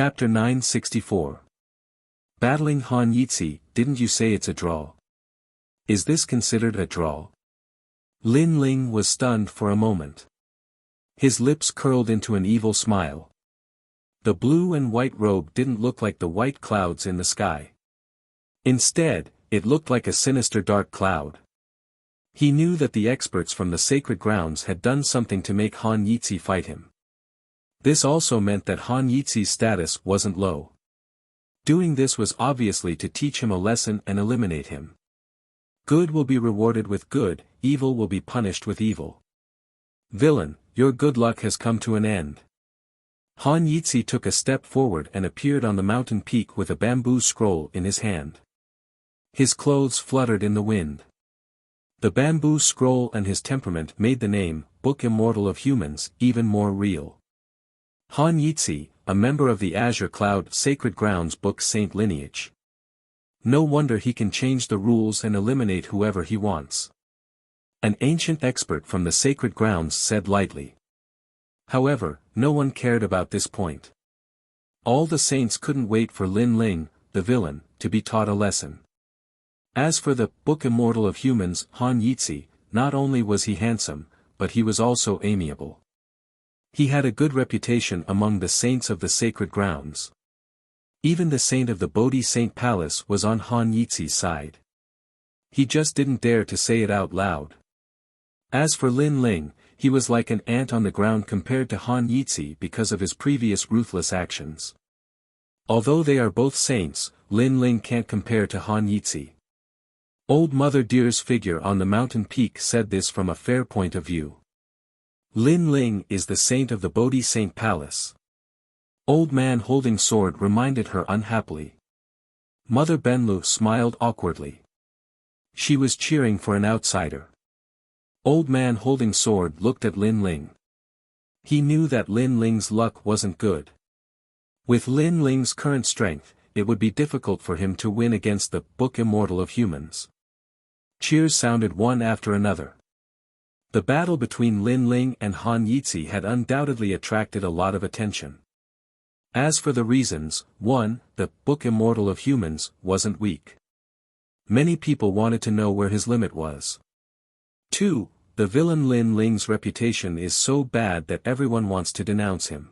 Chapter 964. Battling Han Yitzi, didn't you say it's a draw? Is this considered a draw? Lin Ling was stunned for a moment. His lips curled into an evil smile. The blue and white robe didn't look like the white clouds in the sky. Instead, it looked like a sinister dark cloud. He knew that the experts from the sacred grounds had done something to make Han Yitzi fight him. This also meant that Han Yitzi's status wasn't low. Doing this was obviously to teach him a lesson and eliminate him. Good will be rewarded with good, evil will be punished with evil. Villain, your good luck has come to an end. Han Yitzi took a step forward and appeared on the mountain peak with a bamboo scroll in his hand. His clothes fluttered in the wind. The bamboo scroll and his temperament made the name, Book Immortal of Humans, even more real. Han Yitzi, a member of the Azure Cloud Sacred Grounds Book Saint lineage. No wonder he can change the rules and eliminate whoever he wants. An ancient expert from the Sacred Grounds said lightly. However, no one cared about this point. All the saints couldn't wait for Lin Ling, the villain, to be taught a lesson. As for the Book Immortal of Humans, Han Yitzi, not only was he handsome, but he was also amiable. He had a good reputation among the saints of the sacred grounds. Even the saint of the Bodhi Saint Palace was on Han Yitzi's side. He just didn't dare to say it out loud. As for Lin Ling, he was like an ant on the ground compared to Han Yitzi because of his previous ruthless actions. Although they are both saints, Lin Ling can't compare to Han Yitzi. Old Mother Deer's figure on the mountain peak said this from a fair point of view. Lin Ling is the saint of the Bodhi Saint Palace. Old Man Holding Sword reminded her unhappily. Mother Benlu smiled awkwardly. She was cheering for an outsider. Old Man Holding Sword looked at Lin Ling. He knew that Lin Ling's luck wasn't good. With Lin Ling's current strength, it would be difficult for him to win against the Book Immortal of Humans. Cheers sounded one after another. The battle between Lin Ling and Han Yitzi had undoubtedly attracted a lot of attention. As for the reasons, 1. The Book Immortal of Humans wasn't weak. Many people wanted to know where his limit was. 2. The villain Lin Ling's reputation is so bad that everyone wants to denounce him.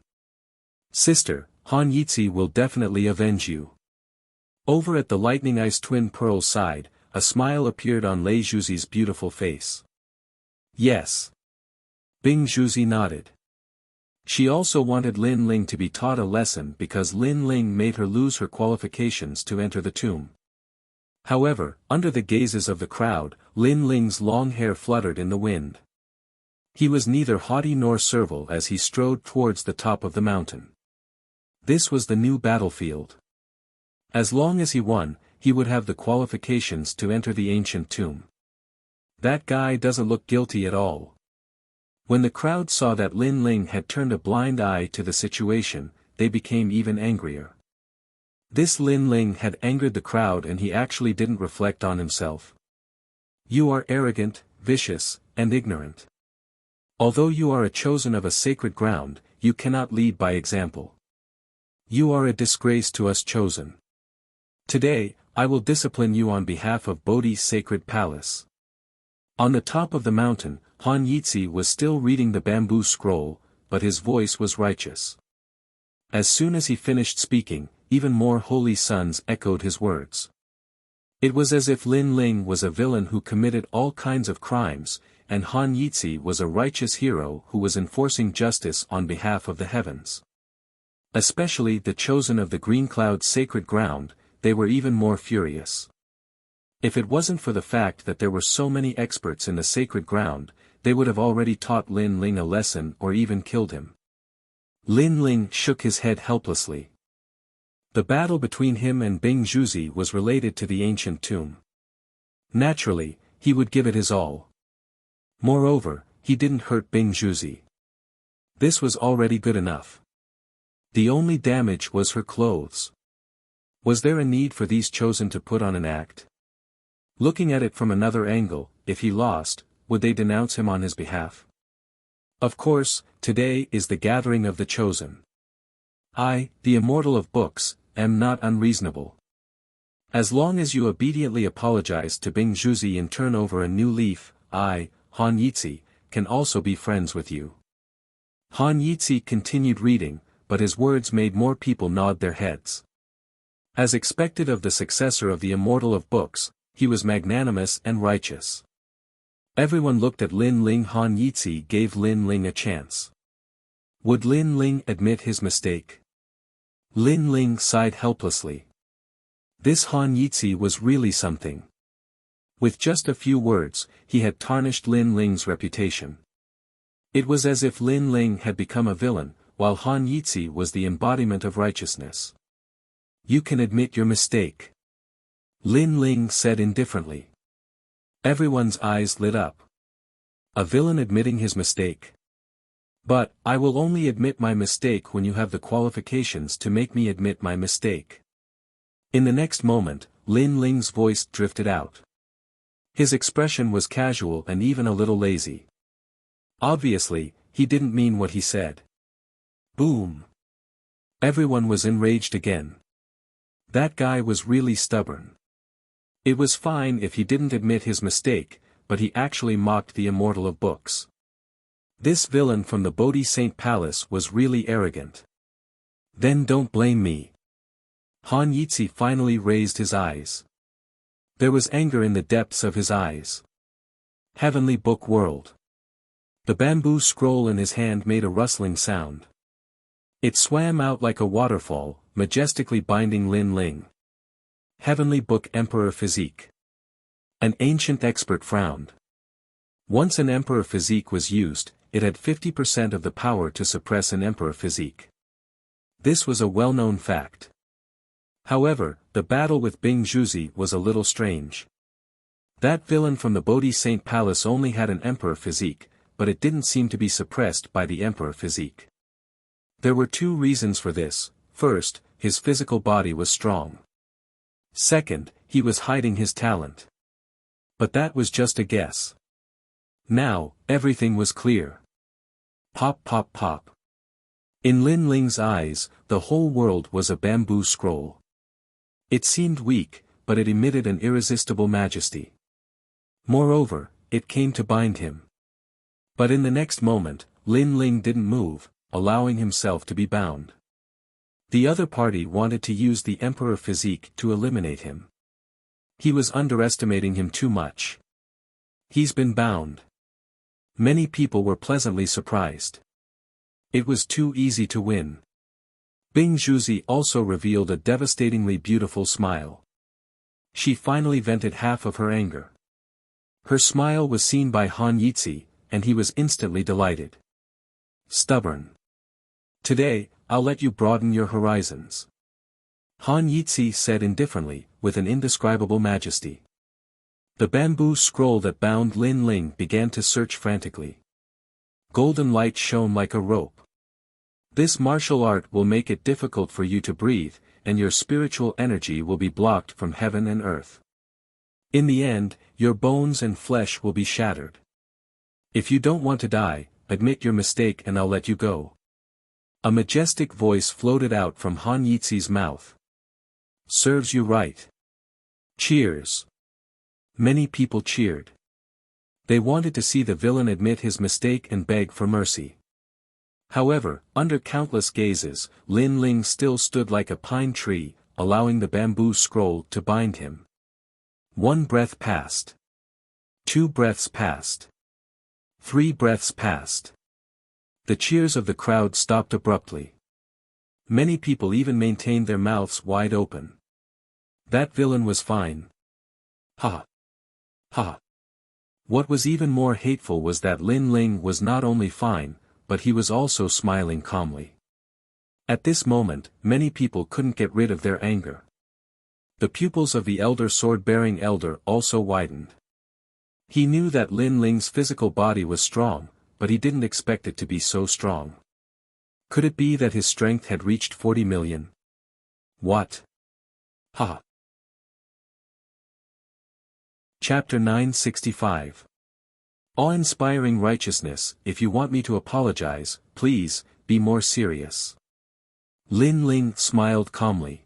Sister, Han Yitzi will definitely avenge you. Over at the Lightning Ice Twin Pearl's side, a smile appeared on Lei Zhuzi's beautiful face. Yes. Bing Zhuzi nodded. She also wanted Lin Ling to be taught a lesson because Lin Ling made her lose her qualifications to enter the tomb. However, under the gazes of the crowd, Lin Ling's long hair fluttered in the wind. He was neither haughty nor servile as he strode towards the top of the mountain. This was the new battlefield. As long as he won, he would have the qualifications to enter the ancient tomb. That guy doesn't look guilty at all. When the crowd saw that Lin Ling had turned a blind eye to the situation, they became even angrier. This Lin Ling had angered the crowd and he actually didn't reflect on himself. You are arrogant, vicious, and ignorant. Although you are a chosen of a sacred ground, you cannot lead by example. You are a disgrace to us chosen. Today, I will discipline you on behalf of Bodhi's sacred palace. On the top of the mountain, Han Yitzi was still reading the bamboo scroll, but his voice was righteous. As soon as he finished speaking, even more holy sons echoed his words. It was as if Lin Ling was a villain who committed all kinds of crimes, and Han Yitzi was a righteous hero who was enforcing justice on behalf of the heavens. Especially the chosen of the Green Cloud sacred ground, they were even more furious. If it wasn't for the fact that there were so many experts in the sacred ground, they would have already taught Lin Ling a lesson or even killed him. Lin Ling shook his head helplessly. The battle between him and Bing Zhuzi was related to the ancient tomb. Naturally, he would give it his all. Moreover, he didn't hurt Bing Zhuzi. This was already good enough. The only damage was her clothes. Was there a need for these chosen to put on an act? Looking at it from another angle, if he lost, would they denounce him on his behalf? Of course, today is the gathering of the chosen. I, the immortal of books, am not unreasonable. As long as you obediently apologize to Bing Zhuzi and turn over a new leaf, I, Han Yitzi, can also be friends with you. Han Yitzi continued reading, but his words made more people nod their heads. As expected of the successor of the immortal of books, he was magnanimous and righteous. Everyone looked at Lin Ling. Han Yitzi gave Lin Ling a chance. Would Lin Ling admit his mistake? Lin Ling sighed helplessly. This Han Yitzi was really something. With just a few words, he had tarnished Lin Ling's reputation. It was as if Lin Ling had become a villain, while Han Yitzi was the embodiment of righteousness. You can admit your mistake. Lin Ling said indifferently. Everyone's eyes lit up. A villain admitting his mistake. But, I will only admit my mistake when you have the qualifications to make me admit my mistake. In the next moment, Lin Ling's voice drifted out. His expression was casual and even a little lazy. Obviously, he didn't mean what he said. Boom. Everyone was enraged again. That guy was really stubborn. It was fine if he didn't admit his mistake, but he actually mocked the immortal of books. This villain from the Bodhi Saint Palace was really arrogant. Then don't blame me. Han Yitzi finally raised his eyes. There was anger in the depths of his eyes. Heavenly Book World. The bamboo scroll in his hand made a rustling sound. It swam out like a waterfall, majestically binding Lin Ling. Heavenly Book Emperor Physique. An ancient expert frowned. Once an Emperor Physique was used, it had 50% of the power to suppress an Emperor Physique. This was a well-known fact. However, the battle with Bing Zhuzi was a little strange. That villain from the Bodhi Saint Palace only had an Emperor Physique, but it didn't seem to be suppressed by the Emperor Physique. There were two reasons for this. First, his physical body was strong. Second, he was hiding his talent. But that was just a guess. Now, everything was clear. Pop pop pop. In Lin Ling's eyes, the whole world was a bamboo scroll. It seemed weak, but it emitted an irresistible majesty. Moreover, it came to bind him. But in the next moment, Lin Ling didn't move, allowing himself to be bound. The other party wanted to use the Emperor Physique to eliminate him. He was underestimating him too much. He's been bound. Many people were pleasantly surprised. It was too easy to win. Bing Zhuzi also revealed a devastatingly beautiful smile. She finally vented half of her anger. Her smile was seen by Han Yitzi, and he was instantly delighted. Stubborn. Today, I'll let you broaden your horizons. Han Yitzi said indifferently, with an indescribable majesty. The bamboo scroll that bound Lin Ling began to search frantically. Golden light shone like a rope. This martial art will make it difficult for you to breathe, and your spiritual energy will be blocked from heaven and earth. In the end, your bones and flesh will be shattered. If you don't want to die, admit your mistake and I'll let you go. A majestic voice floated out from Han Yitzi's mouth. Serves you right. Cheers. Many people cheered. They wanted to see the villain admit his mistake and beg for mercy. However, under countless gazes, Lin Ling still stood like a pine tree, allowing the bamboo scroll to bind him. 1 breath passed. 2 breaths passed. 3 breaths passed. The cheers of the crowd stopped abruptly. Many people even maintained their mouths wide open. That villain was fine. Ha! Ha! What was even more hateful was that Lin Ling was not only fine, but he was also smiling calmly. At this moment, many people couldn't get rid of their anger. The pupils of the elder sword-bearing elder also widened. He knew that Lin Ling's physical body was strong, but he didn't expect it to be so strong. Could it be that his strength had reached 40 million? What? Ha! Chapter 965. Awe-inspiring righteousness. If you want me to apologize, please, be more serious. Lin Ling smiled calmly.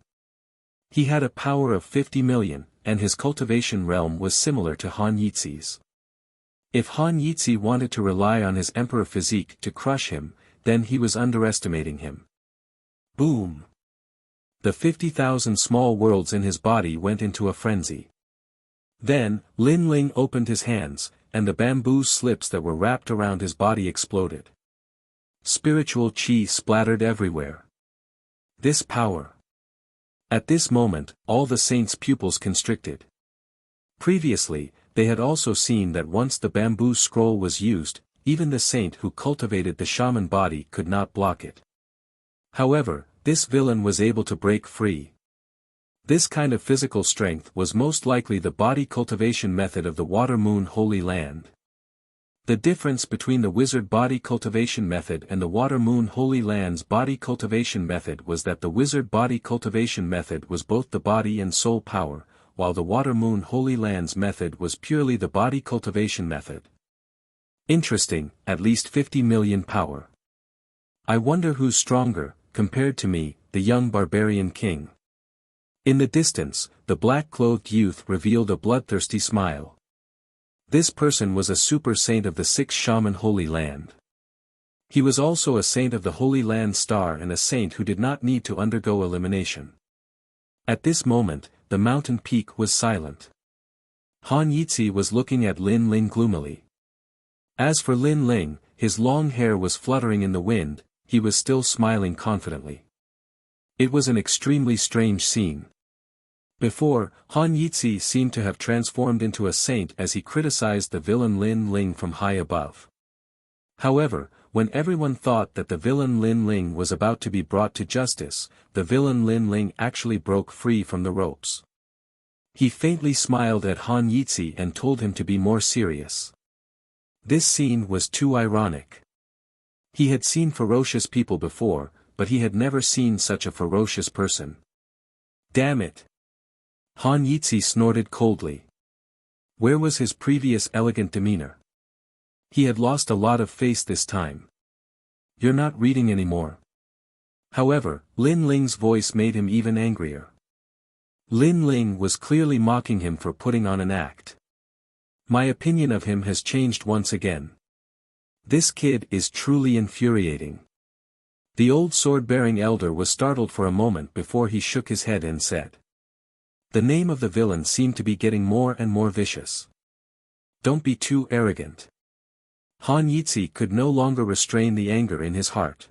He had a power of 50 million, and his cultivation realm was similar to Han Yizi's. If Han Yizi wanted to rely on his emperor physique to crush him, then he was underestimating him. Boom! The 50,000 small worlds in his body went into a frenzy. Then, Lin Ling opened his hands, and the bamboo slips that were wrapped around his body exploded. Spiritual chi splattered everywhere. This power. At this moment, all the saints' pupils constricted. Previously, they had also seen that once the bamboo scroll was used, even the saint who cultivated the shaman body could not block it. However, this villain was able to break free. This kind of physical strength was most likely the body cultivation method of the Water Moon Holy Land. The difference between the wizard body cultivation method and the Water Moon Holy Land's body cultivation method was that the wizard body cultivation method was both the body and soul power, while the Water Moon Holy Land's method was purely the body cultivation method. Interesting, at least 50 million power. I wonder who's stronger, compared to me, the young barbarian king. In the distance, the black-clothed youth revealed a bloodthirsty smile. This person was a super saint of the 6 Shaman Holy Land. He was also a saint of the Holy Land Star and a saint who did not need to undergo elimination. At this moment, the mountain peak was silent. Han Yizi was looking at Lin Ling gloomily. As for Lin Ling, his long hair was fluttering in the wind, he was still smiling confidently. It was an extremely strange scene. Before, Han Yizi seemed to have transformed into a saint as he criticized the villain Lin Ling from high above. However, when everyone thought that the villain Lin Ling was about to be brought to justice, the villain Lin Ling actually broke free from the ropes. He faintly smiled at Han Yizi and told him to be more serious. This scene was too ironic. He had seen ferocious people before, but he had never seen such a ferocious person. Damn it! Han Yizi snorted coldly. Where was his previous elegant demeanor? He had lost a lot of face this time. You're not reading anymore. However, Lin Ling's voice made him even angrier. Lin Ling was clearly mocking him for putting on an act. My opinion of him has changed once again. This kid is truly infuriating. The old sword-bearing elder was startled for a moment before he shook his head and said. The name of the villain seemed to be getting more and more vicious. Don't be too arrogant. Han Yizi could no longer restrain the anger in his heart.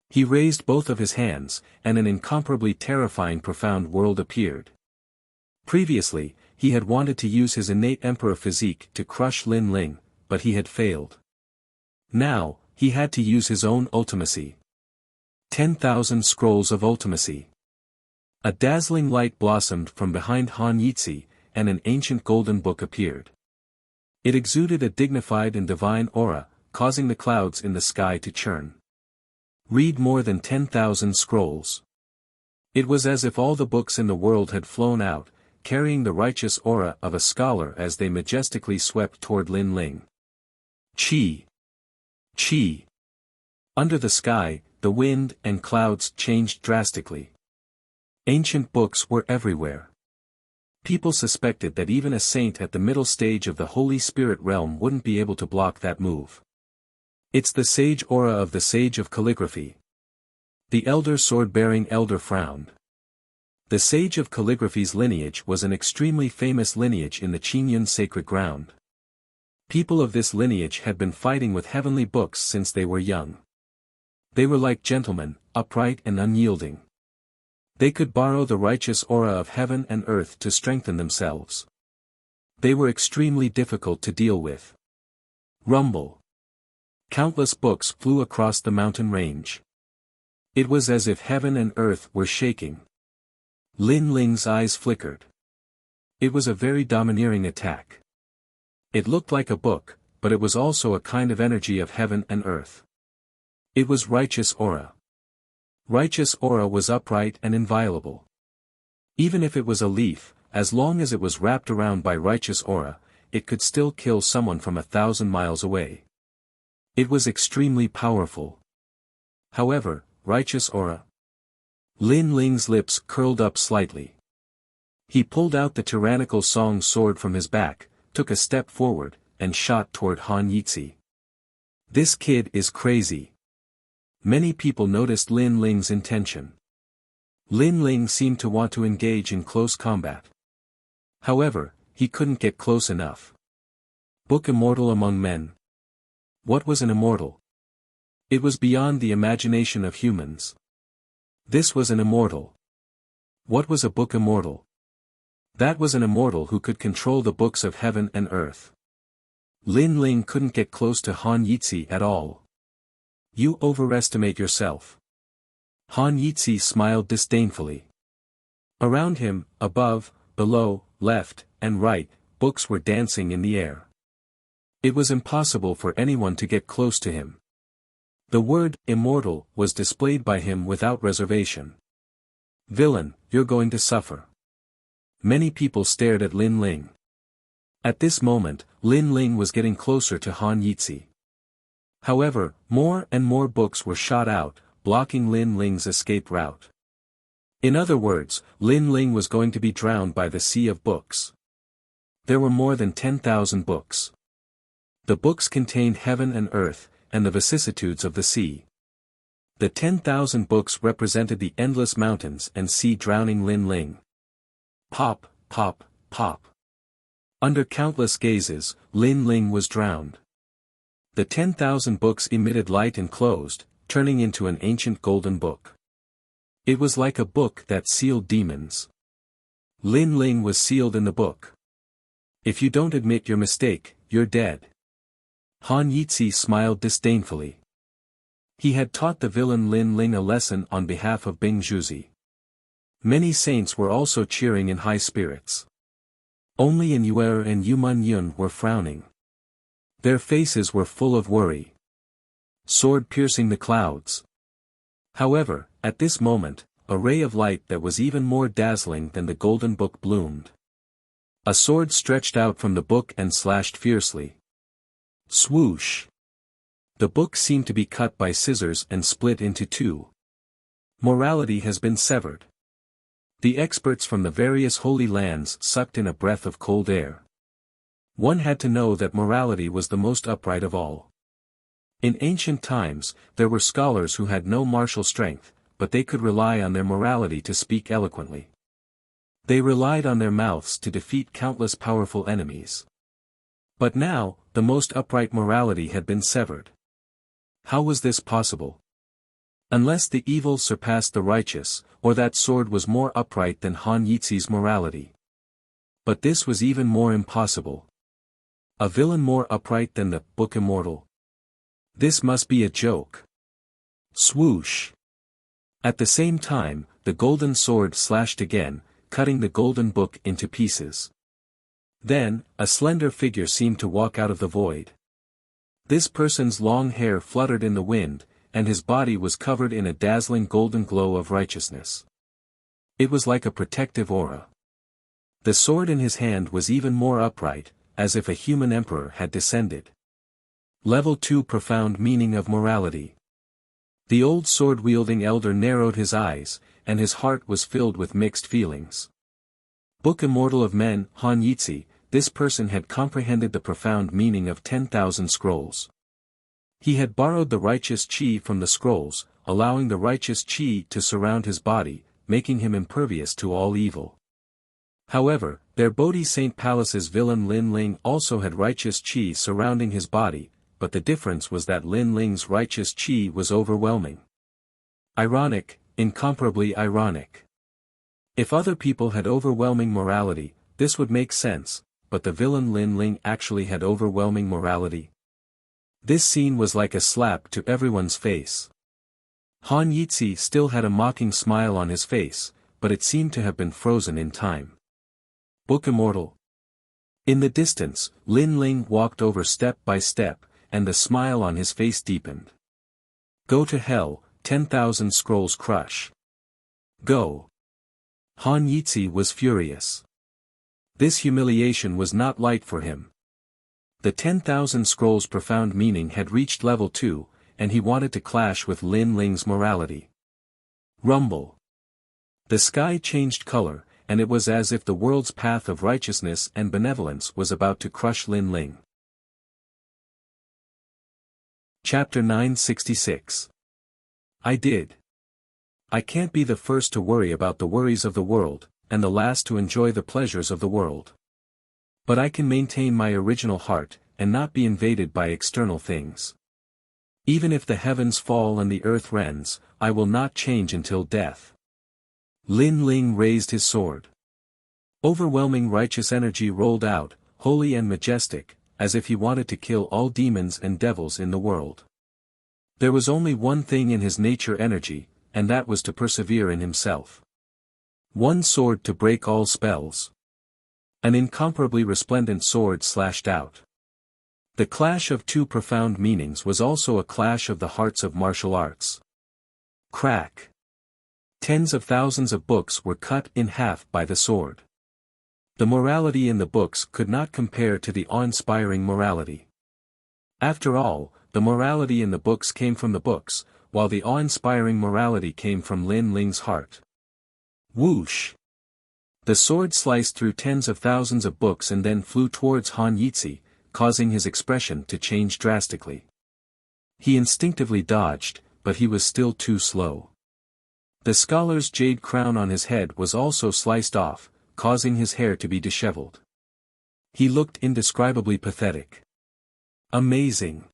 He raised both of his hands, and an incomparably terrifying profound world appeared. Previously, he had wanted to use his innate emperor physique to crush Lin Ling, but he had failed. Now, he had to use his own ultimacy. 10,000 scrolls of ultimacy. A dazzling light blossomed from behind Han Yizi, and an ancient golden book appeared. It exuded a dignified and divine aura, causing the clouds in the sky to churn. Read more than 10,000 scrolls. It was as if all the books in the world had flown out, carrying the righteous aura of a scholar as they majestically swept toward Lin Ling. Chi! Chi! Under the sky, the wind and clouds changed drastically. Ancient books were everywhere. People suspected that even a saint at the middle stage of the Holy Spirit realm wouldn't be able to block that move. It's the sage aura of the sage of calligraphy. The elder sword-bearing elder frowned. The sage of calligraphy's lineage was an extremely famous lineage in the Qingyun sacred ground. People of this lineage had been fighting with heavenly books since they were young. They were like gentlemen, upright and unyielding. They could borrow the righteous aura of heaven and earth to strengthen themselves. They were extremely difficult to deal with. Rumble. Countless books flew across the mountain range. It was as if heaven and earth were shaking. Lin Ling's eyes flickered. It was a very domineering attack. It looked like a book, but it was also a kind of energy of heaven and earth. It was righteous aura. Righteous aura was upright and inviolable. Even if it was a leaf, as long as it was wrapped around by righteous aura, it could still kill someone from 1,000 miles away. It was extremely powerful. However, righteous aura. Lin Ling's lips curled up slightly. He pulled out the tyrannical Song sword from his back, took a step forward, and shot toward Han Yitzi. This kid is crazy. Many people noticed Lin Ling's intention. Lin Ling seemed to want to engage in close combat. However, he couldn't get close enough. Book immortal among men. What was an immortal? It was beyond the imagination of humans. This was an immortal. What was a book immortal? That was an immortal who could control the books of heaven and earth. Lin Ling couldn't get close to Han Yitzi at all. You overestimate yourself. Han Yitzi smiled disdainfully. Around him, above, below, left, and right, books were dancing in the air. It was impossible for anyone to get close to him. The word, immortal, was displayed by him without reservation. Villain, you're going to suffer. Many people stared at Lin Ling. At this moment, Lin Ling was getting closer to Han Yitzi. However, more and more books were shot out, blocking Lin Ling's escape route. In other words, Lin Ling was going to be drowned by the sea of books. There were more than 10,000 books. The books contained heaven and earth, and the vicissitudes of the sea. The 10,000 books represented the endless mountains and sea drowning Lin Ling. Pop, pop, pop. Under countless gazes, Lin Ling was drowned. The 10,000 books emitted light and closed, turning into an ancient golden book. It was like a book that sealed demons. Lin Ling was sealed in the book. If you don't admit your mistake, you're dead. Han Yitzi smiled disdainfully. He had taught the villain Lin Ling a lesson on behalf of Bing Zhuzi. Many saints were also cheering in high spirits. Only Yin Yuer and Yuman Yun were frowning. Their faces were full of worry. Sword piercing the clouds. However, at this moment, a ray of light that was even more dazzling than the golden book bloomed. A sword stretched out from the book and slashed fiercely. Swoosh! The book seemed to be cut by scissors and split into two. Morality has been severed. The experts from the various holy lands sucked in a breath of cold air. One had to know that morality was the most upright of all. In ancient times, there were scholars who had no martial strength, but they could rely on their morality to speak eloquently. They relied on their mouths to defeat countless powerful enemies. But now, the most upright morality had been severed. How was this possible? Unless the evil surpassed the righteous, or that sword was more upright than Han Yitzi's morality. But this was even more impossible. A villain more upright than the book immortal? This must be a joke. Swoosh! At the same time, the golden sword slashed again, cutting the golden book into pieces. Then, a slender figure seemed to walk out of the void. This person's long hair fluttered in the wind, and his body was covered in a dazzling golden glow of righteousness. It was like a protective aura. The sword in his hand was even more upright, as if a human emperor had descended. Level 2 Profound meaning of morality. The old sword-wielding elder narrowed his eyes, and his heart was filled with mixed feelings. Book immortal of men, Han Yitzi, this person had comprehended the profound meaning of 10,000 scrolls. He had borrowed the righteous chi from the scrolls, allowing the righteous chi to surround his body, making him impervious to all evil. However, their Bodhi Saint Palace's villain Lin Ling also had righteous chi surrounding his body, but the difference was that Lin Ling's righteous chi was overwhelming. Ironic, incomparably ironic. If other people had overwhelming morality, this would make sense, but the villain Lin Ling actually had overwhelming morality. This scene was like a slap to everyone's face. Han Yitzi still had a mocking smile on his face, but it seemed to have been frozen in time. Book immortal. In the distance, Lin Ling walked over step by step, and the smile on his face deepened. Go to hell, 10,000 scrolls crush. Go. Han Yitzi was furious. This humiliation was not light for him. The 10,000 scrolls' profound meaning had reached level 2, and he wanted to clash with Lin Ling's morality. Rumble. The sky changed color, and it was as if the world's path of righteousness and benevolence was about to crush Lin Ling. Chapter 966. I did. I can't be the first to worry about the worries of the world, and the last to enjoy the pleasures of the world. But I can maintain my original heart, and not be invaded by external things. Even if the heavens fall and the earth rends, I will not change until death. Lin Ling raised his sword. Overwhelming righteous energy rolled out, holy and majestic, as if he wanted to kill all demons and devils in the world. There was only one thing in his nature energy, and that was to persevere in himself. One sword to break all spells. An incomparably resplendent sword slashed out. The clash of two profound meanings was also a clash of the hearts of martial arts. Crack. Tens of thousands of books were cut in half by the sword. The morality in the books could not compare to the awe-inspiring morality. After all, the morality in the books came from the books, while the awe-inspiring morality came from Lin Ling's heart. Whoosh! The sword sliced through tens of thousands of books and then flew towards Han Yitzi, causing his expression to change drastically. He instinctively dodged, but he was still too slow. The scholar's jade crown on his head was also sliced off, causing his hair to be disheveled. He looked indescribably pathetic. Amazing!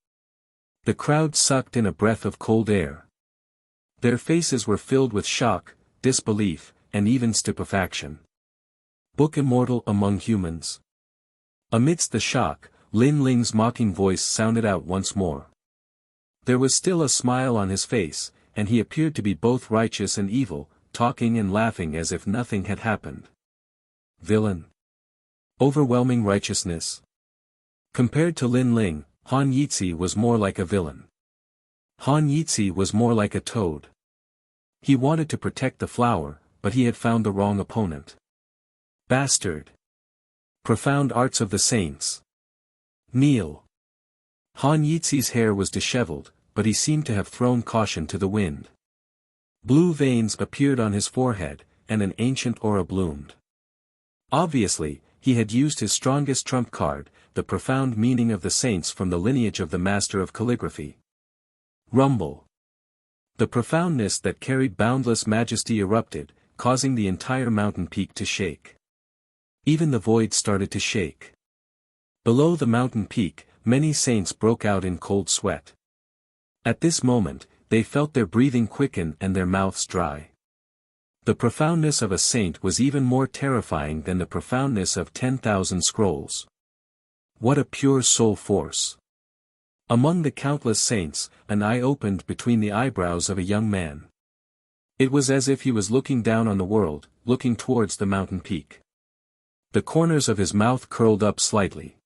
The crowd sucked in a breath of cold air. Their faces were filled with shock, disbelief, and even stupefaction. Book immortal among humans. Amidst the shock, Lin Ling's mocking voice sounded out once more. There was still a smile on his face, and he appeared to be both righteous and evil, talking and laughing as if nothing had happened. Villain. Overwhelming righteousness. Compared to Lin Ling, Han Yitzi was more like a villain. Han Yitzi was more like a toad. He wanted to protect the flower, but he had found the wrong opponent. Bastard. Profound arts of the saints. Kneel. Han Yitzi's hair was disheveled, but he seemed to have thrown caution to the wind. Blue veins appeared on his forehead, and an ancient aura bloomed. Obviously, he had used his strongest trump card, the profound meaning of the saints from the lineage of the master of calligraphy. Rumble. The profoundness that carried boundless majesty erupted, causing the entire mountain peak to shake. Even the void started to shake. Below the mountain peak, many saints broke out in cold sweat. At this moment, they felt their breathing quicken and their mouths dry. The profoundness of a saint was even more terrifying than the profoundness of 10,000 scrolls. What a pure soul force! Among the countless saints, an eye opened between the eyebrows of a young man. It was as if he was looking down on the world, looking towards the mountain peak. The corners of his mouth curled up slightly.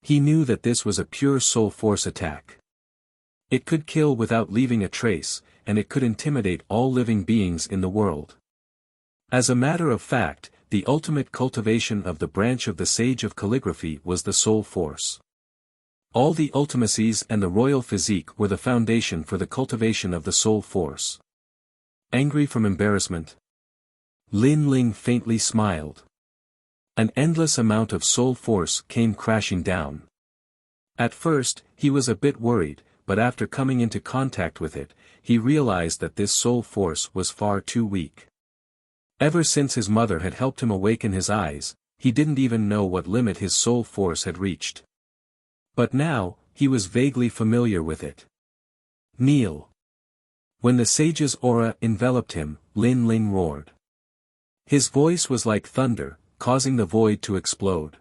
He knew that this was a pure soul force attack. It could kill without leaving a trace, and it could intimidate all living beings in the world. As a matter of fact, the ultimate cultivation of the branch of the sage of calligraphy was the soul force. All the ultimacies and the royal physique were the foundation for the cultivation of the soul force. Angry from embarrassment, Lin Ling faintly smiled. An endless amount of soul force came crashing down. At first, he was a bit worried, but after coming into contact with it, he realized that this soul force was far too weak. Ever since his mother had helped him awaken his eyes, he didn't even know what limit his soul force had reached. But now, he was vaguely familiar with it. Kneel. When the sage's aura enveloped him, Lin Ling roared. His voice was like thunder, causing the void to explode.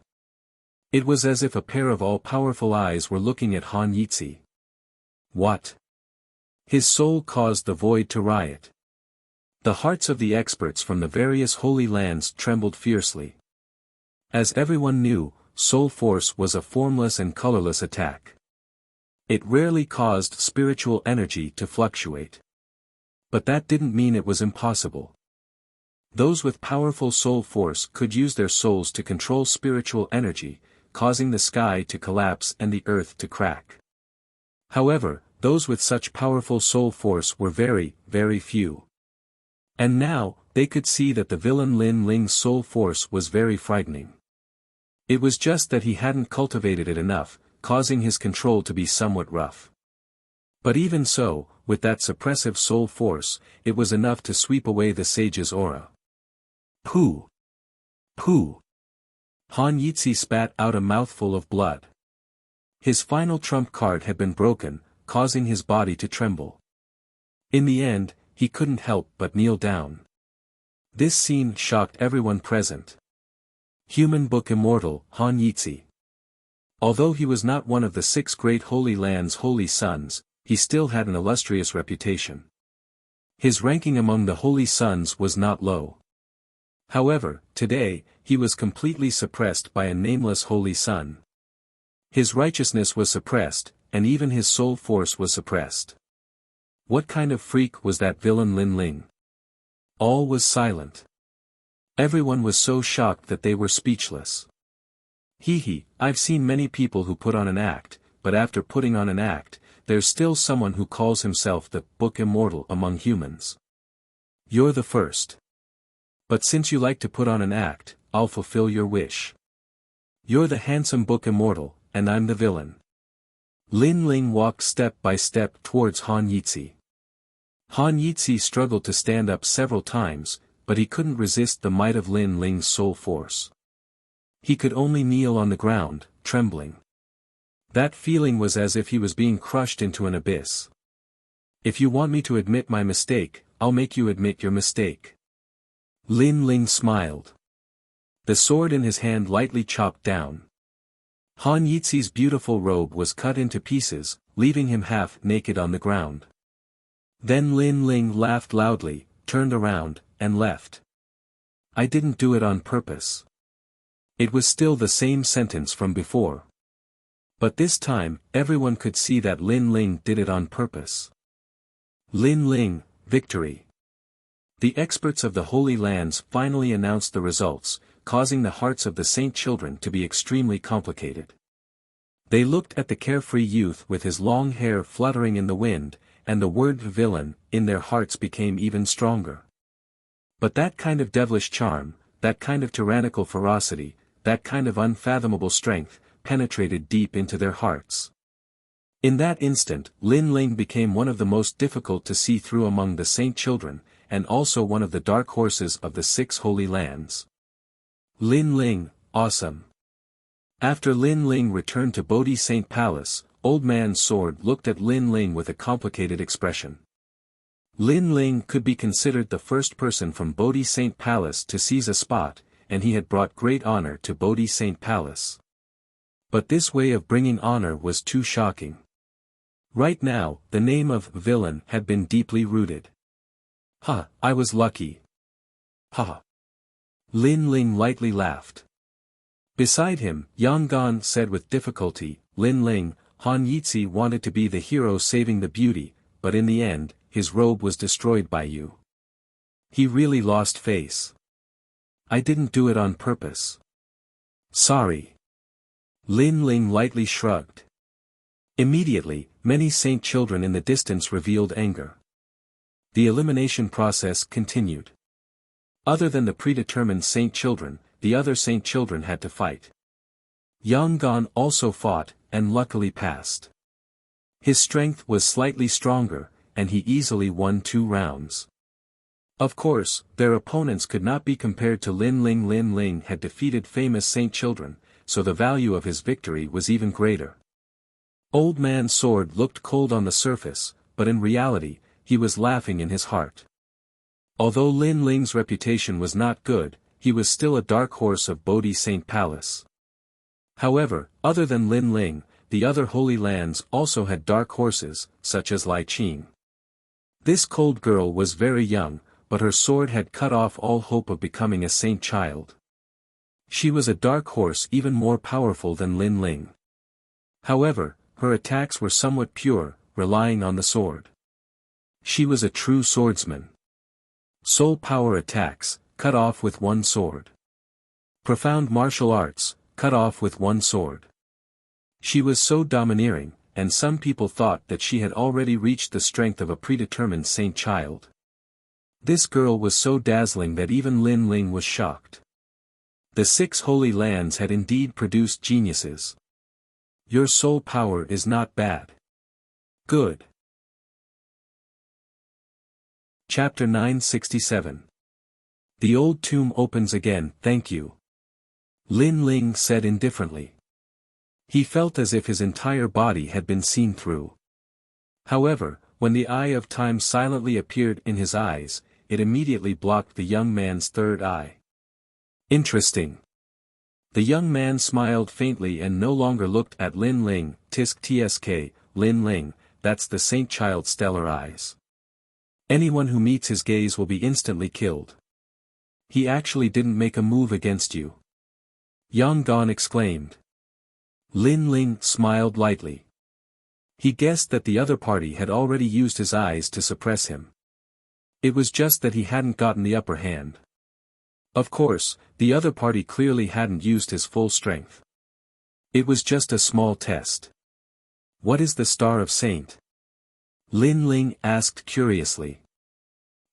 It was as if a pair of all-powerful eyes were looking at Han Yitzi. What? His soul caused the void to riot. The hearts of the experts from the various holy lands trembled fiercely. As everyone knew, soul force was a formless and colorless attack. It rarely caused spiritual energy to fluctuate. But that didn't mean it was impossible. Those with powerful soul force could use their souls to control spiritual energy, causing the sky to collapse and the earth to crack. However, those with such powerful soul force were very, very few. And now, they could see that the villain Lin Ling's soul force was very frightening. It was just that he hadn't cultivated it enough, causing his control to be somewhat rough. But even so, with that suppressive soul force, it was enough to sweep away the sage's aura. Pooh! Pooh! Han Yitzi spat out a mouthful of blood. His final trump card had been broken, causing his body to tremble. In the end, he couldn't help but kneel down. This scene shocked everyone present. Human book immortal, Han Yitzi. Although he was not one of the 6 great Holy Land's holy sons, he still had an illustrious reputation. His ranking among the holy sons was not low. However, today, he was completely suppressed by a nameless holy son. His righteousness was suppressed, and even his soul force was suppressed. What kind of freak was that villain Lin Ling? All was silent. Everyone was so shocked that they were speechless. I've seen many people who put on an act, but after putting on an act, there's still someone who calls himself the book immortal among humans. You're the first. But since you like to put on an act, I'll fulfill your wish. You're the handsome book immortal, and I'm the villain. Lin Ling walked step by step towards Han Yitzi. Han Yitzi struggled to stand up several times, but he couldn't resist the might of Lin Ling's soul force. He could only kneel on the ground, trembling. That feeling was as if he was being crushed into an abyss. If you want me to admit my mistake, I'll make you admit your mistake. Lin Ling smiled. The sword in his hand lightly chopped down. Han Yitzi's beautiful robe was cut into pieces, leaving him half naked on the ground. Then Lin Ling laughed loudly, turned around, and left. I didn't do it on purpose. It was still the same sentence from before. But this time, everyone could see that Lin Ling did it on purpose. Lin Ling, victory. The experts of the Holy Lands finally announced the results, causing the hearts of the saint children to be extremely complicated. They looked at the carefree youth with his long hair fluttering in the wind, and the word villain, in their hearts became even stronger. But that kind of devilish charm, that kind of tyrannical ferocity, that kind of unfathomable strength, penetrated deep into their hearts. In that instant, Lin Ling became one of the most difficult to see through among the saint children, and also one of the dark horses of the 6 holy lands. Lin Ling, awesome. After Lin Ling returned to Bodhi Saint Palace, Old Man Sword looked at Lin Ling with a complicated expression. Lin Ling could be considered the first person from Bodhi Saint Palace to seize a spot, and he had brought great honor to Bodhi Saint Palace. But this way of bringing honor was too shocking. Right now, the name of villain had been deeply rooted. I was lucky. Lin Ling lightly laughed. Beside him, Yang Gan said with difficulty, Lin Ling, Han Yitzi wanted to be the hero saving the beauty, but in the end, his robe was destroyed by you. He really lost face. I didn't do it on purpose. Sorry. Lin Ling lightly shrugged. Immediately, many saint children in the distance revealed anger. The elimination process continued. Other than the predetermined saint children, the other saint children had to fight. Yang Gan also fought, and luckily passed. His strength was slightly stronger, and he easily won 2 rounds. Of course, their opponents could not be compared to Lin Ling. Lin Ling had defeated famous saint children, so the value of his victory was even greater. Old Man Sword looked cold on the surface, but in reality, he was laughing in his heart. Although Lin Ling's reputation was not good, he was still a dark horse of Bodhi Saint Palace. However, other than Lin Ling, the other holy lands also had dark horses, such as Lai Qing. This cold girl was very young, but her sword had cut off all hope of becoming a saint child. She was a dark horse even more powerful than Lin Ling. However, her attacks were somewhat pure, relying on the sword. She was a true swordsman. Soul power attacks, cut off with one sword. Profound martial arts, cut off with one sword. She was so domineering, and some people thought that she had already reached the strength of a predetermined saint child. This girl was so dazzling that even Lin Ling was shocked. The 6 holy lands had indeed produced geniuses. Your soul power is not bad. Good. Chapter 967. The old tomb opens again, thank you. Lin Ling said indifferently. He felt as if his entire body had bin seen through. However, when the eye of time silently appeared in his eyes, it immediately blocked the young man's third eye. Interesting. The young man smiled faintly and no longer looked at Lin Ling. Tsk, Lin Ling, that's the Saint Child's stellar eyes. Anyone who meets his gaze will be instantly killed. He actually didn't make a move against you. Yang Gan exclaimed. Lin Ling smiled lightly. He guessed that the other party had already used his eyes to suppress him. It was just that he hadn't gotten the upper hand. Of course, the other party clearly hadn't used his full strength. It was just a small test. What is the Star of Saint? Lin Ling asked curiously.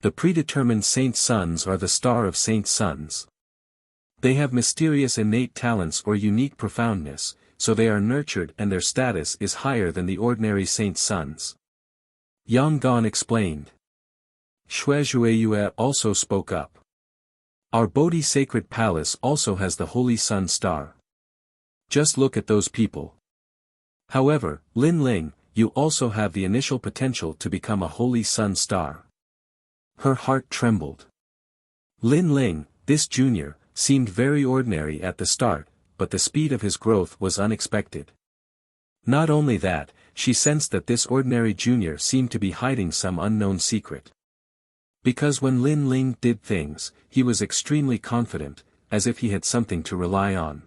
The predetermined Saint's sons are the Star of Saint's sons. They have mysterious innate talents or unique profoundness, so they are nurtured and their status is higher than the ordinary Saint's sons. Yang Gan explained. Shuezhueyue also spoke up. Our Bodhi Sacred Palace also has the Holy Sun Star. Just look at those people. However, Lin Ling, you also have the initial potential to become a Holy Sun Star. Her heart trembled. Lin Ling, this junior, seemed very ordinary at the start, but the speed of his growth was unexpected. Not only that, she sensed that this ordinary junior seemed to be hiding some unknown secret. Because when Lin Ling did things, he was extremely confident, as if he had something to rely on.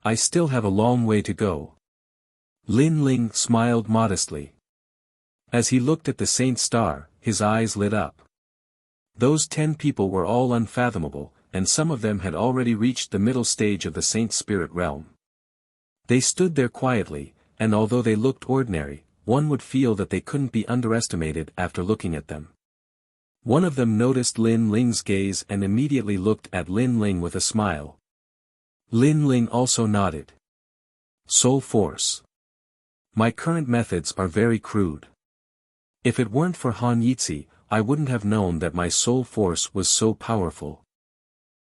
I still have a long way to go. Lin Ling smiled modestly. As he looked at the Saint Star, his eyes lit up. Those 10 people were all unfathomable, and some of them had already reached the middle stage of the Saint Spirit realm. They stood there quietly, and although they looked ordinary, one would feel that they couldn't be underestimated after looking at them. One of them noticed Lin Ling's gaze and immediately looked at Lin Ling with a smile. Lin Ling also nodded. Soul Force. My current methods are very crude. If it weren't for Han Yitzi, I wouldn't have known that my soul force was so powerful.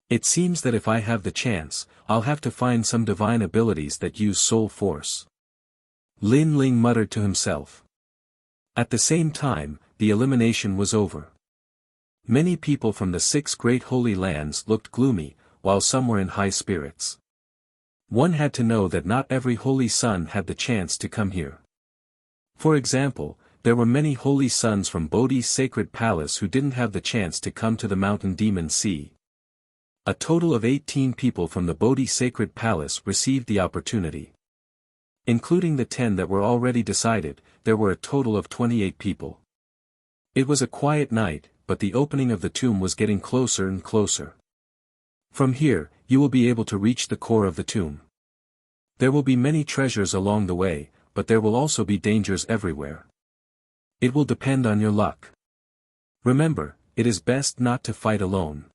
It seems that if I have the chance, I'll have to find some divine abilities that use soul force. Lin Ling muttered to himself. At the same time, the elimination was over. Many people from the 6 great holy lands looked gloomy, while some were in high spirits. One had to know that not every holy son had the chance to come here. For example, there were many holy sons from Bodhi's sacred palace who didn't have the chance to come to the mountain demon sea. A total of 18 people from the Bodhi sacred palace received the opportunity. Including the 10 that were already decided, there were a total of 28 people. It was a quiet night, but the opening of the tomb was getting closer and closer. From here, you will be able to reach the core of the tomb. There will be many treasures along the way, but there will also be dangers everywhere. It will depend on your luck. Remember, it is best not to fight alone.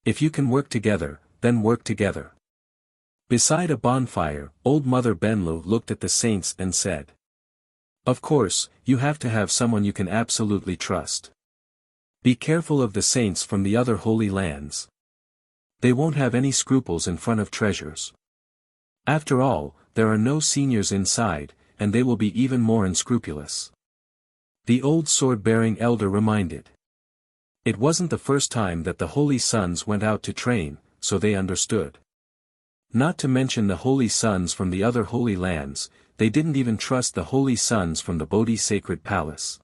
If you can work together, then work together. Beside a bonfire, old Mother Benlu looked at the saints and said. Of course, you have to have someone you can absolutely trust. Be careful of the saints from the other holy lands. They won't have any scruples in front of treasures. After all, there are no seniors inside, and they will be even more unscrupulous. The old sword-bearing elder reminded. It wasn't the first time that the holy sons went out to train, so they understood. Not to mention the holy sons from the other holy lands, they didn't even trust the holy sons from the Bodhi sacred palace.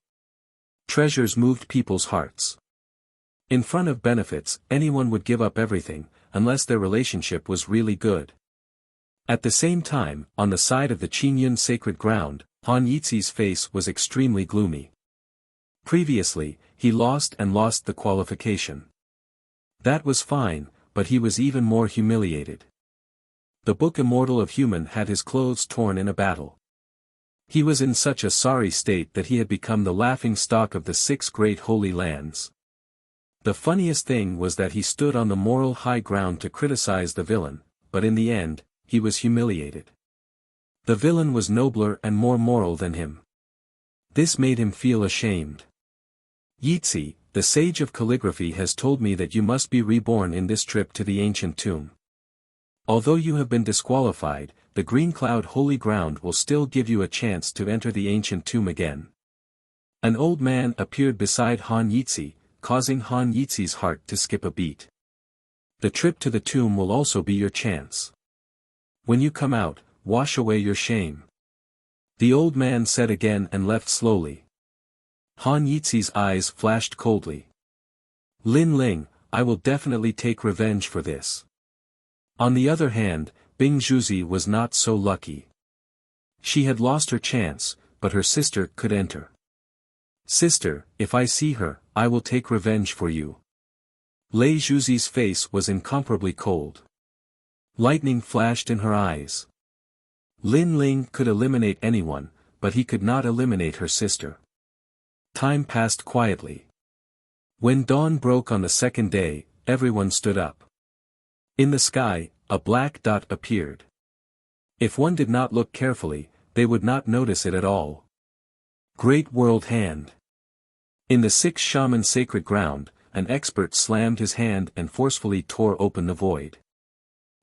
Treasures moved people's hearts. In front of benefits, anyone would give up everything, unless their relationship was really good. At the same time, on the side of the Qingyun sacred ground, Han Yitzi's face was extremely gloomy. Previously, he lost the qualification. That was fine, but he was even more humiliated. The book Immortal of Human had his clothes torn in a battle. He was in such a sorry state that he had become the laughing stock of the 6 great holy lands. The funniest thing was that he stood on the moral high ground to criticize the villain, but in the end, he was humiliated. The villain was nobler and more moral than him. This made him feel ashamed. Yizhi, the sage of calligraphy, has told me that you must be reborn in this trip to the ancient tomb. Although you have been disqualified, the green cloud holy ground will still give you a chance to enter the ancient tomb again. An old man appeared beside Han Yizhi, causing Han Yizhi's heart to skip a beat. The trip to the tomb will also be your chance. When you come out, wash away your shame. The old man said again and left slowly. Han Yizhi's eyes flashed coldly. Lin Ling, I will definitely take revenge for this. On the other hand, Bing Zhuzi was not so lucky. She had lost her chance, but her sister could enter. Sister, if I see her, I will take revenge for you. Lei Zhuzi's face was incomparably cold. Lightning flashed in her eyes. Lin Ling could eliminate anyone, but he could not eliminate her sister. Time passed quietly. When dawn broke on the second day, everyone stood up. In the sky, a black dot appeared. If one did not look carefully, they would not notice it at all. Great World Hand. In the sixth shaman sacred ground, an expert slammed his hand and forcefully tore open the void.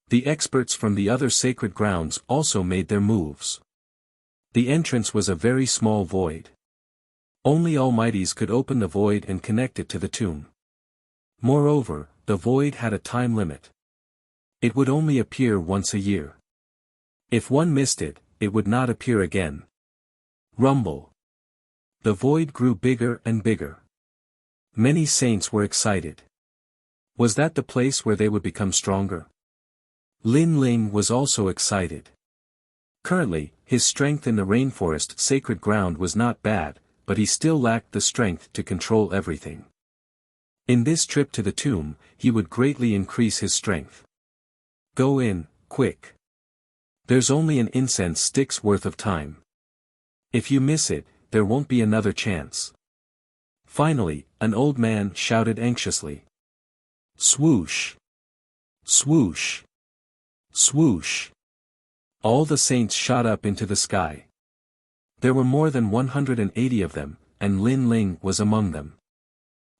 The experts from the other sacred grounds also made their moves. The entrance was a very small void. Only Almighties could open the void and connect it to the tomb. Moreover, the void had a time limit. It would only appear once a year. If one missed it, it would not appear again. Rumble. The void grew bigger and bigger. Many saints were excited. Was that the place where they would become stronger? Lin Ling was also excited. Currently, his strength in the rainforest sacred ground was not bad, but he still lacked the strength to control everything. In this trip to the tomb, he would greatly increase his strength. Go in, quick. There's only an incense stick's worth of time. If you miss it, there won't be another chance. Finally, an old man shouted anxiously. Swoosh! Swoosh! Swoosh! All the saints shot up into the sky. There were more than 180 of them, and Lin Ling was among them.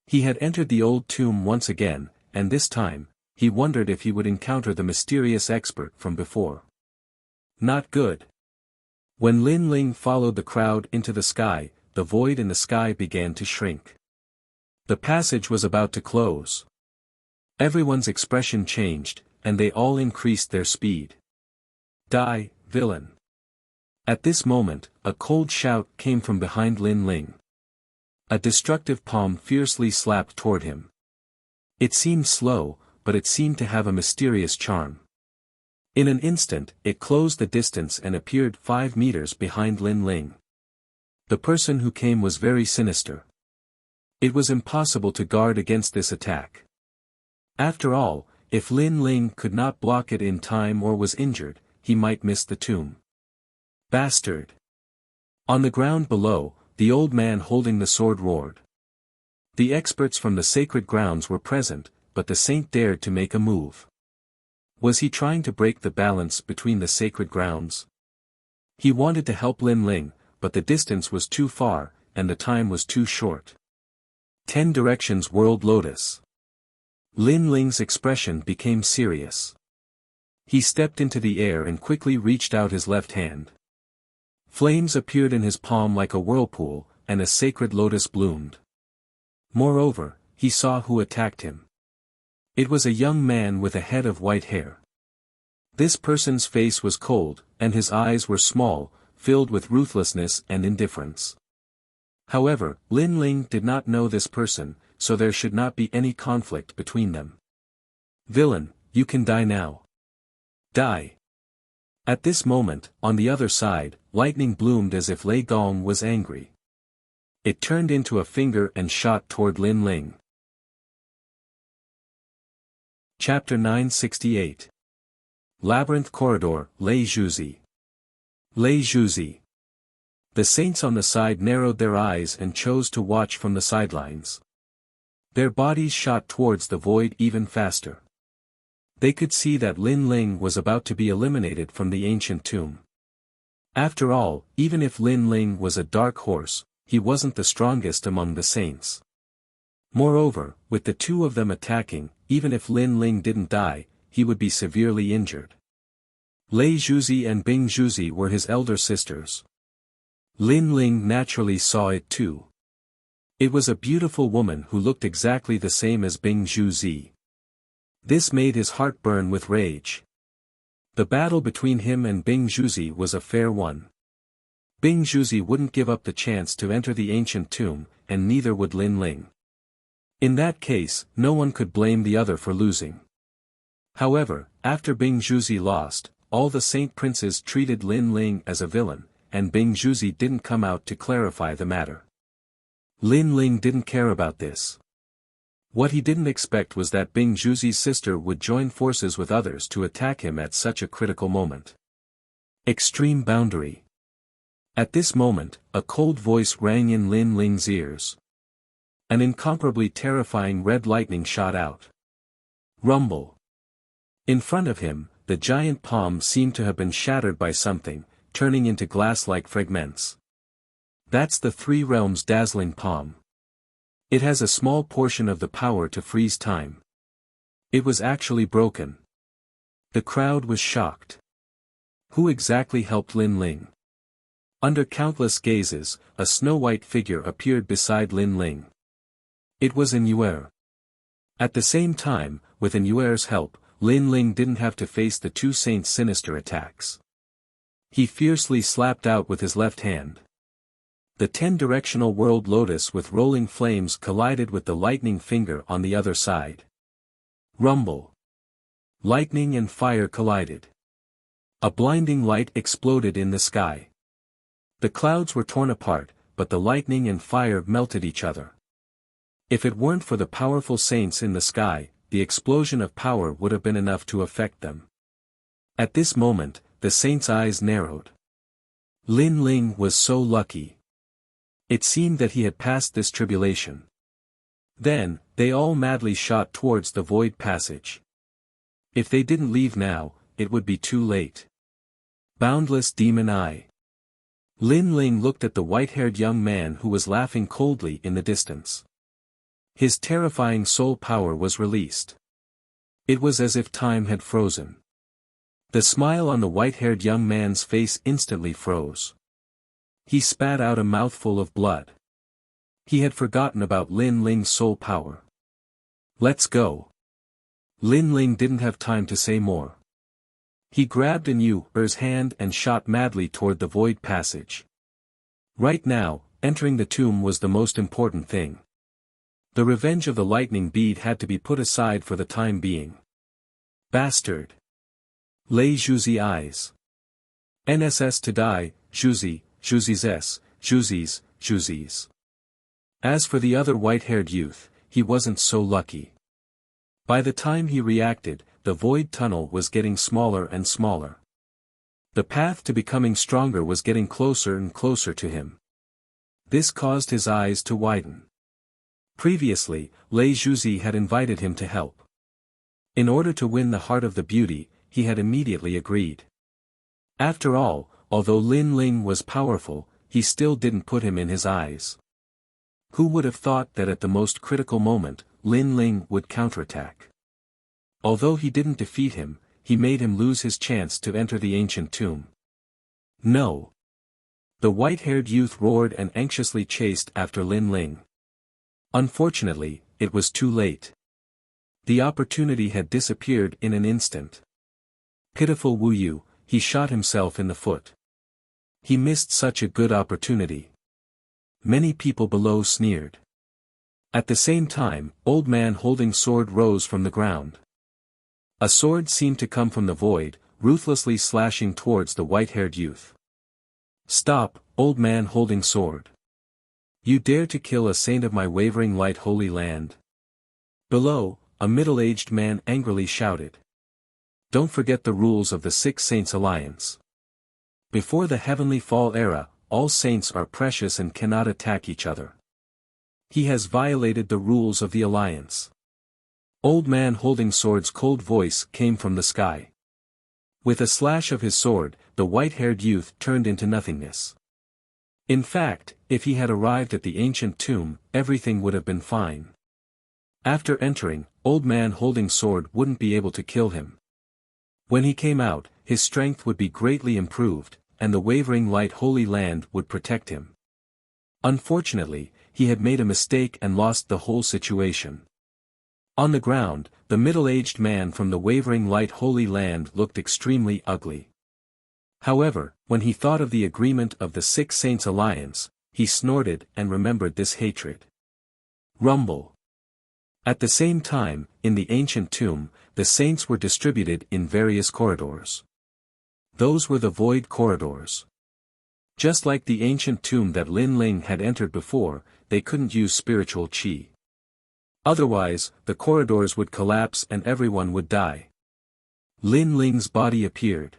He had entered the old tomb once again, and this time, he wondered if he would encounter the mysterious expert from before. Not good. When Lin Ling followed the crowd into the sky, the void in the sky began to shrink. The passage was about to close. Everyone's expression changed, and they all increased their speed. Die, villain! At this moment, a cold shout came from behind Lin Ling. A destructive palm fiercely slapped toward him. It seemed slow, but it seemed to have a mysterious charm. In an instant, it closed the distance and appeared 5 meters behind Lin Ling. The person who came was very sinister. It was impossible to guard against this attack. After all, if Lin Ling could not block it in time or was injured, he might miss the tomb. Bastard! On the ground below, the old man holding the sword roared. The experts from the sacred grounds were present, but the saint dared to make a move. Was he trying to break the balance between the sacred grounds? He wanted to help Lin Ling, but the distance was too far, and the time was too short. 10 directions World Lotus. Lin Ling's expression became serious. He stepped into the air and quickly reached out his left hand. Flames appeared in his palm like a whirlpool, and a sacred lotus bloomed. Moreover, he saw who attacked him. It was a young man with a head of white hair. This person's face was cold, and his eyes were small, filled with ruthlessness and indifference. However, Lin Ling did not know this person, so there should not be any conflict between them. Villain, you can die now. Die. At this moment, on the other side, lightning bloomed as if Lei Gong was angry. It turned into a finger and shot toward Lin Ling. Chapter 968. Labyrinth Corridor, Lei Zhuzi. Lei Zhuzi. The saints on the side narrowed their eyes and chose to watch from the sidelines. Their bodies shot towards the void even faster. They could see that Lin Ling was about to be eliminated from the ancient tomb. After all, even if Lin Ling was a dark horse, he wasn't the strongest among the saints. Moreover, with the two of them attacking, even if Lin Ling didn't die, he would be severely injured. Lei Zhuzi and Bing Zhuzi were his elder sisters. Lin Ling naturally saw it too. It was a beautiful woman who looked exactly the same as Bing Zhuzi. This made his heart burn with rage. The battle between him and Bing Zhuzi was a fair one. Bing Zhuzi wouldn't give up the chance to enter the ancient tomb, and neither would Lin Ling. In that case, no one could blame the other for losing. However, after Bing Zhuzi lost, all the saint princes treated Lin Ling as a villain, and Bing Zhuzi didn't come out to clarify the matter. Lin Ling didn't care about this. What he didn't expect was that Bing Zhuzi's sister would join forces with others to attack him at such a critical moment. Extreme boundary. At this moment, a cold voice rang in Lin Ling's ears. An incomparably terrifying red lightning shot out. Rumble. In front of him, the giant palm seemed to have been shattered by something, turning into glass-like fragments. That's the Three Realms' dazzling palm. It has a small portion of the power to freeze time. It was actually broken. The crowd was shocked. Who exactly helped Lin Ling? Under countless gazes, a snow-white figure appeared beside Lin Ling. It was An Yuer. At the same time, with An Yuer's help, Lin Ling didn't have to face the two saints' sinister attacks. He fiercely slapped out with his left hand. The 10-directional world lotus with rolling flames collided with the lightning finger on the other side. Rumble. Lightning and fire collided. A blinding light exploded in the sky. The clouds were torn apart, but the lightning and fire melted each other. If it weren't for the powerful saints in the sky, the explosion of power would have been enough to affect them. At this moment, the saint's eyes narrowed. Lin Ling was so lucky. It seemed that he had passed this tribulation. Then, they all madly shot towards the void passage. If they didn't leave now, it would be too late. Boundless demon eye. Lin Ling looked at the white-haired young man who was laughing coldly in the distance. His terrifying soul power was released. It was as if time had frozen. The smile on the white-haired young man's face instantly froze. He spat out a mouthful of blood. He had forgotten about Lin Ling's soul power. Let's go. Lin Ling didn't have time to say more. He grabbed An Yuer's hand and shot madly toward the void passage. Right now, entering the tomb was the most important thing. The revenge of the lightning bead had to be put aside for the time being. Bastard. Lei Zhuzi eyes. NSS to die, Zhuzi, Zhuzi's S, Zhuzi's, Zhuzi's. As for the other white-haired youth, he wasn't so lucky. By the time he reacted, the void tunnel was getting smaller and smaller. The path to becoming stronger was getting closer and closer to him. This caused his eyes to widen. Previously, Lei Zhuzi had invited him to help. In order to win the heart of the beauty, he had immediately agreed. After all, although Lin Ling was powerful, he still didn't put him in his eyes. Who would have thought that at the most critical moment, Lin Ling would counterattack? Although he didn't defeat him, he made him lose his chance to enter the ancient tomb. No. The white-haired youth roared and anxiously chased after Lin Ling. Unfortunately, it was too late. The opportunity had disappeared in an instant. Pitiful Wu Yu, he shot himself in the foot. He missed such a good opportunity. Many people below sneered. At the same time, old man holding sword rose from the ground. A sword seemed to come from the void, ruthlessly slashing towards the white-haired youth. Stop, old man holding sword. You dare to kill a saint of my wavering light holy land? Below, a middle-aged man angrily shouted. Don't forget the rules of the Six Saints Alliance. Before the Heavenly Fall era, all saints are precious and cannot attack each other. He has violated the rules of the alliance. Old Man Holding Sword's cold voice came from the sky. With a slash of his sword, the white-haired youth turned into nothingness. In fact, if he had arrived at the ancient tomb, everything would have been fine. After entering, Old Man Holding Sword wouldn't be able to kill him. When he came out, his strength would be greatly improved, and the wavering light Holy Land would protect him. Unfortunately, he had made a mistake and lost the whole situation. On the ground, the middle-aged man from the wavering light Holy Land looked extremely ugly. However, when he thought of the agreement of the Six Saints Alliance, he snorted and remembered this hatred. Rumble. At the same time, in the ancient tomb, the saints were distributed in various corridors. Those were the void corridors. Just like the ancient tomb that Lin Ling had entered before, they couldn't use spiritual qi. Otherwise, the corridors would collapse and everyone would die. Lin Ling's body appeared.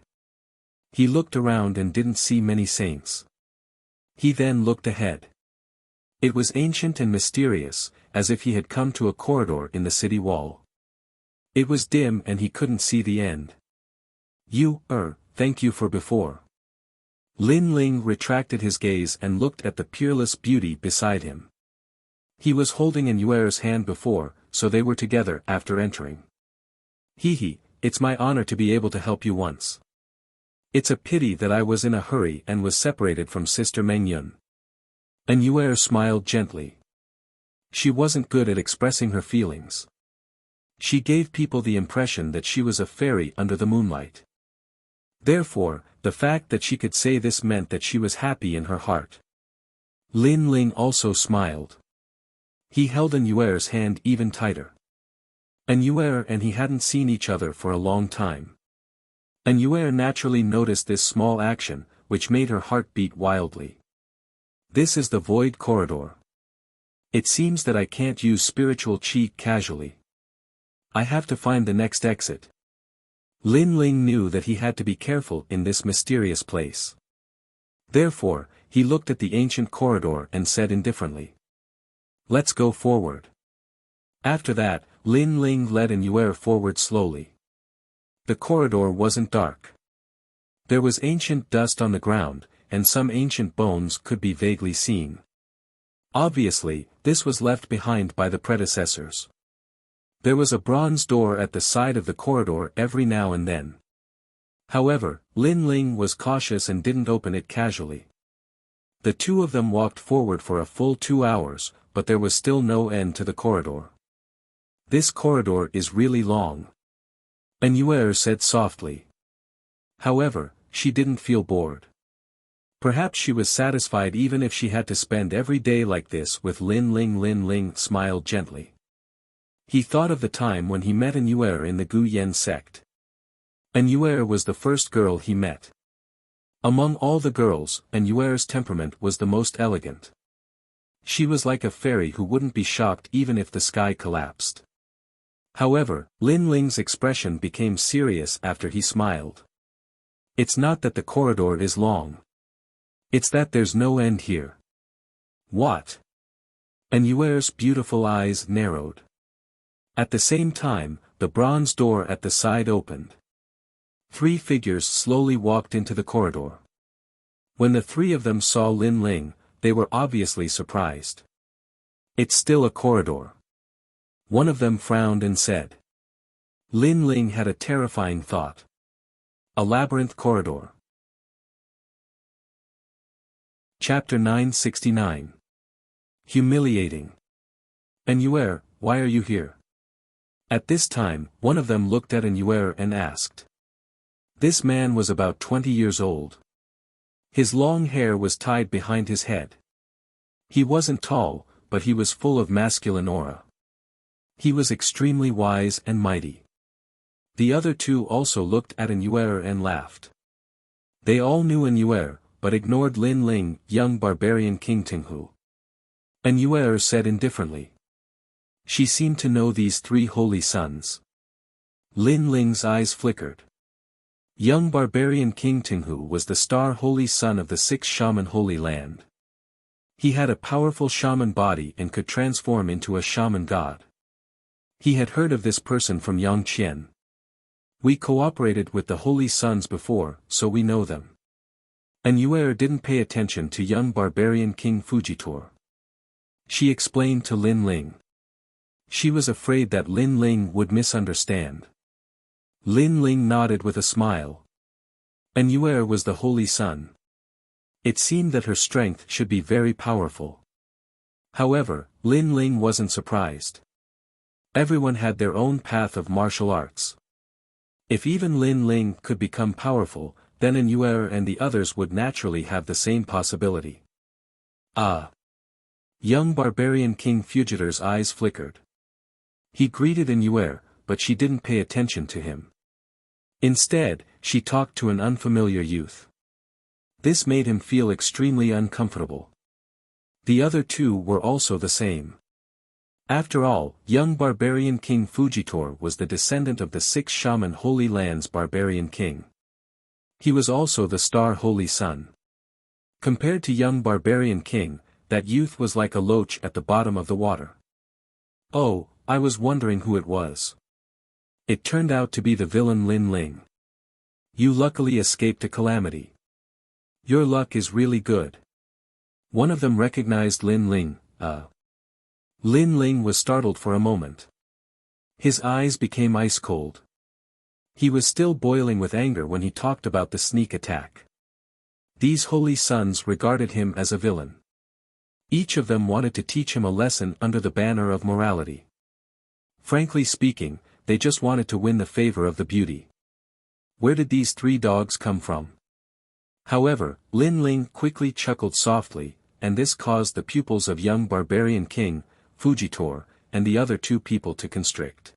He looked around and didn't see many saints. He then looked ahead. It was ancient and mysterious, as if he had come to a corridor in the city wall. It was dim and he couldn't see the end. Thank you for before. Lin Ling retracted his gaze and looked at the peerless beauty beside him. He was holding An Yuer's hand before, so they were together after entering. It's my honor to be able to help you once. It's a pity that I was in a hurry and was separated from Sister Mengyun. An Yuer smiled gently. She wasn't good at expressing her feelings. She gave people the impression that she was a fairy under the moonlight. Therefore, the fact that she could say this meant that she was happy in her heart. Lin Ling also smiled. He held An Yuer's hand even tighter. An Yuer and he hadn't seen each other for a long time. An Yuer naturally noticed this small action, which made her heart beat wildly. This is the void corridor. It seems that I can't use spiritual qi casually. I have to find the next exit. Lin Ling knew that he had to be careful in this mysterious place. Therefore, he looked at the ancient corridor and said indifferently, "Let's go forward." After that, Lin Ling led An Yuer forward slowly. The corridor wasn't dark. There was ancient dust on the ground, and some ancient bones could be vaguely seen. Obviously, this was left behind by the predecessors. There was a bronze door at the side of the corridor every now and then. However, Lin Ling was cautious and didn't open it casually. The two of them walked forward for a full 2 hours, but there was still no end to the corridor. This corridor is really long. An Yuer said softly. However, she didn't feel bored. Perhaps she was satisfied even if she had to spend every day like this with Lin Ling. Lin Ling smiled gently. He thought of the time when he met An Yuer in the Gu Yen sect. An Yuer was the first girl he met. Among all the girls, An Yuer's temperament was the most elegant. She was like a fairy who wouldn't be shocked even if the sky collapsed. However, Lin Ling's expression became serious after he smiled. It's not that the corridor is long. It's that there's no end here. What? An Yuer's beautiful eyes narrowed. At the same time, the bronze door at the side opened. 3 figures slowly walked into the corridor. When the 3 of them saw Lin Ling, they were obviously surprised. It's still a corridor. One of them frowned and said. Lin Ling had a terrifying thought. A labyrinth corridor. Chapter 969. Humiliating. An Yuer, why are you here? At this time, one of them looked at An Yuer and asked. This man was about 20 years old. His long hair was tied behind his head. He wasn't tall, but he was full of masculine aura. He was extremely wise and mighty. The other 2 also looked at An Yuer and laughed. They all knew An Yuer, but ignored Lin Ling, young barbarian King Tinghu. An Yuer said indifferently. She seemed to know these 3 holy sons. Lin Ling's eyes flickered. Young barbarian King Tinghu was the star holy son of the 6 shaman Holy Land. He had a powerful shaman body and could transform into a shaman god. He had heard of this person from Yang Qian. We cooperated with the Holy Sons before, so we know them. And Yuer didn't pay attention to young barbarian King Fujitor. She explained to Lin Ling. She was afraid that Lin Ling would misunderstand. Lin Ling nodded with a smile. And Yuer was the Holy Sun. It seemed that her strength should be very powerful. However, Lin Ling wasn't surprised. Everyone had their own path of martial arts. If even Lin Ling could become powerful, then Yuer and the others would naturally have the same possibility. Ah! Young barbarian King Fujitor's eyes flickered. He greeted Yuer, but she didn't pay attention to him. Instead, she talked to an unfamiliar youth. This made him feel extremely uncomfortable. The other two were also the same. After all, young barbarian King Fujitor was the descendant of the 6 shaman Holy Land's barbarian king. He was also the star Holy Sun. Compared to young barbarian king, that youth was like a loach at the bottom of the water. Oh, I was wondering who it was. It turned out to be the villain Lin Ling. You luckily escaped a calamity. Your luck is really good. One of them recognized Lin Ling. Lin Ling was startled for a moment. His eyes became ice cold. He was still boiling with anger when he talked about the sneak attack. These Holy Sons regarded him as a villain. Each of them wanted to teach him a lesson under the banner of morality. Frankly speaking, they just wanted to win the favor of the beauty. Where did these 3 dogs come from? However, Lin Ling quickly chuckled softly, and this caused the pupils of young barbarian King Fujitor and the other 2 people to constrict.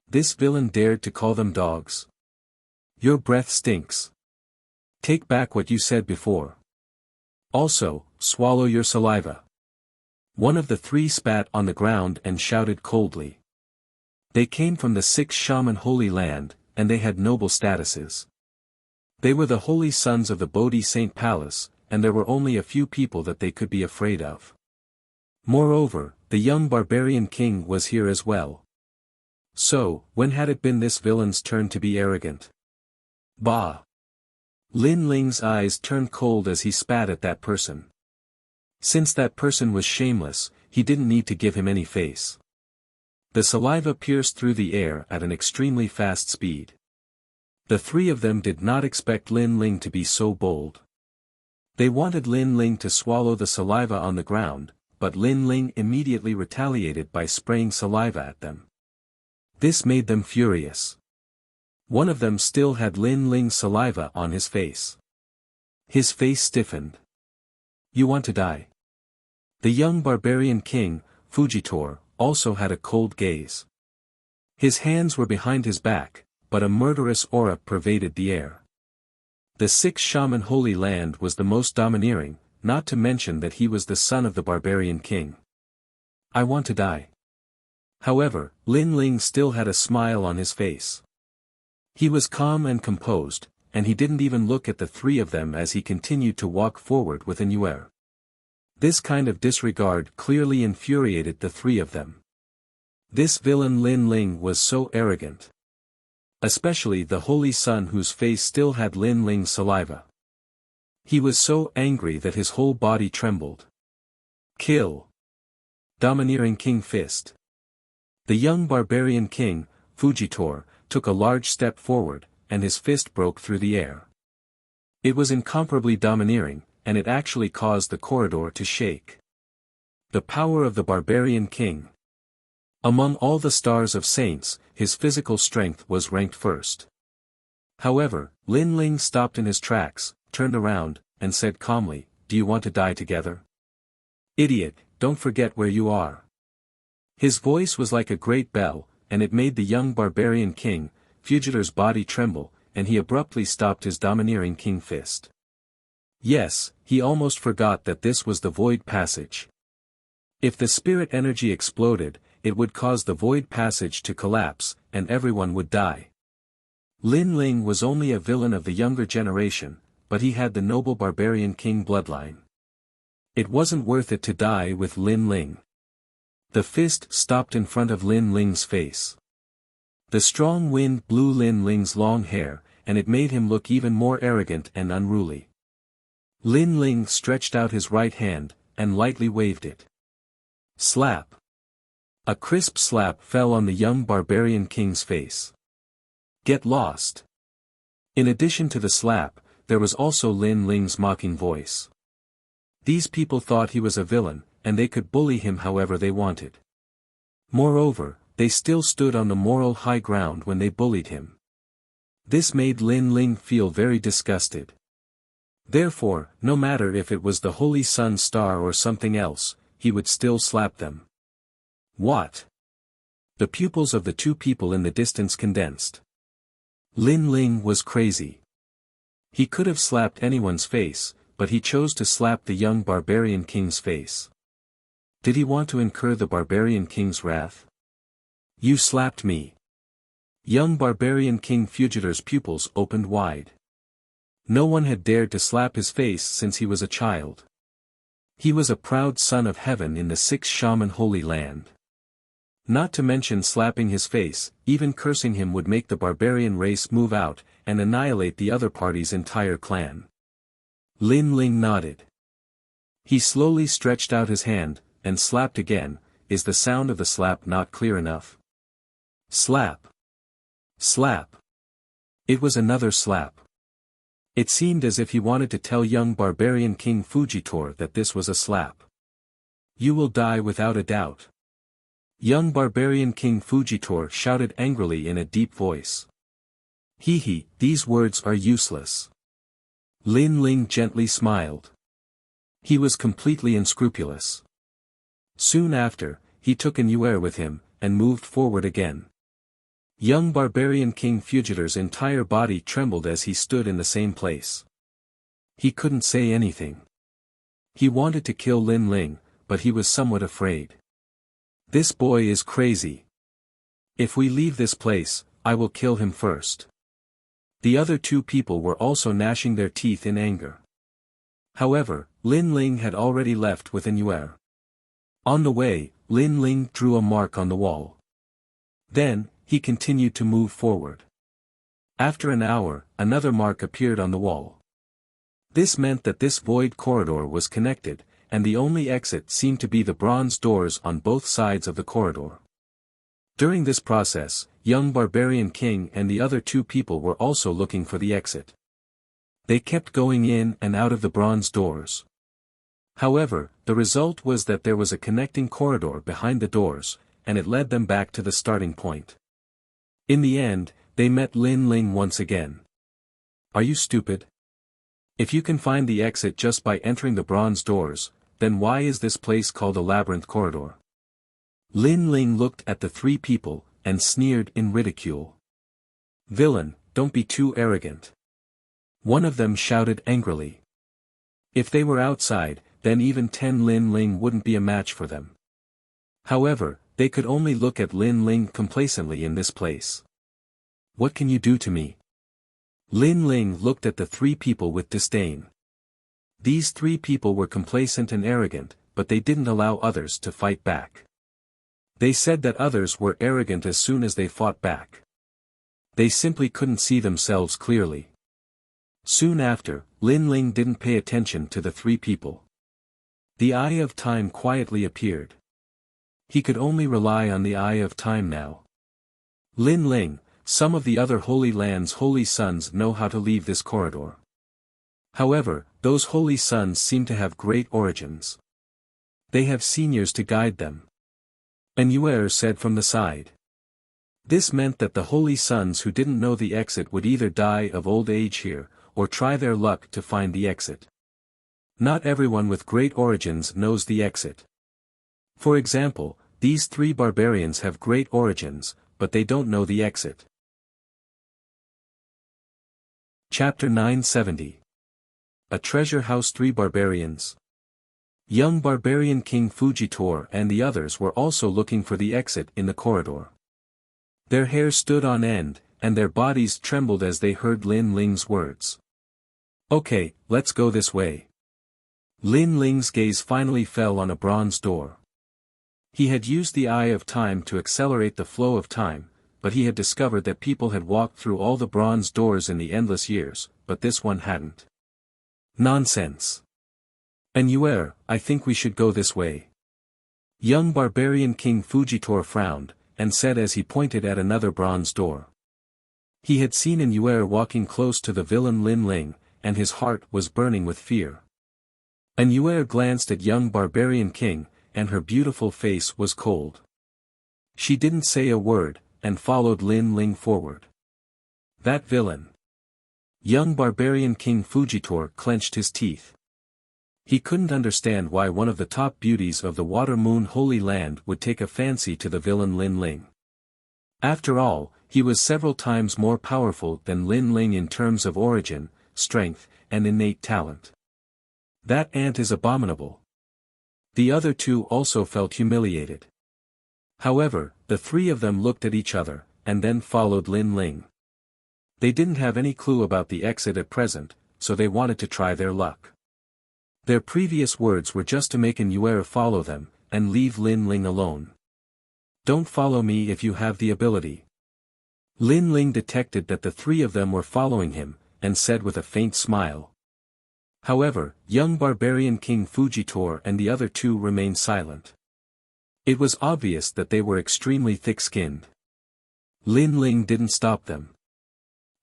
This villain dared to call them dogs. Your breath stinks. Take back what you said before. Also, swallow your saliva. One of the 3 spat on the ground and shouted coldly. They came from the 6 shaman Holy Land, and they had noble statuses. They were the Holy Sons of the Bodhi Saint Palace, and there were only a few people that they could be afraid of. Moreover, the young barbarian king was here as well. So, when had it been this villain's turn to be arrogant? Bah! Lin Ling's eyes turned cold as he spat at that person. Since that person was shameless, he didn't need to give him any face. The saliva pierced through the air at an extremely fast speed. The 3 of them did not expect Lin Ling to be so bold. They wanted Lin Ling to swallow the saliva on the ground, but Lin Ling immediately retaliated by spraying saliva at them. This made them furious. One of them still had Lin Ling's saliva on his face. His face stiffened. You want to die? The young barbarian king, Fujitor, also had a cold gaze. His hands were behind his back, but a murderous aura pervaded the air. The 6 shaman Holy Land was the most domineering, not to mention that he was the son of the barbarian king. I want to die. However, Lin Ling still had a smile on his face. He was calm and composed, and he didn't even look at the 3 of them as he continued to walk forward with Yuer. This kind of disregard clearly infuriated the 3 of them. This villain Lin Ling was so arrogant. Especially the Holy Sun whose face still had Lin Ling's saliva. He was so angry that his whole body trembled. Kill! Domineering King Fist. The young barbarian king, Fujitor, took a large step forward, and his fist broke through the air. It was incomparably domineering, and it actually caused the corridor to shake. The power of the barbarian king. Among all the stars of saints, his physical strength was ranked first. However, Lin Ling stopped in his tracks, turned around, and said calmly, "Do you want to die together? Idiot, don't forget where you are." His voice was like a great bell, and it made the young barbarian king, Fujitor's body tremble, and he abruptly stopped his domineering king fist. Yes, he almost forgot that this was the void passage. If the spirit energy exploded, it would cause the void passage to collapse, and everyone would die. Lin Ling was only a villain of the younger generation, but he had the noble barbarian king bloodline. It wasn't worth it to die with Lin Ling. The fist stopped in front of Lin Ling's face. The strong wind blew Lin Ling's long hair, and it made him look even more arrogant and unruly. Lin Ling stretched out his right hand, and lightly waved it. Slap! A crisp slap fell on the young barbarian king's face. Get lost! In addition to the slap, there was also Lin Ling's mocking voice. These people thought he was a villain, and they could bully him however they wanted. Moreover, they still stood on the moral high ground when they bullied him. This made Lin Ling feel very disgusted. Therefore, no matter if it was the Holy Sun Star or something else, he would still slap them. What? The pupils of the two people in the distance condensed. Lin Ling was crazy. He could have slapped anyone's face, but he chose to slap the young barbarian king's face. Did he want to incur the barbarian king's wrath? You slapped me. Young barbarian King Fugitor's pupils opened wide. No one had dared to slap his face since he was a child. He was a proud son of heaven in the 6 Shaman Holy Land. Not to mention slapping his face, even cursing him would make the barbarian race move out, and annihilate the other party's entire clan. Lin Ling nodded. He slowly stretched out his hand, and slapped again. Is the sound of the slap not clear enough? Slap! Slap! It was another slap. It seemed as if he wanted to tell young barbarian King Fujitor that this was a slap. You will die without a doubt. Young barbarian King Fujitor shouted angrily in a deep voice. Hee, these words are useless. Lin Ling gently smiled. He was completely unscrupulous. Soon after, he took an Yuer with him, and moved forward again. Young barbarian King Fugitor's entire body trembled as he stood in the same place. He couldn't say anything. He wanted to kill Lin Ling, but he was somewhat afraid. This boy is crazy. If we leave this place, I will kill him first. The other two people were also gnashing their teeth in anger. However, Lin Ling had already left with an Yuer. On the way, Lin Ling drew a mark on the wall. Then, he continued to move forward. After an hour, another mark appeared on the wall. This meant that this void corridor was connected, and the only exit seemed to be the bronze doors on both sides of the corridor. During this process, young barbarian king and the other two people were also looking for the exit. They kept going in and out of the bronze doors. However, the result was that there was a connecting corridor behind the doors, and it led them back to the starting point. In the end, they met Lin Ling once again. Are you stupid? If you can find the exit just by entering the bronze doors, then why is this place called a labyrinth corridor? Lin Ling looked at the three people, and sneered in ridicule. Villain, don't be too arrogant. One of them shouted angrily. If they were outside, then even 10 Lin Ling wouldn't be a match for them. However, they could only look at Lin Ling complacently in this place. What can you do to me? Lin Ling looked at the three people with disdain. These three people were complacent and arrogant, but they didn't allow others to fight back. They said that others were arrogant as soon as they fought back. They simply couldn't see themselves clearly. Soon after, Lin Ling didn't pay attention to the three people. The Eye of Time quietly appeared. He could only rely on the Eye of Time now. Lin Ling, some of the other Holy Land's Holy Sons know how to leave this corridor. However, those Holy Sons seem to have great origins. They have seniors to guide them. An Yuer said from the side. This meant that the Holy Sons who didn't know the exit would either die of old age here, or try their luck to find the exit. Not everyone with great origins knows the exit. For example, these three barbarians have great origins, but they don't know the exit. Chapter 970. A Treasure House. 3 Barbarians. Young barbarian King Fujitor and the others were also looking for the exit in the corridor. Their hair stood on end, and their bodies trembled as they heard Lin Ling's words. Okay, let's go this way. Lin Ling's gaze finally fell on a bronze door. He had used the Eye of Time to accelerate the flow of time, but he had discovered that people had walked through all the bronze doors in the endless years, but this one hadn't. Nonsense. Annuaire, I think we should go this way. Young barbarian King Fujitor frowned, and said as he pointed at another bronze door. He had seen Annuaire walking close to the villain Lin Ling, and his heart was burning with fear. Annuaire glanced at young barbarian King, and her beautiful face was cold. She didn't say a word, and followed Lin Ling forward. That villain. Young barbarian King Fujitor clenched his teeth. He couldn't understand why one of the top beauties of the Water Moon Holy Land would take a fancy to the villain Lin Ling. After all, he was several times more powerful than Lin Ling in terms of origin, strength, and innate talent. That ant is abominable. The other two also felt humiliated. However, the three of them looked at each other, and then followed Lin Ling. They didn't have any clue about the exit at present, so they wanted to try their luck. Their previous words were just to make Annuaire follow them, and leave Lin Ling alone. Don't follow me if you have the ability. Lin Ling detected that the three of them were following him, and said with a faint smile. However, young barbarian King Fujitor and the other two remained silent. It was obvious that they were extremely thick-skinned. Lin Ling didn't stop them.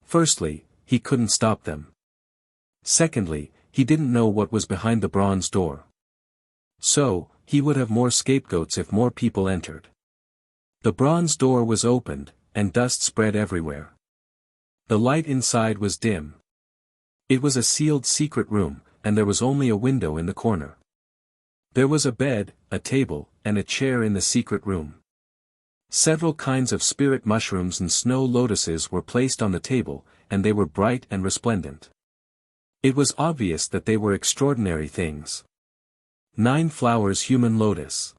Firstly, he couldn't stop them. Secondly, he didn't know what was behind the bronze door. So, he would have more scapegoats if more people entered. The bronze door was opened, and dust spread everywhere. The light inside was dim. It was a sealed secret room, and there was only a window in the corner. There was a bed, a table, and a chair in the secret room. Several kinds of spirit mushrooms and snow lotuses were placed on the table, and they were bright and resplendent. It was obvious that they were extraordinary things. 9 flowers human lotus.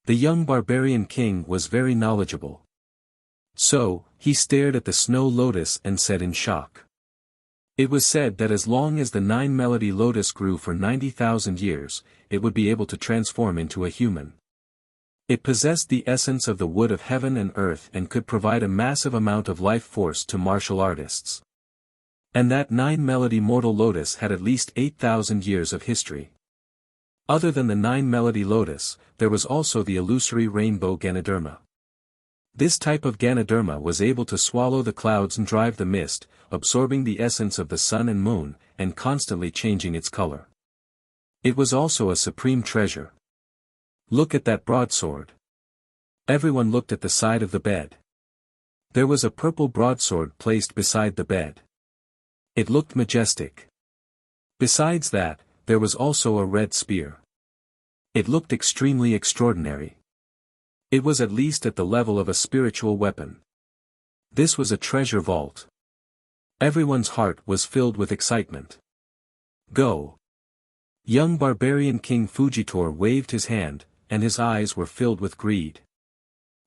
The young barbarian king was very knowledgeable. So, he stared at the snow lotus and said in shock. It was said that as long as the 9 melody lotus grew for 90,000 years, it would be able to transform into a human. It possessed the essence of the wood of heaven and earth and could provide a massive amount of life force to martial artists. And that 9 melody mortal lotus had at least 8,000 years of history. Other than the 9 melody lotus, there was also the illusory rainbow Ganoderma. This type of Ganoderma was able to swallow the clouds and drive the mist, absorbing the essence of the sun and moon, and constantly changing its color. It was also a supreme treasure. Look at that broadsword. Everyone looked at the side of the bed. There was a purple broadsword placed beside the bed. It looked majestic. Besides that, there was also a red spear. It looked extremely extraordinary. It was at least at the level of a spiritual weapon. This was a treasure vault. Everyone's heart was filled with excitement. Go! Young barbarian King Fujitor waved his hand, and his eyes were filled with greed.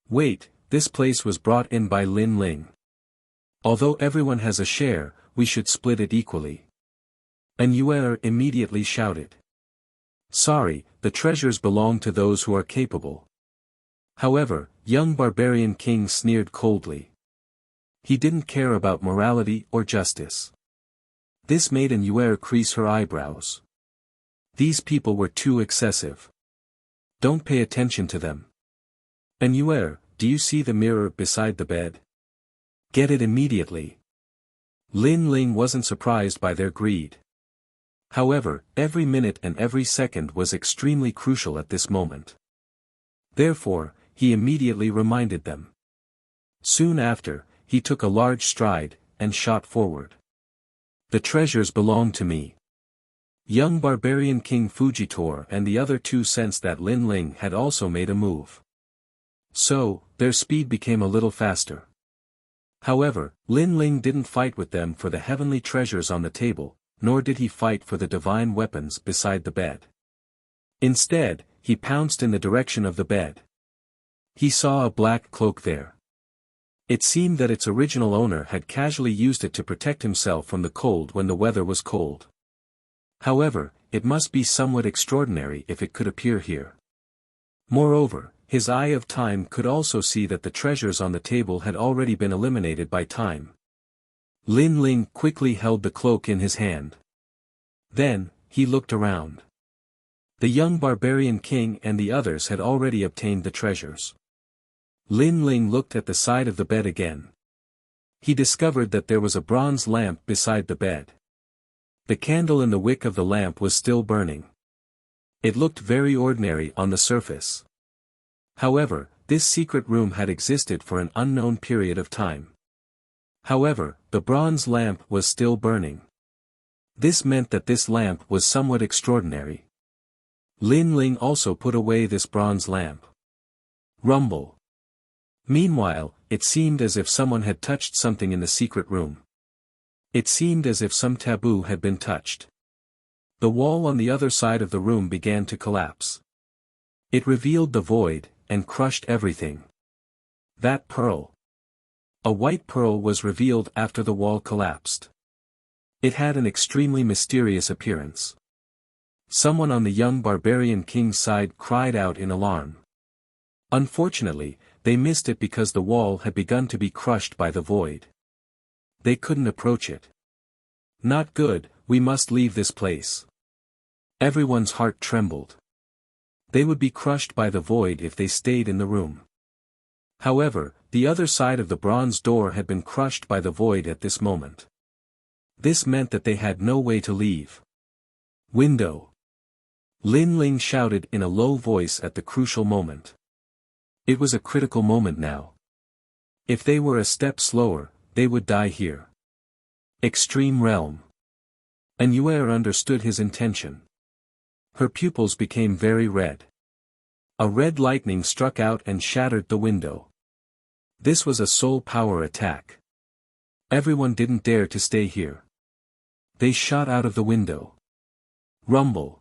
Wait, this place was brought in by Lin Ling. Although everyone has a share, we should split it equally. Annuaire immediately shouted. Sorry, the treasures belong to those who are capable. However, young barbarian king sneered coldly. He didn't care about morality or justice. This made Annuaire crease her eyebrows. These people were too excessive. Don't pay attention to them. Annuaire, do you see the mirror beside the bed? Get it immediately. Lin Ling wasn't surprised by their greed. However, every minute and every second was extremely crucial at this moment. Therefore, he immediately reminded them. Soon after, he took a large stride, and shot forward. The treasures belong to me. Young barbarian King Fujitor and the other two sensed that Lin Ling had also made a move. So, their speed became a little faster. However, Lin Ling didn't fight with them for the heavenly treasures on the table, nor did he fight for the divine weapons beside the bed. Instead, he pounced in the direction of the bed. He saw a black cloak there. It seemed that its original owner had casually used it to protect himself from the cold when the weather was cold. However, it must be somewhat extraordinary if it could appear here. Moreover, his eye of time could also see that the treasures on the table had already been eliminated by time. Lin Ling quickly held the cloak in his hand. Then, he looked around. The young barbarian king and the others had already obtained the treasures. Lin Ling looked at the side of the bed again. He discovered that there was a bronze lamp beside the bed. The candle in the wick of the lamp was still burning. It looked very ordinary on the surface. However, this secret room had existed for an unknown period of time. However, the bronze lamp was still burning. This meant that this lamp was somewhat extraordinary. Lin Ling also put away this bronze lamp. Rumble. Meanwhile, it seemed as if someone had touched something in the secret room. It seemed as if some taboo had been touched. The wall on the other side of the room began to collapse. It revealed the void, and crushed everything. That pearl. A white pearl was revealed after the wall collapsed. It had an extremely mysterious appearance. Someone on the young barbarian king's side cried out in alarm. Unfortunately, they missed it because the wall had begun to be crushed by the void. They couldn't approach it. Not good, we must leave this place. Everyone's heart trembled. They would be crushed by the void if they stayed in the room. However, the other side of the bronze door had been crushed by the void at this moment. This meant that they had no way to leave. Window. Lin Ling shouted in a low voice at the crucial moment. It was a critical moment now. If they were a step slower, they would die here. Extreme realm. And Yuer understood his intention. Her pupils became very red. A red lightning struck out and shattered the window. This was a soul power attack. Everyone didn't dare to stay here. They shot out of the window. Rumble.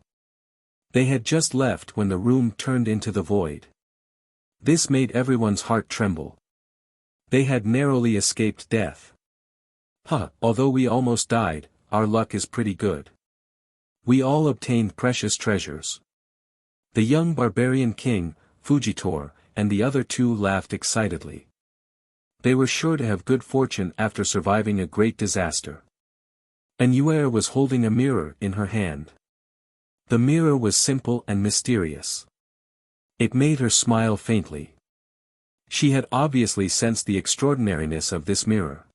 They had just left when the room turned into the void. This made everyone's heart tremble. They had narrowly escaped death. Although we almost died, our luck is pretty good. We all obtained precious treasures. The young barbarian king, Fujitor, and the other two laughed excitedly. They were sure to have good fortune after surviving a great disaster. And Yuer was holding a mirror in her hand. The mirror was simple and mysterious. It made her smile faintly. She had obviously sensed the extraordinariness of this mirror.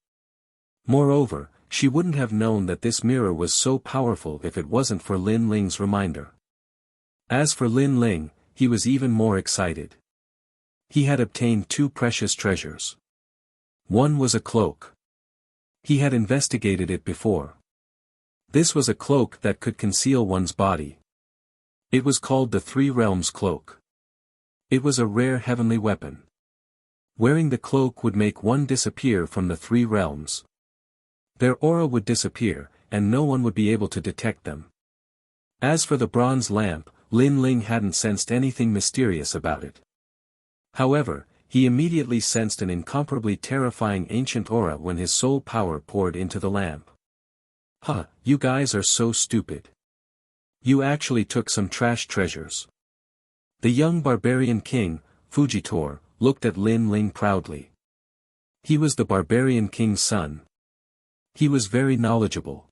Moreover, she wouldn't have known that this mirror was so powerful if it wasn't for Lin Ling's reminder. As for Lin Ling, he was even more excited. He had obtained two precious treasures. One was a cloak. He had investigated it before. This was a cloak that could conceal one's body. It was called the Three Realms Cloak. It was a rare heavenly weapon. Wearing the cloak would make one disappear from the three realms. Their aura would disappear, and no one would be able to detect them. As for the bronze lamp, Lin Ling hadn't sensed anything mysterious about it. However, he immediately sensed an incomparably terrifying ancient aura when his soul power poured into the lamp. You guys are so stupid. You actually took some trash treasures. The young barbarian king, Fujitor, looked at Lin Ling proudly. He was the barbarian king's son. He was very knowledgeable.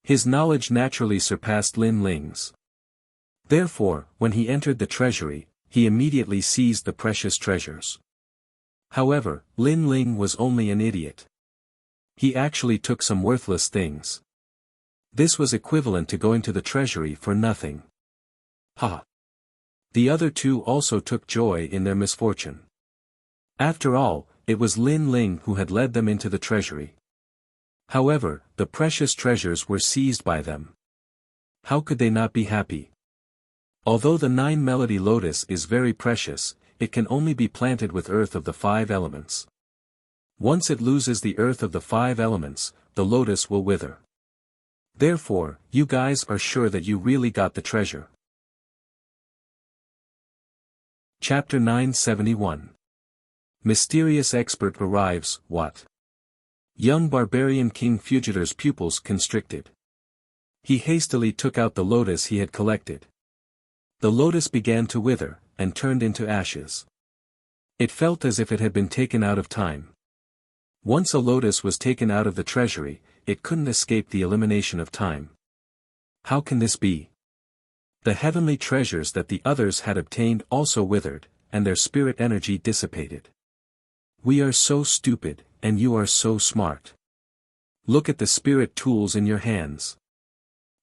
His knowledge naturally surpassed Lin Ling's. Therefore, when he entered the treasury, he immediately seized the precious treasures. However, Lin Ling was only an idiot. He actually took some worthless things. This was equivalent to going to the treasury for nothing. The other two also took joy in their misfortune. After all, it was Lin Ling who had led them into the treasury. However, the precious treasures were seized by them. How could they not be happy? Although the 9-melody lotus is very precious, it can only be planted with earth of the 5 elements. Once it loses the earth of the 5 elements, the lotus will wither. Therefore, you guys are sure that you really got the treasure. Chapter 971. Mysterious expert arrives. What? Young barbarian King Fugitor's pupils constricted. He hastily took out the lotus he had collected. The lotus began to wither, and turned into ashes. It felt as if it had been taken out of time. Once a lotus was taken out of the treasury, it couldn't escape the elimination of time. How can this be? The heavenly treasures that the others had obtained also withered, and their spirit energy dissipated. We are so stupid, and you are so smart. Look at the spirit tools in your hands.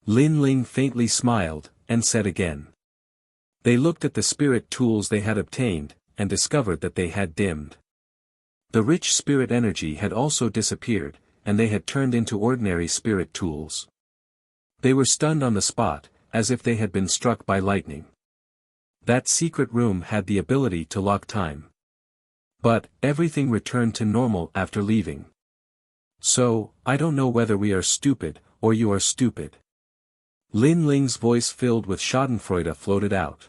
Lin Ling faintly smiled, and said again. They looked at the spirit tools they had obtained, and discovered that they had dimmed. The rich spirit energy had also disappeared, and they had turned into ordinary spirit tools. They were stunned on the spot, as if they had been struck by lightning. That secret room had the ability to lock time. But, everything returned to normal after leaving. So, I don't know whether we are stupid, or you are stupid. Lin Ling's voice filled with schadenfreude floated out.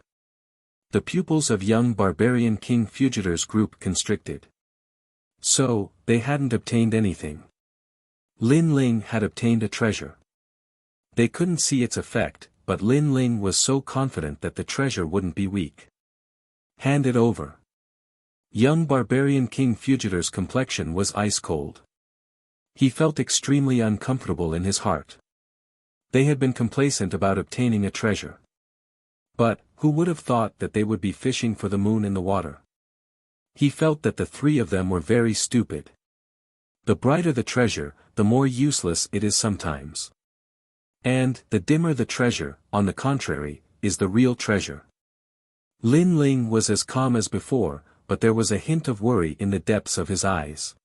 The pupils of young barbarian King Fugitor's group constricted. So, they hadn't obtained anything. Lin Ling had obtained a treasure. They couldn't see its effect, but Lin Ling was so confident that the treasure wouldn't be weak. Hand it over. Young barbarian King Fugitor's complexion was ice cold. He felt extremely uncomfortable in his heart. They had been complacent about obtaining a treasure. But, who would have thought that they would be fishing for the moon in the water? He felt that the three of them were very stupid. The brighter the treasure, the more useless it is sometimes. And, the dimmer the treasure, on the contrary, is the real treasure. Lin Ling was as calm as before, but there was a hint of worry in the depths of his eyes.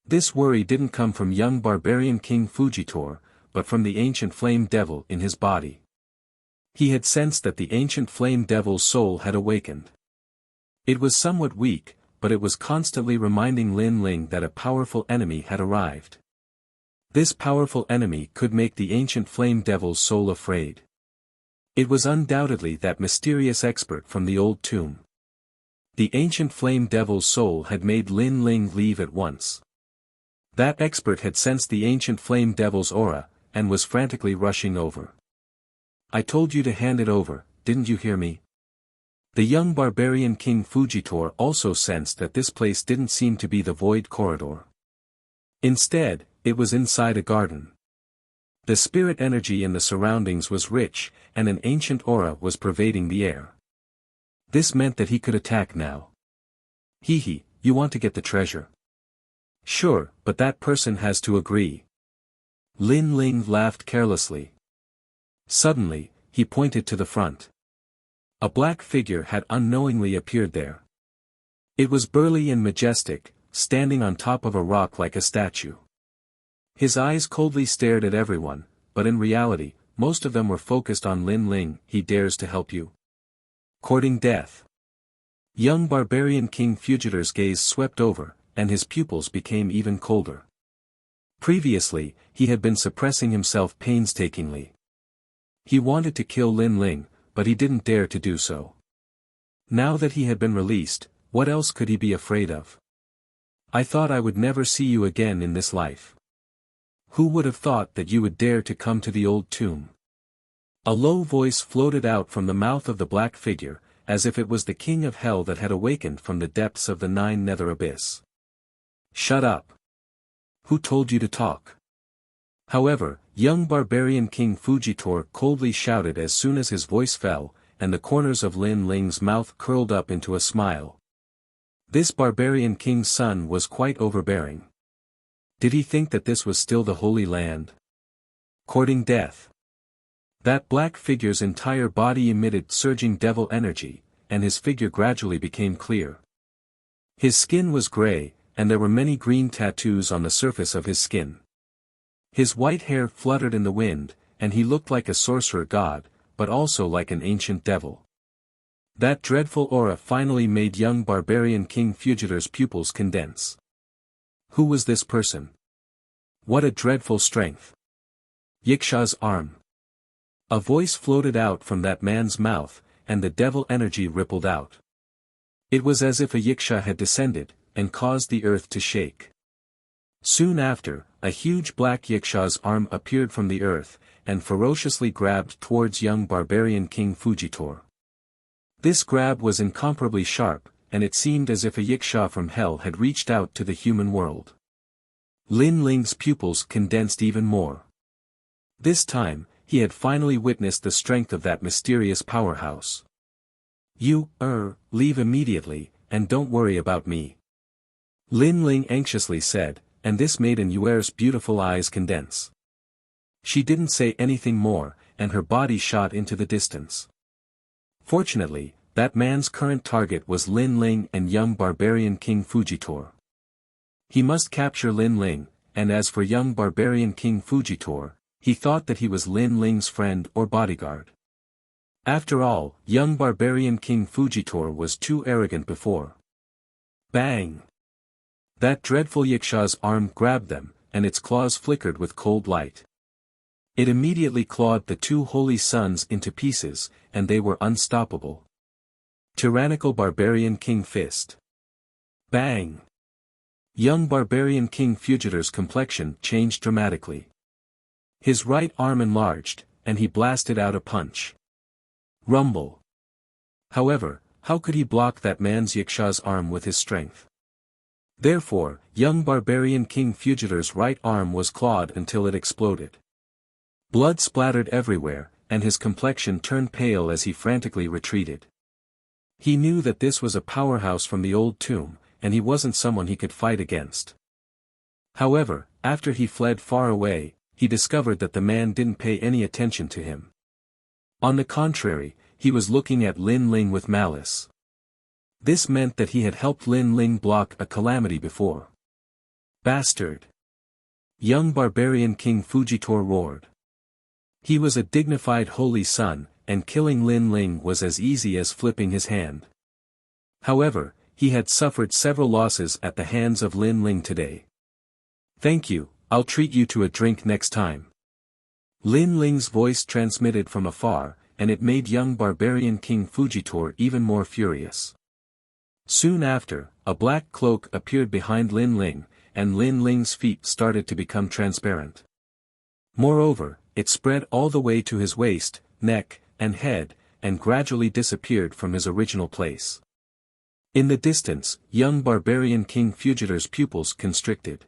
This worry didn't come from young barbarian King Fugitor, but from the ancient flame devil in his body. He had sensed that the ancient flame devil's soul had awakened. It was somewhat weak, but it was constantly reminding Lin Ling that a powerful enemy had arrived. This powerful enemy could make the ancient flame devil's soul afraid. It was undoubtedly that mysterious expert from the old tomb. The ancient flame devil's soul had made Lin Ling leave at once. That expert had sensed the ancient flame devil's aura, and was frantically rushing over. I told you to hand it over, didn't you hear me? The young barbarian King Fugitor also sensed that this place didn't seem to be the void corridor. Instead, it was inside a garden. The spirit energy in the surroundings was rich, and an ancient aura was pervading the air. This meant that he could attack now. Hee, you want to get the treasure? Sure, but that person has to agree. Lin Ling laughed carelessly. Suddenly, he pointed to the front. A black figure had unknowingly appeared there. It was burly and majestic, standing on top of a rock like a statue. His eyes coldly stared at everyone, but in reality, most of them were focused on Lin Ling. He dares to help you. Courting death. Young barbarian King Fugitor's gaze swept over, and his pupils became even colder. Previously, he had been suppressing himself painstakingly. He wanted to kill Lin Ling, but he didn't dare to do so. Now that he had been released, what else could he be afraid of? I thought I would never see you again in this life. Who would have thought that you would dare to come to the old tomb? A low voice floated out from the mouth of the black figure, as if it was the king of hell that had awakened from the depths of the nine nether abyss. Shut up. Who told you to talk? However, young barbarian King Fugitor coldly shouted as soon as his voice fell, and the corners of Lin Ling's mouth curled up into a smile. This barbarian king's son was quite overbearing. Did he think that this was still the Holy Land? Courting death. That black figure's entire body emitted surging devil energy, and his figure gradually became clear. His skin was gray, and there were many green tattoos on the surface of his skin. His white hair fluttered in the wind, and he looked like a sorcerer god, but also like an ancient devil. That dreadful aura finally made young barbarian King Fugitor's pupils condense. Who was this person? What a dreadful strength! Yiksha's arm. A voice floated out from that man's mouth, and the devil energy rippled out. It was as if a Yiksha had descended, and caused the earth to shake. Soon after, a huge black Yiksha's arm appeared from the earth, and ferociously grabbed towards young barbarian King Fujitor. This grab was incomparably sharp, and it seemed as if a yiksha from hell had reached out to the human world. Lin Ling's pupils condensed even more. This time, he had finally witnessed the strength of that mysterious powerhouse. You, leave immediately, and don't worry about me. Lin Ling anxiously said, and this made Yuer's beautiful eyes condense. She didn't say anything more, and her body shot into the distance. Fortunately, that man's current target was Lin Ling and young barbarian King Fujitor. He must capture Lin Ling, and as for young barbarian King Fujitor, he thought that he was Lin Ling's friend or bodyguard. After all, young barbarian King Fujitor was too arrogant before. Bang! That dreadful yiksha's arm grabbed them, and its claws flickered with cold light. It immediately clawed the two holy sons into pieces, and they were unstoppable. Tyrannical barbarian King Fist. Bang! Young barbarian King Fujitor's complexion changed dramatically. His right arm enlarged, and he blasted out a punch. Rumble. However, how could he block that man's yiksha's arm with his strength? Therefore, young barbarian King Fujitor's right arm was clawed until it exploded. Blood splattered everywhere, and his complexion turned pale as he frantically retreated. He knew that this was a powerhouse from the old tomb, and he wasn't someone he could fight against. However, after he fled far away, he discovered that the man didn't pay any attention to him. On the contrary, he was looking at Lin Ling with malice. This meant that he had helped Lin Ling block a calamity before. Bastard! Young barbarian King Fujitor roared. He was a dignified holy son, and killing Lin Ling was as easy as flipping his hand. However, he had suffered several losses at the hands of Lin Ling today. Thank you, I'll treat you to a drink next time. Lin Ling's voice transmitted from afar, and it made young barbarian King Fujitor even more furious. Soon after, a black cloak appeared behind Lin Ling, and Lin Ling's feet started to become transparent. Moreover, it spread all the way to his waist, neck, and head, and gradually disappeared from his original place. In the distance, young barbarian King Fujitor's pupils constricted.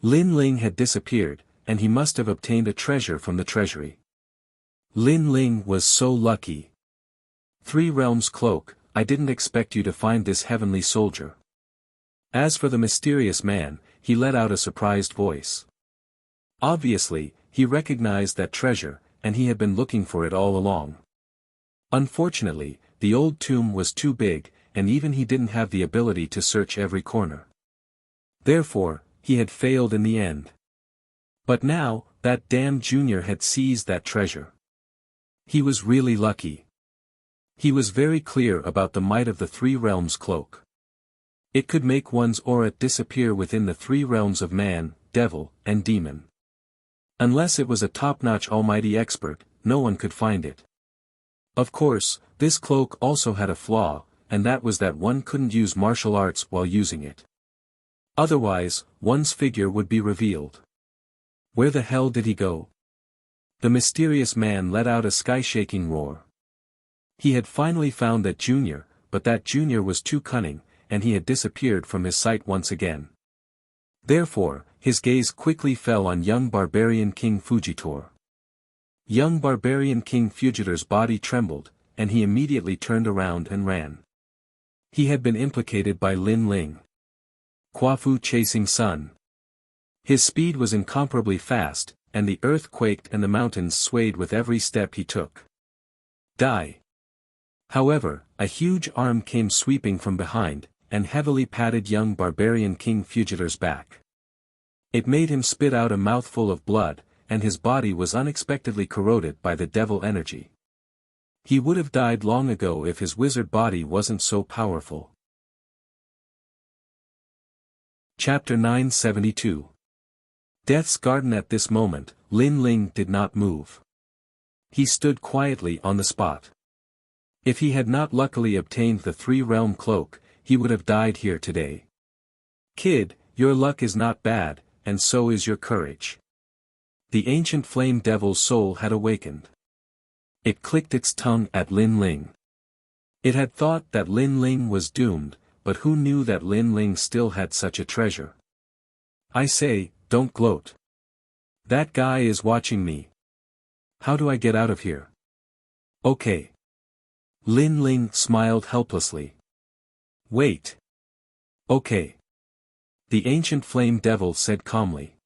Lin Ling had disappeared, and he must have obtained a treasure from the treasury. Lin Ling was so lucky. 3 Realms Cloak, I didn't expect you to find this heavenly soldier. As for the mysterious man, he let out a surprised voice. Obviously, he recognized that treasure, and he had been looking for it all along. Unfortunately, the old tomb was too big, and even he didn't have the ability to search every corner. Therefore, he had failed in the end. But now, that damn junior had seized that treasure. He was really lucky. He was very clear about the might of the 3 Realms Cloak. It could make one's aura disappear within the 3 realms of man, devil, and demon. Unless it was a top-notch almighty expert, no one could find it. Of course, this cloak also had a flaw, and that was that one couldn't use martial arts while using it. Otherwise, one's figure would be revealed. Where the hell did he go? The mysterious man let out a sky-shaking roar. He had finally found that junior, but that junior was too cunning, and he had disappeared from his sight once again. Therefore, his gaze quickly fell on young barbarian King Fujitor. Young barbarian King Fujitor's body trembled, and he immediately turned around and ran. He had been implicated by Lin Ling. Kwafu chasing sun. His speed was incomparably fast, and the earth quaked and the mountains swayed with every step he took. Die. However, a huge arm came sweeping from behind, and heavily patted young barbarian King Fujitor's back. It made him spit out a mouthful of blood, and his body was unexpectedly corroded by the devil energy. He would have died long ago if his wizard body wasn't so powerful. Chapter 972. Death's Garden. At this moment, Lin Ling did not move. He stood quietly on the spot. If he had not luckily obtained the 3-realm cloak, he would have died here today. Kid, your luck is not bad, and so is your courage. The ancient flame devil's soul had awakened. It clicked its tongue at Lin Ling. It had thought that Lin Ling was doomed, but who knew that Lin Ling still had such a treasure? I say, don't gloat. That guy is watching me. How do I get out of here? Okay. Lin Ling smiled helplessly. Wait. Okay. The ancient flame devil said calmly.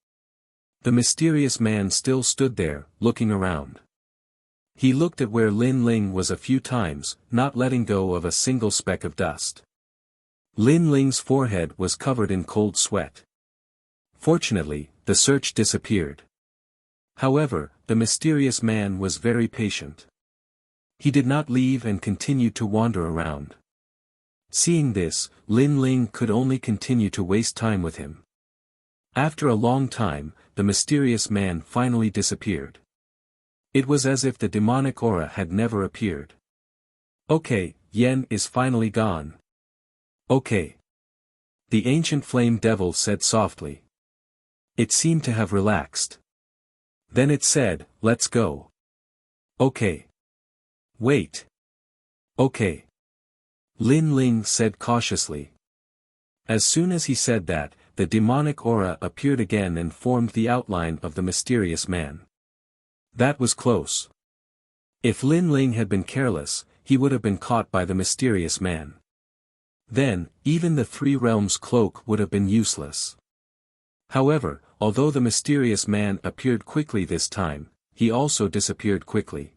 The mysterious man still stood there, looking around. He looked at where Lin Ling was a few times, not letting go of a single speck of dust. Lin Ling's forehead was covered in cold sweat. Fortunately, the search disappeared. However, the mysterious man was very patient. He did not leave and continued to wander around. Seeing this, Lin Ling could only continue to waste time with him. After a long time, the mysterious man finally disappeared. It was as if the demonic aura had never appeared. Okay, Yen is finally gone. Okay. The ancient flame devil said softly. It seemed to have relaxed. Then it said, let's go. Okay. Wait. Okay. Lin Ling said cautiously. As soon as he said that, the demonic aura appeared again and formed the outline of the mysterious man. That was close. If Lin Ling had been careless, he would have been caught by the mysterious man. Then, even the Three Realms cloak would have been useless. However, although the mysterious man appeared quickly this time, he also disappeared quickly.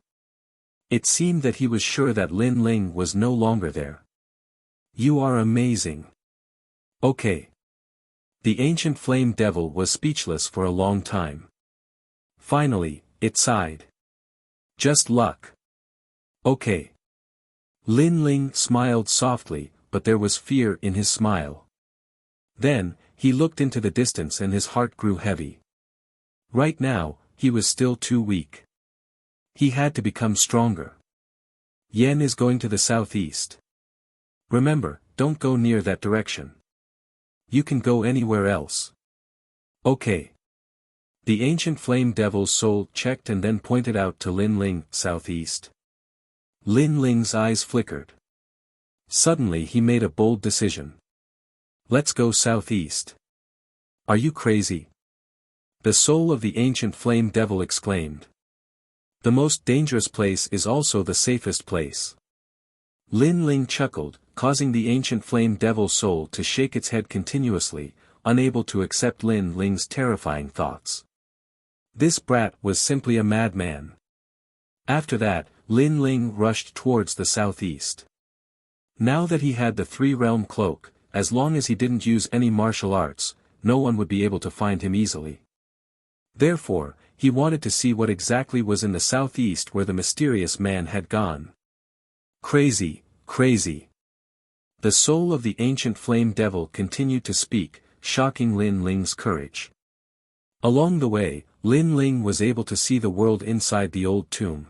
It seemed that he was sure that Lin Ling was no longer there. You are amazing. Okay. The ancient flame devil was speechless for a long time. Finally, it sighed. Just luck. Okay. Lin Ling smiled softly, but there was fear in his smile. Then, he looked into the distance and his heart grew heavy. Right now, he was still too weak. He had to become stronger. Yen is going to the southeast. Remember, don't go near that direction. You can go anywhere else. Okay. The ancient flame devil's soul checked and then pointed out to Lin Ling, southeast. Lin Ling's eyes flickered. Suddenly he made a bold decision. Let's go southeast. Are you crazy? The soul of the ancient flame devil exclaimed. The most dangerous place is also the safest place. Lin Ling chuckled, causing the ancient flame devil soul to shake its head continuously, unable to accept Lin Ling's terrifying thoughts. This brat was simply a madman. After that, Lin Ling rushed towards the southeast. Now that he had the three-realm cloak, as long as he didn't use any martial arts, no one would be able to find him easily. Therefore, he wanted to see what exactly was in the southeast where the mysterious man had gone. Crazy, crazy. The soul of the ancient flame devil continued to speak, shocking Lin Ling's courage. Along the way, Lin Ling was able to see the world inside the old tomb.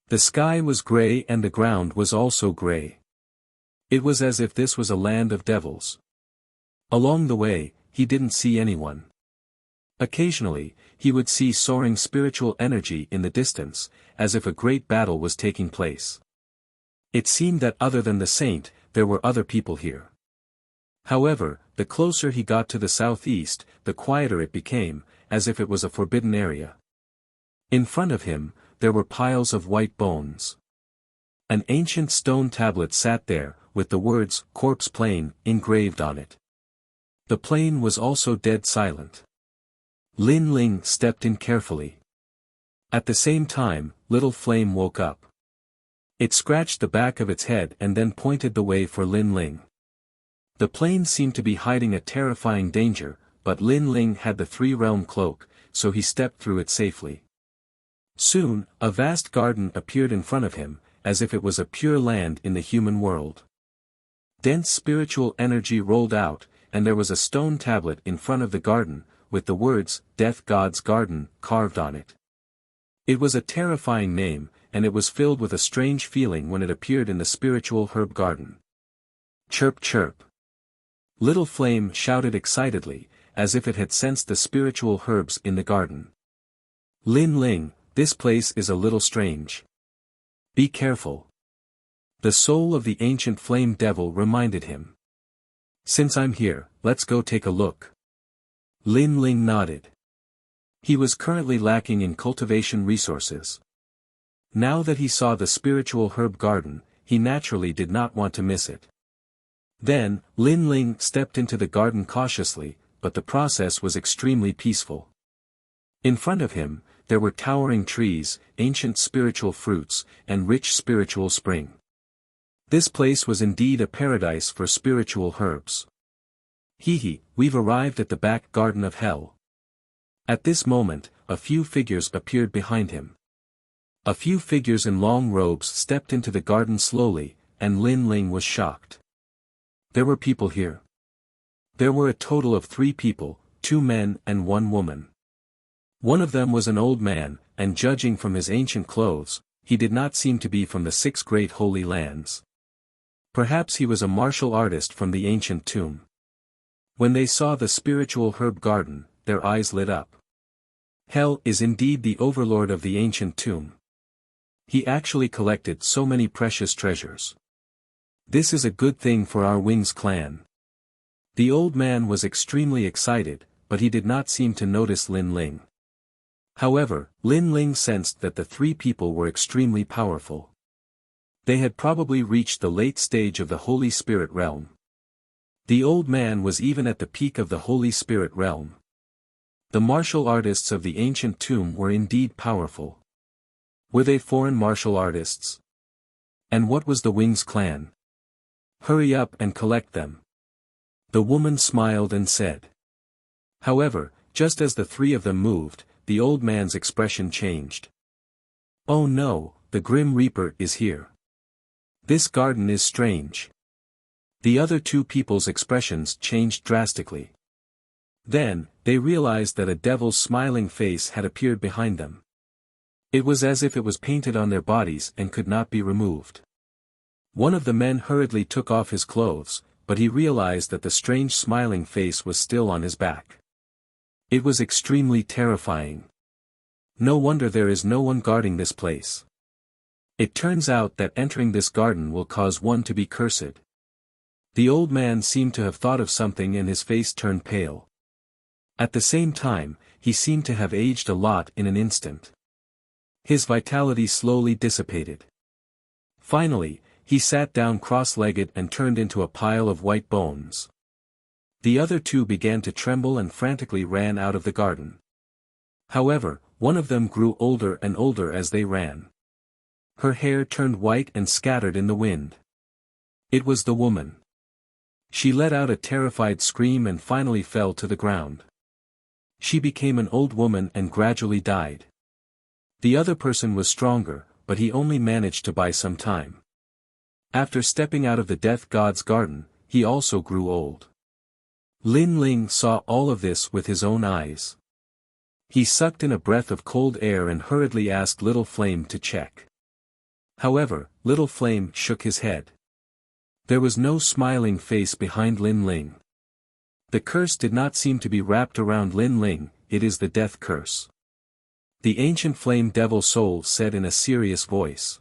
The sky was gray and the ground was also gray. It was as if this was a land of devils. Along the way, he didn't see anyone. Occasionally, he would see soaring spiritual energy in the distance, as if a great battle was taking place. It seemed that other than the saint, there were other people here. However, the closer he got to the southeast, the quieter it became, as if it was a forbidden area. In front of him, there were piles of white bones. An ancient stone tablet sat there, with the words, "Corpse Plane," engraved on it. The plane was also dead silent. Lin Ling stepped in carefully. At the same time, Little Flame woke up. It scratched the back of its head and then pointed the way for Lin Ling. The plane seemed to be hiding a terrifying danger, but Lin Ling had the three-realm cloak, so he stepped through it safely. Soon, a vast garden appeared in front of him, as if it was a pure land in the human world. Dense spiritual energy rolled out, and there was a stone tablet in front of the garden, with the words, "Death God's Garden," carved on it. It was a terrifying name, and it was filled with a strange feeling when it appeared in the spiritual herb garden. Chirp chirp. Little Flame shouted excitedly, as if it had sensed the spiritual herbs in the garden. Lin Ling, this place is a little strange. Be careful. The soul of the ancient flame devil reminded him. Since I'm here, let's go take a look. Lin Ling nodded. He was currently lacking in cultivation resources. Now that he saw the spiritual herb garden, he naturally did not want to miss it. Then, Lin Ling stepped into the garden cautiously, but the process was extremely peaceful. In front of him, there were towering trees, ancient spiritual fruits, and rich spiritual spring. This place was indeed a paradise for spiritual herbs. Hee, we've arrived at the back garden of hell. At this moment, a few figures appeared behind him. A few figures in long robes stepped into the garden slowly, and Lin Ling was shocked. There were people here. There were a total of 3 people, 2 men and 1 woman. One of them was an old man, and judging from his ancient clothes, he did not seem to be from the 6 great holy lands. Perhaps he was a martial artist from the ancient tomb. When they saw the spiritual herb garden, their eyes lit up. Hell is indeed the overlord of the ancient tomb. He actually collected so many precious treasures. This is a good thing for our Wings clan. The old man was extremely excited, but he did not seem to notice Lin Ling. However, Lin Ling sensed that the 3 people were extremely powerful. They had probably reached the late stage of the Holy Spirit realm. The old man was even at the peak of the Holy Spirit realm. The martial artists of the ancient tomb were indeed powerful. Were they foreign martial artists? And what was the Wings clan? Hurry up and collect them. The woman smiled and said. However, just as the 3 of them moved, the old man's expression changed. Oh no, the Grim Reaper is here. This garden is strange. The other 2 people's expressions changed drastically. Then, they realized that a devil's smiling face had appeared behind them. It was as if it was painted on their bodies and could not be removed. One of the men hurriedly took off his clothes, but he realized that the strange smiling face was still on his back. It was extremely terrifying. No wonder there is no one guarding this place. It turns out that entering this garden will cause one to be cursed. The old man seemed to have thought of something and his face turned pale. At the same time, he seemed to have aged a lot in an instant. His vitality slowly dissipated. Finally, he sat down cross-legged and turned into a pile of white bones. The other 2 began to tremble and frantically ran out of the garden. However, one of them grew older and older as they ran. Her hair turned white and scattered in the wind. It was the woman. She let out a terrified scream and finally fell to the ground. She became an old woman and gradually died. The other person was stronger, but he only managed to buy some time. After stepping out of the death god's garden, he also grew old. Lin Ling saw all of this with his own eyes. He sucked in a breath of cold air and hurriedly asked Little Flame to check. However, Little Flame shook his head. There was no smiling face behind Lin Ling. The curse did not seem to be wrapped around Lin Ling, it is the death curse. The ancient flame devil soul said in a serious voice.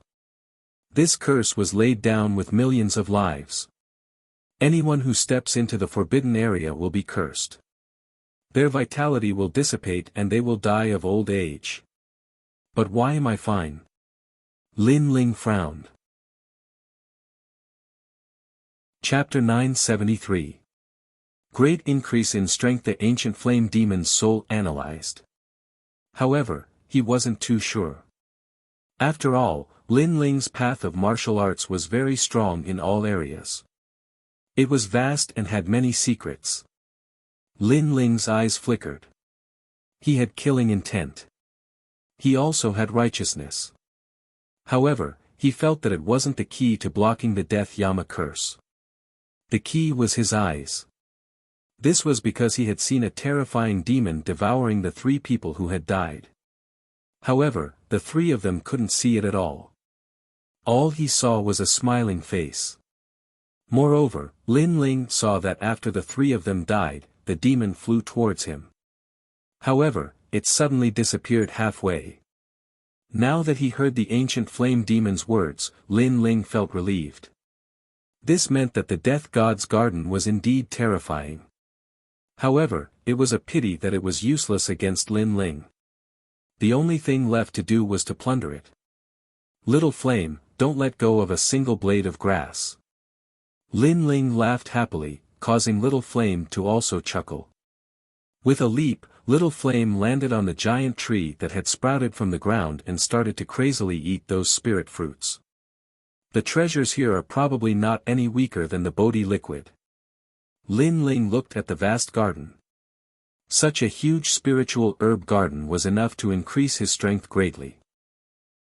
This curse was laid down with millions of lives. Anyone who steps into the forbidden area will be cursed. Their vitality will dissipate and they will die of old age. But why am I fine? Lin Ling frowned. Chapter 973. Great increase in strength. The ancient flame demon's soul analyzed. However, he wasn't too sure. After all, Lin Ling's path of martial arts was very strong in all areas. It was vast and had many secrets. Lin Ling's eyes flickered. He had killing intent. He also had righteousness. However, he felt that it wasn't the key to blocking the death Yama curse. The key was his eyes. This was because he had seen a terrifying demon devouring the 3 people who had died. However, the 3 of them couldn't see it at all. All he saw was a smiling face. Moreover, Lin Ling saw that after the 3 of them died, the demon flew towards him. However, it suddenly disappeared halfway. Now that he heard the ancient flame demon's words, Lin Ling felt relieved. This meant that the death god's garden was indeed terrifying. However, it was a pity that it was useless against Lin Ling. The only thing left to do was to plunder it. Little flame, don't let go of a single blade of grass. Lin Ling laughed happily, causing Little Flame to also chuckle. With a leap, Little Flame landed on the giant tree that had sprouted from the ground and started to crazily eat those spirit fruits. The treasures here are probably not any weaker than the Bodhi liquid. Lin Ling looked at the vast garden. Such a huge spiritual herb garden was enough to increase his strength greatly.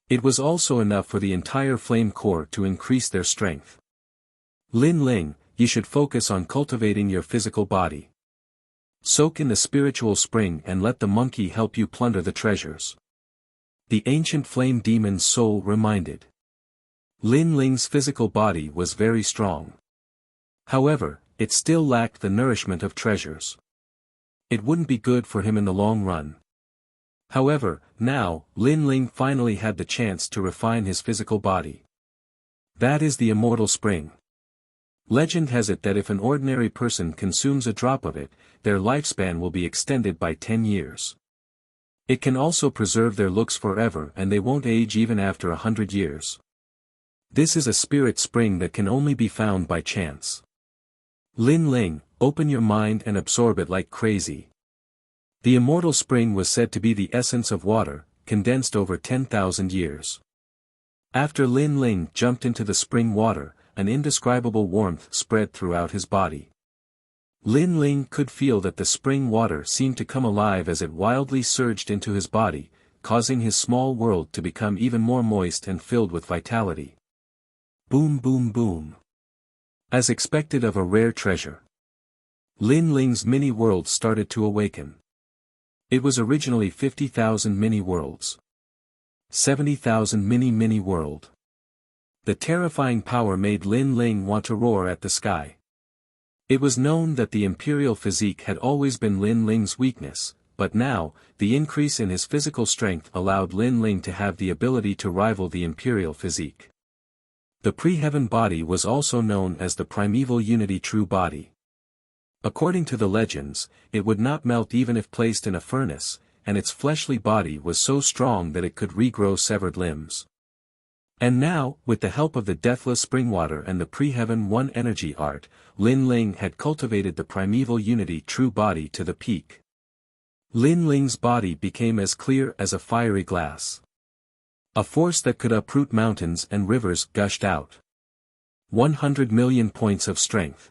It was also enough for the entire flame core to increase their strength. Lin Ling, you should focus on cultivating your physical body. Soak in the spiritual spring and let the monkey help you plunder the treasures. The ancient flame demon's soul reminded. Lin Ling's physical body was very strong. However, it still lacked the nourishment of treasures. It wouldn't be good for him in the long run. However, now, Lin Ling finally had the chance to refine his physical body. That is the immortal spring. Legend has it that if an ordinary person consumes a drop of it, their lifespan will be extended by 10 years. It can also preserve their looks forever and they won't age even after 100 years. This is a spirit spring that can only be found by chance. Lin Ling, open your mind and absorb it like crazy. The immortal spring was said to be the essence of water, condensed over 10,000 years. After Lin Ling jumped into the spring water, an indescribable warmth spread throughout his body. Lin Ling could feel that the spring water seemed to come alive as it wildly surged into his body, causing his small world to become even more moist and filled with vitality. Boom boom boom. As expected of a rare treasure. Lin Ling's mini-world started to awaken. It was originally 50,000 mini-worlds. 70,000 mini-world. The terrifying power made Lin Ling want to roar at the sky. It was known that the imperial physique had always been Lin Ling's weakness, but now, the increase in his physical strength allowed Lin Ling to have the ability to rival the imperial physique. The pre-heaven body was also known as the primeval unity true body. According to the legends, it would not melt even if placed in a furnace, and its fleshly body was so strong that it could regrow severed limbs. And now, with the help of the deathless springwater and the pre-heaven one energy art, Lin Ling had cultivated the primeval unity true body to the peak. Lin Ling's body became as clear as a fiery glass. A force that could uproot mountains and rivers gushed out. 100 million points of strength.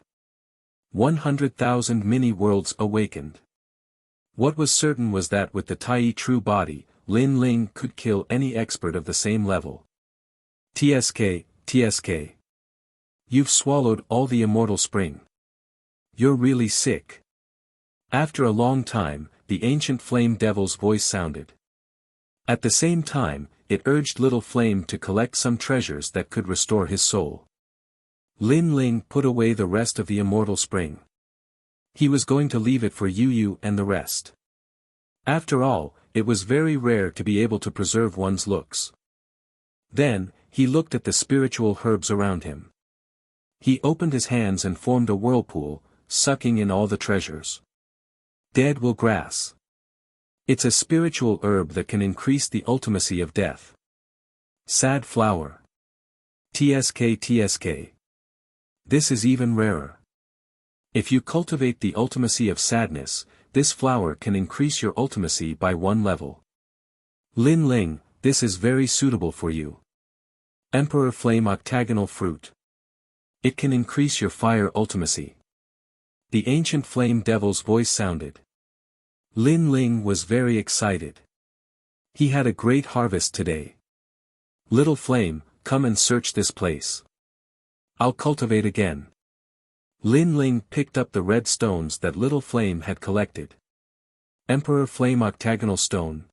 100,000 mini-worlds awakened. What was certain was that with the Tai true body, Lin Ling could kill any expert of the same level. TSK. You've swallowed all the immortal spring. You're really sick. After a long time, the ancient flame devil's voice sounded. At the same time, it urged Little Flame to collect some treasures that could restore his soul. Lin Ling put away the rest of the immortal spring. He was going to leave it for Yu and the rest. After all, it was very rare to be able to preserve one's looks. Then, he looked at the spiritual herbs around him. He opened his hands and formed a whirlpool, sucking in all the treasures. Dead will grass. It's a spiritual herb that can increase the ultimacy of death. Sad flower. TSK. This is even rarer. If you cultivate the ultimacy of sadness, this flower can increase your ultimacy by 1 level. Lin Ling, this is very suitable for you. Emperor Flame octagonal fruit. It can increase your fire ultimacy. The ancient flame devil's voice sounded. Lin Ling was very excited. He had a great harvest today. Little Flame, come and search this place. I'll cultivate again. Lin Ling picked up the red stones that Little Flame had collected. Emperor Flame octagonal stone.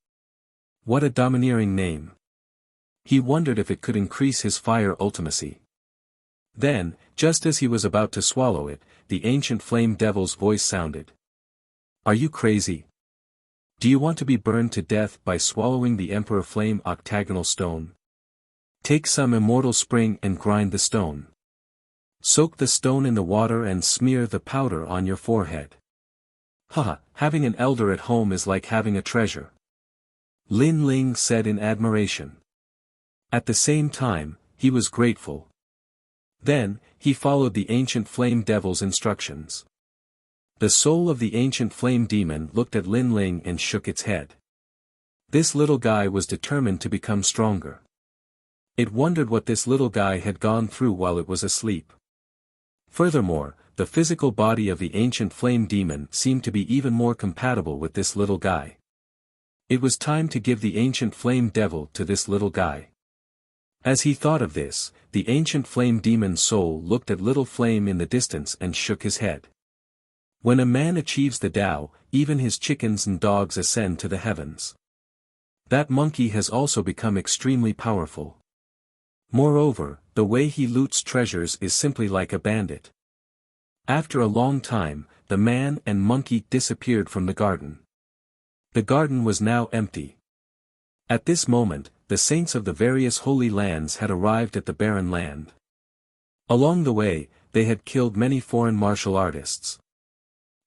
What a domineering name. He wondered if it could increase his fire ultimacy. Then, just as he was about to swallow it, the ancient flame devil's voice sounded. Are you crazy? Do you want to be burned to death by swallowing the Emperor Flame octagonal stone? Take some immortal spring and grind the stone. Soak the stone in the water and smear the powder on your forehead. Haha, having an elder at home is like having a treasure. Lin Ling said in admiration. At the same time, he was grateful. Then, he followed the ancient flame devil's instructions. The soul of the ancient flame demon looked at Lin Ling and shook its head. This little guy was determined to become stronger. It wondered what this little guy had gone through while it was asleep. Furthermore, the physical body of the ancient flame demon seemed to be even more compatible with this little guy. It was time to give the ancient flame devil to this little guy. As he thought of this, the ancient flame demon's soul looked at little flame in the distance and shook his head. When a man achieves the Tao, even his chickens and dogs ascend to the heavens. That monkey has also become extremely powerful. Moreover, the way he loots treasures is simply like a bandit. After a long time, the man and monkey disappeared from the garden. The garden was now empty. At this moment, the saints of the various holy lands had arrived at the barren land. Along the way, they had killed many foreign martial artists.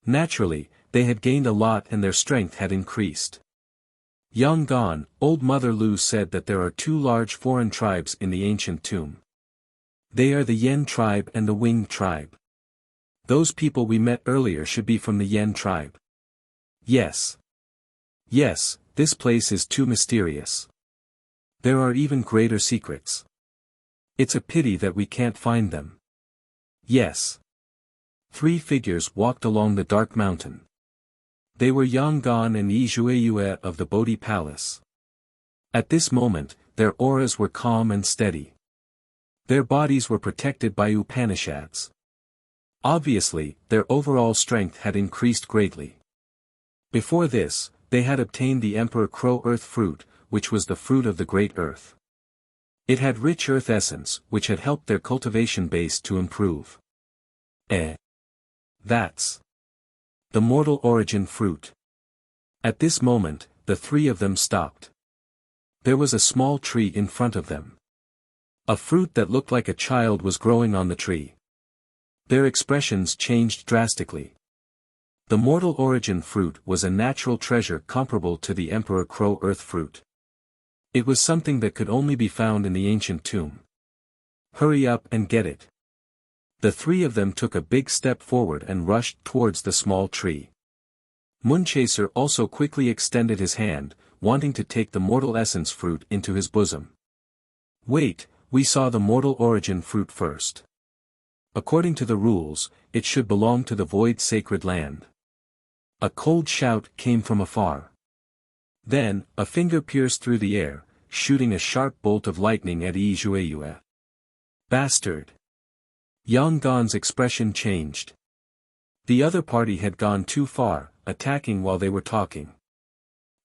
Naturally, they had gained a lot and their strength had increased. Yanggan, Old Mother Lu said that there are two large foreign tribes in the ancient tomb. They are the Yen tribe and the Wing tribe. Those people we met earlier should be from the Yen tribe. Yes. Yes, this place is too mysterious. There are even greater secrets. It's a pity that we can't find them. Yes. 3 figures walked along the dark mountain. They were Yanggan and Yi Zhueyue of the Bodhi Palace. At this moment, their auras were calm and steady. Their bodies were protected by Upanishads. Obviously, their overall strength had increased greatly. Before this, they had obtained the Emperor Crow Earth fruit, which was the fruit of the Great Earth. It had rich earth essence, which had helped their cultivation base to improve. That's the mortal origin fruit. At this moment, the 3 of them stopped. There was a small tree in front of them. A fruit that looked like a child was growing on the tree. Their expressions changed drastically. The mortal origin fruit was a natural treasure comparable to the Emperor Crow Earth fruit. It was something that could only be found in the ancient tomb. Hurry up and get it. The 3 of them took a big step forward and rushed towards the small tree. Moonchaser also quickly extended his hand, wanting to take the mortal essence fruit into his bosom. Wait, we saw the mortal origin fruit first. According to the rules, it should belong to the void sacred land. A cold shout came from afar. Then, a finger pierced through the air, shooting a sharp bolt of lightning at Yi Zhueyue. Bastard! Yanggan's expression changed. The other party had gone too far, attacking while they were talking.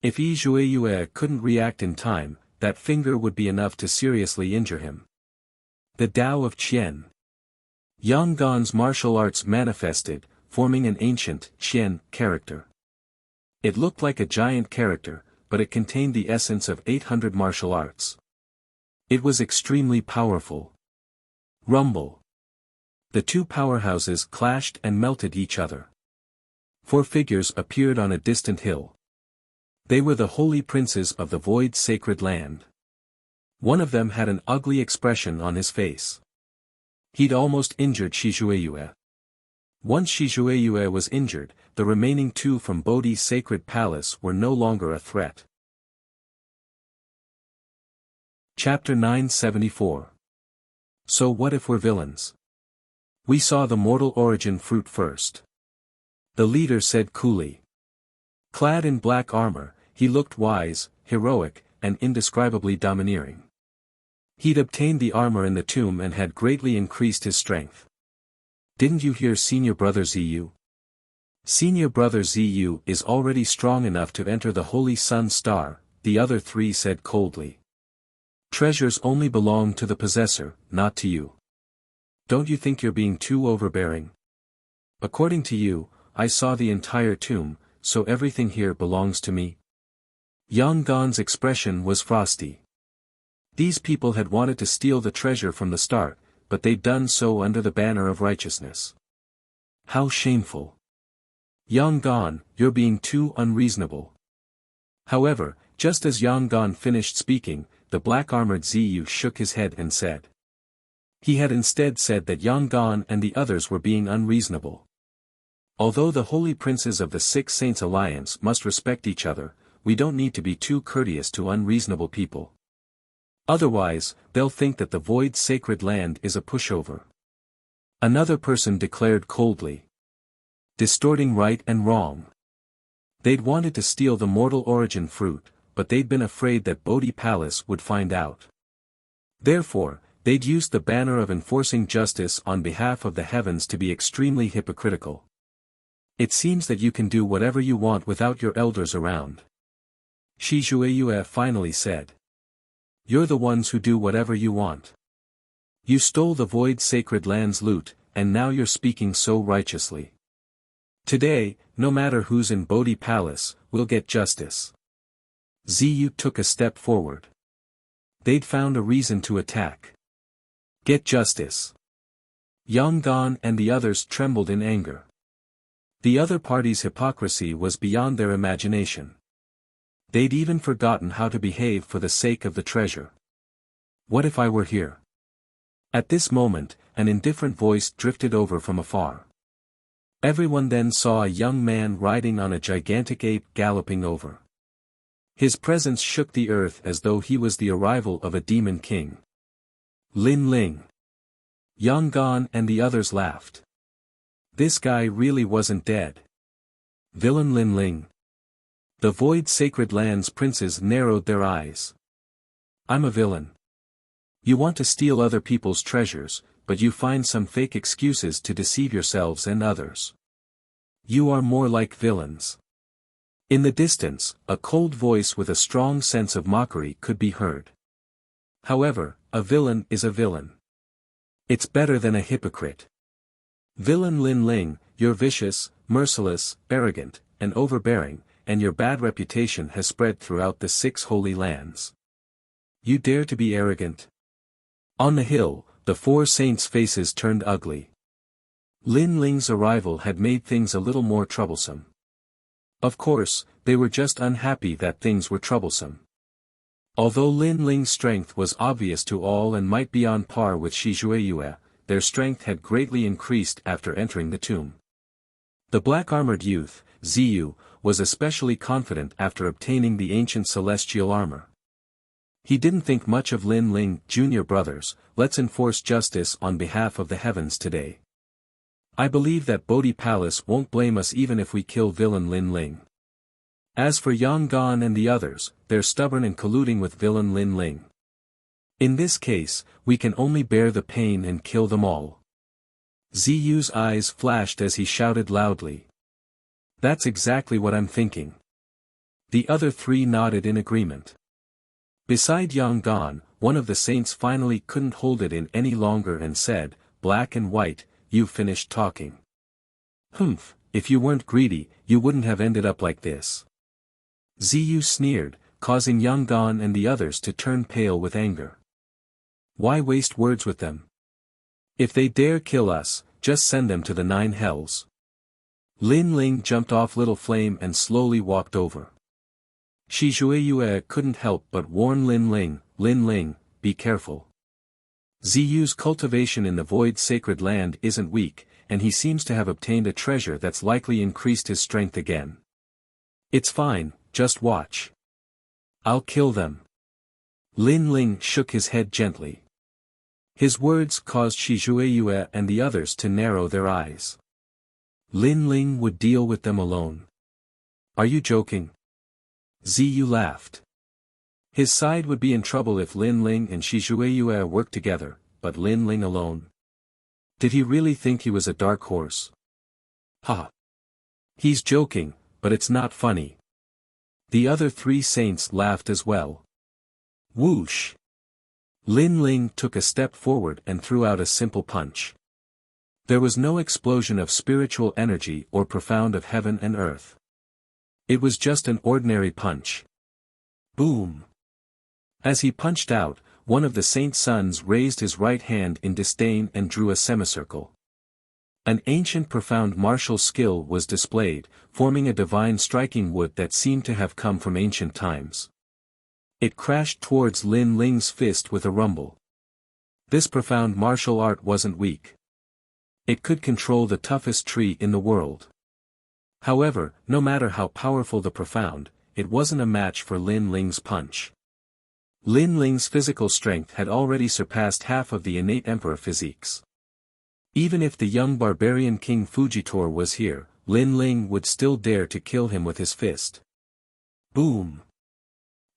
If Yi Zhueyue couldn't react in time, that finger would be enough to seriously injure him. The Tao of Qian. Yanggan's martial arts manifested, forming an ancient, Qian, character. It looked like a giant character, but it contained the essence of 800 martial arts. It was extremely powerful. Rumble. The 2 powerhouses clashed and melted each other. 4 figures appeared on a distant hill. They were the holy princes of the void sacred land. One of them had an ugly expression on his face. He'd almost injured Shi Zhueyue. Once Shi Zhueyue was injured, the remaining 2 from Bodhi's sacred palace were no longer a threat. Chapter 974. So what if we're villains? We saw the mortal origin fruit first. The leader said coolly. Clad in black armor, he looked wise, heroic, and indescribably domineering. He'd obtained the armor in the tomb and had greatly increased his strength. Didn't you hear Senior Brother Ziyu? Senior Brother Ziyu is already strong enough to enter the Holy Sun Star, the other 3 said coldly. Treasures only belong to the possessor, not to you. Don't you think you're being too overbearing? According to you, I saw the entire tomb, so everything here belongs to me? Yang Gan's expression was frosty. These people had wanted to steal the treasure from the start, but they'd done so under the banner of righteousness. How shameful. Yang Gan, you're being too unreasonable. However, just as Yang Gan finished speaking, the black-armored Ziyu shook his head and said. He had instead said that Yang Gan and the others were being unreasonable. Although the holy princes of the Six Saints Alliance must respect each other, we don't need to be too courteous to unreasonable people. Otherwise, they'll think that the void sacred land is a pushover. Another person declared coldly. Distorting right and wrong. They'd wanted to steal the mortal origin fruit, but they'd been afraid that Bodhi Palace would find out. Therefore, they'd used the banner of enforcing justice on behalf of the heavens to be extremely hypocritical. It seems that you can do whatever you want without your elders around. Shi Zhueyue finally said. You're the ones who do whatever you want. You stole the void sacred land's loot, and now you're speaking so righteously. Today, no matter who's in Bodhi Palace, we'll get justice. Ziyu took a step forward. They'd found a reason to attack. Get justice. Yang Gan and the others trembled in anger. The other party's hypocrisy was beyond their imagination. They'd even forgotten how to behave for the sake of the treasure. What if I were here? At this moment, an indifferent voice drifted over from afar. Everyone then saw a young man riding on a gigantic ape galloping over. His presence shook the earth as though he was the arrival of a demon king. Lin Ling. Yang Gan and the others laughed. This guy really wasn't dead. Villain Lin Ling. The void sacred land's princes narrowed their eyes. I'm a villain. You want to steal other people's treasures, but you find some fake excuses to deceive yourselves and others. You are more like villains. In the distance, a cold voice with a strong sense of mockery could be heard. However, a villain is a villain. It's better than a hypocrite. Villain Lin Ling, you're vicious, merciless, arrogant, and overbearing, and your bad reputation has spread throughout the 6 holy lands. You dare to be arrogant? On the hill, the 4 saints' faces turned ugly. Lin Ling's arrival had made things a little more troublesome. Of course, they were just unhappy that things were troublesome. Although Lin Ling's strength was obvious to all and might be on par with Shi Zhueyue, their strength had greatly increased after entering the tomb. The black-armored youth, Ziyu, was especially confident after obtaining the ancient celestial armor. He didn't think much of Lin Ling. Junior brothers, let's enforce justice on behalf of the heavens today. I believe that Bodhi Palace won't blame us even if we kill villain Lin Ling. As for Yang Gan and the others, they're stubborn and colluding with villain Lin Ling. In this case, we can only bear the pain and kill them all. Ziyu's eyes flashed as he shouted loudly. That's exactly what I'm thinking. The other 3 nodded in agreement. Beside Yang Gan, one of the saints finally couldn't hold it in any longer and said, Black and White, you finished talking. Humph, if you weren't greedy, you wouldn't have ended up like this. Ziyu sneered, causing Yang Gan and the others to turn pale with anger. Why waste words with them? If they dare kill us, just send them to the 9 hells. Lin Ling jumped off Little Flame and slowly walked over. Shi Zhueyue couldn't help but warn Lin Ling, be careful. Ziyu's cultivation in the void sacred land isn't weak, and he seems to have obtained a treasure that's likely increased his strength again. It's fine, just watch. I'll kill them. Lin Ling shook his head gently. His words caused Shi Zhueyue and the others to narrow their eyes. Lin Ling would deal with them alone. Are you joking? Ziyu laughed. His side would be in trouble if Lin Ling and Shi Zhueyue worked together, but Lin Ling alone? Did he really think he was a dark horse? Ha! He's joking, but it's not funny. The other 3 saints laughed as well. Whoosh! Lin Ling took a step forward and threw out a simple punch. There was no explosion of spiritual energy or profound of heaven and earth. It was just an ordinary punch. Boom! As he punched out, one of the saint's sons raised his right hand in disdain and drew a semicircle. An ancient profound martial skill was displayed, forming a divine striking wood that seemed to have come from ancient times. It crashed towards Lin Ling's fist with a rumble. This profound martial art wasn't weak. It could control the toughest tree in the world. However, no matter how powerful the profound, it wasn't a match for Lin Ling's punch. Lin Ling's physical strength had already surpassed half of the innate emperor physiques. Even if the young barbarian King Fujitor was here, Lin Ling would still dare to kill him with his fist. Boom!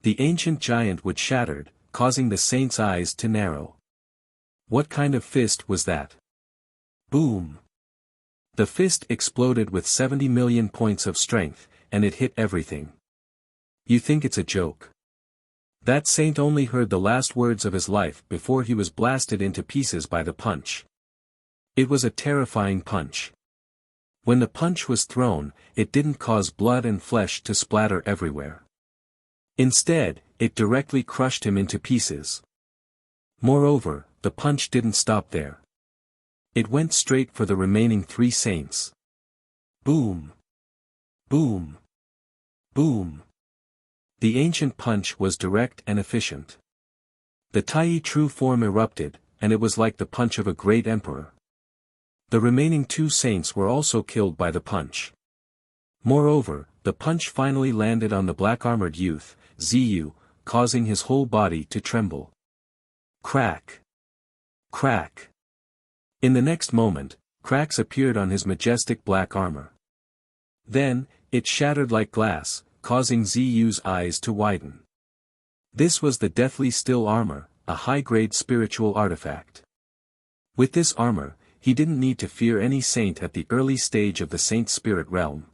The ancient giant would shattered, causing the saint's eyes to narrow. What kind of fist was that? Boom! The fist exploded with 70 million points of strength, and it hit everything. You think it's a joke? That saint only heard the last words of his life before he was blasted into pieces by the punch. It was a terrifying punch. When the punch was thrown, it didn't cause blood and flesh to splatter everywhere. Instead, it directly crushed him into pieces. Moreover, the punch didn't stop there. It went straight for the remaining 3 saints. Boom! Boom! Boom! The ancient punch was direct and efficient. The Tai true form erupted, and it was like the punch of a great emperor. The remaining 2 saints were also killed by the punch. Moreover, the punch finally landed on the black-armored youth, Ziyu, causing his whole body to tremble. Crack! Crack! In the next moment, cracks appeared on his majestic black armor. Then, it shattered like glass, causing Ziyu's eyes to widen. This was the deathly still armor, a high-grade spiritual artifact. With this armor, he didn't need to fear any saint at the early stage of the saint's spirit realm.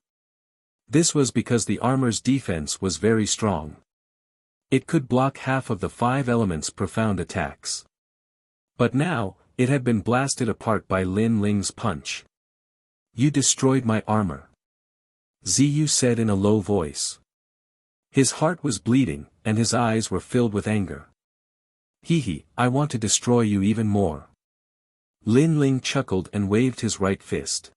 This was because the armor's defense was very strong. It could block half of the 5 elements' profound attacks. But now, it had been blasted apart by Lin Ling's punch. You destroyed my armor, Ziyu said in a low voice. His heart was bleeding, and his eyes were filled with anger. Hehe, I want to destroy you even more. Lin Ling chuckled and waved his right fist.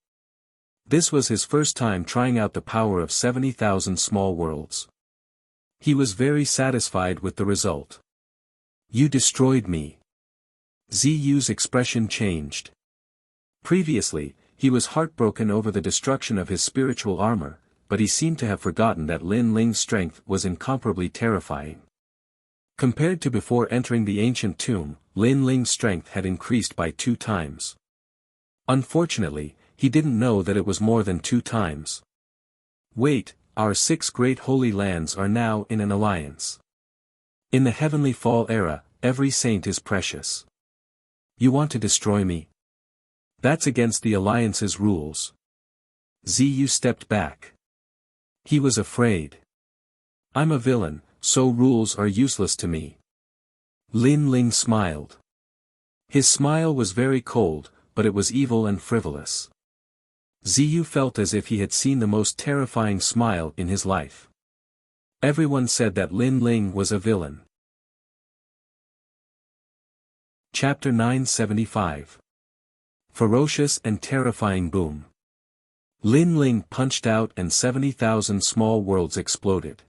This was his first time trying out the power of 70,000 small worlds. He was very satisfied with the result. You destroyed me. Ziyu's expression changed. Previously, he was heartbroken over the destruction of his spiritual armor, but he seemed to have forgotten that Lin Ling's strength was incomparably terrifying. Compared to before entering the ancient tomb, Lin Ling's strength had increased by 2 times. Unfortunately, he didn't know that it was more than 2 times. Wait, our 6 great holy lands are now in an alliance. In the Heavenly Fall era, every saint is precious. You want to destroy me? That's against the alliance's rules. Ziyu stepped back. He was afraid. I'm a villain, so rules are useless to me. Lin Ling smiled. His smile was very cold, but it was evil and frivolous. Ziyu felt as if he had seen the most terrifying smile in his life. Everyone said that Lin Ling was a villain. Chapter 975. Ferocious and terrifying boom. Lin Ling punched out and 70,000 small worlds exploded.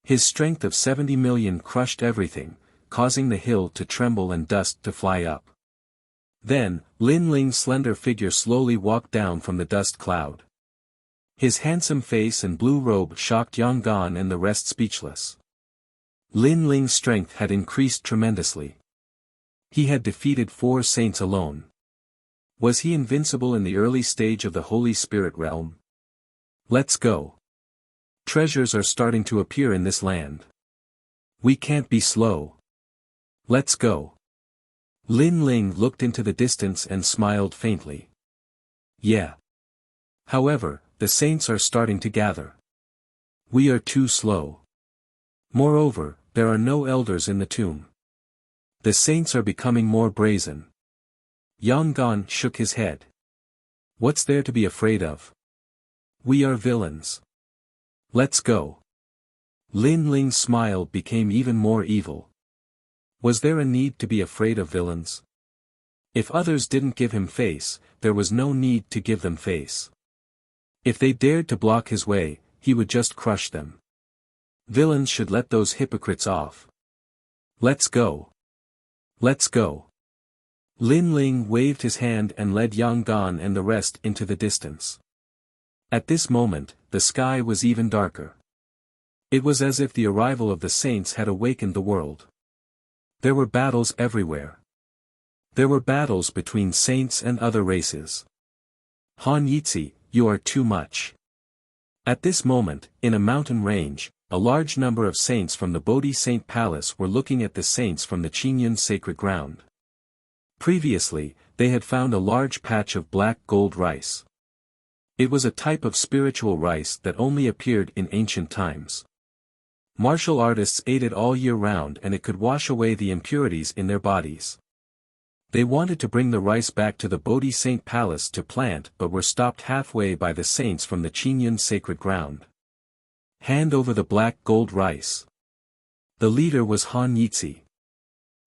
His strength of 70 million crushed everything, causing the hill to tremble and dust to fly up. Then, Lin Ling's slender figure slowly walked down from the dust cloud. His handsome face and blue robe shocked Yonggan and the rest speechless. Lin Ling's strength had increased tremendously. He had defeated 4 saints alone. Was he invincible in the early stage of the Holy Spirit realm? Let's go. Treasures are starting to appear in this land. We can't be slow. Let's go. Lin Ling looked into the distance and smiled faintly. Yeah. However, the saints are starting to gather. We are too slow. Moreover, there are no elders in the tomb. The saints are becoming more brazen. Yonggan shook his head. What's there to be afraid of? We are villains. Let's go. Lin Ling's smile became even more evil. Was there a need to be afraid of villains? If others didn't give him face, there was no need to give them face. If they dared to block his way, he would just crush them. Villains should let those hypocrites off. Let's go. Let's go. Lin Ling waved his hand and led Yang Gan and the rest into the distance. At this moment, the sky was even darker. It was as if the arrival of the saints had awakened the world. There were battles everywhere. There were battles between saints and other races. Han Yitzi, you are too much. At this moment, in a mountain range, a large number of saints from the Bodhi Saint Palace were looking at the saints from the Qingyun sacred ground. Previously, they had found a large patch of black gold rice. It was a type of spiritual rice that only appeared in ancient times. Martial artists ate it all year round and it could wash away the impurities in their bodies. They wanted to bring the rice back to the Bodhi Saint Palace to plant but were stopped halfway by the saints from the Qingyun sacred ground. Hand over the black gold rice. The leader was Han Yitzi.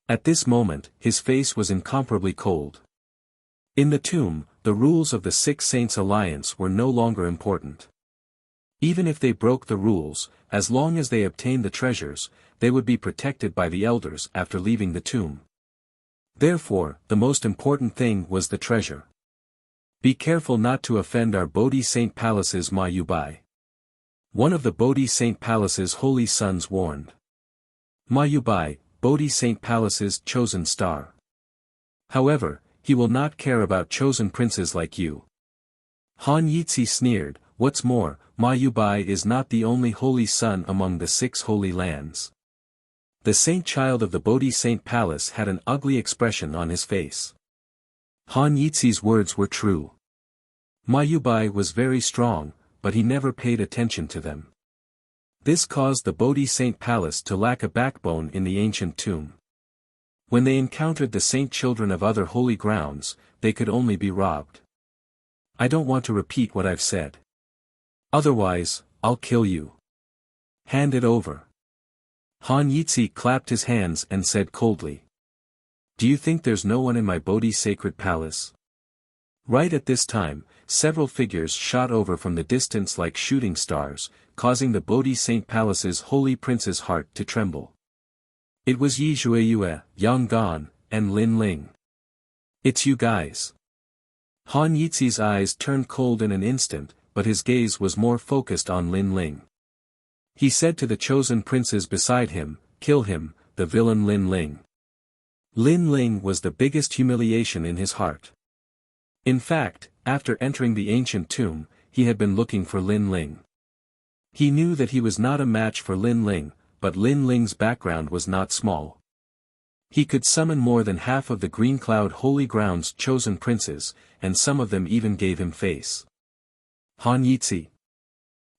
At this moment, his face was incomparably cold. In the tomb, the rules of the Six Saints Alliance were no longer important. Even if they broke the rules, as long as they obtained the treasures, they would be protected by the elders after leaving the tomb. Therefore, the most important thing was the treasure. Be careful not to offend our Bodhi Saint Palace's Ma Yubai. One of the Bodhi Saint Palace's holy sons warned. Ma Yubai, Bodhi Saint Palace's chosen star. However, he will not care about chosen princes like you. Han Yitzi sneered, what's more, Ma Yubai is not the only holy son among the 6 holy lands. The saint child of the Bodhi Saint Palace had an ugly expression on his face. Han Yitzi's words were true. Ma Yubai was very strong, but he never paid attention to them. This caused the Bodhi Saint Palace to lack a backbone in the ancient tomb. When they encountered the saint children of other holy grounds, they could only be robbed. I don't want to repeat what I've said. Otherwise, I'll kill you. Hand it over. Han Yitzi clapped his hands and said coldly. Do you think there's no one in my Bodhi sacred palace? Right at this time, several figures shot over from the distance like shooting stars, causing the Bodhi Saint Palace's holy prince's heart to tremble. It was Yi Zhueyue, Yang Gan, and Lin Ling. It's you guys. Han Yitzi's eyes turned cold in an instant, but his gaze was more focused on Lin Ling. He said to the chosen princes beside him, kill him, the villain Lin Ling. Lin Ling was the biggest humiliation in his heart. In fact, after entering the ancient tomb, he had been looking for Lin Ling. He knew that he was not a match for Lin Ling, but Lin Ling's background was not small. He could summon more than half of the Green Cloud Holy Ground's chosen princes, and some of them even gave him face. Han Yitzi.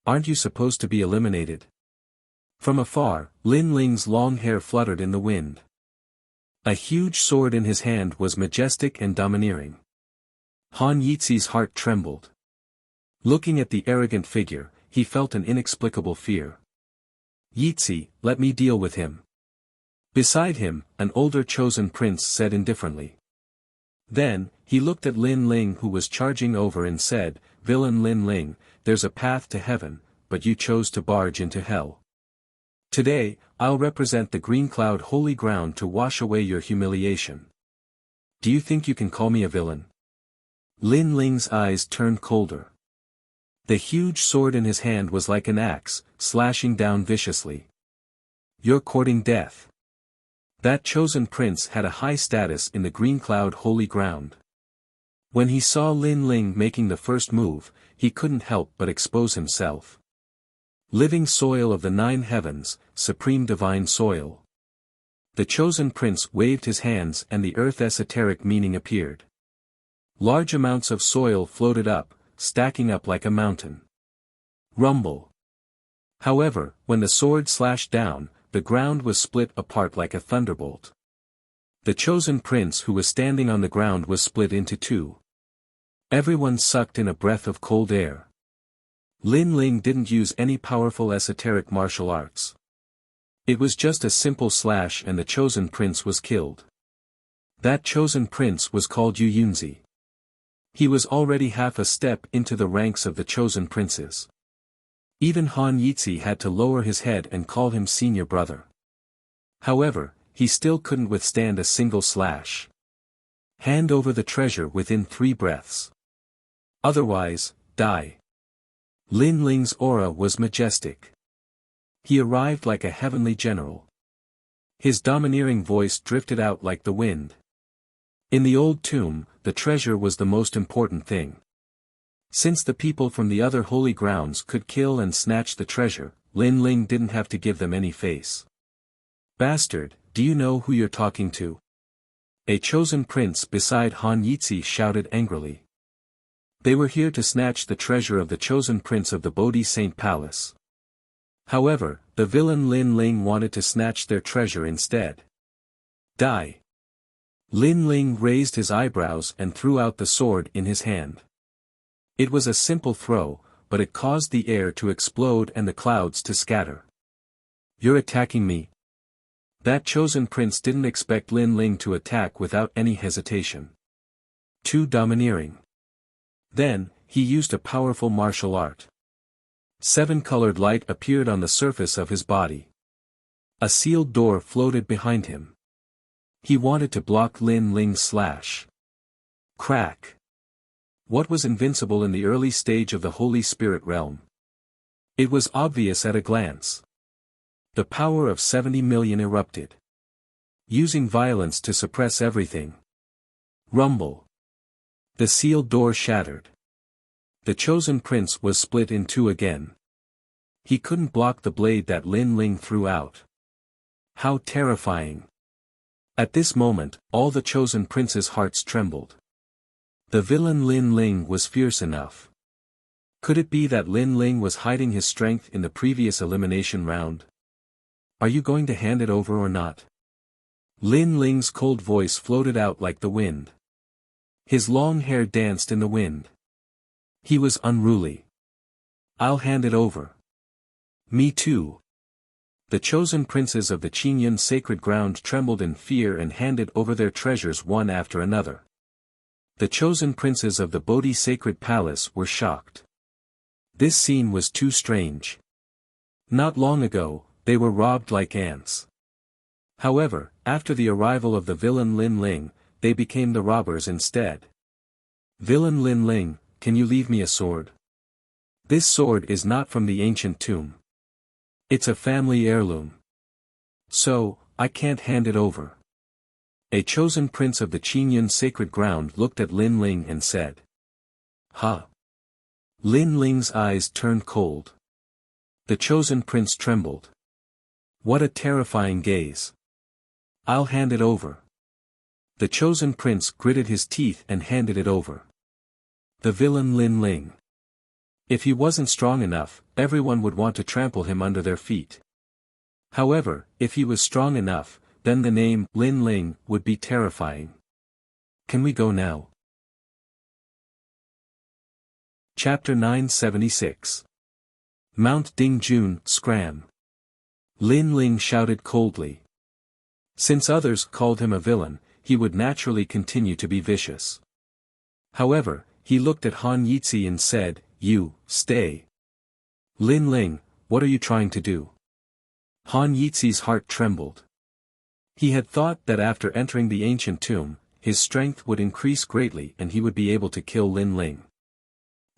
Aren't you supposed to be eliminated? From afar, Lin Ling's long hair fluttered in the wind. A huge sword in his hand was majestic and domineering. Han Yitzi's heart trembled. Looking at the arrogant figure, he felt an inexplicable fear. Yitzi, let me deal with him. Beside him, an older chosen prince said indifferently. Then, he looked at Lin Ling who was charging over and said, Villain Lin Ling, there's a path to heaven, but you chose to barge into hell. Today, I'll represent the Green Cloud Holy Ground to wash away your humiliation. Do you think you can call me a villain? Lin Ling's eyes turned colder. The huge sword in his hand was like an axe, slashing down viciously. You're courting death. That chosen prince had a high status in the Green Cloud Holy Ground. When he saw Lin Ling making the first move, he couldn't help but expose himself. Living soil of the 9 heavens, supreme divine soil. The chosen prince waved his hands and the earth esoteric meaning appeared. Large amounts of soil floated up, stacking up like a mountain. Rumble. However, when the sword slashed down, the ground was split apart like a thunderbolt. The chosen prince who was standing on the ground was split into 2. Everyone sucked in a breath of cold air. Lin Ling didn't use any powerful esoteric martial arts. It was just a simple slash and the chosen prince was killed. That chosen prince was called Yu Yunzi. He was already half a step into the ranks of the chosen princes. Even Han Yitzi had to lower his head and call him senior brother. However, he still couldn't withstand a single slash. Hand over the treasure within 3 breaths. Otherwise, die. Lin Ling's aura was majestic. He arrived like a heavenly general. His domineering voice drifted out like the wind. In the old tomb, the treasure was the most important thing. Since the people from the other holy grounds could kill and snatch the treasure, Lin Ling didn't have to give them any face. Bastard, do you know who you're talking to? A chosen prince beside Han Yitzi shouted angrily. They were here to snatch the treasure of the chosen prince of the Bodhi Saint Palace. However, the villain Lin Ling wanted to snatch their treasure instead. Die. Lin Ling raised his eyebrows and threw out the sword in his hand. It was a simple throw, but it caused the air to explode and the clouds to scatter. You're attacking me? That chosen prince didn't expect Lin Ling to attack without any hesitation. Too domineering. Then, he used a powerful martial art. 7-colored light appeared on the surface of his body. A sealed door floated behind him. He wanted to block Lin Ling's slash. Crack. What was invincible in the early stage of the Holy Spirit realm? It was obvious at a glance. The power of 70 million erupted. Using violence to suppress everything. Rumble. The sealed door shattered. The chosen prince was split in 2 again. He couldn't block the blade that Lin Ling threw out. How terrifying. At this moment, all the chosen princes' hearts trembled. The villain Lin Ling was fierce enough. Could it be that Lin Ling was hiding his strength in the previous elimination round? Are you going to hand it over or not? Lin Ling's cold voice floated out like the wind. His long hair danced in the wind. He was unruly. I'll hand it over. Me too. The chosen princes of the Qingyun sacred ground trembled in fear and handed over their treasures one after another. The chosen princes of the Bodhi sacred palace were shocked. This scene was too strange. Not long ago, they were robbed like ants. However, after the arrival of the villain Lin Ling, they became the robbers instead. Villain Lin Ling, can you leave me a sword? This sword is not from the ancient tomb. It's a family heirloom. So, I can't hand it over. A chosen prince of the Qingyun sacred ground looked at Lin Ling and said. Huh. Lin Ling's eyes turned cold. The chosen prince trembled. What a terrifying gaze. I'll hand it over. The chosen prince gritted his teeth and handed it over. The villain Lin Ling. If he wasn't strong enough, everyone would want to trample him under their feet. However, if he was strong enough, then the name Lin Ling would be terrifying. Can we go now? Chapter 976. Mount Dingjun, Scram. Lin Ling shouted coldly. Since others called him a villain, he would naturally continue to be vicious. However, he looked at Han Yitzi and said, You, stay. Lin Ling, what are you trying to do? Han Yitzi's heart trembled. He had thought that after entering the ancient tomb, his strength would increase greatly and he would be able to kill Lin Ling.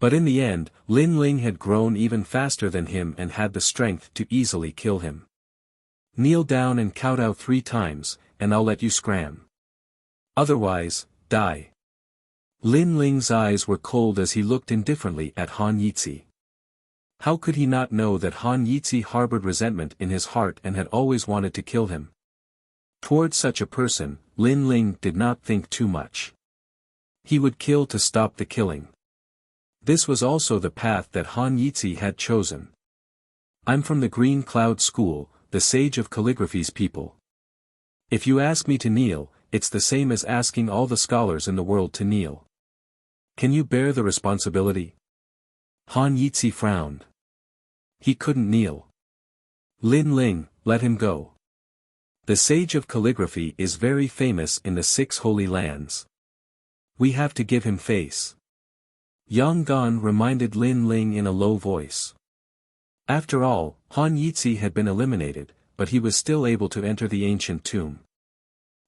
But in the end, Lin Ling had grown even faster than him and had the strength to easily kill him. Kneel down and kowtow 3 times, and I'll let you scram. Otherwise, die. Lin Ling's eyes were cold as he looked indifferently at Han Yitzi. How could he not know that Han Yitzi harbored resentment in his heart and had always wanted to kill him? Towards such a person, Lin Ling did not think too much. He would kill to stop the killing. This was also the path that Han Yitzi had chosen. I'm from the Green Cloud School, the sage of calligraphy's people. If you ask me to kneel, it's the same as asking all the scholars in the world to kneel. Can you bear the responsibility? Han Yitzi frowned. He couldn't kneel. Lin Ling, let him go. The sage of calligraphy is very famous in the 6 holy lands. We have to give him face. Yang Gan reminded Lin Ling in a low voice. After all, Han Yitzi had been eliminated, but he was still able to enter the ancient tomb.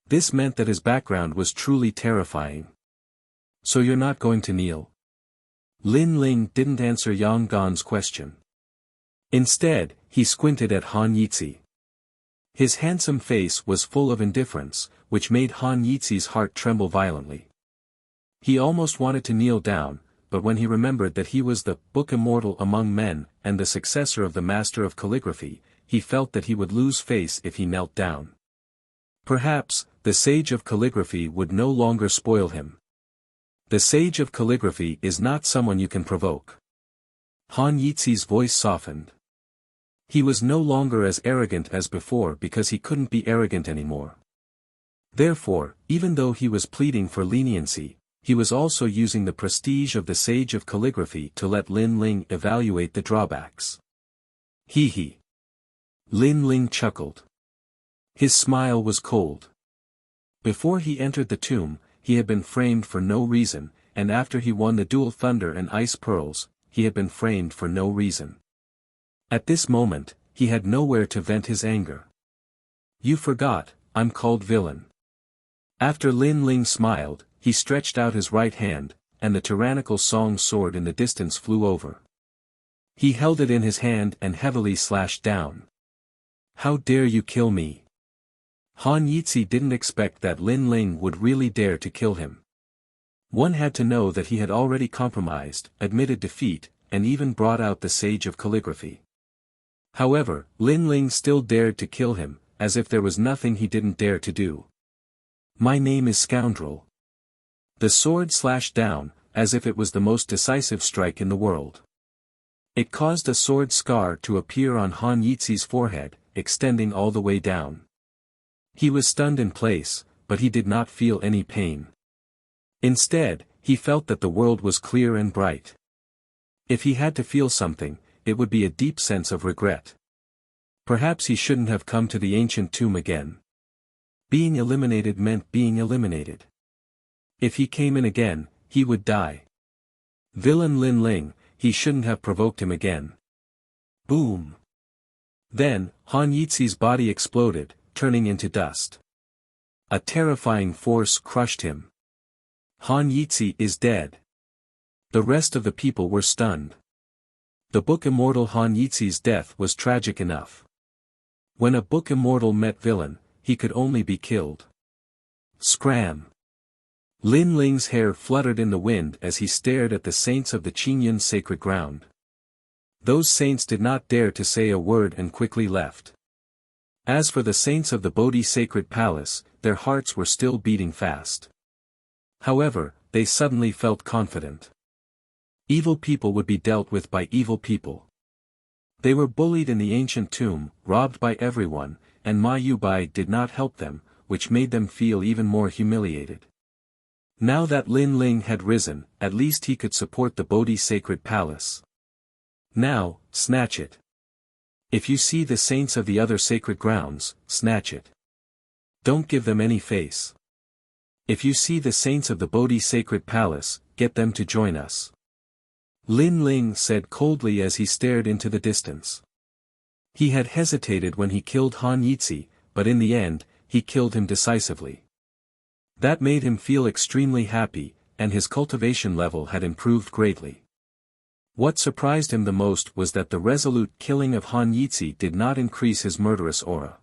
This meant that his background was truly terrifying. So you're not going to kneel? Lin Ling didn't answer Yang Gan's question. Instead, he squinted at Han Yitzi. His handsome face was full of indifference, which made Han Yitzi's heart tremble violently. He almost wanted to kneel down, but when he remembered that he was the book immortal among men and the successor of the master of calligraphy, he felt that he would lose face if he knelt down. Perhaps, the sage of calligraphy would no longer spoil him. The sage of calligraphy is not someone you can provoke. Han Yitzi's voice softened. He was no longer as arrogant as before because he couldn't be arrogant anymore. Therefore, even though he was pleading for leniency, he was also using the prestige of the sage of calligraphy to let Lin Ling evaluate the drawbacks. Hee. Lin Ling chuckled. His smile was cold. Before he entered the tomb, he had been framed for no reason, and after he won the duel Thunder and Ice Pearls, he had been framed for no reason. At this moment, he had nowhere to vent his anger. You forgot, I'm called villain. After Lin Ling smiled, he stretched out his right hand, and the tyrannical song sword in the distance flew over. He held it in his hand and heavily slashed down. How dare you kill me? Han Yitzi didn't expect that Lin Ling would really dare to kill him. One had to know that he had already compromised, admitted defeat, and even brought out the sage of calligraphy. However, Lin Ling still dared to kill him, as if there was nothing he didn't dare to do. My name is Scoundrel. The sword slashed down, as if it was the most decisive strike in the world. It caused a sword scar to appear on Han Yitzi's forehead, extending all the way down. He was stunned in place, but he did not feel any pain. Instead, he felt that the world was clear and bright. If he had to feel something, it would be a deep sense of regret. Perhaps he shouldn't have come to the ancient tomb again. Being eliminated meant being eliminated. If he came in again, he would die. Villain Lin Ling, he shouldn't have provoked him again. Boom! Then, Han Yitzi's body exploded, turning into dust. A terrifying force crushed him. Han Yitzi is dead. The rest of the people were stunned. The book immortal Han Yitzi's death was tragic enough. When a book immortal met villain, he could only be killed. Scram! Lin Ling's hair fluttered in the wind as he stared at the saints of the Qingyun sacred ground. Those saints did not dare to say a word and quickly left. As for the saints of the Bodhi sacred palace, their hearts were still beating fast. However, they suddenly felt confident. Evil people would be dealt with by evil people. They were bullied in the ancient tomb, robbed by everyone, and Ma Yubai did not help them, which made them feel even more humiliated. Now that Lin Ling had risen, at least he could support the Bodhi sacred palace. Now, snatch it. If you see the saints of the other sacred grounds, snatch it. Don't give them any face. If you see the saints of the Bodhi sacred palace, get them to join us. Lin Ling said coldly as he stared into the distance. He had hesitated when he killed Han Yitzi, but in the end, he killed him decisively. That made him feel extremely happy, and his cultivation level had improved greatly. What surprised him the most was that the resolute killing of Han Yitzi did not increase his murderous aura.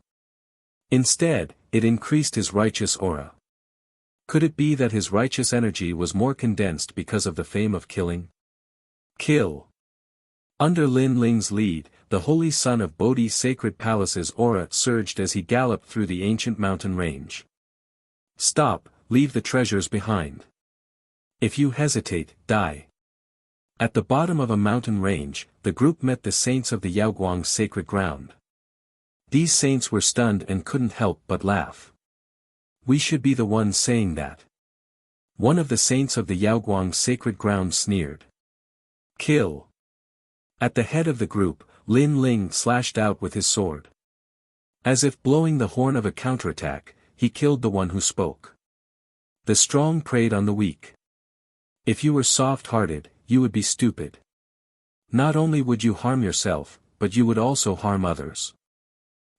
Instead, it increased his righteous aura. Could it be that his righteous energy was more condensed because of the fame of killing? Kill. Under Lin Ling's lead, the holy son of Bodhi's sacred palace's aura surged as he galloped through the ancient mountain range. Stop, leave the treasures behind. If you hesitate, die. At the bottom of a mountain range, the group met the saints of the Yaoguang's sacred ground. These saints were stunned and couldn't help but laugh. We should be the ones saying that. One of the saints of the Yaoguang's sacred ground sneered. Kill. At the head of the group, Lin Ling slashed out with his sword. As if blowing the horn of a counterattack, he killed the one who spoke. The strong preyed on the weak. If you were soft-hearted, you would be stupid. Not only would you harm yourself, but you would also harm others.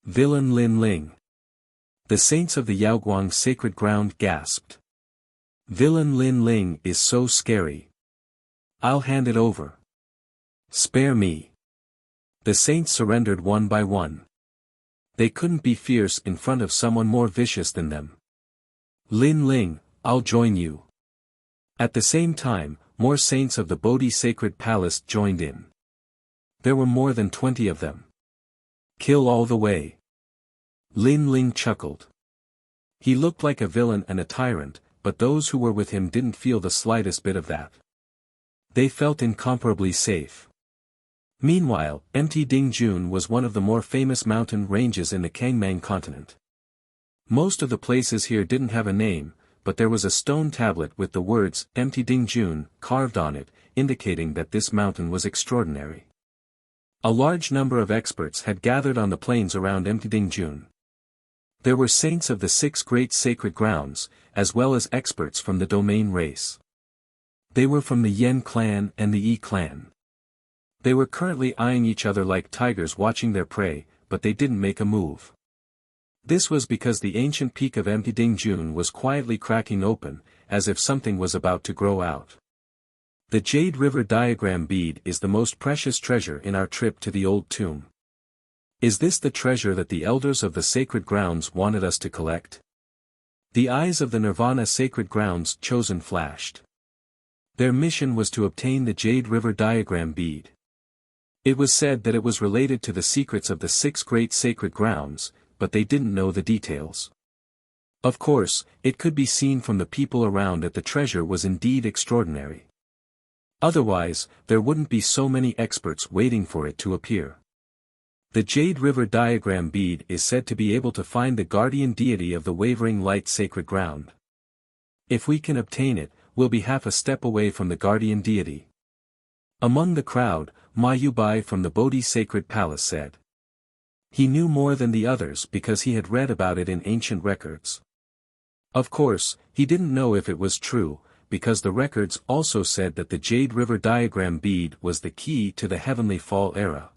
Villain Lin Ling. The saints of the Yaoguang sacred ground gasped. Villain Lin Ling is so scary. I'll hand it over. Spare me. The saints surrendered one by one. They couldn't be fierce in front of someone more vicious than them. Lin Ling, I'll join you. At the same time, more saints of the Bodhi sacred palace joined in. There were more than 20 of them. Kill all the way. Lin Ling chuckled. He looked like a villain and a tyrant, but those who were with him didn't feel the slightest bit of that. They felt incomparably safe. Meanwhile, Mt Dingjun was one of the more famous mountain ranges in the Kangmang continent. Most of the places here didn't have a name, but there was a stone tablet with the words Mt Dingjun carved on it, indicating that this mountain was extraordinary. A large number of experts had gathered on the plains around Mt Dingjun. There were saints of the 6 great sacred grounds, as well as experts from the domain race. They were from the Yen clan and the Yi clan. They were currently eyeing each other like tigers watching their prey, but they didn't make a move. This was because the ancient peak of Mt Dingjun was quietly cracking open, as if something was about to grow out. The Jade River diagram bead is the most precious treasure in our trip to the old tomb. Is this the treasure that the elders of the sacred grounds wanted us to collect? The eyes of the Nirvana sacred grounds chosen flashed. Their mission was to obtain the Jade River diagram bead. It was said that it was related to the secrets of the 6 great sacred grounds, but they didn't know the details. Of course, it could be seen from the people around that the treasure was indeed extraordinary. Otherwise, there wouldn't be so many experts waiting for it to appear. The Jade River diagram bead is said to be able to find the guardian deity of the wavering light sacred ground. If we can obtain it, we'll be half a step away from the guardian deity. Among the crowd, Ma Yubai from the Bodhi sacred palace said. He knew more than the others because he had read about it in ancient records. Of course, he didn't know if it was true, because the records also said that the Jade River diagram bead was the key to the Heavenly Fall era.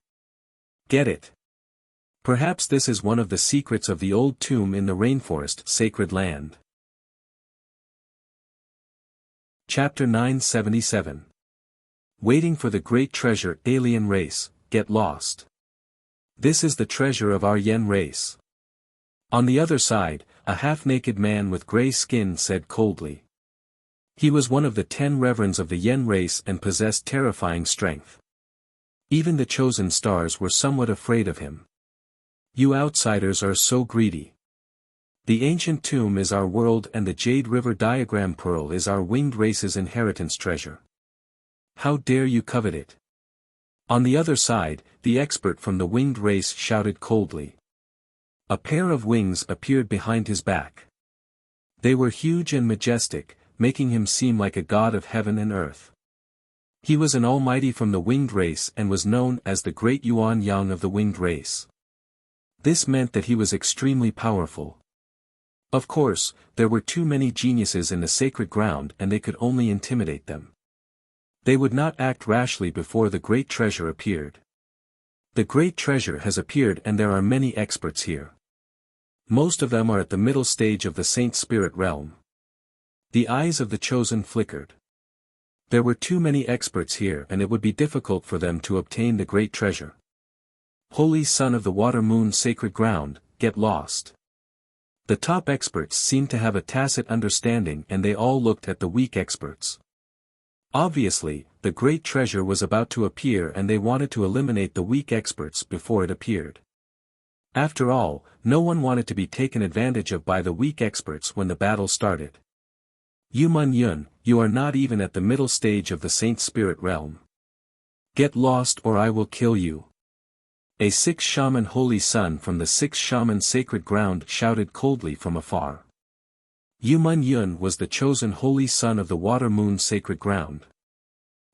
Get it? Perhaps this is one of the secrets of the old tomb in the rainforest sacred land. Chapter 977. Waiting for the great treasure. Alien race, get lost. This is the treasure of our Yen race. On the other side, a half-naked man with gray skin said coldly. He was one of the 10 reverends of the Yen race and possessed terrifying strength. Even the chosen stars were somewhat afraid of him. You outsiders are so greedy. The ancient tomb is our world and the Jade River diagram pearl is our winged race's inheritance treasure. How dare you covet it? On the other side, the expert from the winged race shouted coldly. A pair of wings appeared behind his back. They were huge and majestic, making him seem like a god of heaven and earth. He was an almighty from the winged race and was known as the Great Yuan Yang of the winged race. This meant that he was extremely powerful. Of course, there were too many geniuses in the sacred ground and they could only intimidate them. They would not act rashly before the great treasure appeared. The great treasure has appeared and there are many experts here. Most of them are at the middle stage of the saint spirit realm. The eyes of the chosen flickered. There were too many experts here and it would be difficult for them to obtain the great treasure. Holy Son of the Water Moon sacred ground, get lost. The top experts seemed to have a tacit understanding and they all looked at the weak experts. Obviously, the great treasure was about to appear and they wanted to eliminate the weak experts before it appeared. After all, no one wanted to be taken advantage of by the weak experts when the battle started. Yu Mun Yun, you are not even at the middle stage of the Saint Spirit realm. Get lost or I will kill you. A 6 shaman holy son from the 6 shaman sacred ground shouted coldly from afar. Yu Mun Yun was the chosen holy son of the water moon sacred ground.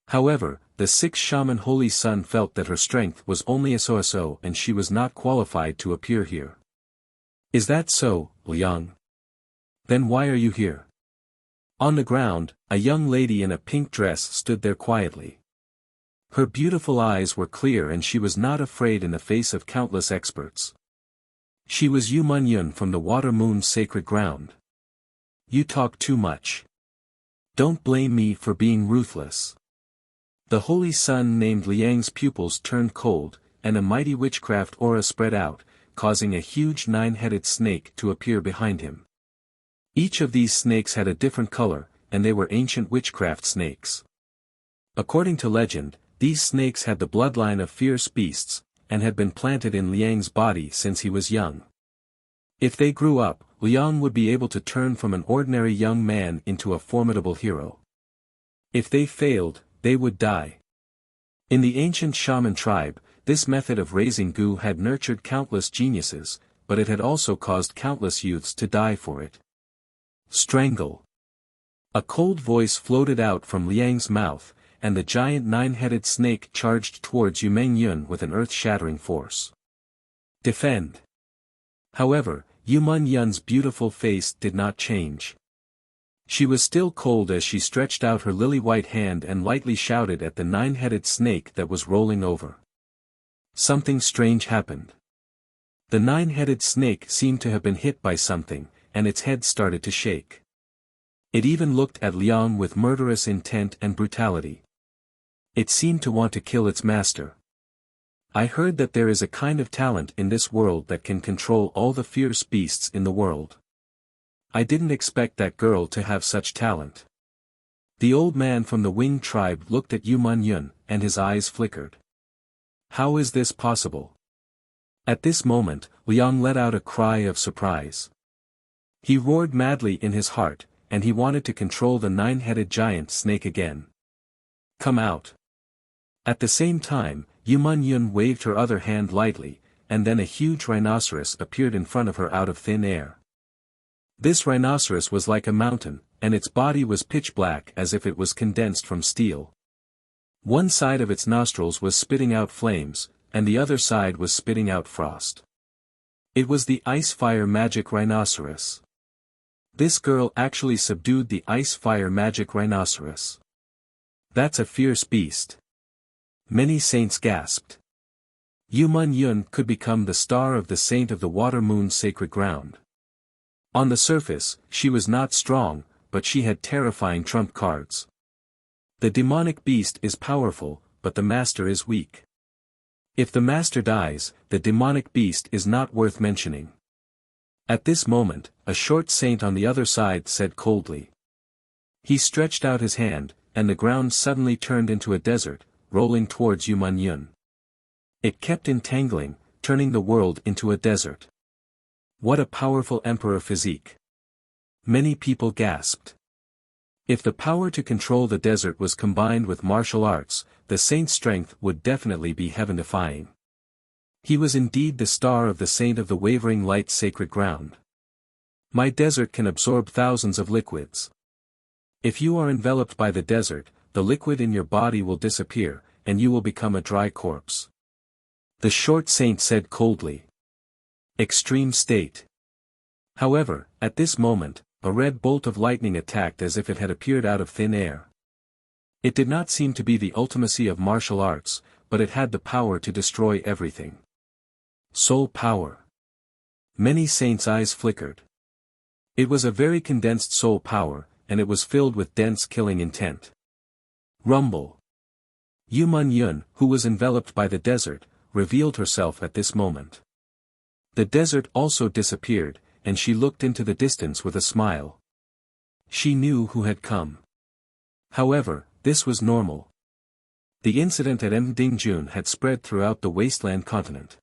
However, the sixth shaman Holy Sun felt that her strength was only a so-so and she was not qualified to appear here. Is that so, Liang? Then why are you here? On the ground, a young lady in a pink dress stood there quietly. Her beautiful eyes were clear and she was not afraid in the face of countless experts. She was Yu Mun-yun from the Water Moon's sacred ground. You talk too much. Don't blame me for being ruthless. The Holy Sun named Liang's pupils turned cold, and a mighty witchcraft aura spread out, causing a huge nine-headed snake to appear behind him. Each of these snakes had a different color, and they were ancient witchcraft snakes. According to legend, these snakes had the bloodline of fierce beasts, and had been planted in Liang's body since he was young. If they grew up, Liang would be able to turn from an ordinary young man into a formidable hero. If they failed, they would die. In the ancient shaman tribe, this method of raising gu had nurtured countless geniuses, but it had also caused countless youths to die for it. Strangle. A cold voice floated out from Liang's mouth, and the giant nine-headed snake charged towards Yu Mun-yun with an earth-shattering force. Defend. However, Yu Mun-yun's beautiful face did not change. She was still cold as she stretched out her lily-white hand and lightly shouted at the nine-headed snake that was rolling over. Something strange happened. The nine-headed snake seemed to have been hit by something, and its head started to shake. It even looked at Liang with murderous intent and brutality. It seemed to want to kill its master. I heard that there is a kind of talent in this world that can control all the fierce beasts in the world. I didn't expect that girl to have such talent. The old man from the Wing tribe looked at Yu Mun-yun, and his eyes flickered. How is this possible? At this moment, Liang let out a cry of surprise. He roared madly in his heart, and he wanted to control the nine-headed giant snake again. Come out. At the same time, Yu Mun-yun waved her other hand lightly, and then a huge rhinoceros appeared in front of her out of thin air. This rhinoceros was like a mountain, and its body was pitch black as if it was condensed from steel. One side of its nostrils was spitting out flames, and the other side was spitting out frost. It was the ice-fire magic rhinoceros. This girl actually subdued the ice-fire magic rhinoceros. That's a fierce beast. Many saints gasped. Yu Mun-yun could become the star of the saint of the Water Moon's sacred ground. On the surface, she was not strong, but she had terrifying trump cards. The demonic beast is powerful, but the master is weak. If the master dies, the demonic beast is not worth mentioning. At this moment, a short saint on the other side said coldly. He stretched out his hand, and the ground suddenly turned into a desert, rolling towards Yu Mun-yun. It kept entangling, turning the world into a desert. What a powerful emperor physique. Many people gasped. If the power to control the desert was combined with martial arts, the saint's strength would definitely be heaven-defying. He was indeed the star of the saint of the wavering light sacred ground. My desert can absorb thousands of liquids. If you are enveloped by the desert, the liquid in your body will disappear, and you will become a dry corpse. The short saint said coldly. Extreme state. However, at this moment, a red bolt of lightning attacked as if it had appeared out of thin air. It did not seem to be the ultimacy of martial arts, but it had the power to destroy everything. Soul power. Many saints' eyes flickered. It was a very condensed soul power, and it was filled with dense killing intent. Rumble. Yu Mun-yun, who was enveloped by the desert, revealed herself at this moment. The desert also disappeared, and she looked into the distance with a smile. She knew who had come. However, this was normal. The incident at Mdingjun had spread throughout the wasteland continent.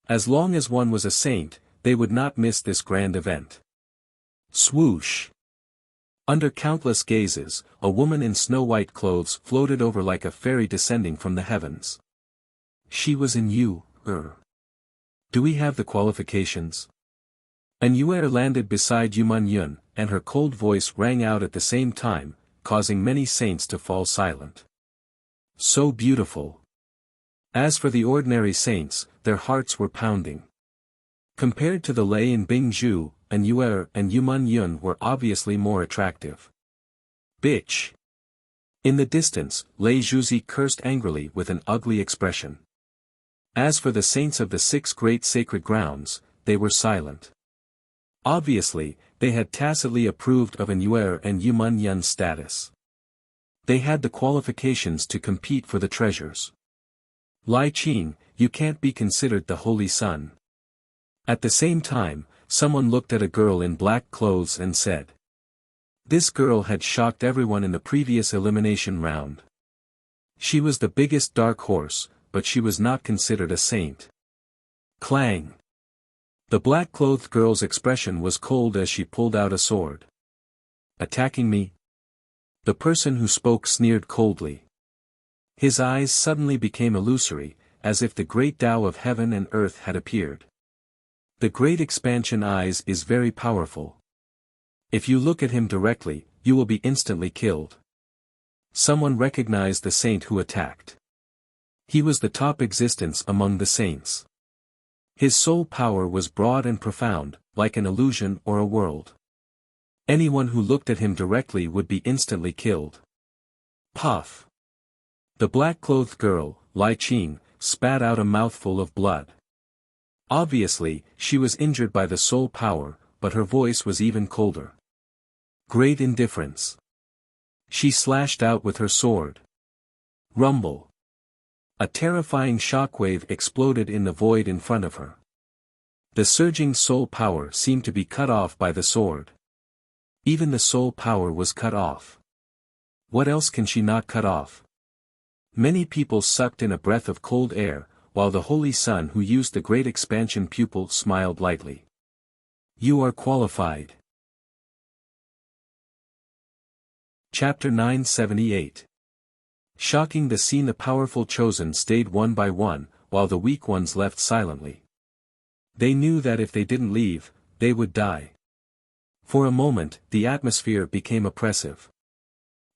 As long as one was a saint, they would not miss this grand event. Swoosh! Under countless gazes, a woman in snow-white clothes floated over like a fairy descending from the heavens. She was in Yu. Do we have the qualifications? An Yuer landed beside Yu Mun-yun, and her cold voice rang out at the same time, causing many saints to fall silent. So beautiful. As for the ordinary saints, their hearts were pounding. Compared to the Lei and Bingzhu, and Yuer and Yuman Yun were obviously more attractive. Bitch! In the distance, Lei Zhuzi cursed angrily with an ugly expression. As for the saints of the 6 great sacred grounds, they were silent. Obviously, they had tacitly approved of an Yuer and Yuman Yun's status. They had the qualifications to compete for the treasures. Lai Qing, you can't be considered the Holy Son. At the same time, someone looked at a girl in black clothes and said. This girl had shocked everyone in the previous elimination round. She was the biggest dark horse, but she was not considered a saint. Clang! The black-clothed girl's expression was cold as she pulled out a sword. Attacking me? The person who spoke sneered coldly. His eyes suddenly became illusory, as if the great Tao of heaven and earth had appeared. The great expansion eyes is very powerful. If you look at him directly, you will be instantly killed. Someone recognized the saint who attacked. He was the top existence among the saints. His soul power was broad and profound, like an illusion or a world. Anyone who looked at him directly would be instantly killed. Puff! The black-clothed girl, Lai Qing, spat out a mouthful of blood. Obviously, she was injured by the soul power, but her voice was even colder. Great indifference. She slashed out with her sword. Rumble. A terrifying shockwave exploded in the void in front of her. The surging soul power seemed to be cut off by the sword. Even the soul power was cut off. What else can she not cut off? Many people sucked in a breath of cold air, while the Holy Son who used the great expansion pupil smiled lightly. You are qualified. Chapter 978. Shocking the scene, the powerful chosen stayed one by one, while the weak ones left silently. They knew that if they didn't leave, they would die. For a moment, the atmosphere became oppressive.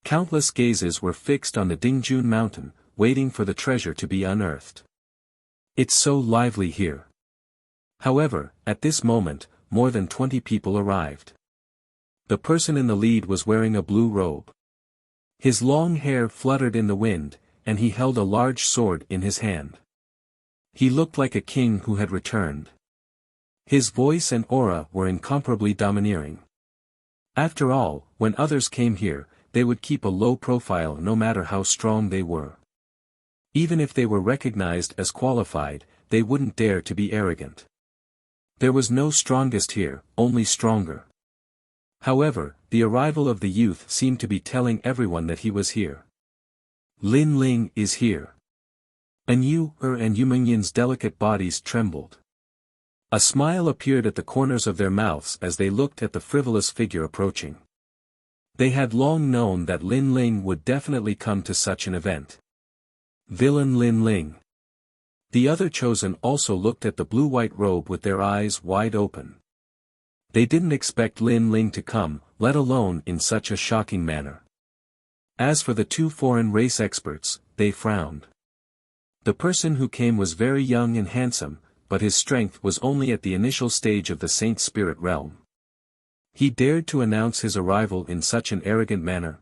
Countless gazes were fixed on the Dingjun mountain, waiting for the treasure to be unearthed. It's so lively here. However, at this moment, more than 20 people arrived. The person in the lead was wearing a blue robe. His long hair fluttered in the wind, and he held a large sword in his hand. He looked like a king who had returned. His voice and aura were incomparably domineering. After all, when others came here, they would keep a low profile no matter how strong they were. Even if they were recognized as qualified, they wouldn't dare to be arrogant. There was no strongest here, only stronger. However, the arrival of the youth seemed to be telling everyone that he was here. Lin Ling is here. And and Yumingyin's delicate bodies trembled. A smile appeared at the corners of their mouths as they looked at the frivolous figure approaching. They had long known that Lin Ling would definitely come to such an event. Villain Lin Ling. The other chosen also looked at the blue-white robe with their eyes wide open. They didn't expect Lin Ling to come, let alone in such a shocking manner. As for the 2 foreign race experts, they frowned. The person who came was very young and handsome, but his strength was only at the initial stage of the Saint Spirit realm. He dared to announce his arrival in such an arrogant manner.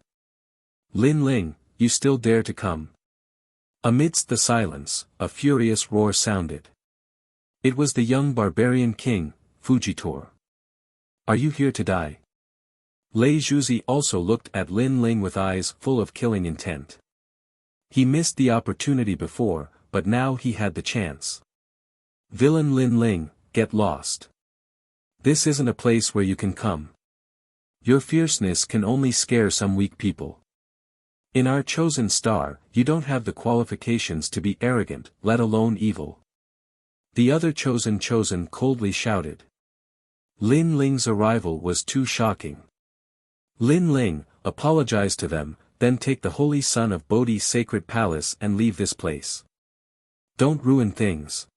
Lin Ling, you still dare to come? Amidst the silence, a furious roar sounded. It was the young barbarian king, Fujitor. Are you here to die? Lei Zhuzi also looked at Lin Ling with eyes full of killing intent. He missed the opportunity before, but now he had the chance. Villain Lin Ling, get lost. This isn't a place where you can come. Your fierceness can only scare some weak people. In our chosen star, you don't have the qualifications to be arrogant, let alone evil. The other chosen coldly shouted. Lin Ling's arrival was too shocking. Lin Ling, apologize to them, then take the Holy Son of Bodhi's sacred palace and leave this place. Don't ruin things.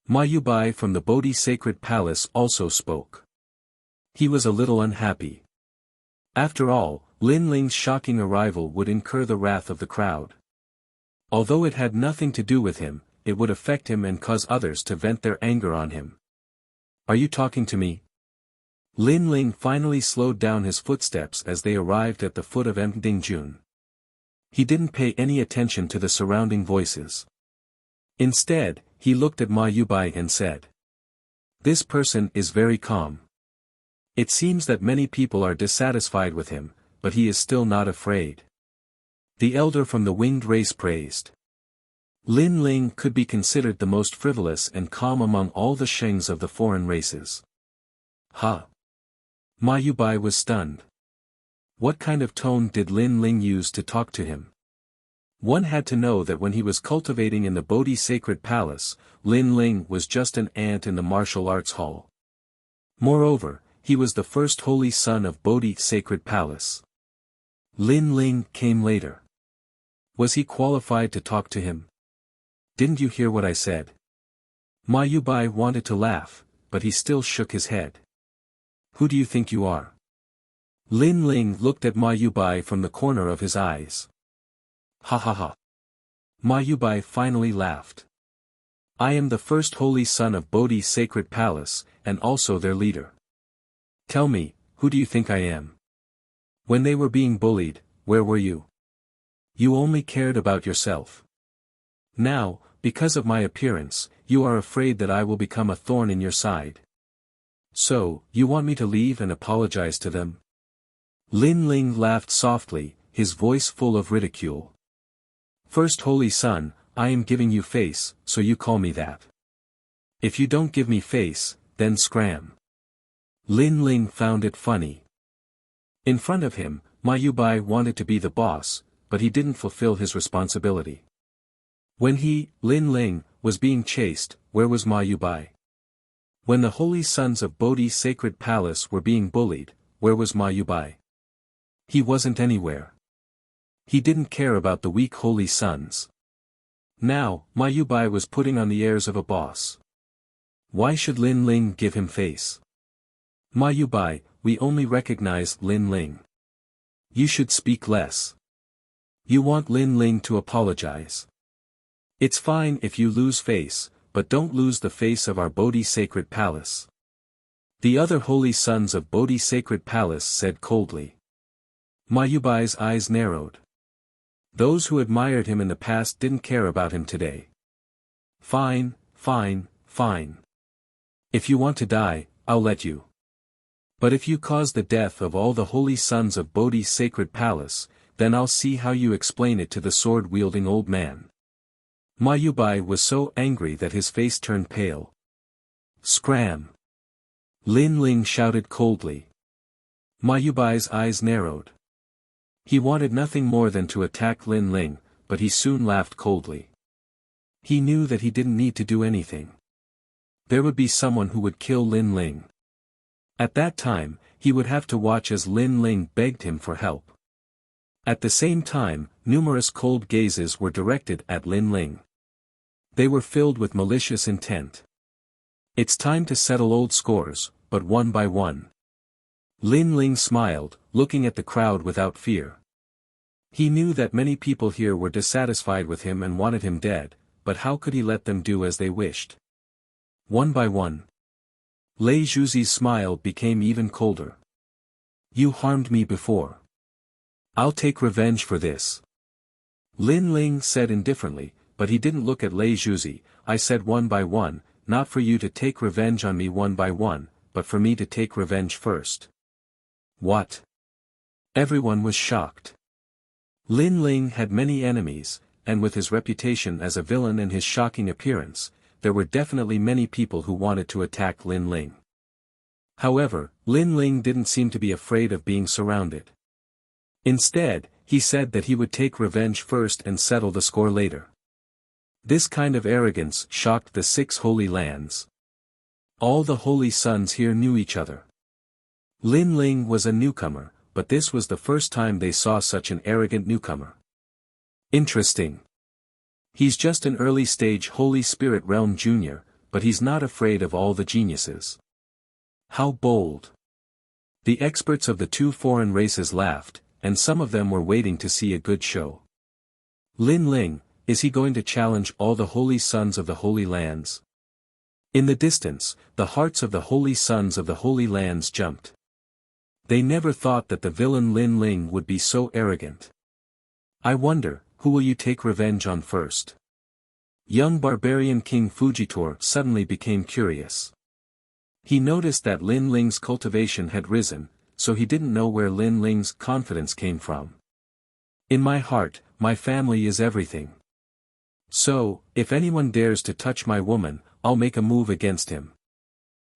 Ma Yubai from the Bodhi sacred palace also spoke. He was a little unhappy. After all, Lin Ling's shocking arrival would incur the wrath of the crowd. Although it had nothing to do with him, it would affect him and cause others to vent their anger on him. Are you talking to me? Lin Ling finally slowed down his footsteps as they arrived at the foot of Mdingjun. He didn't pay any attention to the surrounding voices. Instead, he looked at Ma Yubai and said, "This person is very calm. It seems that many people are dissatisfied with him, but he is still not afraid." The elder from the winged race praised. Lin Ling could be considered the most frivolous and calm among all the Shengs of the foreign races. Ha! Ma Yubai was stunned. What kind of tone did Lin Ling use to talk to him? One had to know that when he was cultivating in the Bodhi Sacred Palace, Lin Ling was just an ant in the martial arts hall. Moreover, he was the first holy son of Bodhi Sacred Palace. Lin Ling came later. Was he qualified to talk to him? Didn't you hear what I said? Ma Yubai wanted to laugh, but he still shook his head. Who do you think you are? Lin Ling looked at Ma Yubai from the corner of his eyes. Ha ha ha. Ma Yubai finally laughed. I am the first holy son of Bodhi Sacred Palace, and also their leader. Tell me, who do you think I am? When they were being bullied, where were you? You only cared about yourself. Now, because of my appearance, you are afraid that I will become a thorn in your side. So, you want me to leave and apologize to them? Lin Ling laughed softly, his voice full of ridicule. First holy son, I am giving you face, so you call me that. If you don't give me face, then scram. Lin Ling found it funny. In front of him, Ma Yubai wanted to be the boss, but he didn't fulfill his responsibility. When he, Lin Ling, was being chased, where was Ma Yubai? When the holy sons of Bodhi Sacred Palace were being bullied, where was Ma Yubai? He wasn't anywhere. He didn't care about the weak holy sons. Now, Ma Yubai was putting on the airs of a boss. Why should Lin Ling give him face? Ma Yubai, we only recognize Lin Ling. You should speak less. You want Lin Ling to apologize. It's fine if you lose face, but don't lose the face of our Bodhi Sacred Palace. The other holy sons of Bodhi Sacred Palace said coldly. Ma Yubai's eyes narrowed. Those who admired him in the past didn't care about him today. Fine, fine, fine. If you want to die, I'll let you. But if you cause the death of all the holy sons of Bodhi's Sacred Palace, then I'll see how you explain it to the sword-wielding old man. Ma Yubai was so angry that his face turned pale. Scram! Lin Ling shouted coldly. Ma Yubai's eyes narrowed. He wanted nothing more than to attack Lin Ling, but he soon laughed coldly. He knew that he didn't need to do anything. There would be someone who would kill Lin Ling. At that time, he would have to watch as Lin Ling begged him for help. At the same time, numerous cold gazes were directed at Lin Ling. They were filled with malicious intent. It's time to settle old scores, but one by one. Lin Ling smiled, looking at the crowd without fear. He knew that many people here were dissatisfied with him and wanted him dead, but how could he let them do as they wished? One by one. Lei Zhuzi's smile became even colder. You harmed me before. I'll take revenge for this. Lin Ling said indifferently, but he didn't look at Lei Zhuzi. I said one by one, not for you to take revenge on me one by one, but for me to take revenge first. What? Everyone was shocked. Lin Ling had many enemies, and with his reputation as a villain and his shocking appearance, there were definitely many people who wanted to attack Lin Ling. However, Lin Ling didn't seem to be afraid of being surrounded. Instead, he said that he would take revenge first and settle the score later. This kind of arrogance shocked the 6 holy lands. All the holy sons here knew each other. Lin Ling was a newcomer, but this was the first time they saw such an arrogant newcomer. Interesting. He's just an early-stage Holy Spirit Realm junior, but he's not afraid of all the geniuses. How bold. The experts of the 2 foreign races laughed, and some of them were waiting to see a good show. Lin Ling, is he going to challenge all the holy sons of the Holy Lands? In the distance, the hearts of the holy sons of the Holy Lands jumped. They never thought that the villain Lin Ling would be so arrogant. I wonder, who will you take revenge on first? Young barbarian King Fujitor suddenly became curious. He noticed that Lin Ling's cultivation had risen, so he didn't know where Lin Ling's confidence came from. In my heart, my family is everything. So, if anyone dares to touch my woman, I'll make a move against him.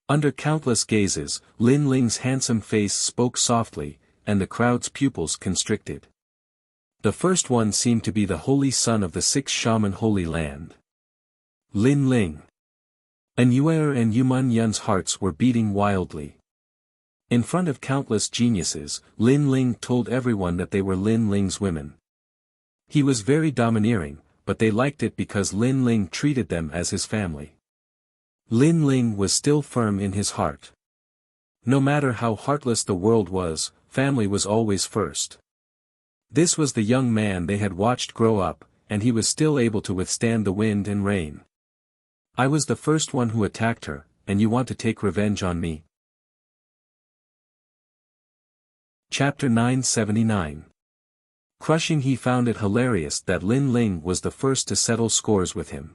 Under countless gazes, Lin Ling's handsome face spoke softly, and the crowd's pupils constricted. The first one seemed to be the holy son of the sixth shaman Holy Land. Lin Ling. Anuer and Yuman Yun's hearts were beating wildly. In front of countless geniuses, Lin Ling told everyone that they were Lin Ling's women. He was very domineering, but they liked it because Lin Ling treated them as his family. Lin Ling was still firm in his heart. No matter how heartless the world was, family was always first. This was the young man they had watched grow up, and he was still able to withstand the wind and rain. I was the first one who attacked her, and you want to take revenge on me? Chapter 979. Crushing. He found it hilarious that Lin Ling was the first to settle scores with him.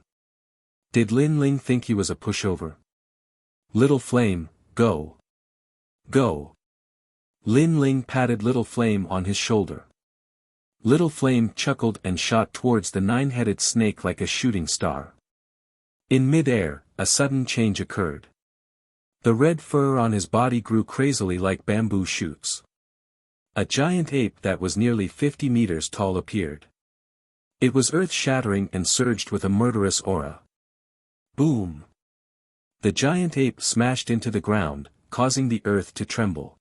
Did Lin Ling think he was a pushover? Little Flame, go. Go. Lin Ling patted Little Flame on his shoulder. Little Flame chuckled and shot towards the nine-headed snake like a shooting star. In mid-air, a sudden change occurred. The red fur on his body grew crazily like bamboo shoots. A giant ape that was nearly 50 meters tall appeared. It was earth-shattering and surged with a murderous aura. Boom! The giant ape smashed into the ground, causing the earth to tremble.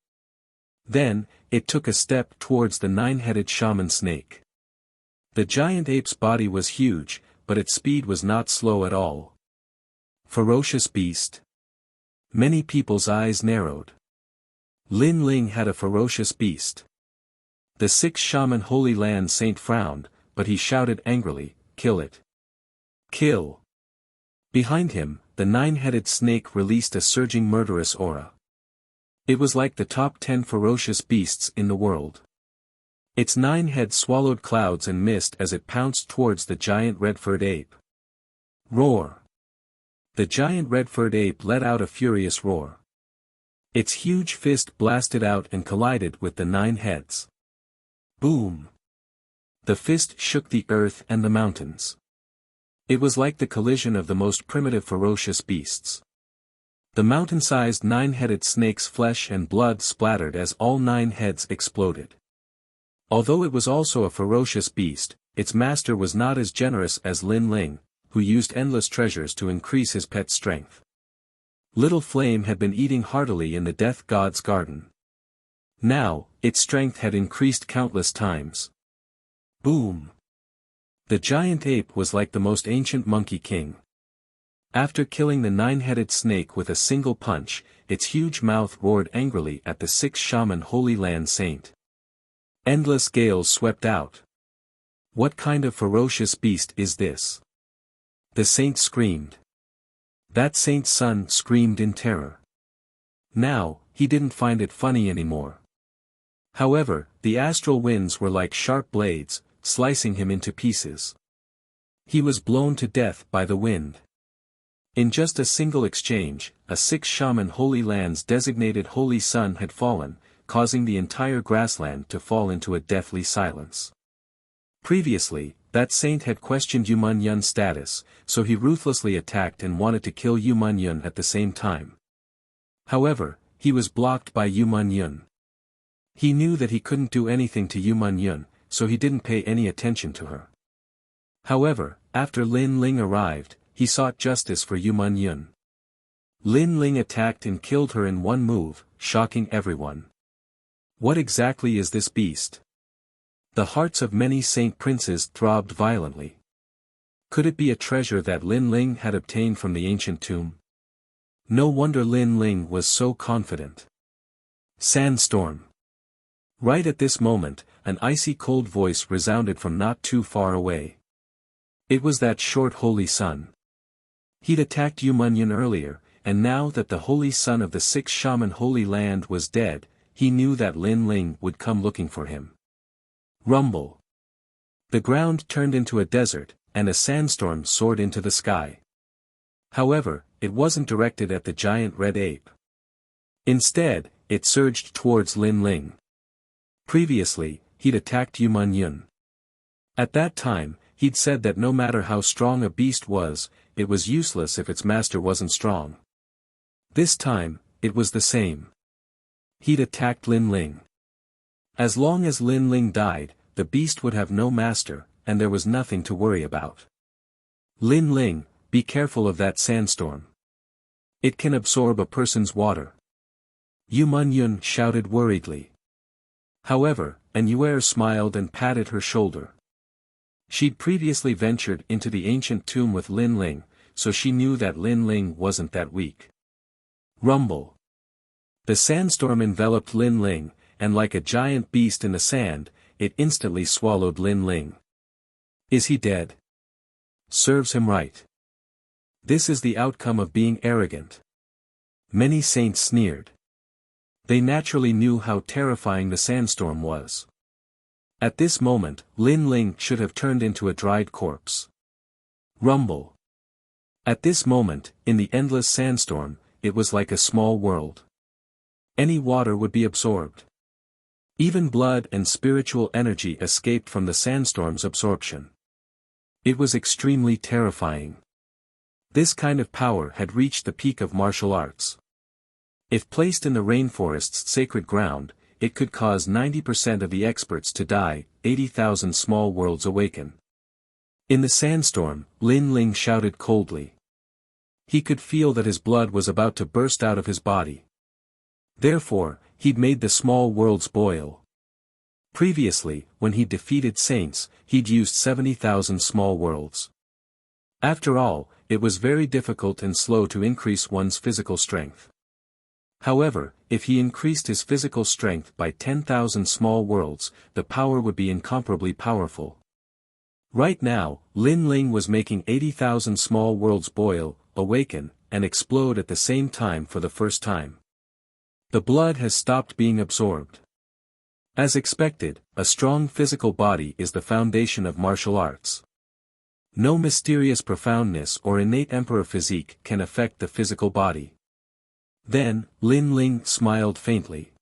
Then, it took a step towards the nine-headed shaman snake. The giant ape's body was huge, but its speed was not slow at all. Ferocious beast. Many people's eyes narrowed. Lin Ling had a ferocious beast. The sixth shaman Holy Land Saint frowned, but he shouted angrily, "Kill it! Kill!" Behind him, the nine-headed snake released a surging murderous aura. It was like the top 10 ferocious beasts in the world. Its 9 heads swallowed clouds and mist as it pounced towards the giant red-furred ape. Roar! The giant red-furred ape let out a furious roar. Its huge fist blasted out and collided with the 9 heads. Boom! The fist shook the earth and the mountains. It was like the collision of the most primitive ferocious beasts. The mountain-sized 9-headed snake's flesh and blood splattered as all 9 heads exploded. Although it was also a ferocious beast, its master was not as generous as Lin Ling, who used endless treasures to increase his pet's strength. Little Flame had been eating heartily in the Death God's garden. Now, its strength had increased countless times. Boom! The giant ape was like the most ancient monkey king. After killing the 9-headed snake with a single punch, its huge mouth roared angrily at the sixth shaman Holy Land Saint. Endless gales swept out. What kind of ferocious beast is this? The saint screamed. That saint's son screamed in terror. Now, he didn't find it funny anymore. However, the astral winds were like sharp blades, slicing him into pieces. He was blown to death by the wind. In just a single exchange, a sixth shaman Holy Land's designated holy son had fallen, causing the entire grassland to fall into a deathly silence. Previously, that saint had questioned Yuman Yun's status, so he ruthlessly attacked and wanted to kill Yuman Yun at the same time. However, he was blocked by Yuman Yun. He knew that he couldn't do anything to Yuman Yun, so he didn't pay any attention to her. However, after Lin Ling arrived, he sought justice for Yuman Yun. Lin Ling attacked and killed her in one move, shocking everyone. What exactly is this beast? The hearts of many saint princes throbbed violently. Could it be a treasure that Lin Ling had obtained from the ancient tomb? No wonder Lin Ling was so confident. Sandstorm. Right at this moment, an icy cold voice resounded from not too far away. It was that short holy sun. He'd attacked Yumunyan earlier, and now that the holy son of the six shaman holy land was dead, he knew that Lin Ling would come looking for him. Rumble. The ground turned into a desert, and a sandstorm soared into the sky. However, it wasn't directed at the giant red ape. Instead, it surged towards Lin Ling. Previously, he'd attacked Yumunyan. At that time, he'd said that no matter how strong a beast was, it was useless if its master wasn't strong. This time, it was the same. He'd attacked Lin Ling. As long as Lin Ling died, the beast would have no master, and there was nothing to worry about. Lin Ling, be careful of that sandstorm. It can absorb a person's water. Yumunyan shouted worriedly. However, Anuer smiled and patted her shoulder. She'd previously ventured into the ancient tomb with Lin Ling, so she knew that Lin Ling wasn't that weak. Rumble. The sandstorm enveloped Lin Ling, and like a giant beast in the sand, it instantly swallowed Lin Ling. Is he dead? Serves him right. This is the outcome of being arrogant. Many saints sneered. They naturally knew how terrifying the sandstorm was. At this moment, Lin Ling should have turned into a dried corpse. Rumble. At this moment, in the endless sandstorm, it was like a small world. Any water would be absorbed. Even blood and spiritual energy escaped from the sandstorm's absorption. It was extremely terrifying. This kind of power had reached the peak of martial arts. If placed in the rainforest's sacred ground, it could cause 90% of the experts to die. 80,000 small worlds awaken. In the sandstorm, Lin Ling shouted coldly. He could feel that his blood was about to burst out of his body. Therefore, he'd made the small worlds boil. Previously, when he defeated saints, he'd used 70,000 small worlds. After all, it was very difficult and slow to increase one's physical strength. However, if he increased his physical strength by 10,000 small worlds, the power would be incomparably powerful. Right now, Lin Ling was making 80,000 small worlds boil, awaken, and explode at the same time for the first time. The blood has stopped being absorbed. As expected, a strong physical body is the foundation of martial arts. No mysterious profoundness or innate emperor physique can affect the physical body. Then, Lin Ling smiled faintly.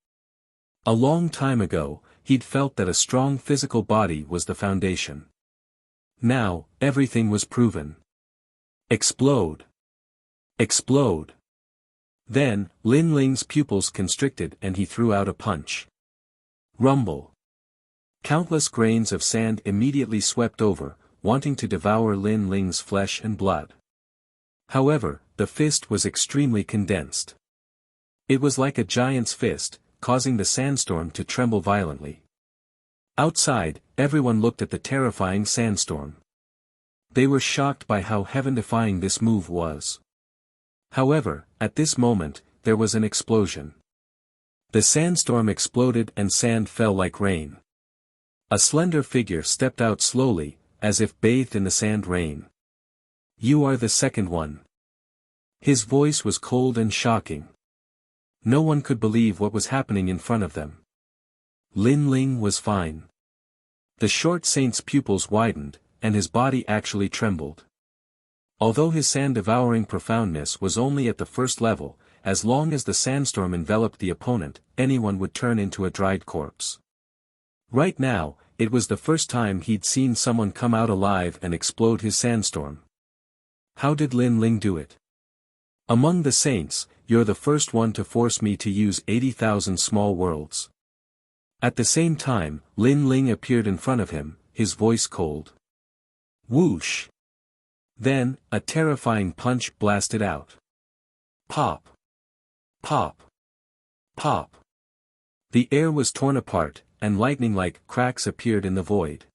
A long time ago, he'd felt that a strong physical body was the foundation. Now, everything was proven. Explode! Explode! Then, Lin Ling's pupils constricted and he threw out a punch. Rumble! Countless grains of sand immediately swept over, wanting to devour Lin Ling's flesh and blood. However, the fist was extremely condensed. It was like a giant's fist, causing the sandstorm to tremble violently. Outside, everyone looked at the terrifying sandstorm. They were shocked by how heaven-defying this move was. However, at this moment, there was an explosion. The sandstorm exploded and sand fell like rain. A slender figure stepped out slowly, as if bathed in the sand rain. You are the second one. His voice was cold and shocking. No one could believe what was happening in front of them. Lin Ling was fine. The short saint's pupils widened, and his body actually trembled. Although his sand-devouring profoundness was only at the first level, as long as the sandstorm enveloped the opponent, anyone would turn into a dried corpse. Right now, it was the first time he'd seen someone come out alive and explode his sandstorm. How did Lin Ling do it? Among the saints, you're the first one to force me to use 80,000 small worlds. At the same time, Lin Ling appeared in front of him, his voice cold. Whoosh! Then, a terrifying punch blasted out. Pop! Pop! Pop! The air was torn apart, and lightning-like cracks appeared in the void.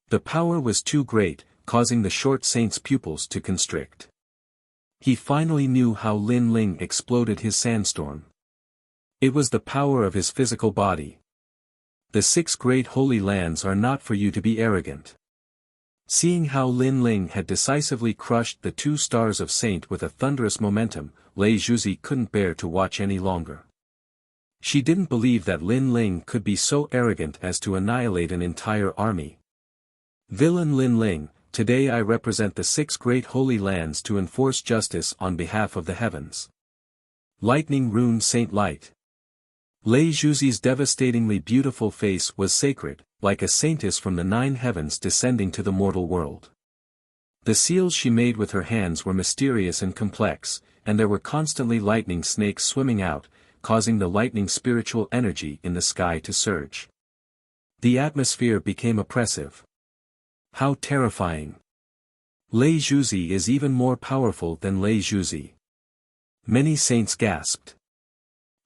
The power was too great, causing the short saint's pupils to constrict. He finally knew how Lin Ling exploded his sandstorm. It was the power of his physical body. The 6 great holy lands are not for you to be arrogant. Seeing how Lin Ling had decisively crushed the 2 stars of Saint with a thunderous momentum, Lei Zhuzi couldn't bear to watch any longer. She didn't believe that Lin Ling could be so arrogant as to annihilate an entire army. Villain Lin Ling, today I represent the 6 great holy lands to enforce justice on behalf of the heavens. Lightning Rune Saint Light. Lei Zhuzi's devastatingly beautiful face was sacred, like a saintess from the 9 heavens descending to the mortal world. The seals she made with her hands were mysterious and complex, and there were constantly lightning snakes swimming out, causing the lightning spiritual energy in the sky to surge. The atmosphere became oppressive. How terrifying! Lei Zhuzi is even more powerful than Lei Zhuzi. Many saints gasped.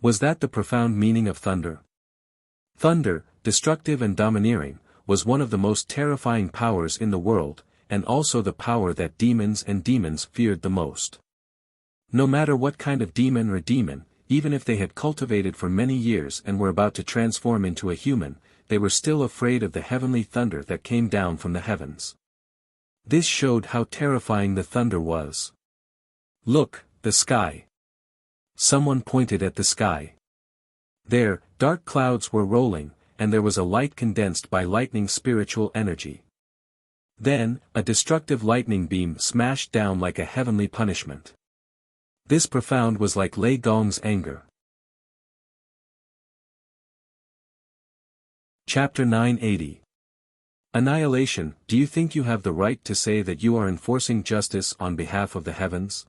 Was that the profound meaning of thunder? Thunder, destructive and domineering, was one of the most terrifying powers in the world, and also the power that demons feared the most. No matter what kind of demon or demon, even if they had cultivated for many years and were about to transform into a human, they were still afraid of the heavenly thunder that came down from the heavens. This showed how terrifying the thunder was. Look, the sky. Someone pointed at the sky. There, dark clouds were rolling, and there was a light condensed by lightning spiritual energy. Then, a destructive lightning beam smashed down like a heavenly punishment. This profound was like Lei Gong's anger. Chapter 980. Annihilation. Do you think you have the right to say that you are enforcing justice on behalf of the heavens?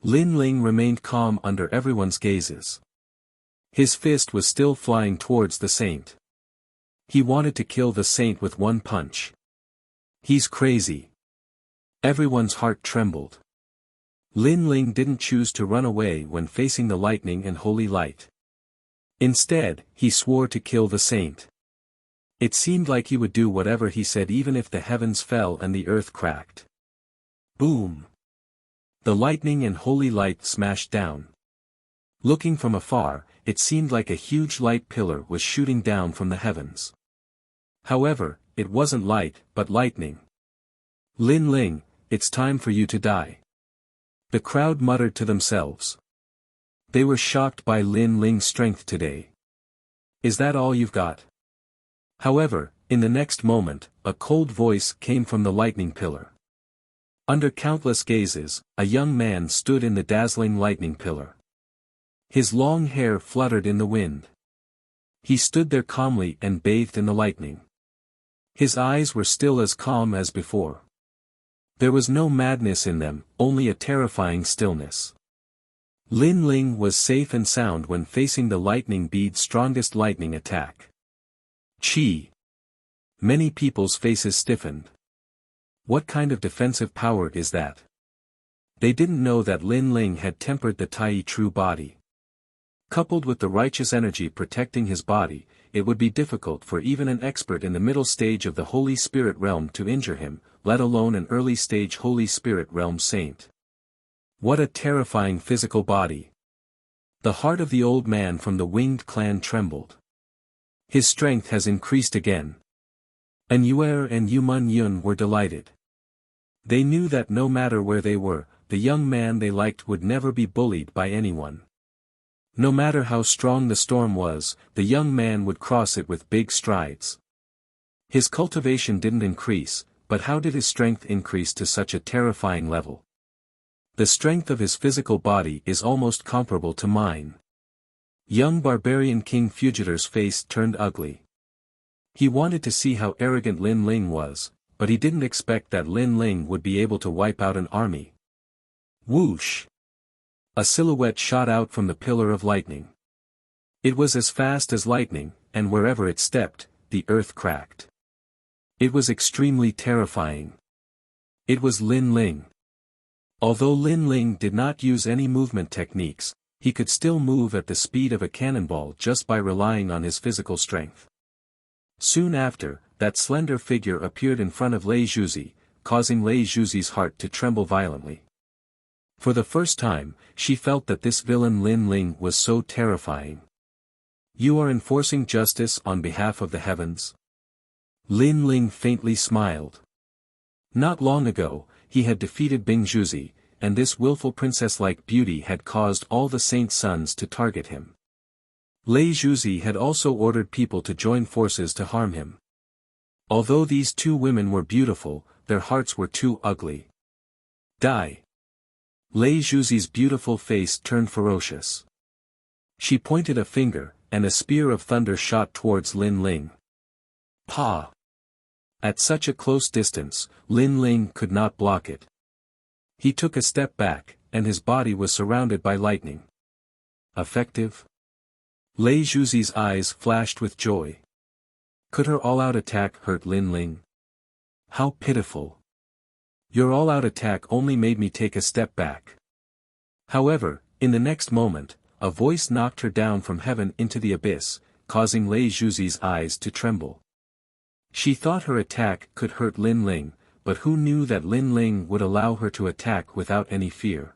Lin Ling remained calm under everyone's gazes. His fist was still flying towards the saint. He wanted to kill the saint with one punch. He's crazy. Everyone's heart trembled. Lin Ling didn't choose to run away when facing the lightning and holy light. Instead, he swore to kill the saint. It seemed like he would do whatever he said even if the heavens fell and the earth cracked. Boom! The lightning and holy light smashed down. Looking from afar, it seemed like a huge light pillar was shooting down from the heavens. However, it wasn't light, but lightning. Lin Ling, it's time for you to die. The crowd muttered to themselves. They were shocked by Lin Ling's strength today. Is that all you've got? However, in the next moment, a cold voice came from the lightning pillar. Under countless gazes, a young man stood in the dazzling lightning pillar. His long hair fluttered in the wind. He stood there calmly and bathed in the lightning. His eyes were still as calm as before. There was no madness in them, only a terrifying stillness. Lin Ling was safe and sound when facing the lightning bead's strongest lightning attack. Chi! Many people's faces stiffened. What kind of defensive power is that? They didn't know that Lin Ling had tempered the Tai true body. Coupled with the righteous energy protecting his body, it would be difficult for even an expert in the middle stage of the Holy Spirit realm to injure him, let alone an early stage Holy Spirit realm saint. What a terrifying physical body! The heart of the old man from the winged clan trembled. His strength has increased again. And Yuer and Yumun Yun were delighted. They knew that no matter where they were, the young man they liked would never be bullied by anyone. No matter how strong the storm was, the young man would cross it with big strides. His cultivation didn't increase, but how did his strength increase to such a terrifying level? The strength of his physical body is almost comparable to mine. Young barbarian King Fugitor's face turned ugly. He wanted to see how arrogant Lin Ling was, but he didn't expect that Lin Ling would be able to wipe out an army. Whoosh! A silhouette shot out from the pillar of lightning. It was as fast as lightning, and wherever it stepped, the earth cracked. It was extremely terrifying. It was Lin Ling. Although Lin Ling did not use any movement techniques, he could still move at the speed of a cannonball just by relying on his physical strength. Soon after, that slender figure appeared in front of Lei Zhuzi, causing Lei Zhuzi's heart to tremble violently. For the first time, she felt that this villain Lin Ling was so terrifying. You are enforcing justice on behalf of the heavens? Lin Ling faintly smiled. Not long ago, he had defeated Bing Juzi, and this willful princess-like beauty had caused all the saints' sons to target him. Lei Juzi had also ordered people to join forces to harm him. Although these two women were beautiful, their hearts were too ugly. Die. Lei Juzi's beautiful face turned ferocious. She pointed a finger, and a spear of thunder shot towards Lin Ling. Pa! At such a close distance, Lin Ling could not block it. He took a step back, and his body was surrounded by lightning. Effective? Lei Juzi's eyes flashed with joy. Could her all-out attack hurt Lin Ling? How pitiful. Your all-out attack only made me take a step back. However, in the next moment, a voice knocked her down from heaven into the abyss, causing Lei Juzi's eyes to tremble. She thought her attack could hurt Lin Ling, but who knew that Lin Ling would allow her to attack without any fear?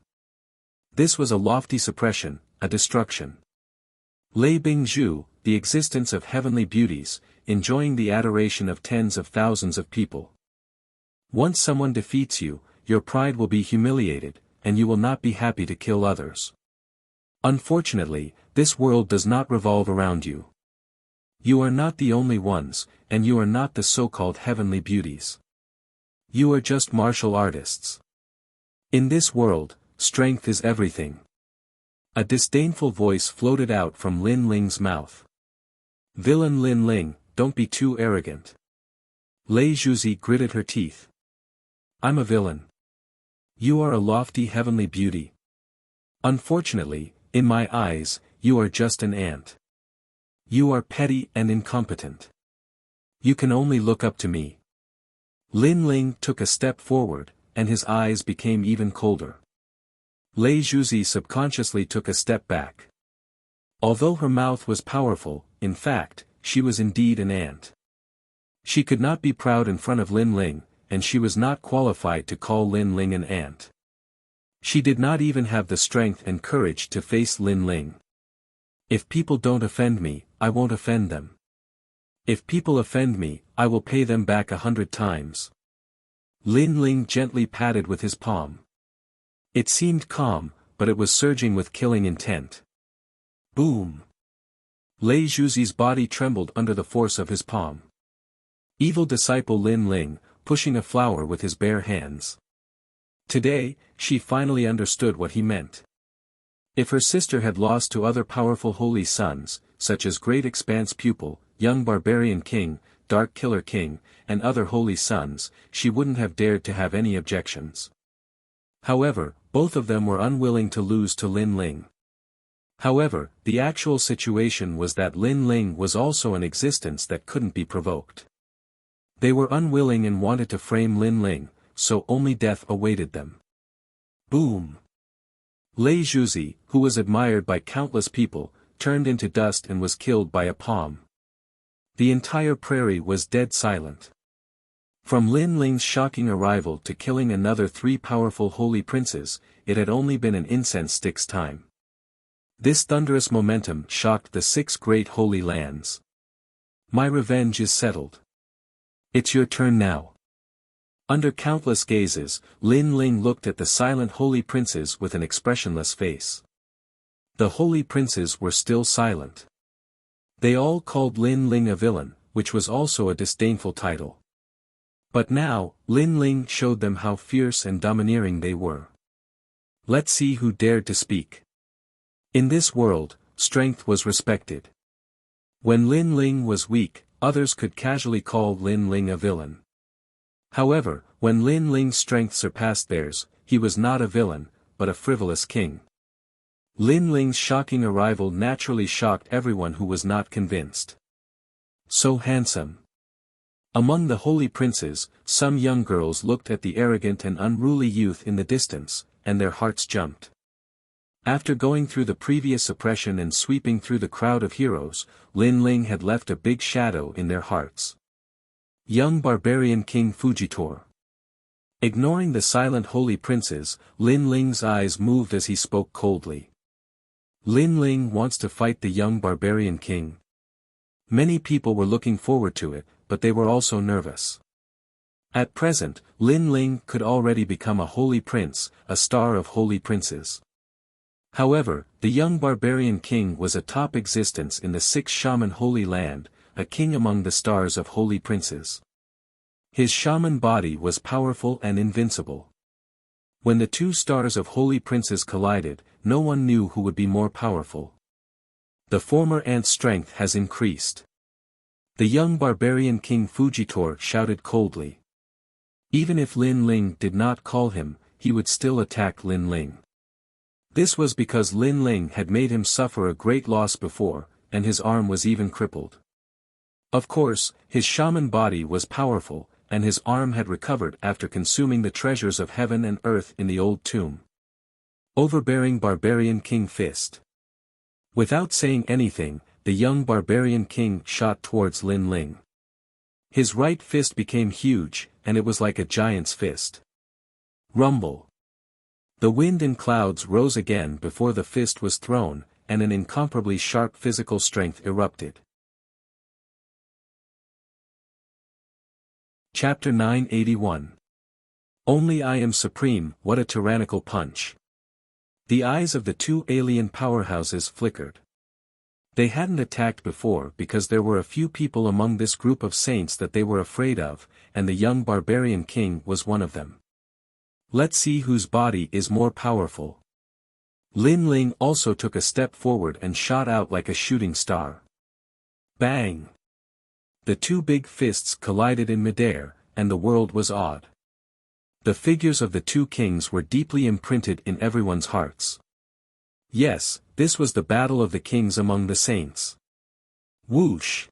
This was a lofty suppression, a destruction. Lei Bingzhu, the existence of heavenly beauties, enjoying the adoration of tens of thousands of people. Once someone defeats you, your pride will be humiliated, and you will not be happy to kill others. Unfortunately, this world does not revolve around you. You are not the only ones, and you are not the so-called heavenly beauties. You are just martial artists. In this world, strength is everything. A disdainful voice floated out from Lin Ling's mouth. Villain Lin Ling, don't be too arrogant. Lei Juzi gritted her teeth. I'm a villain. You are a lofty heavenly beauty. Unfortunately, in my eyes, you are just an ant. You are petty and incompetent. You can only look up to me. Lin Ling took a step forward, and his eyes became even colder. Lei Juzi subconsciously took a step back. Although her mouth was powerful, in fact, she was indeed an ant. She could not be proud in front of Lin Ling, and she was not qualified to call Lin Ling an ant. She did not even have the strength and courage to face Lin Ling. If people don't offend me, I won't offend them. If people offend me, I will pay them back 100 times. Lin Ling gently patted with his palm. It seemed calm, but it was surging with killing intent. Boom! Lei Juzi's body trembled under the force of his palm. Evil disciple Lin Ling, pushing a flower with his bare hands. Today, she finally understood what he meant. If her sister had lost to other powerful holy sons, such as Great Expanse Pupil, Young Barbarian King, Dark Killer King, and other holy sons, she wouldn't have dared to have any objections. However, both of them were unwilling to lose to Lin Ling. However, the actual situation was that Lin Ling was also an existence that couldn't be provoked. They were unwilling and wanted to frame Lin Ling, so only death awaited them. Boom! Lei Juzi, who was admired by countless people, turned into dust and was killed by a palm. The entire prairie was dead silent. From Lin Ling's shocking arrival to killing another 3 powerful holy princes, it had only been an incense stick's time. This thunderous momentum shocked the 6 great holy lands. My revenge is settled. It's your turn now. Under countless gazes, Lin Ling looked at the silent holy princes with an expressionless face. The holy princes were still silent. They all called Lin Ling a villain, which was also a disdainful title. But now, Lin Ling showed them how fierce and domineering they were. Let's see who dared to speak. In this world, strength was respected. When Lin Ling was weak, others could casually call Lin Ling a villain. However, when Lin Ling's strength surpassed theirs, he was not a villain, but a frivolous king. Lin Ling's shocking arrival naturally shocked everyone who was not convinced. So handsome. Among the holy princes, some young girls looked at the arrogant and unruly youth in the distance, and their hearts jumped. After going through the previous suppression and sweeping through the crowd of heroes, Lin Ling had left a big shadow in their hearts. Young Barbarian King Fujitor. Ignoring the silent holy princes, Lin Ling's eyes moved as he spoke coldly. Lin Ling wants to fight the young Barbarian King. Many people were looking forward to it, but they were also nervous. At present, Lin Ling could already become a holy prince, a star of holy princes. However, the young barbarian king was a top existence in the six shaman holy land, a king among the stars of holy princes. His shaman body was powerful and invincible. When the two stars of holy princes collided, no one knew who would be more powerful. The former ant's strength has increased. The young barbarian king Fujitor shouted coldly. Even if Lin Ling did not call him, he would still attack Lin Ling. This was because Lin Ling had made him suffer a great loss before, and his arm was even crippled. Of course, his shaman body was powerful, and his arm had recovered after consuming the treasures of heaven and earth in the old tomb. Overbearing barbarian king fist. Without saying anything, the young barbarian king shot towards Lin Ling. His right fist became huge, and it was like a giant's fist. Rumble. The wind and clouds rose again before the fist was thrown, and an incomparably sharp physical strength erupted. Chapter 981. Only I am supreme. What a tyrannical punch. The eyes of the two alien powerhouses flickered. They hadn't attacked before because there were a few people among this group of saints that they were afraid of, and the young barbarian king was one of them. Let's see whose body is more powerful. Lin Ling also took a step forward and shot out like a shooting star. Bang! The two big fists collided in midair, and the world was awed. The figures of the two kings were deeply imprinted in everyone's hearts. Yes, this was the battle of the kings among the saints. Whoosh!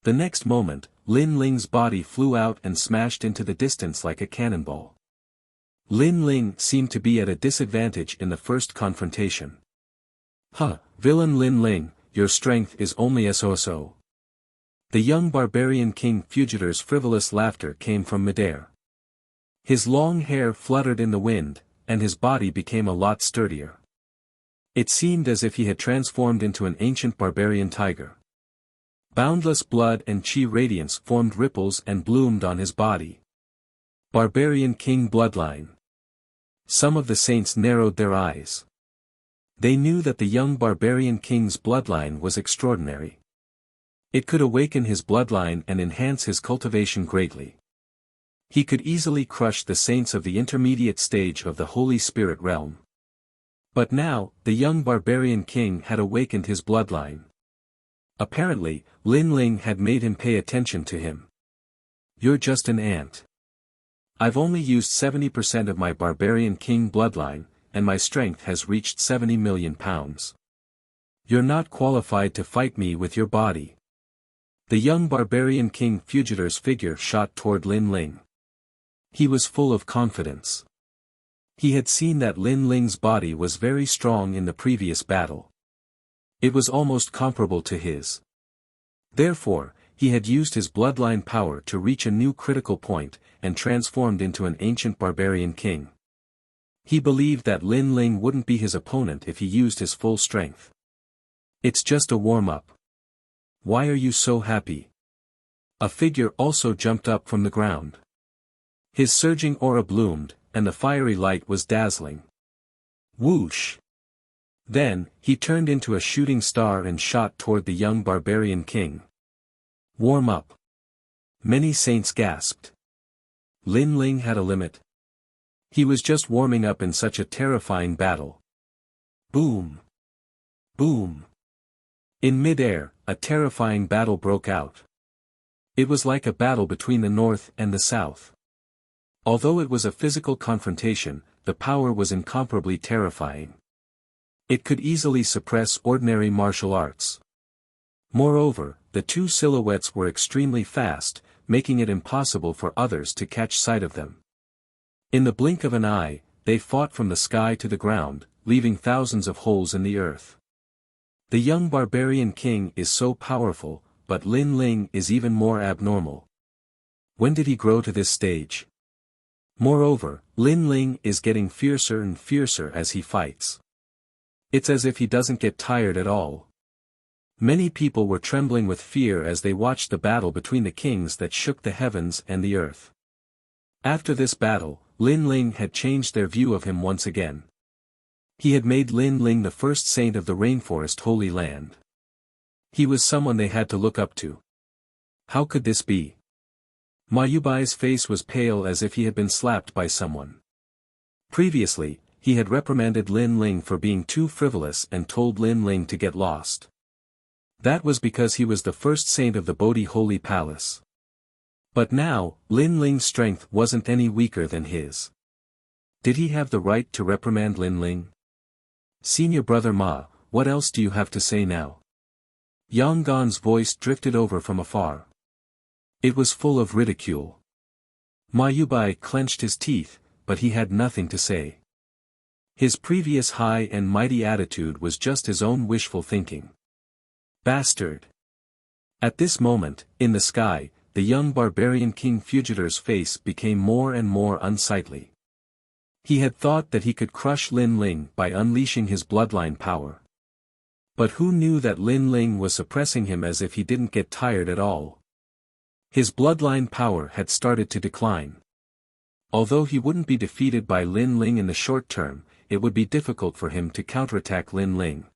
The next moment, Lin Ling's body flew out and smashed into the distance like a cannonball. Lin Ling seemed to be at a disadvantage in the first confrontation. Huh, villain Lin Ling, your strength is only so-so. The young barbarian king Fugitor's frivolous laughter came from midair. His long hair fluttered in the wind, and his body became a lot sturdier. It seemed as if he had transformed into an ancient barbarian tiger. Boundless blood and chi radiance formed ripples and bloomed on his body. Barbarian king bloodline. Some of the saints narrowed their eyes. They knew that the young barbarian king's bloodline was extraordinary. It could awaken his bloodline and enhance his cultivation greatly. He could easily crush the saints of the intermediate stage of the Holy Spirit realm. But now, the young barbarian king had awakened his bloodline. Apparently, Lin Ling had made him pay attention to him. You're just an ant. I've only used 70% of my barbarian king bloodline, and my strength has reached 70 million pounds. You're not qualified to fight me with your body. The young barbarian king Fugitor's figure shot toward Lin Ling. He was full of confidence. He had seen that Lin Ling's body was very strong in the previous battle. It was almost comparable to his. Therefore, he had used his bloodline power to reach a new critical point, and transformed into an ancient barbarian king. He believed that Lin Ling wouldn't be his opponent if he used his full strength. It's just a warm-up. Why are you so happy? A figure also jumped up from the ground. His surging aura bloomed, and the fiery light was dazzling. Whoosh! Then, he turned into a shooting star and shot toward the young barbarian king. Warm up. Many saints gasped. Lin Ling had a limit. He was just warming up in such a terrifying battle. Boom! Boom! In mid-air, a terrifying battle broke out. It was like a battle between the North and the South. Although it was a physical confrontation, the power was incomparably terrifying. It could easily suppress ordinary martial arts. Moreover, the two silhouettes were extremely fast, making it impossible for others to catch sight of them. In the blink of an eye, they fought from the sky to the ground, leaving thousands of holes in the earth. The young barbarian king is so powerful, but Lin Ling is even more abnormal. When did he grow to this stage? Moreover, Lin Ling is getting fiercer and fiercer as he fights. It's as if he doesn't get tired at all. Many people were trembling with fear as they watched the battle between the kings that shook the heavens and the earth. After this battle, Lin Ling had changed their view of him once again. He had made Lin Ling the first saint of the rainforest holy land. He was someone they had to look up to. How could this be? Ma Yubai's face was pale as if he had been slapped by someone. Previously, he had reprimanded Lin Ling for being too frivolous and told Lin Ling to get lost. That was because he was the first saint of the Bodhi Holy Palace. But now, Lin Ling's strength wasn't any weaker than his. Did he have the right to reprimand Lin Ling? Senior brother Ma, what else do you have to say now? Yang Gan's voice drifted over from afar. It was full of ridicule. Ma Yubai clenched his teeth, but he had nothing to say. His previous high and mighty attitude was just his own wishful thinking. Bastard! At this moment, in the sky, the young barbarian King Fugitor's face became more and more unsightly. He had thought that he could crush Lin Ling by unleashing his bloodline power. But who knew that Lin Ling was suppressing him as if he didn't get tired at all? His bloodline power had started to decline. Although he wouldn't be defeated by Lin Ling in the short term, it would be difficult for him to counterattack Lin Ling.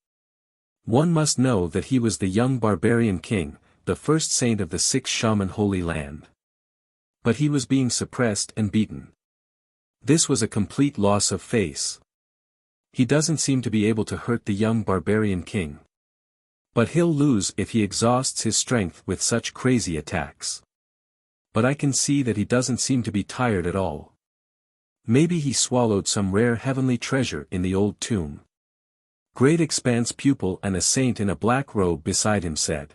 One must know that he was the young barbarian king, the first saint of the 6 shaman holy land. But he was being suppressed and beaten. This was a complete loss of face. He doesn't seem to be able to hurt the young barbarian king. But he'll lose if he exhausts his strength with such crazy attacks. But I can see that he doesn't seem to be tired at all. Maybe he swallowed some rare heavenly treasure in the old tomb. Great Expanse pupil and a saint in a black robe beside him said.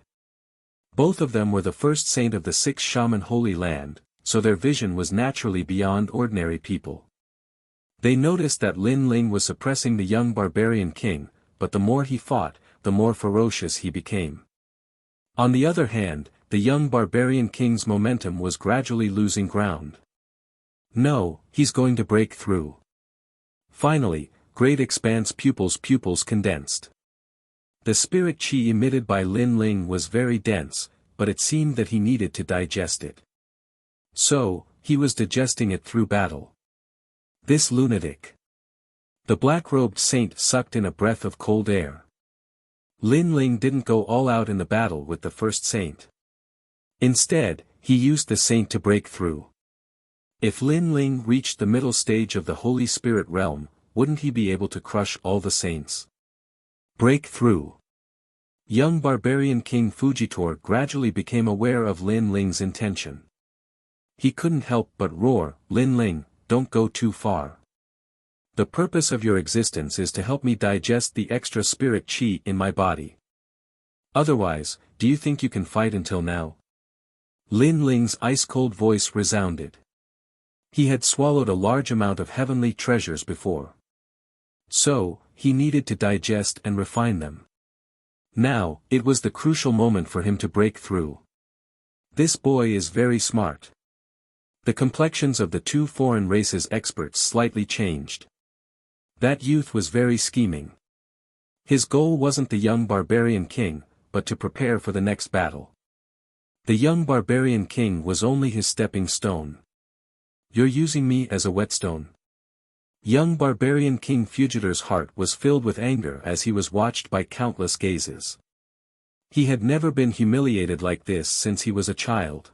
Both of them were the first saint of the 6 shaman holy land, so their vision was naturally beyond ordinary people. They noticed that Lin Ling was suppressing the young barbarian king, but the more he fought, the more ferocious he became. On the other hand, the young barbarian king's momentum was gradually losing ground. No, he's going to break through. Finally, Great Expanse pupils condensed. The spirit chi emitted by Lin Ling was very dense, but it seemed that he needed to digest it. So, he was digesting it through battle. This lunatic. The black-robed saint sucked in a breath of cold air. Lin Ling didn't go all out in the battle with the first saint. Instead, he used the saint to break through. If Lin Ling reached the middle stage of the Holy Spirit realm, wouldn't he be able to crush all the saints? Break through. Young barbarian King Fujitor gradually became aware of Lin Ling's intention. He couldn't help but roar, "Lin Ling, don't go too far. The purpose of your existence is to help me digest the extra spirit chi in my body. Otherwise, do you think you can fight until now?" Lin Ling's ice-cold voice resounded. He had swallowed a large amount of heavenly treasures before. So, he needed to digest and refine them. Now, it was the crucial moment for him to break through. This boy is very smart. The complexions of the 2 foreign races experts slightly changed. That youth was very scheming. His goal wasn't the young barbarian king, but to prepare for the next battle. The young barbarian king was only his stepping stone. You're using me as a whetstone? Young barbarian King Fugitor's heart was filled with anger as he was watched by countless gazes. He had never been humiliated like this since he was a child.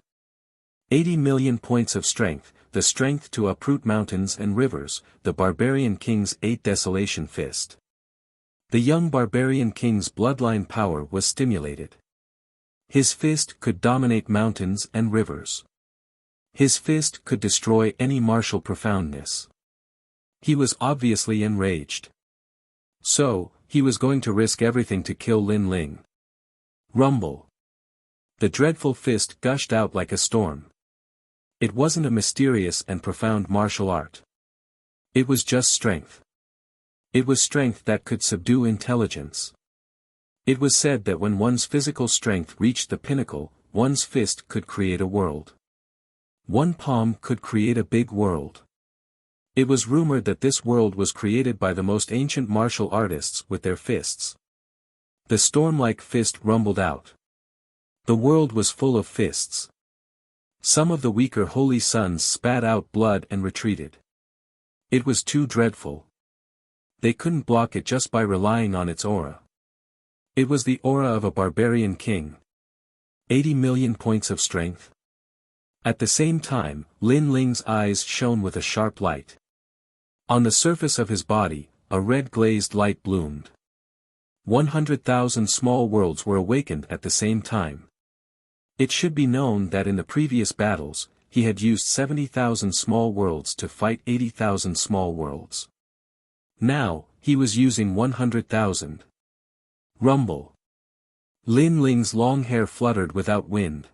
80 million points of strength, the strength to uproot mountains and rivers, the barbarian king's 8 desolation fist. The young barbarian king's bloodline power was stimulated. His fist could dominate mountains and rivers. His fist could destroy any martial profoundness. He was obviously enraged. So, he was going to risk everything to kill Lin Ling. Rumble. The dreadful fist gushed out like a storm. It wasn't a mysterious and profound martial art. It was just strength. It was strength that could subdue intelligence. It was said that when one's physical strength reached the pinnacle, one's fist could create a world. One palm could create a big world. It was rumored that this world was created by the most ancient martial artists with their fists. The storm-like fist rumbled out. The world was full of fists. Some of the weaker holy sons spat out blood and retreated. It was too dreadful. They couldn't block it just by relying on its aura. It was the aura of a barbarian king. 80 million points of strength. At the same time, Lin Ling's eyes shone with a sharp light. On the surface of his body, a red glazed light bloomed. 100,000 small worlds were awakened at the same time. It should be known that in the previous battles, he had used 70,000 small worlds to fight 80,000 small worlds. Now, he was using 100,000. Rumble. Lin Ling's long hair fluttered without wind.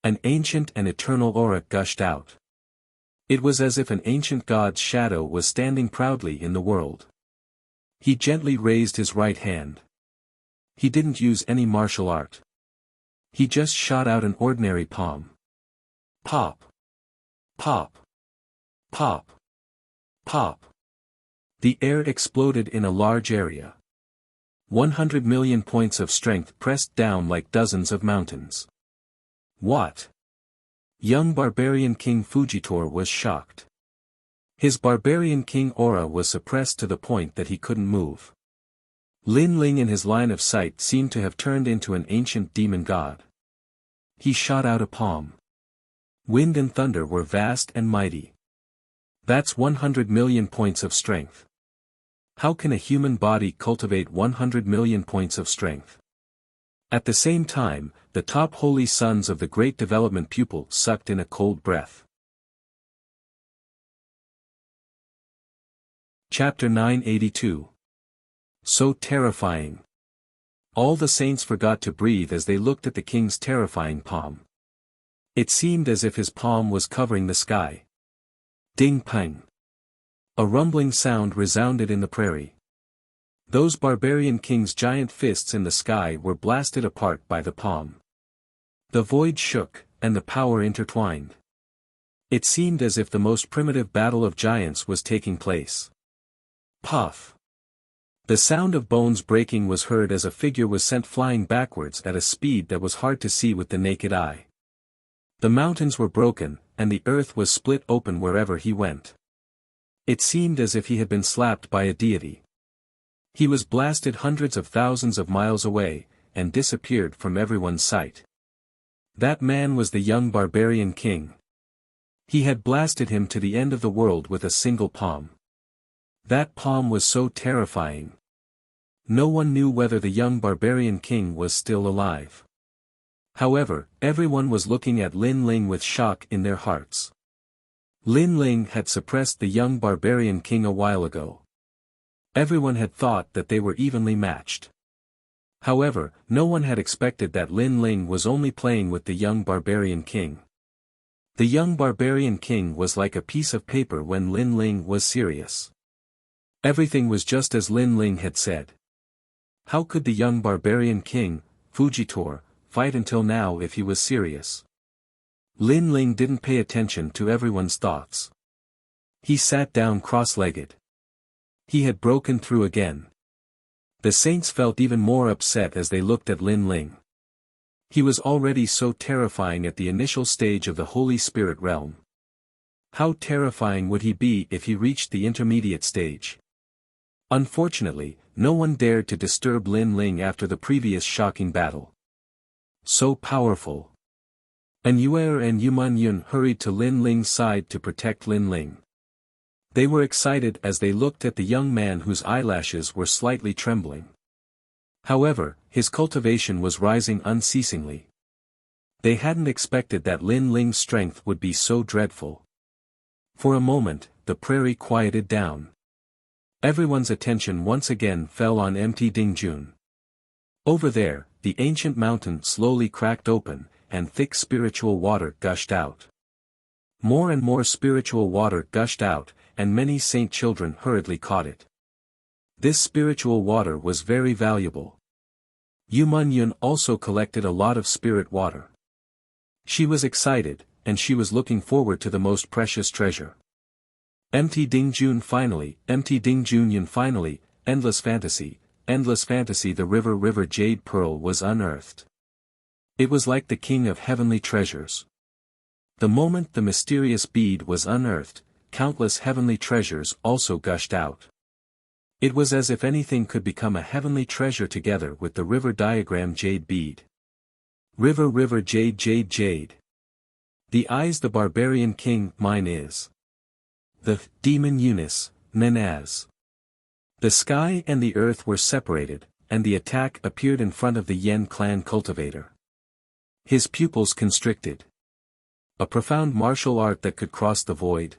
An ancient and eternal aura gushed out. It was as if an ancient god's shadow was standing proudly in the world. He gently raised his right hand. He didn't use any martial art. He just shot out an ordinary palm. Pop. Pop. Pop. Pop. The air exploded in a large area. 100 million points of strength pressed down like dozens of mountains. What? Young barbarian King Fujitor was shocked. His barbarian king aura was suppressed to the point that he couldn't move. Lin Ling in his line of sight seemed to have turned into an ancient demon god. He shot out a palm. Wind and thunder were vast and mighty. That's 100 million points of strength. How can a human body cultivate 100 million points of strength? At the same time, the top holy sons of the great development pupil sucked in a cold breath. Chapter 982. So terrifying. All the saints forgot to breathe as they looked at the king's terrifying palm. It seemed as if his palm was covering the sky. Ding pang. A rumbling sound resounded in the prairie. Those barbarian king's giant fists in the sky were blasted apart by the palm. The void shook, and the power intertwined. It seemed as if the most primitive battle of giants was taking place. Puff. The sound of bones breaking was heard as a figure was sent flying backwards at a speed that was hard to see with the naked eye. The mountains were broken, and the earth was split open wherever he went. It seemed as if he had been slapped by a deity. He was blasted hundreds of thousands of miles away, and disappeared from everyone's sight. That man was the young barbarian king. He had blasted him to the end of the world with a single palm. That palm was so terrifying. No one knew whether the young barbarian king was still alive. However, everyone was looking at Lin Ling with shock in their hearts. Lin Ling had suppressed the young barbarian king a while ago. Everyone had thought that they were evenly matched. However, no one had expected that Lin Ling was only playing with the young barbarian king. The young barbarian king was like a piece of paper when Lin Ling was serious. Everything was just as Lin Ling had said. How could the young barbarian king, Fujitor, fight until now if he was serious? Lin Ling didn't pay attention to everyone's thoughts. He sat down cross-legged. He had broken through again. The saints felt even more upset as they looked at Lin Ling. He was already so terrifying at the initial stage of the Holy Spirit realm. How terrifying would he be if he reached the intermediate stage? Unfortunately, no one dared to disturb Lin Ling after the previous shocking battle. So powerful. And Yuer and Yuman Yun hurried to Lin Ling's side to protect Lin Ling. They were excited as they looked at the young man whose eyelashes were slightly trembling. However, his cultivation was rising unceasingly. They hadn't expected that Lin Ling's strength would be so dreadful. For a moment, the prairie quieted down. Everyone's attention once again fell on empty Dingjun. Over there, the ancient mountain slowly cracked open, and thick spiritual water gushed out. More and more spiritual water gushed out, and many saint children hurriedly caught it. This spiritual water was very valuable. Yuman Yun also collected a lot of spirit water. She was excited, and she was looking forward to the most precious treasure. Empty Dingjun Yun finally, endless fantasy, the river jade pearl was unearthed. It was like the king of heavenly treasures. The moment the mysterious bead was unearthed, countless heavenly treasures also gushed out. It was as if anything could become a heavenly treasure together with the river diagram jade bead. River river jade jade jade. The eyes the barbarian king mine is. The demon Eunice, Nenaz. The sky and the earth were separated, and the attack appeared in front of the Yen clan cultivator. His pupils constricted. A profound martial art that could cross the void.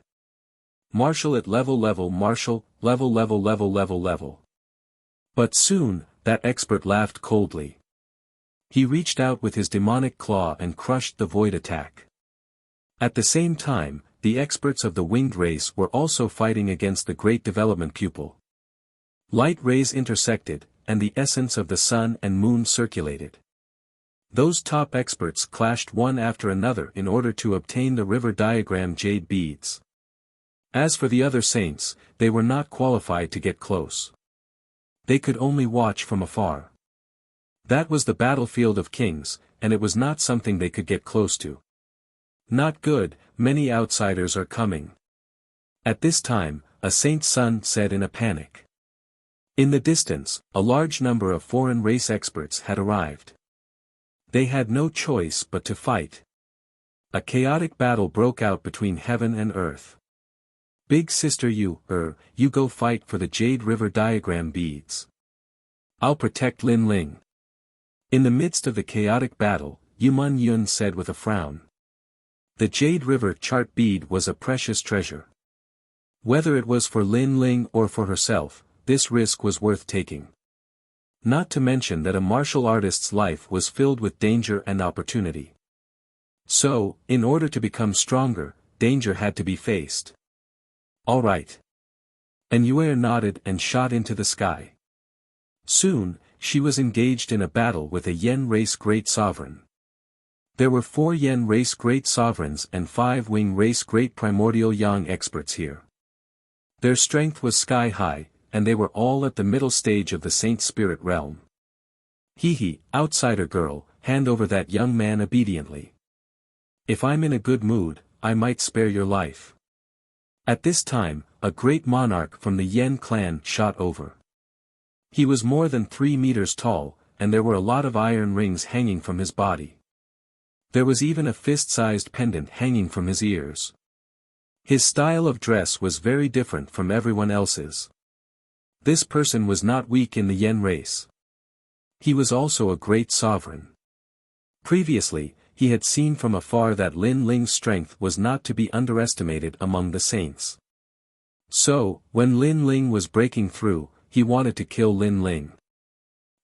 Martial at level martial, level. But soon, that expert laughed coldly. He reached out with his demonic claw and crushed the void attack. At the same time, the experts of the winged race were also fighting against the great development pupil. Light rays intersected, and the essence of the sun and moon circulated. Those top experts clashed one after another in order to obtain the river diagram jade beads. As for the other saints, they were not qualified to get close. They could only watch from afar. That was the battlefield of kings, and it was not something they could get close to. Not good, many outsiders are coming. At this time, a saint's son said in a panic. In the distance, a large number of foreign race experts had arrived. They had no choice but to fight. A chaotic battle broke out between heaven and earth. Big sister you go fight for the Jade River diagram beads. I'll protect Lin Ling. In the midst of the chaotic battle, Yumun Yun said with a frown. The Jade River chart bead was a precious treasure. Whether it was for Lin Ling or for herself, this risk was worth taking. Not to mention that a martial artist's life was filled with danger and opportunity. So, in order to become stronger, danger had to be faced. All right. And Yue nodded and shot into the sky. Soon, she was engaged in a battle with a Yen race great sovereign. There were 4 Yen race great sovereigns and 5 Wing race great primordial Yang experts here. Their strength was sky high, and they were all at the middle stage of the Saint Spirit realm. Hee, outsider girl, hand over that young man obediently. If I'm in a good mood, I might spare your life. At this time, a great monarch from the Yen clan shot over. He was more than 3 meters tall, and there were a lot of iron rings hanging from his body. There was even a fist-sized pendant hanging from his ears. His style of dress was very different from everyone else's. This person was not weak in the Yen race. He was also a great sovereign. Previously, he had seen from afar that Lin Ling's strength was not to be underestimated among the saints. So, when Lin Ling was breaking through, he wanted to kill Lin Ling.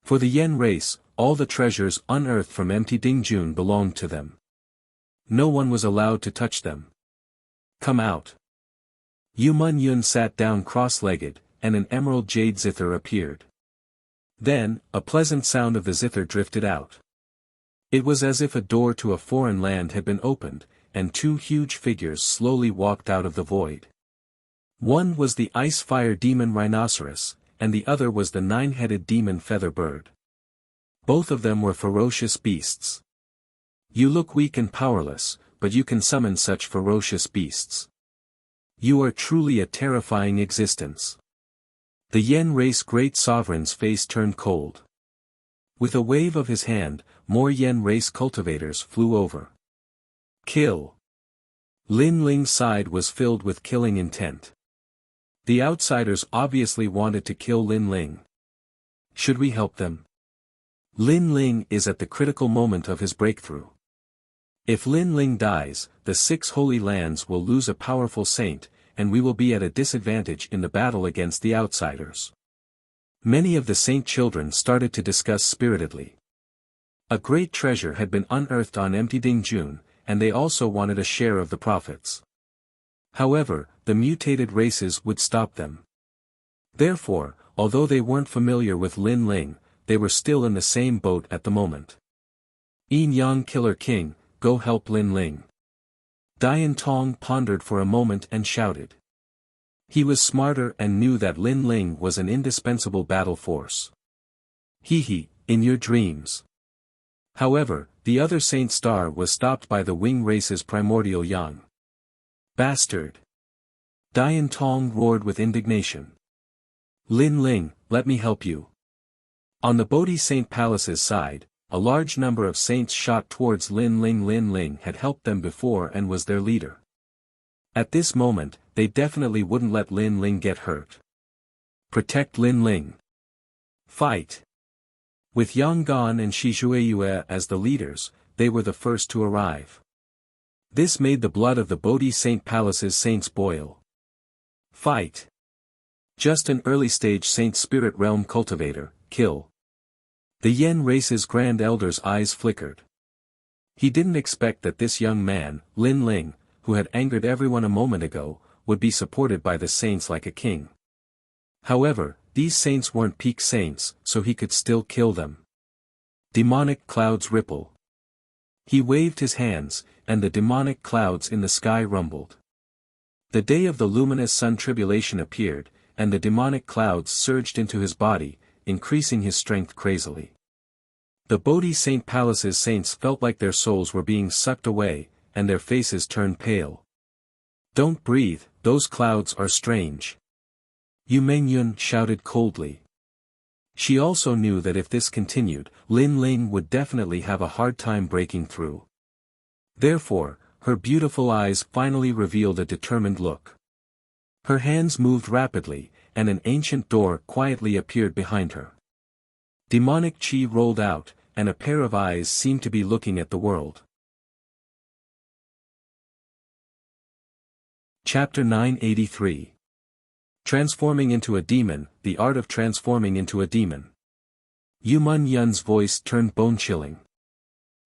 For the Yen race, all the treasures unearthed from empty Dingjun belonged to them. No one was allowed to touch them. Come out. Yumun Yun sat down cross-legged, and an emerald jade zither appeared. Then, a pleasant sound of the zither drifted out. It was as if a door to a foreign land had been opened, and 2 huge figures slowly walked out of the void. One was the ice-fire demon rhinoceros, and the other was the 9-headed demon feather bird. Both of them were ferocious beasts. You look weak and powerless, but you can summon such ferocious beasts. You are truly a terrifying existence. The Yen race great sovereign's face turned cold. With a wave of his hand, more Yen race cultivators flew over. Kill. Lin Ling's side was filled with killing intent. The outsiders obviously wanted to kill Lin Ling. Should we help them? Lin Ling is at the critical moment of his breakthrough. If Lin Ling dies, the 6 holy lands will lose a powerful saint, and we will be at a disadvantage in the battle against the outsiders. Many of the saint children started to discuss spiritedly. A great treasure had been unearthed on empty Dingjun, and they also wanted a share of the profits. However, the mutated races would stop them. Therefore, although they weren't familiar with Lin Ling, they were still in the same boat at the moment. Yin Yang Killer King, go help Lin Ling. Dian Tong pondered for a moment and shouted. He was smarter and knew that Lin Ling was an indispensable battle force. Hee, in your dreams. However, the other Saint Star was stopped by the Wing race's primordial young. Bastard! Dian Tong roared with indignation. Lin Ling, let me help you. On the Bodhi Saint Palace's side, a large number of saints shot towards Lin Ling. Lin Ling had helped them before and was their leader. At this moment, they definitely wouldn't let Lin Ling get hurt. Protect Lin Ling. Fight! With Yang Gan and Shi Shuiyue as the leaders, they were the first to arrive. This made the blood of the Bodhi Saint Palace's saints boil. Fight! Just an early-stage Saint Spirit Realm cultivator, kill. The Yen race's Grand Elder's eyes flickered. He didn't expect that this young man, Lin Ling, who had angered everyone a moment ago, would be supported by the saints like a king. However, these saints weren't peak saints, so he could still kill them. Demonic clouds ripple. He waved his hands, and the demonic clouds in the sky rumbled. The day of the luminous sun tribulation appeared, and the demonic clouds surged into his body, increasing his strength crazily. The Bodhi Saint Palace's saints felt like their souls were being sucked away, and their faces turned pale. Don't breathe, those clouds are strange. Yu Mengyun shouted coldly. She also knew that if this continued, Lin Ling would definitely have a hard time breaking through. Therefore, her beautiful eyes finally revealed a determined look. Her hands moved rapidly, and an ancient door quietly appeared behind her. Demonic chi rolled out, and a pair of eyes seemed to be looking at the world. Chapter 983. Transforming into a Demon, the Art of Transforming into a Demon. Yu Yun's voice turned bone-chilling.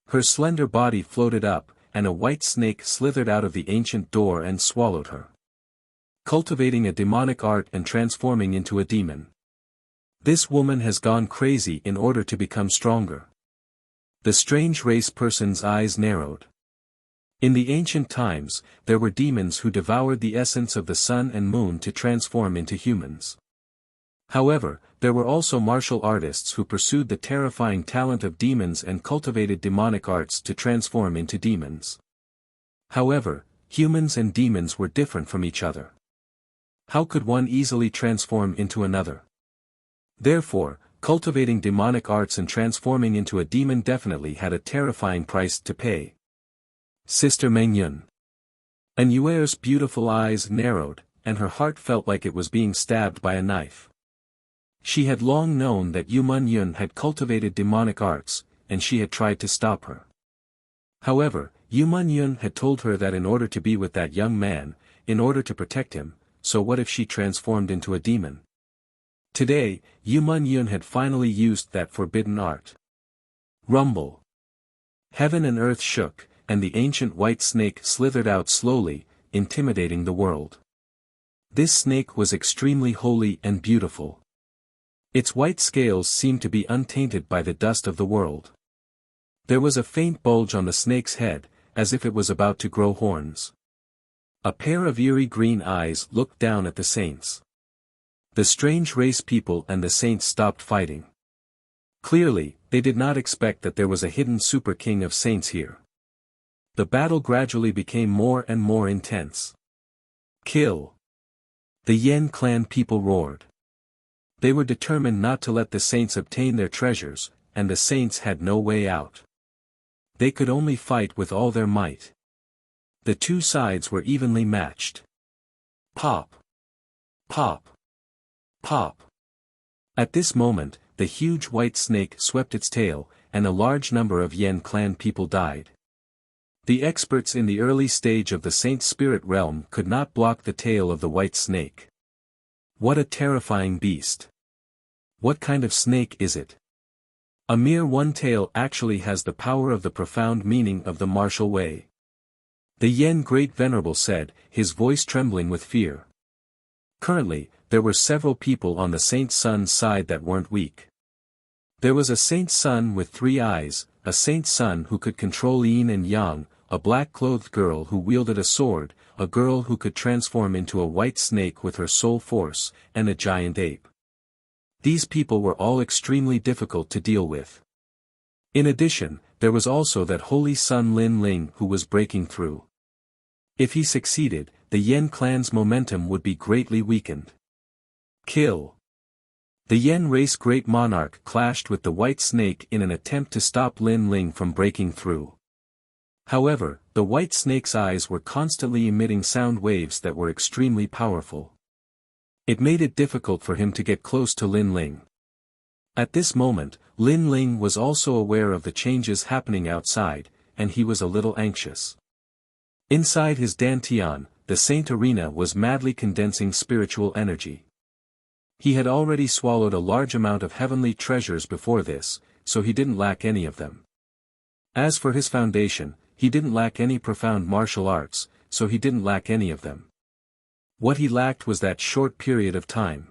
Her slender body floated up, and a white snake slithered out of the ancient door and swallowed her. Cultivating a demonic art and transforming into a demon. This woman has gone crazy in order to become stronger. The strange race person's eyes narrowed. In the ancient times, there were demons who devoured the essence of the sun and moon to transform into humans. However, there were also martial artists who pursued the terrifying talent of demons and cultivated demonic arts to transform into demons. However, humans and demons were different from each other. How could one easily transform into another? Therefore, cultivating demonic arts and transforming into a demon definitely had a terrifying price to pay. Sister Mengyun. An Yuer's beautiful eyes narrowed, and her heart felt like it was being stabbed by a knife. She had long known that Yu Yun had cultivated demonic arts, and she had tried to stop her. However, Yu Yun had told her that in order to be with that young man, in order to protect him, so what if she transformed into a demon? Today, Yu Yun had finally used that forbidden art. Rumble. Heaven and earth shook, and the ancient white snake slithered out slowly, intimidating the world. This snake was extremely holy and beautiful. Its white scales seemed to be untainted by the dust of the world. There was a faint bulge on the snake's head, as if it was about to grow horns. A pair of eerie green eyes looked down at the saints. The strange race people and the saints stopped fighting. Clearly, they did not expect that there was a hidden super king of saints here. The battle gradually became more and more intense. Kill! The Yen clan people roared. They were determined not to let the saints obtain their treasures, and the saints had no way out. They could only fight with all their might. The two sides were evenly matched. Pop! Pop! Pop! At this moment, the huge white snake swept its tail, and a large number of Yen clan people died. The experts in the early stage of the Saint Spirit realm could not block the tail of the white snake. What a terrifying beast! What kind of snake is it? A mere one tail actually has the power of the profound meaning of the martial way. The Yen Great Venerable said, his voice trembling with fear. Currently, there were several people on the Saint Sun's side that weren't weak. There was a Saint Sun with 3 eyes, a Saint Sun who could control yin and yang, a black-clothed girl who wielded a sword, a girl who could transform into a white snake with her soul force, and a giant ape. These people were all extremely difficult to deal with. In addition, there was also that holy son Lin Ling who was breaking through. If he succeeded, the Yen clan's momentum would be greatly weakened. Kill. The Yen race great monarch clashed with the white snake in an attempt to stop Lin Ling from breaking through. However, the white snake's eyes were constantly emitting sound waves that were extremely powerful. It made it difficult for him to get close to Lin Ling. At this moment, Lin Ling was also aware of the changes happening outside, and he was a little anxious. Inside his dantian, the Saint Arena was madly condensing spiritual energy. He had already swallowed a large amount of heavenly treasures before this, so he didn't lack any of them. As for his foundation, he didn't lack any profound martial arts, so he didn't lack any of them. What he lacked was that short period of time.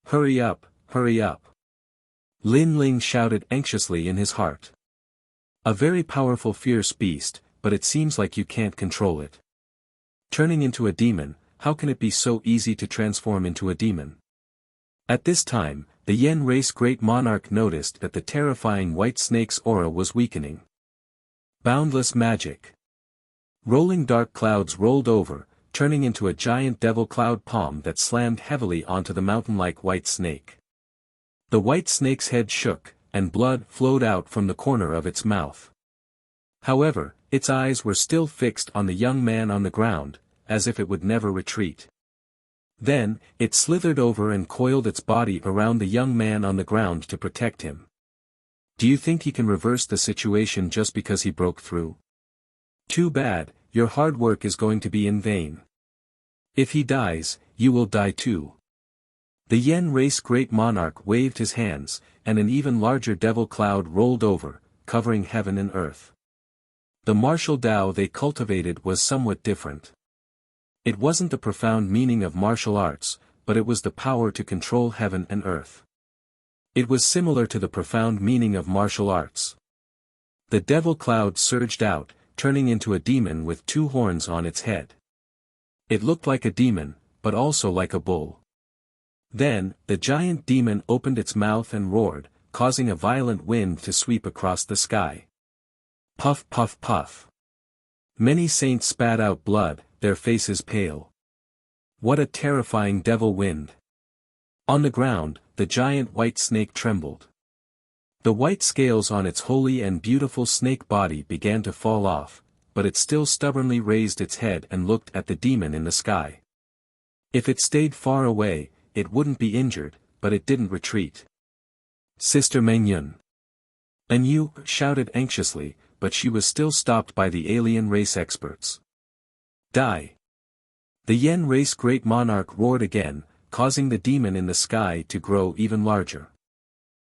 Hurry up, hurry up. Lin Ling shouted anxiously in his heart. A very powerful fierce beast, but it seems like you can't control it. Turning into a demon, how can it be so easy to transform into a demon? At this time, the Yen race great monarch noticed that the terrifying white snake's aura was weakening. Boundless magic. Rolling dark clouds rolled over, turning into a giant devil cloud palm that slammed heavily onto the mountain-like white snake. The white snake's head shook, and blood flowed out from the corner of its mouth. However, its eyes were still fixed on the young man on the ground, as if it would never retreat. Then, it slithered over and coiled its body around the young man on the ground to protect him. Do you think he can reverse the situation just because he broke through? Too bad, your hard work is going to be in vain. If he dies, you will die too. The Yen race great monarch waved his hands, and an even larger devil cloud rolled over, covering heaven and earth. The martial Tao they cultivated was somewhat different. It wasn't the profound meaning of martial arts, but it was the power to control heaven and earth. It was similar to the profound meaning of martial arts. The devil cloud surged out, turning into a demon with 2 horns on its head. It looked like a demon, but also like a bull. Then, the giant demon opened its mouth and roared, causing a violent wind to sweep across the sky. Puff puff puff. Many saints spat out blood, their faces pale. What a terrifying devil wind. On the ground, the giant white snake trembled. The white scales on its holy and beautiful snake body began to fall off, but it still stubbornly raised its head and looked at the demon in the sky. If it stayed far away, it wouldn't be injured, but it didn't retreat. Sister Mengyun. Anu shouted anxiously, but she was still stopped by the alien race experts. Die. The Yen race great monarch roared again, causing the demon in the sky to grow even larger.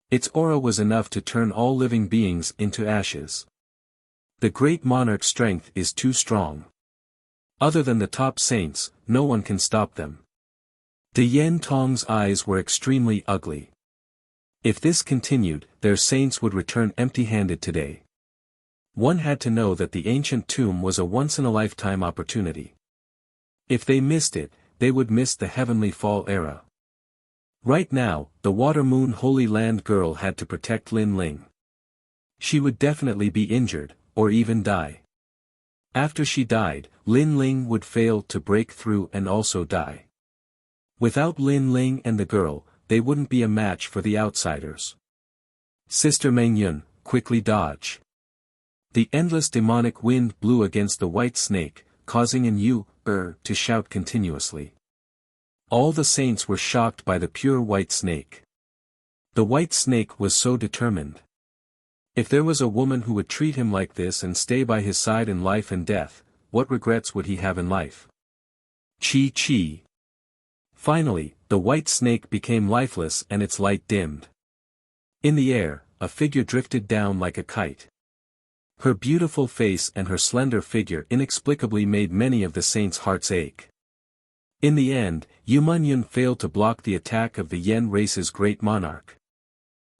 Its aura was enough to turn all living beings into ashes. The great monarch's strength is too strong. Other than the top saints, no one can stop them. The Yen Tong's eyes were extremely ugly. If this continued, their saints would return empty-handed today. One had to know that the ancient tomb was a once-in-a-lifetime opportunity. If they missed it, they would miss the heavenly fall era. Right now, the Water Moon Holy Land girl had to protect Lin Ling. She would definitely be injured, or even die. After she died, Lin Ling would fail to break through and also die. Without Lin Ling and the girl, they wouldn't be a match for the outsiders. Sister Mengyun, quickly dodge. The endless demonic wind blew against the white snake, causing an to shout continuously. All the saints were shocked by the pure white snake. The white snake was so determined. If there was a woman who would treat him like this and stay by his side in life and death, what regrets would he have in life? Chi chi. Finally, the white snake became lifeless and its light dimmed. In the air, a figure drifted down like a kite. Her beautiful face and her slender figure inexplicably made many of the saints' hearts ache. In the end, Yumanyan failed to block the attack of the Yen race's great monarch.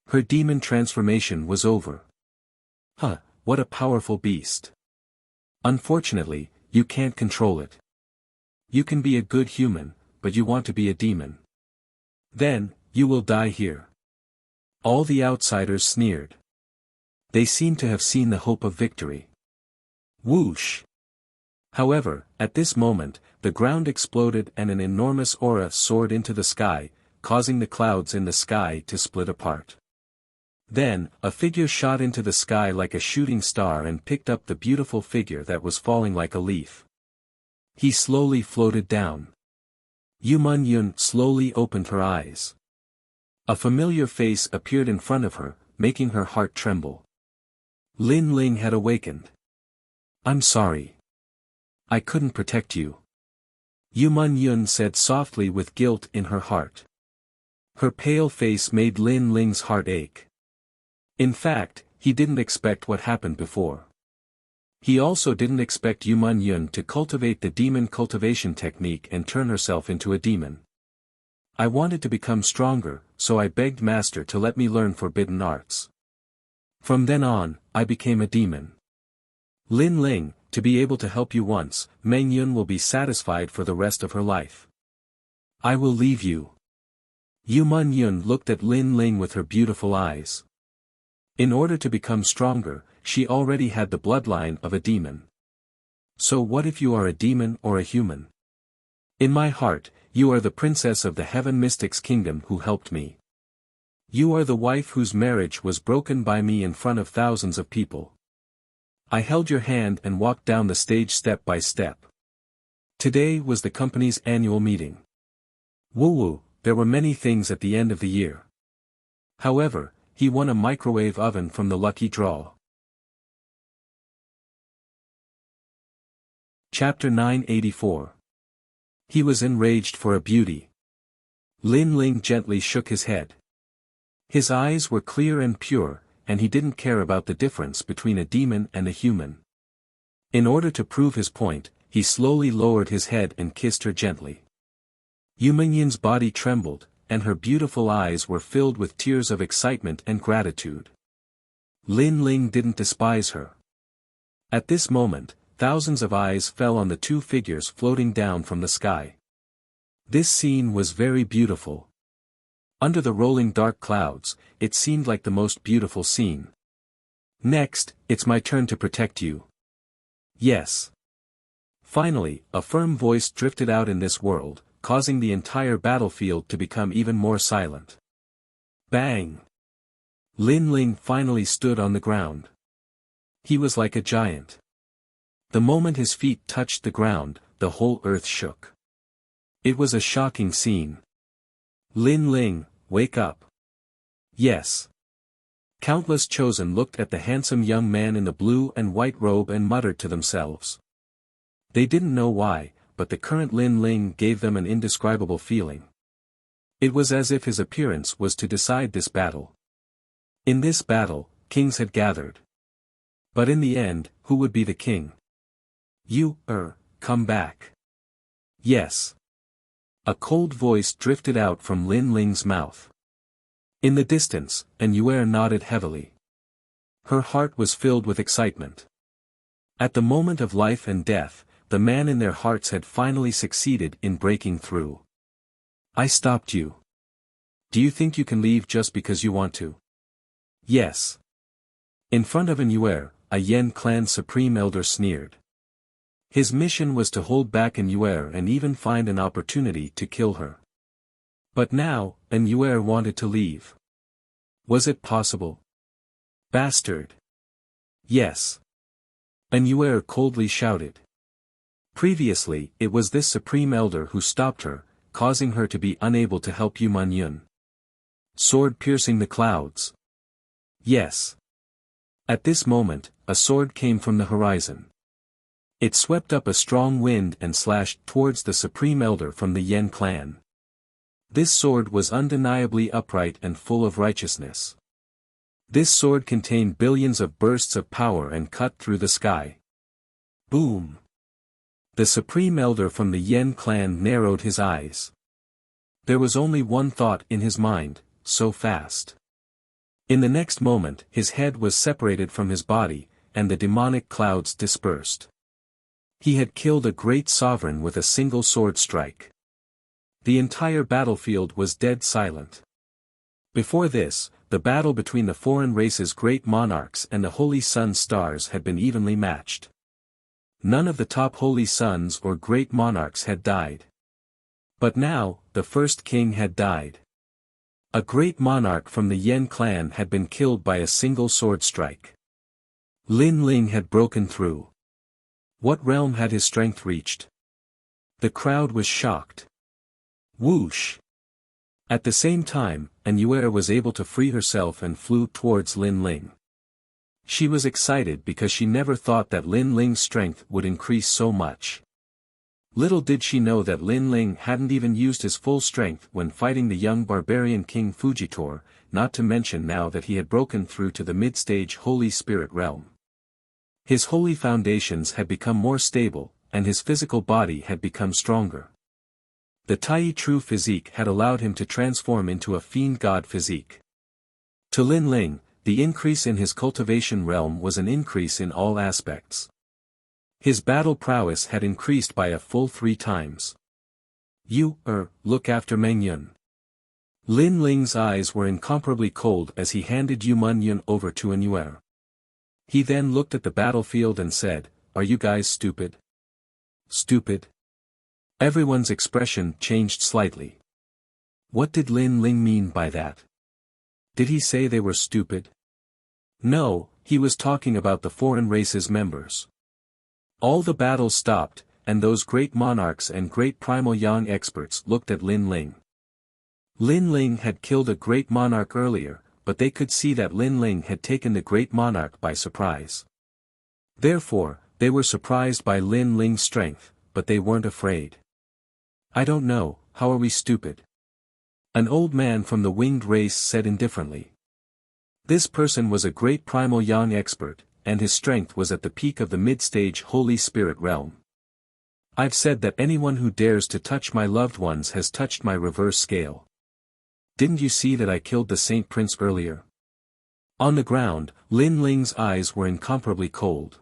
Her demon transformation was over. What a powerful beast. Unfortunately, you can't control it. You can be a good human, but you want to be a demon. Then, you will die here. All the outsiders sneered. They seemed to have seen the hope of victory. Whoosh! However, at this moment, the ground exploded and an enormous aura soared into the sky, causing the clouds in the sky to split apart. Then, a figure shot into the sky like a shooting star and picked up the beautiful figure that was falling like a leaf. He slowly floated down. Yun slowly opened her eyes. A familiar face appeared in front of her, making her heart tremble. Lin Ling had awakened. "I'm sorry. I couldn't protect you," Yun said softly with guilt in her heart. Her pale face made Lin Ling's heart ache. In fact, he didn't expect what happened before. He also didn't expect Yun to cultivate the demon cultivation technique and turn herself into a demon. "I wanted to become stronger, so I begged Master to let me learn forbidden arts. From then on, I became a demon. Lin Ling, to be able to help you once, Meng Yun will be satisfied for the rest of her life. I will leave you." Yun looked at Lin Ling with her beautiful eyes. In order to become stronger, she already had the bloodline of a demon. "So what if you are a demon or a human? In my heart, you are the princess of the Heaven Mystics Kingdom who helped me. You are the wife whose marriage was broken by me in front of thousands of people. I held your hand and walked down the stage step by step. Today was the company's annual meeting. Woo, there were many things at the end of the year. However, he won a microwave oven from the lucky draw." Chapter 984. He was enraged for a beauty. Lin Ling gently shook his head. His eyes were clear and pure, and he didn't care about the difference between a demon and a human. In order to prove his point, he slowly lowered his head and kissed her gently. Yun's body trembled, and her beautiful eyes were filled with tears of excitement and gratitude. Lin Ling didn't despise her. At this moment, thousands of eyes fell on the two figures floating down from the sky. This scene was very beautiful. Under the rolling dark clouds, it seemed like the most beautiful scene. "Next, it's my turn to protect you." "Yes." Finally, a firm voice drifted out in this world, causing the entire battlefield to become even more silent. Bang! Lin Ling finally stood on the ground. He was like a giant. The moment his feet touched the ground, the whole earth shook. It was a shocking scene. "Lin Ling, wake up." "Yes." Countless chosen looked at the handsome young man in the blue and white robe and muttered to themselves. They didn't know why, but the current Lin Ling gave them an indescribable feeling. It was as if his appearance was to decide this battle. In this battle, kings had gathered. But in the end, who would be the king? "You, come back." "Yes." A cold voice drifted out from Lin Ling's mouth. In the distance, Yue nodded heavily. Her heart was filled with excitement. At the moment of life and death, the man in their hearts had finally succeeded in breaking through. "I stopped you. Do you think you can leave just because you want to?" "Yes." In front of Yue, a Yen clan supreme elder sneered. His mission was to hold back Yue and even find an opportunity to kill her. But now, Yue wanted to leave. Was it possible? "Bastard!" "Yes." Yue coldly shouted. Previously, it was this supreme elder who stopped her, causing her to be unable to help Yun. Sword piercing the clouds. Yes. At this moment, a sword came from the horizon. It swept up a strong wind and slashed towards the supreme elder from the Yen clan. This sword was undeniably upright and full of righteousness. This sword contained billions of bursts of power and cut through the sky. Boom! The supreme elder from the Yen clan narrowed his eyes. There was only one thought in his mind, so fast. In the next moment, his head was separated from his body, and the demonic clouds dispersed. He had killed a great sovereign with a single sword strike. The entire battlefield was dead silent. Before this, the battle between the foreign race's great monarchs and the Holy Sun stars had been evenly matched. None of the top Holy Suns or great monarchs had died. But now, the first king had died. A great monarch from the Yen clan had been killed by a single sword strike. Lin Ling had broken through. What realm had his strength reached? The crowd was shocked. Whoosh! At the same time, Anuera was able to free herself and flew towards Lin Ling. She was excited because she never thought that Lin Ling's strength would increase so much. Little did she know that Lin Ling hadn't even used his full strength when fighting the young barbarian king Fujitor, not to mention now that he had broken through to the mid-stage Holy Spirit realm. His holy foundations had become more stable, and his physical body had become stronger. The Tai True physique had allowed him to transform into a fiend god physique. To Lin Ling, the increase in his cultivation realm was an increase in all aspects. His battle prowess had increased by a full 3 times. Look after Meng Yun. Lin Ling's eyes were incomparably cold as he handed Yu Mun Yun over to Anuera. He then looked at the battlefield and said, "Are you guys stupid?" Stupid? Everyone's expression changed slightly. What did Lin Ling mean by that? Did he say they were stupid? No, he was talking about the foreign race's members. All the battles stopped, and those great monarchs and great primal yang experts looked at Lin Ling. Lin Ling had killed a great monarch earlier, but they could see that Lin Ling had taken the great monarch by surprise. Therefore, they were surprised by Lin Ling's strength, but they weren't afraid. "I don't know, how are we stupid?" An old man from the winged race said indifferently. This person was a great primal yang expert, and his strength was at the peak of the mid-stage Holy Spirit realm. "I've said that anyone who dares to touch my loved ones has touched my reverse scale. Didn't you see that I killed the Saint Prince earlier?" On the ground, Lin Ling's eyes were incomparably cold.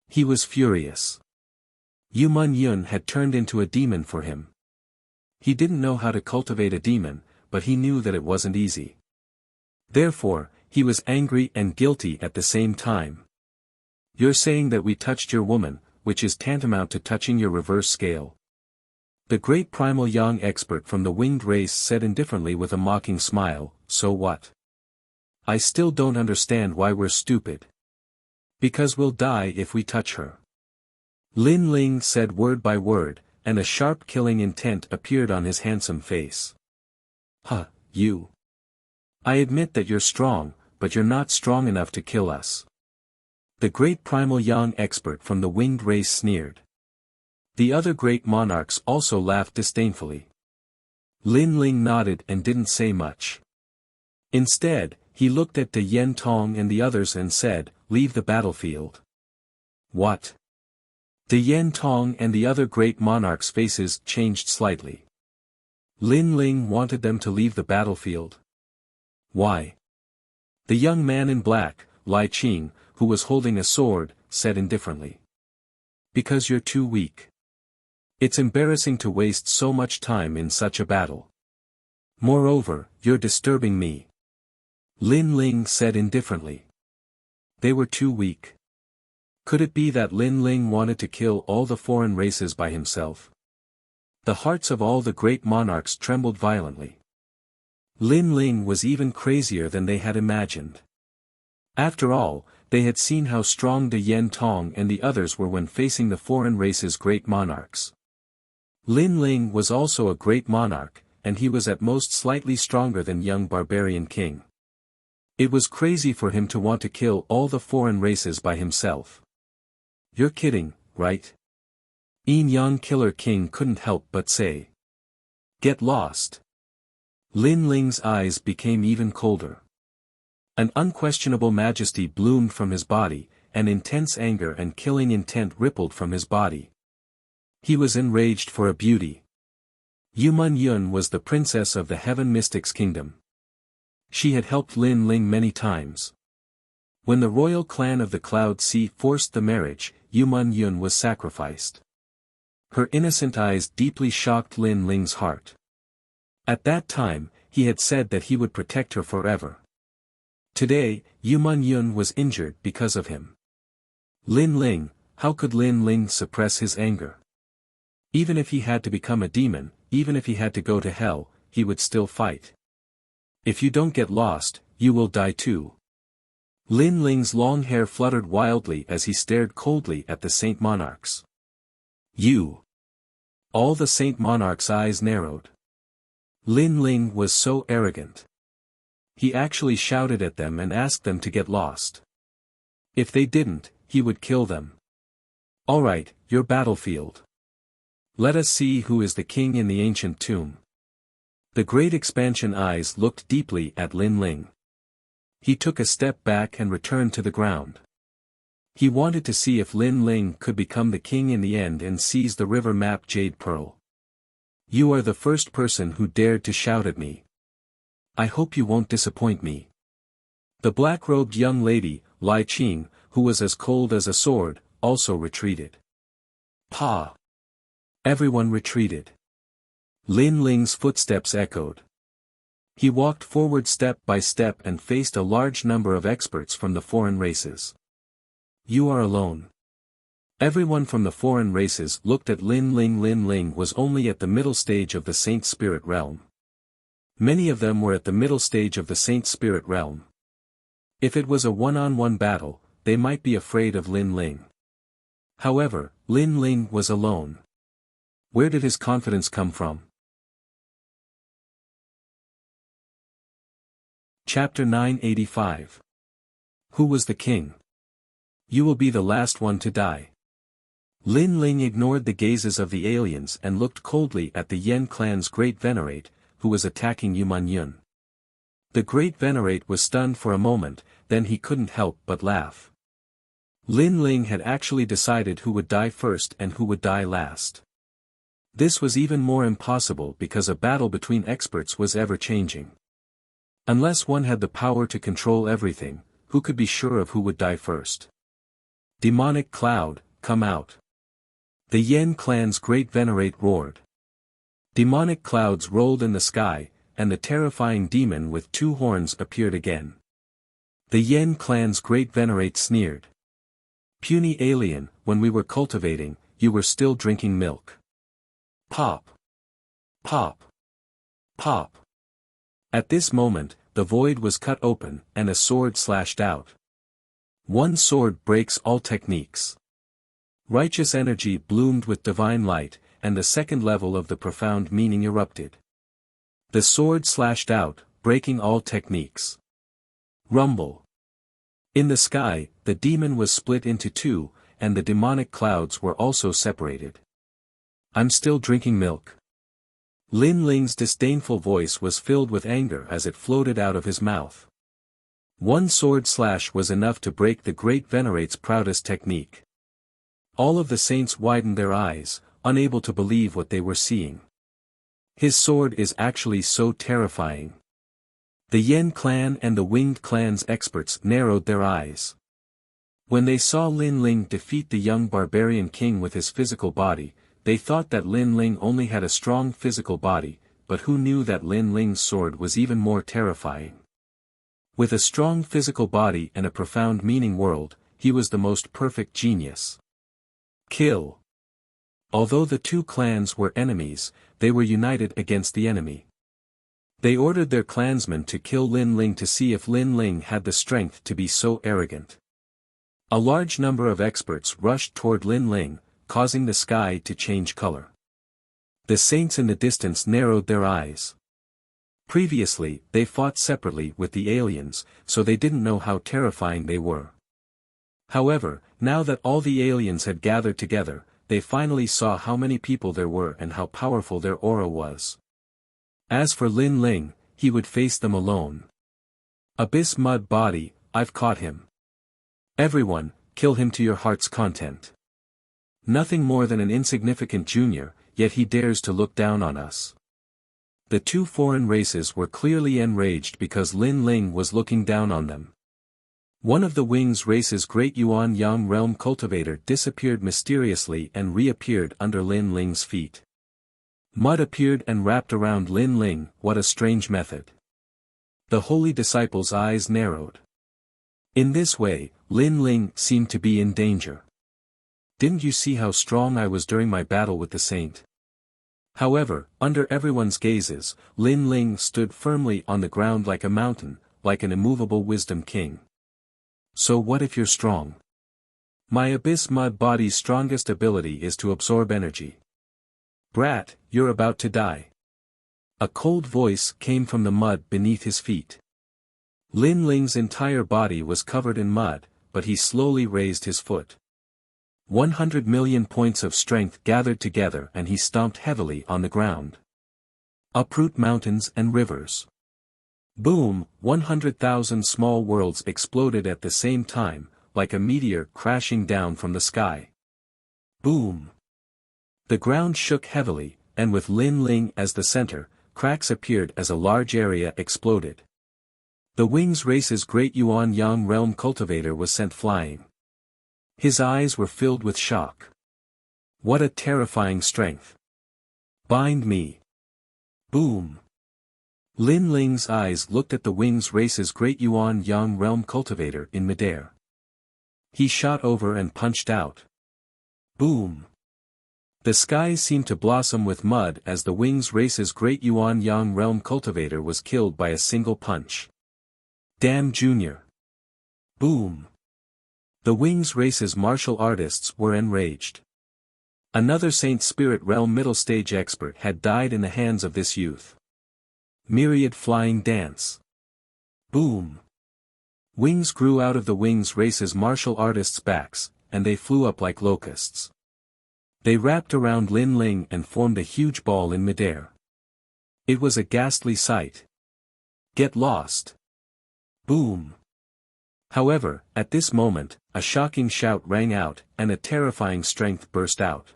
He was furious. Yu Mun Yun had turned into a demon for him. He didn't know how to cultivate a demon, but he knew that it wasn't easy. Therefore, he was angry and guilty at the same time. "You're saying that we touched your woman, which is tantamount to touching your reverse scale." The great primal yang expert from the winged race said indifferently with a mocking smile, "So what? I still don't understand why we're stupid." "Because we'll die if we touch her." Lin Ling said word by word, and a sharp killing intent appeared on his handsome face. "Huh, you. I admit that you're strong, but you're not strong enough to kill us." The great primal yang expert from the winged race sneered. The other great monarchs also laughed disdainfully. Lin Ling nodded and didn't say much. Instead, he looked at De Yen Tong and the others and said, "Leave the battlefield." "What?" De Yen Tong and the other great monarchs' faces changed slightly. Lin Ling wanted them to leave the battlefield. Why? The young man in black, Lai Qing, who was holding a sword, said indifferently. "Because you're too weak. It's embarrassing to waste so much time in such a battle. Moreover, you're disturbing me." Lin Ling said indifferently. They were too weak. Could it be that Lin Ling wanted to kill all the foreign races by himself? The hearts of all the great monarchs trembled violently. Lin Ling was even crazier than they had imagined. After all, they had seen how strong De Yen Tong and the others were when facing the foreign race's great monarchs. Lin Ling was also a great monarch, and he was at most slightly stronger than young barbarian king. It was crazy for him to want to kill all the foreign races by himself. "You're kidding, right?" Yin Yang Killer King couldn't help but say. "Get lost." Lin Ling's eyes became even colder. An unquestionable majesty bloomed from his body, and intense anger and killing intent rippled from his body. He was enraged for a beauty. Yu Mun Yun was the princess of the Heaven Mystics Kingdom. She had helped Lin Ling many times. When the royal clan of the Cloud Sea forced the marriage, Yu Mun Yun was sacrificed. Her innocent eyes deeply shocked Lin Ling's heart. At that time, he had said that he would protect her forever. Today, Yuman Yun was injured because of him. Lin Ling, how could Lin Ling suppress his anger? Even if he had to become a demon, even if he had to go to hell, he would still fight. If you don't get lost, you will die too. Lin Ling's long hair fluttered wildly as he stared coldly at the Saint Monarchs. You! All the Saint Monarchs' eyes narrowed. Lin Ling was so arrogant. He actually shouted at them and asked them to get lost. If they didn't, he would kill them. Alright, your battlefield. Let us see who is the king in the ancient tomb. The great expansion eyes looked deeply at Lin Ling. He took a step back and returned to the ground. He wanted to see if Lin Ling could become the king in the end and seize the river map Jade Pearl. You are the first person who dared to shout at me. I hope you won't disappoint me. The black-robed young lady, Lai Qing, who was as cold as a sword, also retreated. Pa! Everyone retreated. Lin Ling's footsteps echoed. He walked forward step by step and faced a large number of experts from the foreign races. You are alone. Everyone from the foreign races looked at Lin Ling. Lin Ling was only at the middle stage of the Saint Spirit realm. Many of them were at the middle stage of the Saint Spirit realm. If it was a one-on-one battle, they might be afraid of Lin Ling. However, Lin Ling was alone. Where did his confidence come from? Chapter 985. Who was the king? You will be the last one to die. Lin Ling ignored the gazes of the aliens and looked coldly at the Yen clan's Great Venerate, who was attacking Yuman Yun. The Great Venerate was stunned for a moment, then he couldn't help but laugh. Lin Ling had actually decided who would die first and who would die last. This was even more impossible because a battle between experts was ever-changing. Unless one had the power to control everything, who could be sure of who would die first? Demonic cloud, come out. The Yen clan's Great Venerate roared. Demonic clouds rolled in the sky, and the terrifying demon with two horns appeared again. The Yen clan's Great Venerate sneered. Puny alien, when we were cultivating, you were still drinking milk. Pop. Pop. Pop. At this moment, the void was cut open, and a sword slashed out. One sword breaks all techniques. Righteous energy bloomed with divine light, and the second level of the profound meaning erupted. The sword slashed out, breaking all techniques. Rumble. In the sky, the demon was split into two, and the demonic clouds were also separated. I'm still drinking milk. Lin Ling's disdainful voice was filled with anger as it floated out of his mouth. One sword slash was enough to break the Great Venerate's proudest technique. All of the saints widened their eyes, unable to believe what they were seeing. His sword is actually so terrifying. The Yen clan and the Winged clan's experts narrowed their eyes. When they saw Lin Ling defeat the young barbarian king with his physical body, they thought that Lin Ling only had a strong physical body, but who knew that Lin Ling's sword was even more terrifying. With a strong physical body and a profound meaning world, he was the most perfect genius. Kill. Although the two clans were enemies, they were united against the enemy. They ordered their clansmen to kill Lin Ling to see if Lin Ling had the strength to be so arrogant. A large number of experts rushed toward Lin Ling, causing the sky to change color. The saints in the distance narrowed their eyes. Previously, they fought separately with the aliens, so they didn't know how terrifying they were. However, now that all the aliens had gathered together, they finally saw how many people there were and how powerful their aura was. As for Lin Ling, he would face them alone. Abyss Mud Body, I've caught him. Everyone, kill him to your heart's content. Nothing more than an insignificant junior, yet he dares to look down on us. The two foreign races were clearly enraged because Lin Ling was looking down on them. One of the Wings race's great Yuan Yang realm cultivator disappeared mysteriously and reappeared under Lin Ling's feet. Mud appeared and wrapped around Lin Ling. What a strange method. The holy disciple's eyes narrowed. In this way, Lin Ling seemed to be in danger. Didn't you see how strong I was during my battle with the saint? However, under everyone's gazes, Lin Ling stood firmly on the ground like a mountain, like an immovable wisdom king. So what if you're strong? My abyss mud body's strongest ability is to absorb energy. Brat, you're about to die. A cold voice came from the mud beneath his feet. Lin Ling's entire body was covered in mud, but he slowly raised his foot. 100 million points of strength gathered together and he stomped heavily on the ground. Uproot mountains and rivers. Boom, 100,000 small worlds exploded at the same time, like a meteor crashing down from the sky. Boom. The ground shook heavily, and with Lin Ling as the center, cracks appeared as a large area exploded. The Wings race's great Yuan Yang realm cultivator was sent flying. His eyes were filled with shock. What a terrifying strength. Bind me. Boom. Lin Ling's eyes looked at the Wings race's great Yuan Yang realm cultivator in midair. He shot over and punched out. Boom. The skies seemed to blossom with mud as the Wings race's great Yuan Yang realm cultivator was killed by a single punch. Damn Junior. Boom. The Wings race's martial artists were enraged. Another Saint Spirit Realm middle stage expert had died in the hands of this youth. Myriad flying dance. Boom. Wings grew out of the Wings race's martial artists' backs, and they flew up like locusts. They wrapped around Lin Ling and formed a huge ball in midair. It was a ghastly sight. Get lost. Boom. However, at this moment, a shocking shout rang out, and a terrifying strength burst out.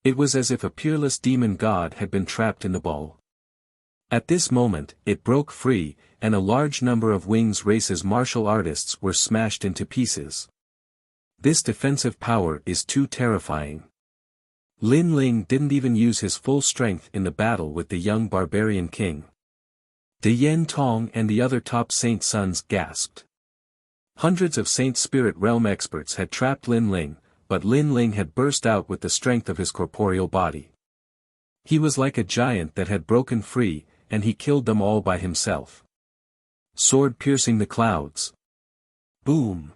It was as if a peerless demon god had been trapped in the ball. At this moment, it broke free, and a large number of Wings race's martial artists were smashed into pieces. This defensive power is too terrifying. Lin Ling didn't even use his full strength in the battle with the young barbarian king. De Yen Tong and the other top Saint sons gasped. Hundreds of Saint Spirit Realm experts had trapped Lin Ling, but Lin Ling had burst out with the strength of his corporeal body. He was like a giant that had broken free, and he killed them all by himself. Sword piercing the clouds. Boom.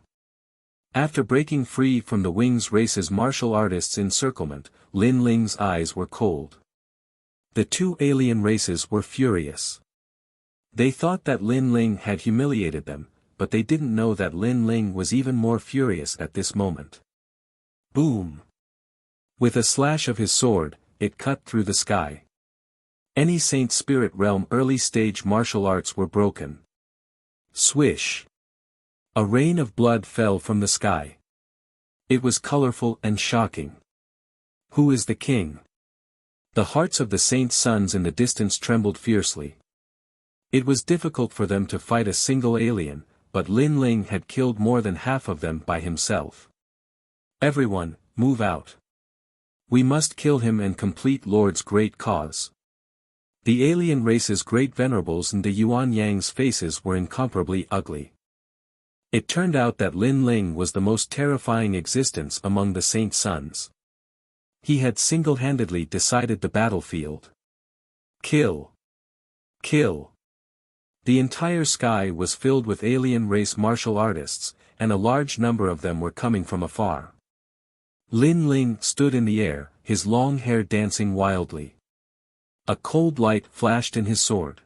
After breaking free from the Wings race's martial artists' encirclement, Lin Ling's eyes were cold. The two alien races were furious. They thought that Lin Ling had humiliated them, but they didn't know that Lin Ling was even more furious at this moment. Boom. With a slash of his sword, it cut through the sky. Any Saint Spirit Realm early stage martial arts were broken. Swish. A rain of blood fell from the sky. It was colorful and shocking. Who is the king? The hearts of the Saint sons in the distance trembled fiercely. It was difficult for them to fight a single alien, but Lin Ling had killed more than half of them by himself. Everyone, move out. We must kill him and complete Lord's great cause. The alien race's great venerables and the Yuan Yang's faces were incomparably ugly. It turned out that Lin Ling was the most terrifying existence among the Saint sons. He had single-handedly decided the battlefield. Kill. Kill. The entire sky was filled with alien race martial artists, and a large number of them were coming from afar. Lin Ling stood in the air, his long hair dancing wildly. A cold light flashed in his sword.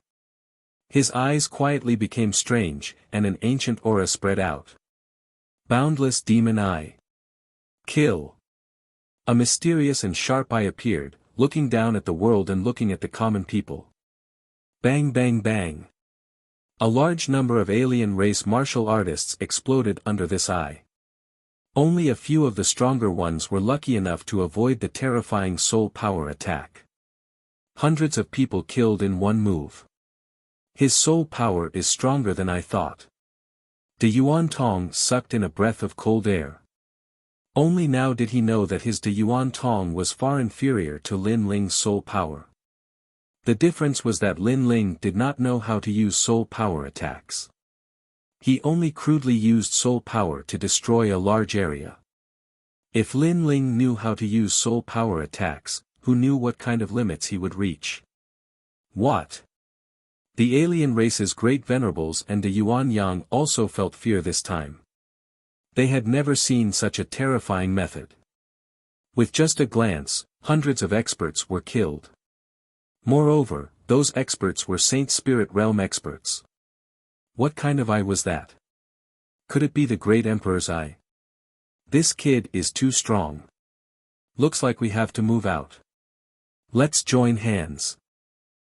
His eyes quietly became strange, and an ancient aura spread out. Boundless demon eye. Kill. A mysterious and sharp eye appeared, looking down at the world and looking at the common people. Bang bang bang. A large number of alien race martial artists exploded under this eye. Only a few of the stronger ones were lucky enough to avoid the terrifying soul power attack. Hundreds of people killed in one move. His soul power is stronger than I thought. De Yuan Tong sucked in a breath of cold air. Only now did he know that his De Yuan Tong was far inferior to Lin Ling's soul power. The difference was that Lin Ling did not know how to use soul power attacks. He only crudely used soul power to destroy a large area. If Lin Ling knew how to use soul power attacks, who knew what kind of limits he would reach? What? The alien race's great venerables and the Yuan Yang also felt fear this time. They had never seen such a terrifying method. With just a glance, hundreds of experts were killed. Moreover, those experts were Saint Spirit Realm experts. What kind of eye was that? Could it be the Great Emperor's eye? This kid is too strong. Looks like we have to move out. Let's join hands.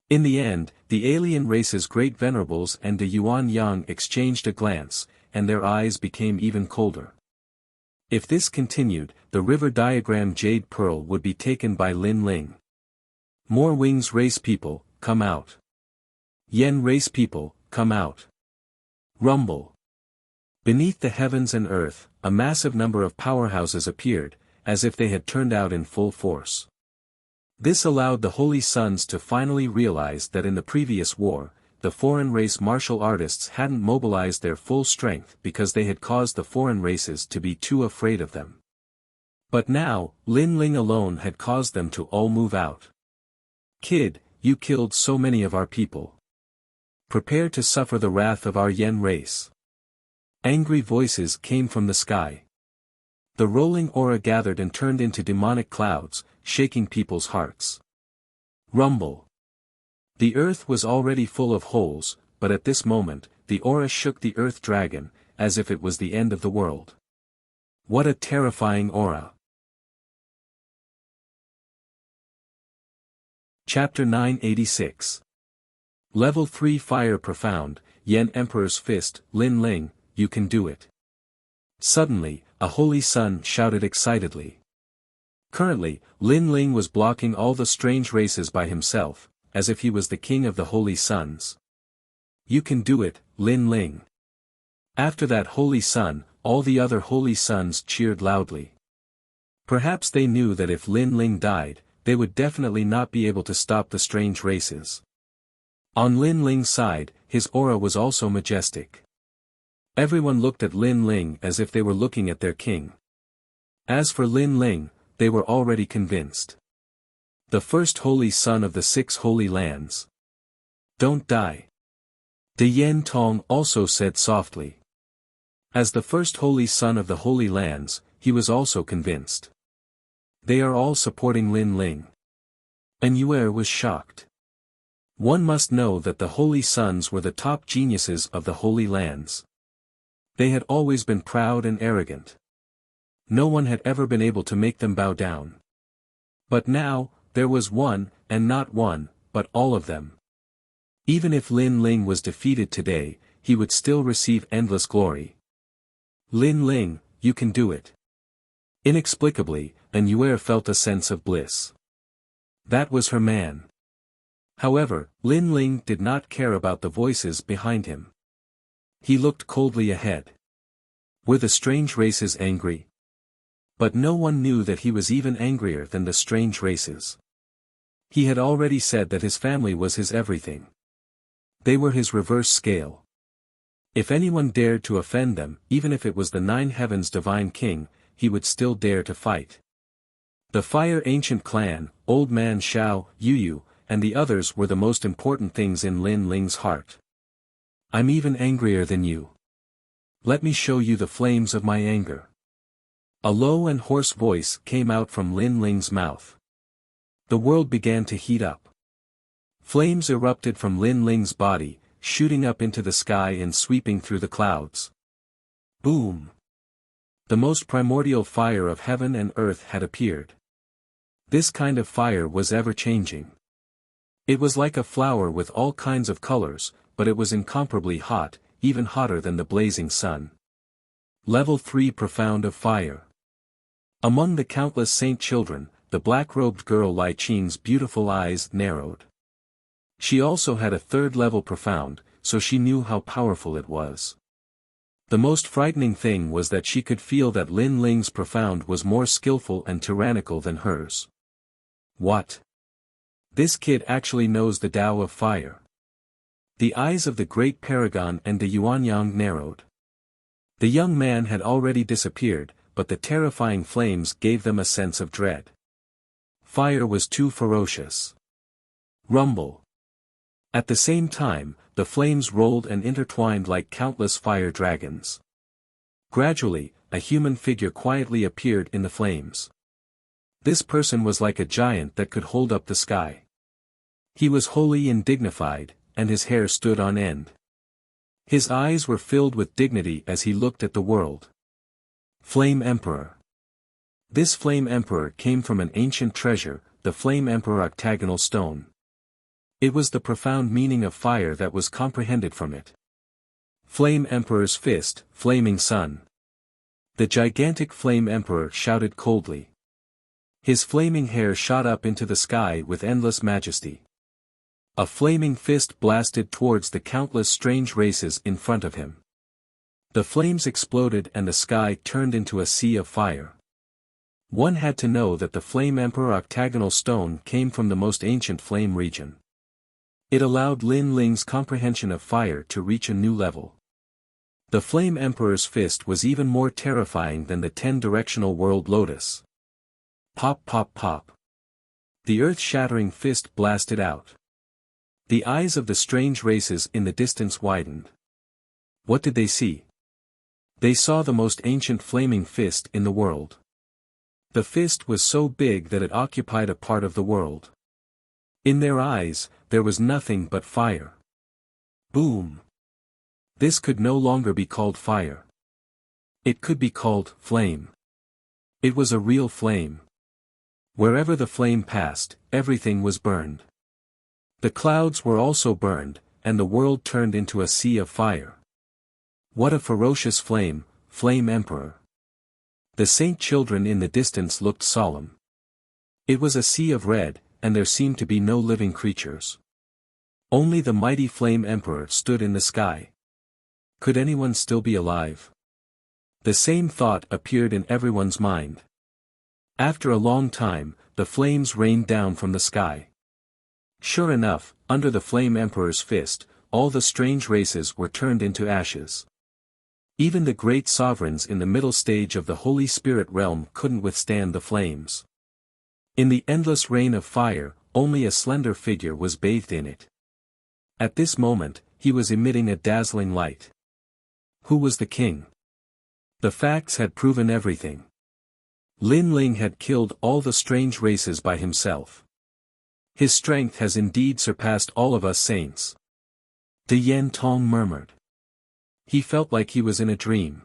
In the end, the alien race's great venerables and the Yuan Yang exchanged a glance, and their eyes became even colder. If this continued, the river diagram Jade Pearl would be taken by Lin Ling. More Wings race people, come out. Yen race people, come out. Rumble. Beneath the heavens and earth, a massive number of powerhouses appeared, as if they had turned out in full force. This allowed the Holy Sons to finally realize that in the previous war, the foreign race martial artists hadn't mobilized their full strength because they had caused the foreign races to be too afraid of them. But now, Lin Ling alone had caused them to all move out. Kid, you killed so many of our people. Prepare to suffer the wrath of our Yen race. Angry voices came from the sky. The rolling aura gathered and turned into demonic clouds, shaking people's hearts. Rumble. The earth was already full of holes, but at this moment, the aura shook the earth dragon, as if it was the end of the world. What a terrifying aura. Chapter 986. Level 3 Fire Profound, Yen Emperor's Fist, Lin Ling, you can do it. Suddenly, a Holy Son shouted excitedly. Currently, Lin Ling was blocking all the strange races by himself, as if he was the king of the Holy Sons. You can do it, Lin Ling. After that Holy Son, all the other Holy Sons cheered loudly. Perhaps they knew that if Lin Ling died, they would definitely not be able to stop the strange races. On Lin Ling's side, his aura was also majestic. Everyone looked at Lin Ling as if they were looking at their king. As for Lin Ling, they were already convinced. The first Holy Son of the 6 Holy Lands. Don't die. De Yen Tong also said softly. As the first Holy Son of the Holy Lands, he was also convinced. They are all supporting Lin Ling. And Yue was shocked. One must know that the Holy Sons were the top geniuses of the Holy Lands. They had always been proud and arrogant. No one had ever been able to make them bow down. But now, there was one, and not one, but all of them. Even if Lin Ling was defeated today, he would still receive endless glory. Lin Ling, you can do it. Inexplicably, Yue felt a sense of bliss. That was her man. However, Lin Ling did not care about the voices behind him. He looked coldly ahead. Were the strange races angry? But no one knew that he was even angrier than the strange races. He had already said that his family was his everything. They were his reverse scale. If anyone dared to offend them, even if it was the 9 Heavens Divine King, he would still dare to fight. The Fire Ancient Clan, Old Man Xiao, Yu, and the others were the most important things in Lin Ling's heart. I'm even angrier than you. Let me show you the flames of my anger. A low and hoarse voice came out from Lin Ling's mouth. The world began to heat up. Flames erupted from Lin Ling's body, shooting up into the sky and sweeping through the clouds. Boom! The most primordial fire of heaven and earth had appeared. This kind of fire was ever-changing. It was like a flower with all kinds of colors, but it was incomparably hot, even hotter than the blazing sun. Level 3 Profound of Fire. Among the countless saint children, the black-robed girl Lai Qing's beautiful eyes narrowed. She also had a 3rd level Profound, so she knew how powerful it was. The most frightening thing was that she could feel that Lin Ling's Profound was more skillful and tyrannical than hers. What? This kid actually knows the Tao of Fire. The eyes of the great paragon and the Yuanyang narrowed. The young man had already disappeared, but the terrifying flames gave them a sense of dread. Fire was too ferocious. Rumble. At the same time, the flames rolled and intertwined like countless fire dragons. Gradually, a human figure quietly appeared in the flames. This person was like a giant that could hold up the sky. He was holy and dignified, and his hair stood on end. His eyes were filled with dignity as he looked at the world. Flame Emperor. This Flame Emperor came from an ancient treasure, the Flame Emperor octagonal stone. It was the profound meaning of fire that was comprehended from it. Flame Emperor's fist, flaming sun. The gigantic Flame Emperor shouted coldly. His flaming hair shot up into the sky with endless majesty. A flaming fist blasted towards the countless strange races in front of him. The flames exploded and the sky turned into a sea of fire. One had to know that the Flame Emperor octagonal stone came from the most ancient flame region. It allowed Lin Ling's comprehension of fire to reach a new level. The Flame Emperor's fist was even more terrifying than the 10-directional world lotus. Pop pop pop. The earth-shattering fist blasted out. The eyes of the strange races in the distance widened. What did they see? They saw the most ancient flaming fist in the world. The fist was so big that it occupied a part of the world. In their eyes, there was nothing but fire. Boom. This could no longer be called fire. It could be called flame. It was a real flame. Wherever the flame passed, everything was burned. The clouds were also burned, and the world turned into a sea of fire. What a ferocious flame, Flame Emperor. The saint children in the distance looked solemn. It was a sea of red, and there seemed to be no living creatures. Only the mighty Flame Emperor stood in the sky. Could anyone still be alive? The same thought appeared in everyone's mind. After a long time, the flames rained down from the sky. Sure enough, under the Flame Emperor's fist, all the strange races were turned into ashes. Even the great sovereigns in the middle stage of the Holy Spirit realm couldn't withstand the flames. In the endless rain of fire, only a slender figure was bathed in it. At this moment, he was emitting a dazzling light. Who was the king? The facts had proven everything. Lin Ling had killed all the strange races by himself. His strength has indeed surpassed all of us saints. De Yen Tong murmured. He felt like he was in a dream.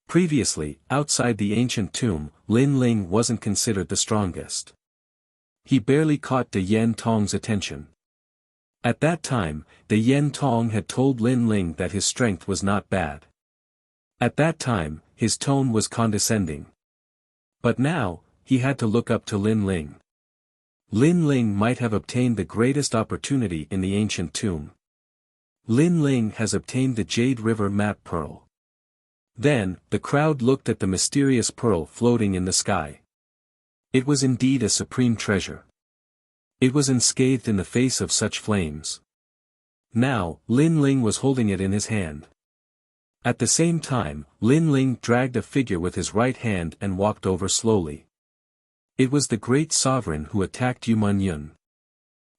Previously, outside the ancient tomb, Lin Ling wasn't considered the strongest. He barely caught De Yen Tong's attention. At that time, De Yen Tong had told Lin Ling that his strength was not bad. At that time, his tone was condescending. But now, he had to look up to Lin Ling. Lin Ling might have obtained the greatest opportunity in the ancient tomb. Lin Ling has obtained the Jade River Map Pearl. Then, the crowd looked at the mysterious pearl floating in the sky. It was indeed a supreme treasure. It was unscathed in the face of such flames. Now, Lin Ling was holding it in his hand. At the same time, Lin Ling dragged a figure with his right hand and walked over slowly. It was the great sovereign who attacked Yuman Yun.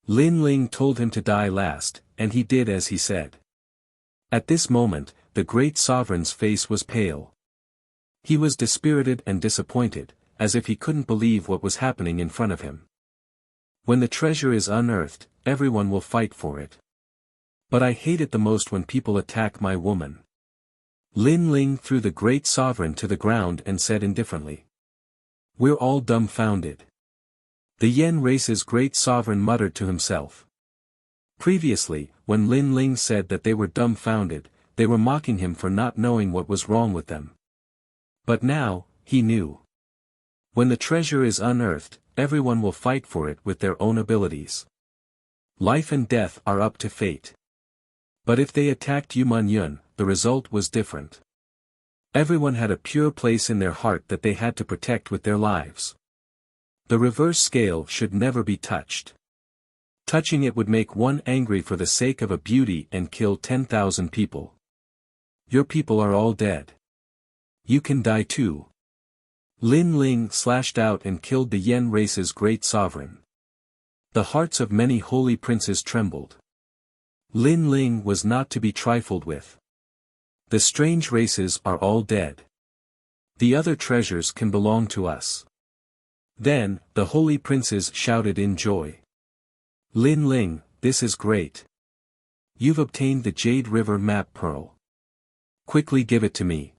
Lin Ling told him to die last, and he did as he said. At this moment, the great sovereign's face was pale. He was dispirited and disappointed, as if he couldn't believe what was happening in front of him. When the treasure is unearthed, everyone will fight for it. But I hate it the most when people attack my woman. Lin Ling threw the great sovereign to the ground and said indifferently. We're all dumbfounded. The Yen race's great sovereign muttered to himself. Previously, when Lin Ling said that they were dumbfounded, they were mocking him for not knowing what was wrong with them. But now, he knew. When the treasure is unearthed, everyone will fight for it with their own abilities. Life and death are up to fate. But if they attacked Yuman Yun, the result was different. Everyone had a pure place in their heart that they had to protect with their lives. The reverse scale should never be touched. Touching it would make one angry for the sake of a beauty and kill 10,000 people. Your people are all dead. You can die too. Lin Ling slashed out and killed the Yen race's great sovereign. The hearts of many holy princes trembled. Lin Ling was not to be trifled with. The strange races are all dead. The other treasures can belong to us. Then, the holy princes shouted in joy. Lin Ling, this is great. You've obtained the Jade River map pearl. Quickly give it to me.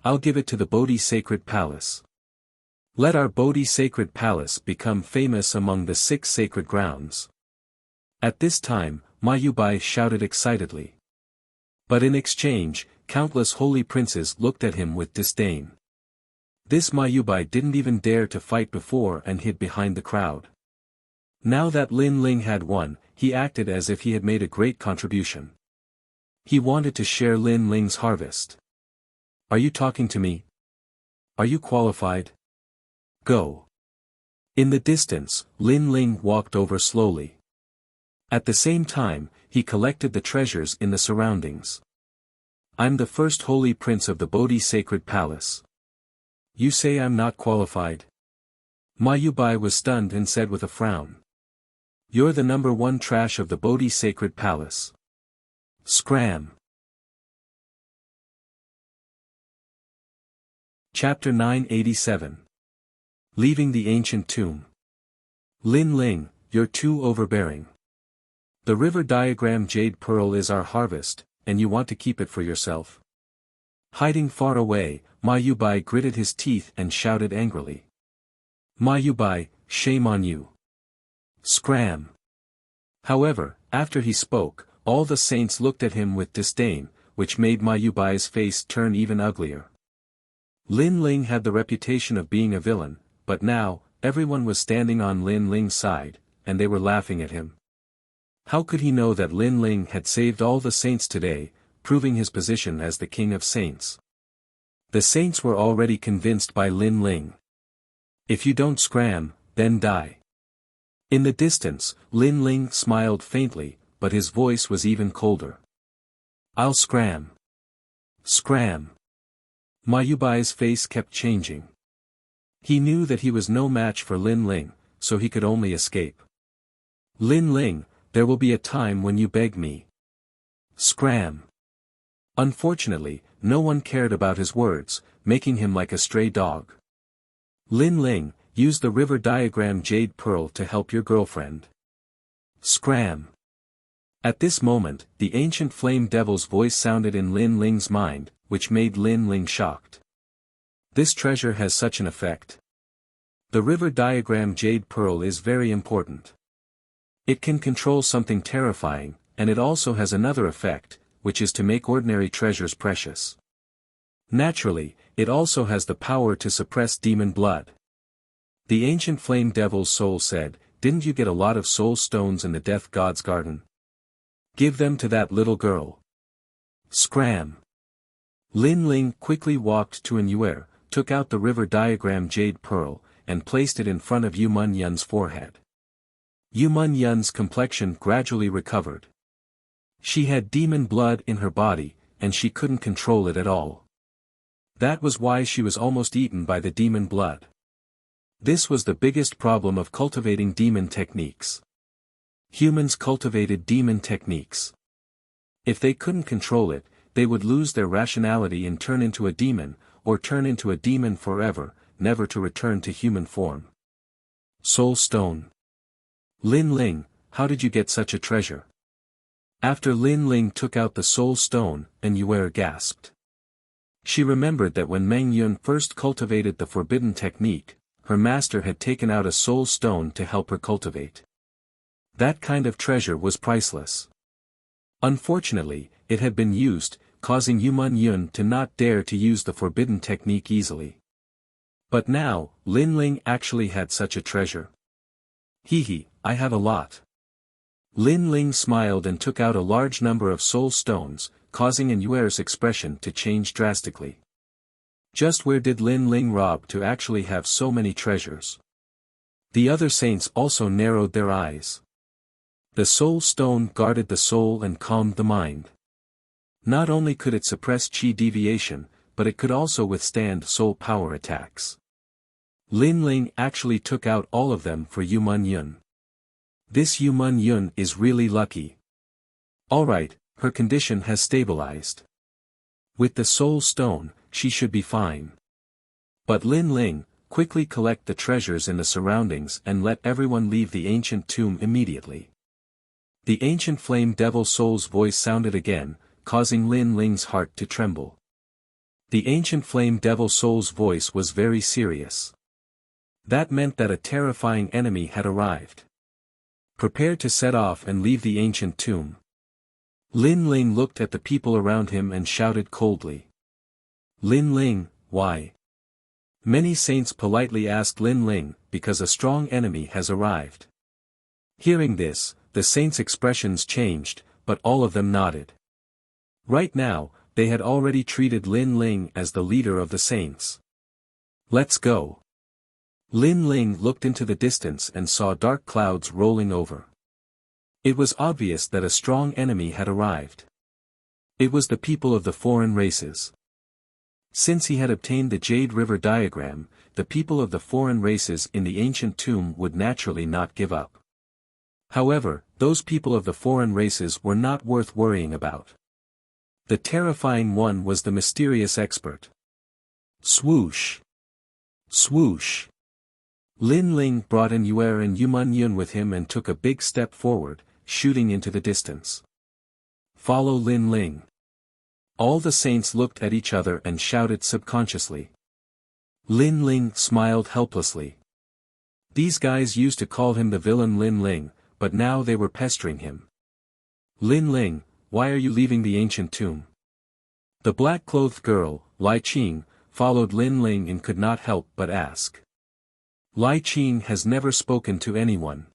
I'll give it to the Bodhi Sacred Palace. Let our Bodhi Sacred Palace become famous among the 6 sacred grounds. At this time, Ma Yubai shouted excitedly. But in exchange, countless holy princes looked at him with disdain. This Ma Yubai didn't even dare to fight before and hid behind the crowd. Now that Lin Ling had won, he acted as if he had made a great contribution. He wanted to share Lin Ling's harvest. Are you talking to me? Are you qualified? Go. In the distance, Lin Ling walked over slowly. At the same time, he collected the treasures in the surroundings. I'm the first holy prince of the Bodhi Sacred Palace. You say I'm not qualified? Ma Yubai was stunned and said with a frown. You're the number 1 trash of the Bodhi Sacred Palace. Scram. Chapter 987. Leaving the Ancient Tomb. Lin Ling, you're too overbearing. The river diagram Jade Pearl is our harvest, and you want to keep it for yourself. Hiding far away, Ma Yubai gritted his teeth and shouted angrily. Ma Yubai, shame on you. Scram. However, after he spoke, all the saints looked at him with disdain, which made Ma Yubai's face turn even uglier. Lin Ling had the reputation of being a villain, but now, everyone was standing on Lin Ling's side, and they were laughing at him. How could he know that Lin Ling had saved all the saints today, proving his position as the king of saints? The saints were already convinced by Lin Ling. If you don't scram, then die. In the distance, Lin Ling smiled faintly, but his voice was even colder. I'll scram. Scram. Ma Yubai's face kept changing. He knew that he was no match for Lin Ling, so he could only escape. Lin Ling, there will be a time when you beg me. Scram. Unfortunately, no one cared about his words, making him like a stray dog. Lin Ling, use the river diagram Jade Pearl to help your girlfriend. Scram. At this moment, the ancient flame devil's voice sounded in Lin Ling's mind, which made Lin Ling shocked. This treasure has such an effect. The river diagram Jade Pearl is very important. It can control something terrifying, and it also has another effect, which is to make ordinary treasures precious. Naturally, it also has the power to suppress demon blood. The ancient flame devil's soul said, didn't you get a lot of soul stones in the death god's garden? Give them to that little girl. Scram. Lin Ling quickly walked to an Yuer, took out the river diagram Jade Pearl, and placed it in front of Yu Mun Yun's forehead. Yu Mun Yun's complexion gradually recovered. She had demon blood in her body, and she couldn't control it at all. That was why she was almost eaten by the demon blood. This was the biggest problem of cultivating demon techniques. Humans cultivated demon techniques. If they couldn't control it, they would lose their rationality and turn into a demon, or turn into a demon forever, never to return to human form. Soul Stone. Lin Ling, how did you get such a treasure? After Lin Ling took out the soul stone, an Yuer gasped. She remembered that when Meng Yun first cultivated the forbidden technique, her master had taken out a soul stone to help her cultivate. That kind of treasure was priceless. Unfortunately, it had been used, causing Yu Mun Yun to not dare to use the forbidden technique easily. But now, Lin Ling actually had such a treasure. Hee, I have a lot. Lin Ling smiled and took out a large number of soul stones, causing an Yuer's expression to change drastically. Just where did Lin Ling rob to actually have so many treasures? The other saints also narrowed their eyes. The soul stone guarded the soul and calmed the mind. Not only could it suppress chi deviation, but it could also withstand soul power attacks. Lin Ling actually took out all of them for Yu Man Yun. This Yu Man Yun is really lucky. Alright, her condition has stabilized. With the soul stone, she should be fine. But Lin Ling, quickly collect the treasures in the surroundings and let everyone leave the ancient tomb immediately. The ancient flame devil soul's voice sounded again, causing Lin Ling's heart to tremble. The ancient flame devil soul's voice was very serious. That meant that a terrifying enemy had arrived. Prepare to set off and leave the ancient tomb. Lin Ling looked at the people around him and shouted coldly. Lin Ling, why? Many saints politely asked Lin Ling, because a strong enemy has arrived. Hearing this, the saints' expressions changed, but all of them nodded. Right now, they had already treated Lin Ling as the leader of the saints. Let's go. Lin Ling looked into the distance and saw dark clouds rolling over. It was obvious that a strong enemy had arrived. It was the people of the foreign races. Since he had obtained the Jade River diagram, the people of the foreign races in the ancient tomb would naturally not give up. However, those people of the foreign races were not worth worrying about. The terrifying one was the mysterious expert. Swoosh! Swoosh! Lin Ling brought in Yue and Yu Man Yun with him and took a big step forward, shooting into the distance. Follow Lin Ling. All the saints looked at each other and shouted subconsciously. Lin Ling smiled helplessly. These guys used to call him the villain Lin Ling, but now they were pestering him. Lin Ling, why are you leaving the ancient tomb? The black-clothed girl, Lai Qing, followed Lin Ling and could not help but ask. Lai Qing has never spoken to anyone.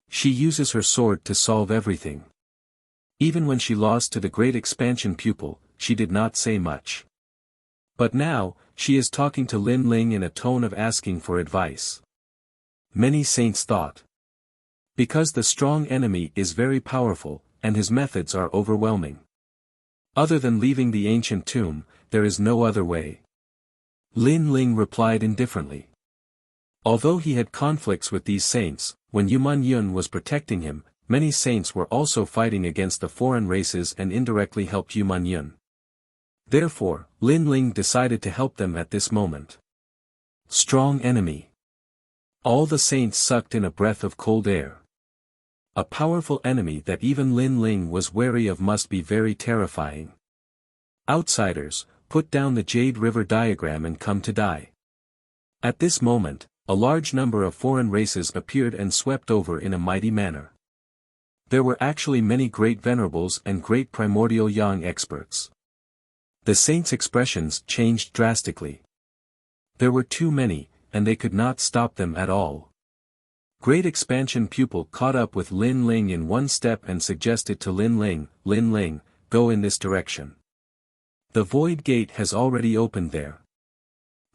She uses her sword to solve everything. Even when she lost to the great expansion pupil, she did not say much. But now, she is talking to Lin Ling in a tone of asking for advice. Many saints thought. Because the strong enemy is very powerful, and his methods are overwhelming. Other than leaving the ancient tomb, there is no other way. Lin Ling replied indifferently. Although he had conflicts with these saints, when Yu Man Yun was protecting him, many saints were also fighting against the foreign races and indirectly helped Yu Man Yun. Therefore, Lin Ling decided to help them at this moment. Strong enemy. All the saints sucked in a breath of cold air. A powerful enemy that even Lin Ling was wary of must be very terrifying. Outsiders, put down the Jade River diagram and come to die. At this moment, a large number of foreign races appeared and swept over in a mighty manner. There were actually many great venerables and great primordial yang experts. The saints' expressions changed drastically. There were too many, and they could not stop them at all. Great expansion pupil caught up with Lin Ling in one step and suggested to Lin Ling, go in this direction. The void gate has already opened there.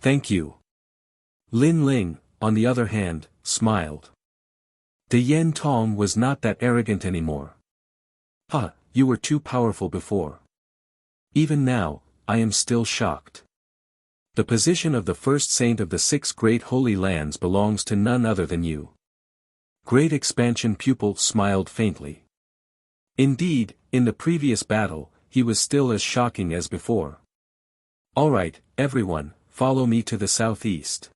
Thank you. Lin Ling, on the other hand, smiled. De Yen Tong was not that arrogant anymore. You were too powerful before. Even now, I am still shocked. The position of the first saint of the 6 great holy lands belongs to none other than you. Great expansion pupil smiled faintly. Indeed, in the previous battle, he was still as shocking as before. Alright, everyone, follow me to the southeast.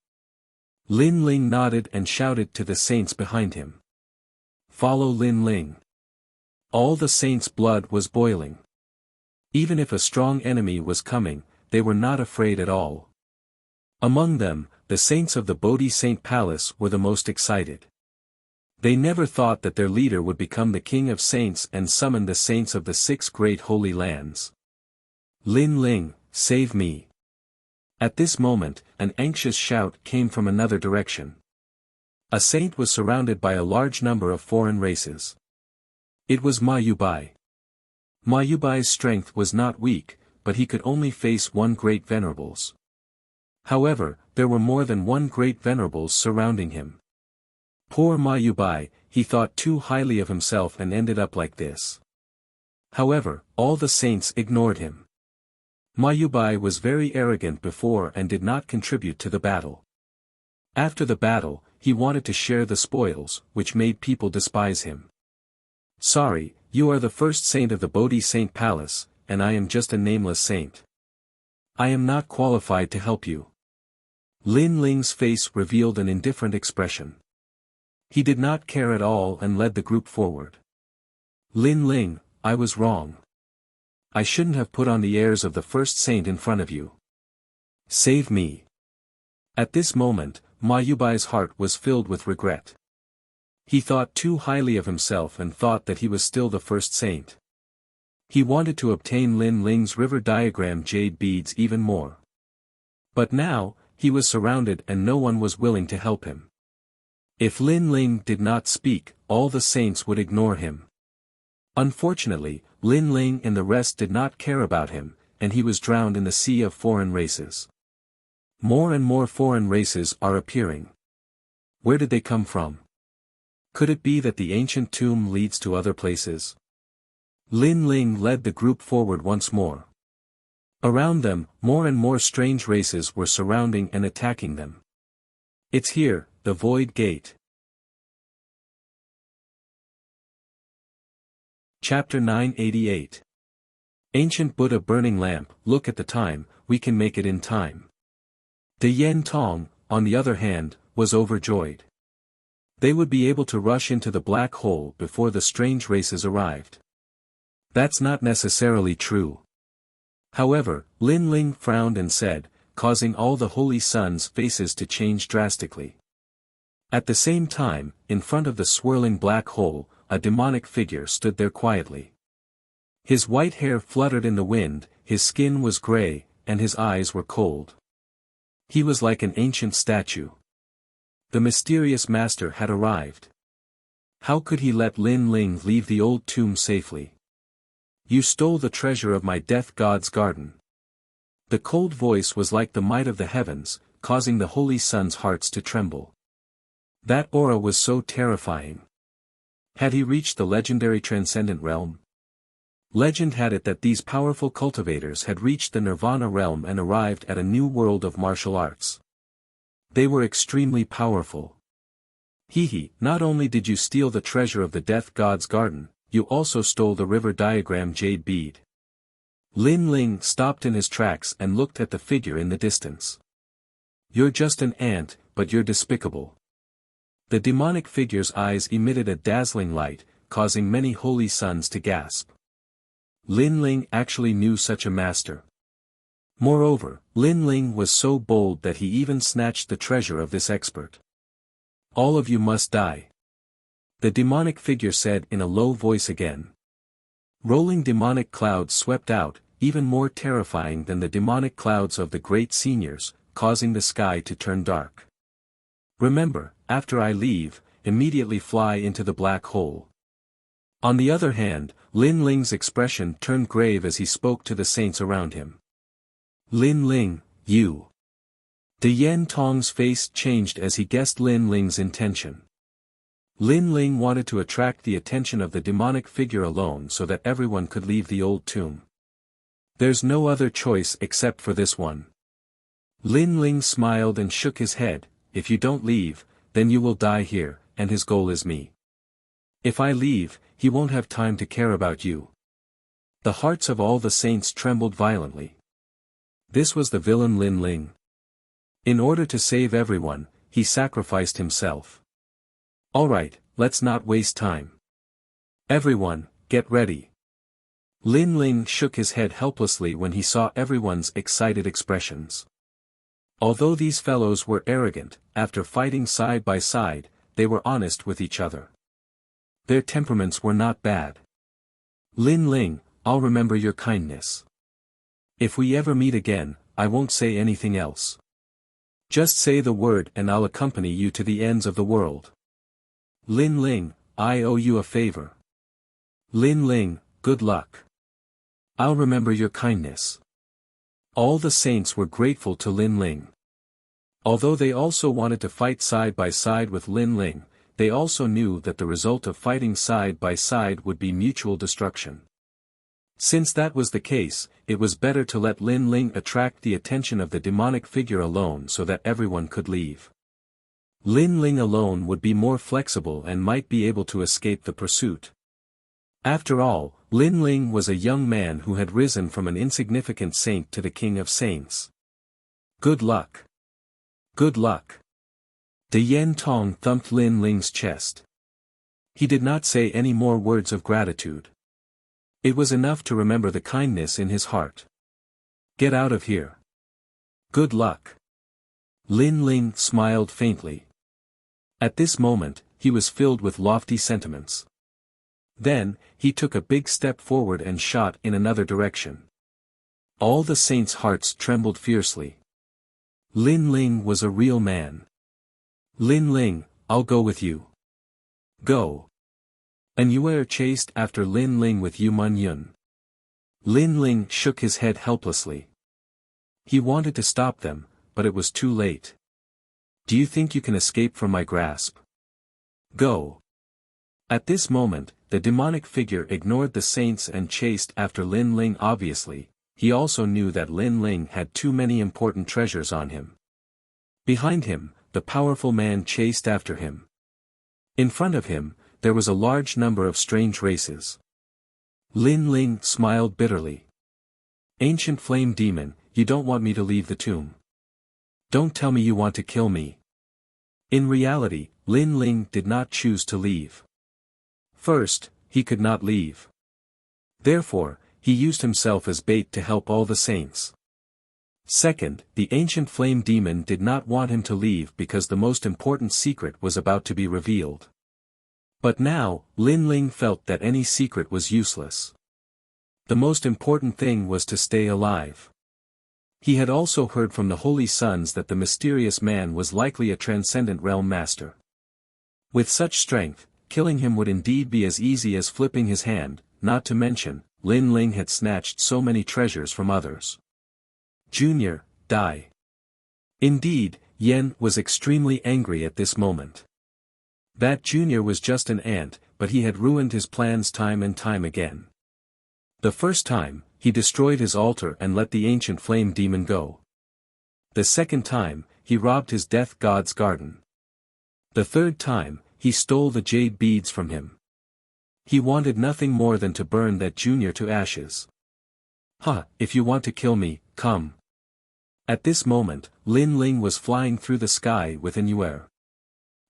Lin Ling nodded and shouted to the saints behind him. Follow Lin Ling. All the saints' blood was boiling. Even if a strong enemy was coming, they were not afraid at all. Among them, the saints of the Bodhi Saint Palace were the most excited. They never thought that their leader would become the king of saints and summon the saints of the 6 great holy lands. Lin Ling, save me. At this moment, an anxious shout came from another direction. A saint was surrounded by a large number of foreign races. It was Ma Yubai. Ma Yubai's strength was not weak, but he could only face one great venerables. However, there were more than one great venerables surrounding him. Poor Ma Yubai, he thought too highly of himself and ended up like this. However, all the saints ignored him. Ma Yubai was very arrogant before and did not contribute to the battle. After the battle, he wanted to share the spoils, which made people despise him. Sorry, you are the first saint of the Bodhi Saint Palace, and I am just a nameless saint. I am not qualified to help you. Lin Ling's face revealed an indifferent expression. He did not care at all and led the group forward. Lin Ling, I was wrong. I shouldn't have put on the airs of the first saint in front of you. Save me. At this moment, Ma Yubai's heart was filled with regret. He thought too highly of himself and thought that he was still the first saint. He wanted to obtain Lin Ling's river diagram jade beads even more. But now, he was surrounded and no one was willing to help him. If Lin Ling did not speak, all the saints would ignore him. Unfortunately, Lin Ling and the rest did not care about him, and he was drowned in the sea of foreign races. More and more foreign races are appearing. Where did they come from? Could it be that the ancient tomb leads to other places? Lin Ling led the group forward once more. Around them, more and more strange races were surrounding and attacking them. It's here, the Void Gate. Chapter 988. Ancient Buddha burning lamp, look at the time, we can make it in time. De Yen Tong, on the other hand, was overjoyed. They would be able to rush into the black hole before the strange races arrived. That's not necessarily true. However, Lin Ling frowned and said, causing all the holy sons' faces to change drastically. At the same time, in front of the swirling black hole, a demonic figure stood there quietly. His white hair fluttered in the wind, his skin was gray, and his eyes were cold. He was like an ancient statue. The mysterious master had arrived. How could he let Lin Ling leave the old tomb safely? You stole the treasure of my death god's garden. The cold voice was like the might of the heavens, causing the holy sons' hearts to tremble. That aura was so terrifying. Had he reached the legendary transcendent realm? Legend had it that these powerful cultivators had reached the nirvana realm and arrived at a new world of martial arts. They were extremely powerful. Not only did you steal the treasure of the death god's garden, you also stole the river diagram jade bead. Lin Ling stopped in his tracks and looked at the figure in the distance. You're just an ant, but you're despicable. The demonic figure's eyes emitted a dazzling light, causing many holy sons to gasp. Lin Ling actually knew such a master. Moreover, Lin Ling was so bold that he even snatched the treasure of this expert. All of you must die. The demonic figure said in a low voice again. Rolling demonic clouds swept out, even more terrifying than the demonic clouds of the great seniors, causing the sky to turn dark. Remember, after I leave, immediately fly into the black hole. On the other hand, Lin Ling's expression turned grave as he spoke to the saints around him. Lin Ling, you. De Yen Tong's face changed as he guessed Lin Ling's intention. Lin Ling wanted to attract the attention of the demonic figure alone so that everyone could leave the old tomb. There's no other choice except for this one. Lin Ling smiled and shook his head. If you don't leave, then you will die here, and his goal is me. If I leave, he won't have time to care about you. The hearts of all the saints trembled violently. This was the villain Lin Ling. In order to save everyone, he sacrificed himself. Alright, let's not waste time. Everyone, get ready. Lin Ling shook his head helplessly when he saw everyone's excited expressions. Although these fellows were arrogant, after fighting side by side, they were honest with each other. Their temperaments were not bad. Lin Ling, I'll remember your kindness. If we ever meet again, I won't say anything else. Just say the word and I'll accompany you to the ends of the world. Lin Ling, I owe you a favor. Lin Ling, good luck. I'll remember your kindness. All the saints were grateful to Lin Ling. Although they also wanted to fight side by side with Lin Ling, they also knew that the result of fighting side by side would be mutual destruction. Since that was the case, it was better to let Lin Ling attract the attention of the demonic figure alone so that everyone could leave. Lin Ling alone would be more flexible and might be able to escape the pursuit. After all, Lin Ling was a young man who had risen from an insignificant saint to the king of saints. Good luck. Good luck. De Yen Tong thumped Lin Ling's chest. He did not say any more words of gratitude. It was enough to remember the kindness in his heart. Get out of here. Good luck. Lin Ling smiled faintly. At this moment, he was filled with lofty sentiments. Then, he took a big step forward and shot in another direction. All the saints' hearts trembled fiercely. Lin Ling was a real man. Lin Ling, I'll go with you. Go. An Yuer chased after Lin Ling with Yu Man Yun. Lin Ling shook his head helplessly. He wanted to stop them, but it was too late. Do you think you can escape from my grasp? Go. At this moment, the demonic figure ignored the saints and chased after Lin Ling. Obviously, he also knew that Lin Ling had too many important treasures on him. Behind him, the powerful man chased after him. In front of him, there was a large number of strange races. Lin Ling smiled bitterly. Ancient flame demon, you don't want me to leave the tomb. Don't tell me you want to kill me. In reality, Lin Ling did not choose to leave. First, he could not leave. Therefore, he used himself as bait to help all the saints. Second, the ancient flame demon did not want him to leave because the most important secret was about to be revealed. But now, Lin Ling felt that any secret was useless. The most important thing was to stay alive. He had also heard from the Holy Sons that the mysterious man was likely a transcendent realm master. With such strength, killing him would indeed be as easy as flipping his hand, not to mention, Lin Ling had snatched so many treasures from others. Junior, die. Indeed, Yen was extremely angry at this moment. That Junior was just an ant, but he had ruined his plans time and time again. The first time, he destroyed his altar and let the ancient flame demon go. The second time, he robbed his death god's garden. The third time, he stole the jade beads from him. He wanted nothing more than to burn that Junior to ashes. If you want to kill me, come. At this moment, Lin Ling was flying through the sky with an Yuer.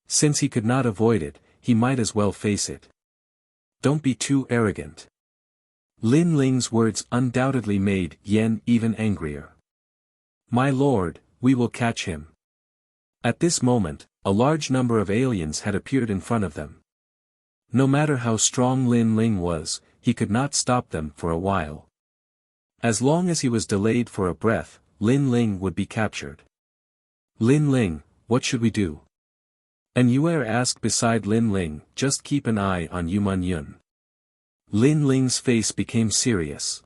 Since he could not avoid it, he might as well face it. Don't be too arrogant. Lin Ling's words undoubtedly made Yen even angrier. My lord, we will catch him. At this moment, a large number of aliens had appeared in front of them. No matter how strong Lin Ling was, he could not stop them for a while. As long as he was delayed for a breath, Lin Ling would be captured. Lin Ling, what should we do? An Yuer asked beside Lin Ling. Just keep an eye on Yu Man Yun. Lin Ling's face became serious.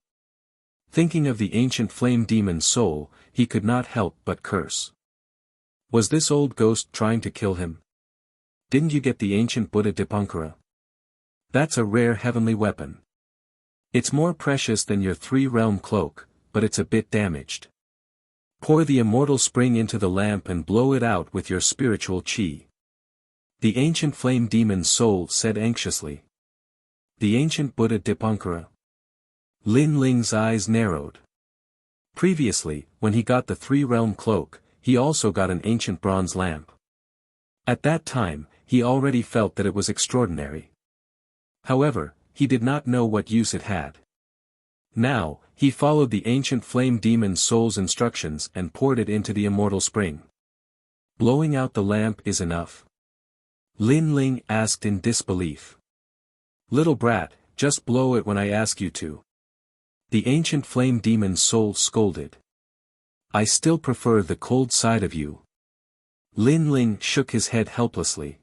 Thinking of the ancient flame demon's soul, he could not help but curse. Was this old ghost trying to kill him? Didn't you get the ancient Buddha Dipankara? That's a rare heavenly weapon. It's more precious than your three-realm cloak, but it's a bit damaged. Pour the immortal spring into the lamp and blow it out with your spiritual chi. The ancient flame demon's soul said anxiously. The ancient Buddha Dipankara. Lin Ling's eyes narrowed. Previously, when he got the three-realm cloak, he also got an ancient bronze lamp. At that time, he already felt that it was extraordinary. However, he did not know what use it had. Now, he followed the ancient flame demon's soul's instructions and poured it into the immortal spring. Blowing out the lamp is enough? Lin Ling asked in disbelief. Little brat, just blow it when I ask you to. The ancient flame demon's soul scolded. I still prefer the cold side of you. Lin Ling shook his head helplessly.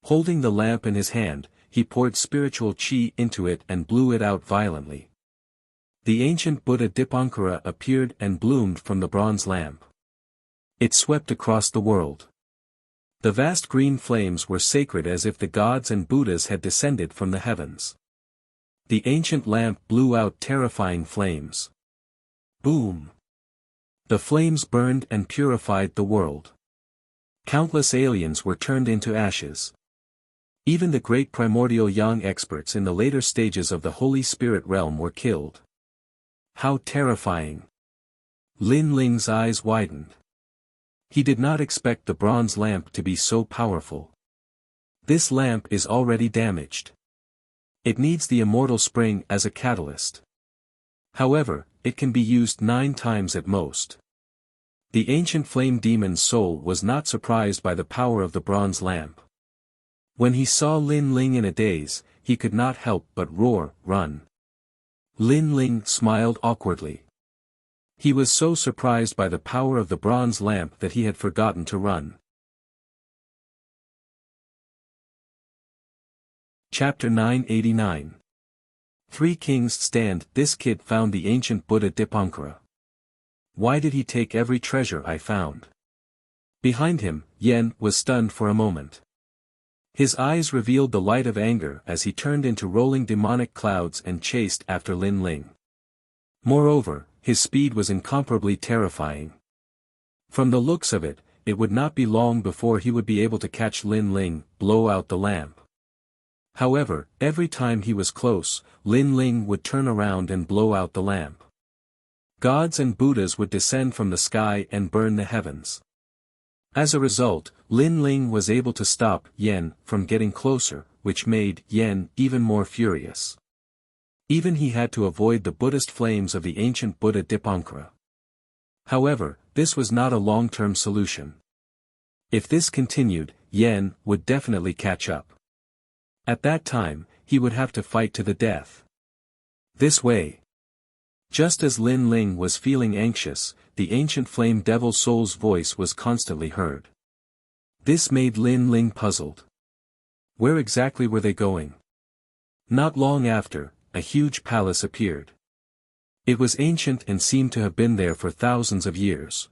Holding the lamp in his hand, he poured spiritual chi into it and blew it out violently. The ancient Buddha Dipankara appeared and bloomed from the bronze lamp. It swept across the world. The vast green flames were sacred as if the gods and Buddhas had descended from the heavens. The ancient lamp blew out terrifying flames. Boom! The flames burned and purified the world. Countless aliens were turned into ashes. Even the great primordial yang experts in the later stages of the Holy Spirit realm were killed. How terrifying! Lin Ling's eyes widened. He did not expect the bronze lamp to be so powerful. This lamp is already damaged. It needs the immortal spring as a catalyst. However, it can be used 9 times at most. The ancient flame demon's soul was not surprised by the power of the bronze lamp. When he saw Lin Ling in a daze, he could not help but roar, "Run!" Lin Ling smiled awkwardly. He was so surprised by the power of the bronze lamp that he had forgotten to run. Chapter 989. 3 Kings Stand. This kid found the ancient Buddha Dipankara. Why did he take every treasure I found? Behind him, Yen was stunned for a moment. His eyes revealed the light of anger as he turned into rolling demonic clouds and chased after Lin Ling. Moreover, his speed was incomparably terrifying. From the looks of it, it would not be long before he would be able to catch Lin Ling, blow out the lamp. However, every time he was close, Lin Ling would turn around and blow out the lamp. Gods and Buddhas would descend from the sky and burn the heavens. As a result, Lin Ling was able to stop Yen from getting closer, which made Yen even more furious. Even he had to avoid the Buddhist flames of the ancient Buddha Dipankara. However, this was not a long-term solution. If this continued, Yen would definitely catch up. At that time, he would have to fight to the death. This way. Just as Lin Ling was feeling anxious, the ancient flame devil soul's voice was constantly heard. This made Lin Ling puzzled. Where exactly were they going? Not long after, a huge palace appeared. It was ancient and seemed to have been there for thousands of years.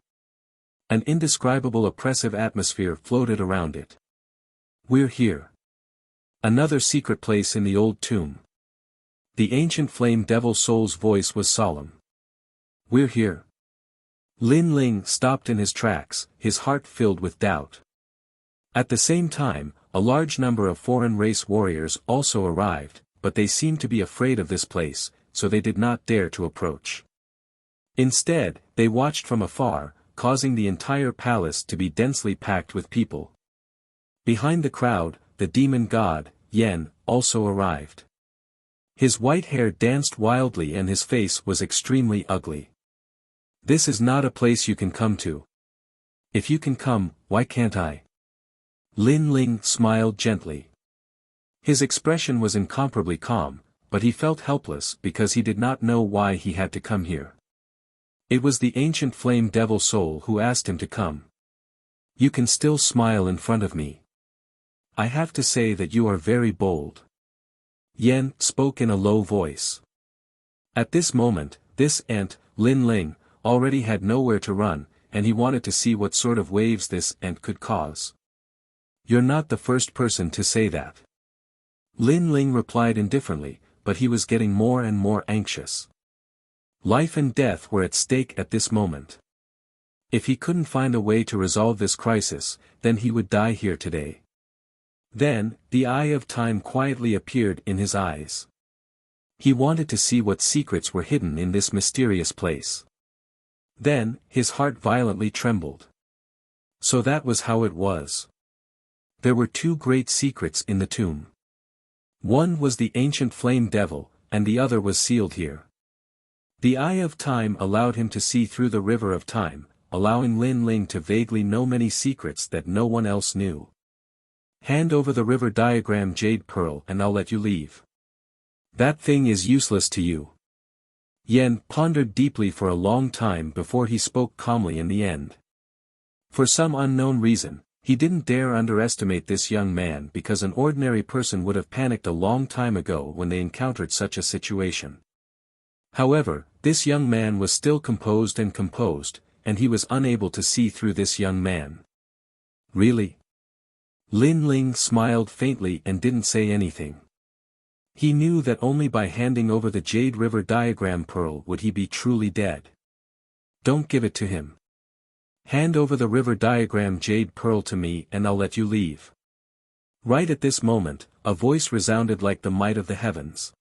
An indescribable oppressive atmosphere floated around it. We're here. Another secret place in the old tomb. The ancient flame devil soul's voice was solemn. We're here. Lin Ling stopped in his tracks, his heart filled with doubt. At the same time, a large number of foreign race warriors also arrived, but they seemed to be afraid of this place, so they did not dare to approach. Instead, they watched from afar, causing the entire palace to be densely packed with people. Behind the crowd, the demon god, Yen, also arrived. His white hair danced wildly and his face was extremely ugly. This is not a place you can come to. If you can come, why can't I? Lin Ling smiled gently. His expression was incomparably calm, but he felt helpless because he did not know why he had to come here. It was the ancient flame devil soul who asked him to come. You can still smile in front of me. I have to say that you are very bold. Yen spoke in a low voice. At this moment, this ant, Lin Ling, already had nowhere to run, and he wanted to see what sort of waves this ant could cause. You're not the first person to say that. Lin Ling replied indifferently, but he was getting more and more anxious. Life and death were at stake at this moment. If he couldn't find a way to resolve this crisis, then he would die here today. Then, the eye of time quietly appeared in his eyes. He wanted to see what secrets were hidden in this mysterious place. Then, his heart violently trembled. So that was how it was. There were 2 great secrets in the tomb. One was the ancient flame devil, and the other was sealed here. The eye of time allowed him to see through the river of time, allowing Lin Ling to vaguely know many secrets that no one else knew. Hand over the river diagram jade pearl and I'll let you leave. That thing is useless to you. Yen pondered deeply for a long time before he spoke calmly in the end. For some unknown reason, he didn't dare underestimate this young man because an ordinary person would have panicked a long time ago when they encountered such a situation. However, this young man was still composed, and he was unable to see through this young man. Really? Lin Ling smiled faintly and didn't say anything. He knew that only by handing over the Jade River Diagram Pearl would he be truly dead. Don't give it to him. Hand over the River Diagram Jade Pearl to me and I'll let you leave. Right at this moment, a voice resounded like the might of the heavens.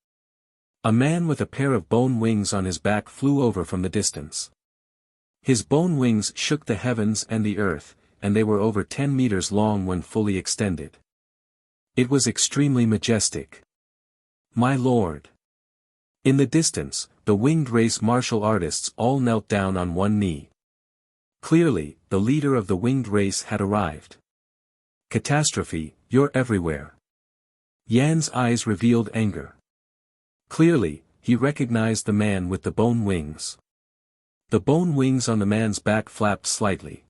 A man with a pair of bone wings on his back flew over from the distance. His bone wings shook the heavens and the earth, and they were over 10 meters long when fully extended. It was extremely majestic. My lord. In the distance, the winged race martial artists all knelt down on one knee. Clearly, the leader of the winged race had arrived. Catastrophe, you're everywhere. Yan's eyes revealed anger. Clearly, he recognized the man with the bone wings. The bone wings on the man's back flapped slightly.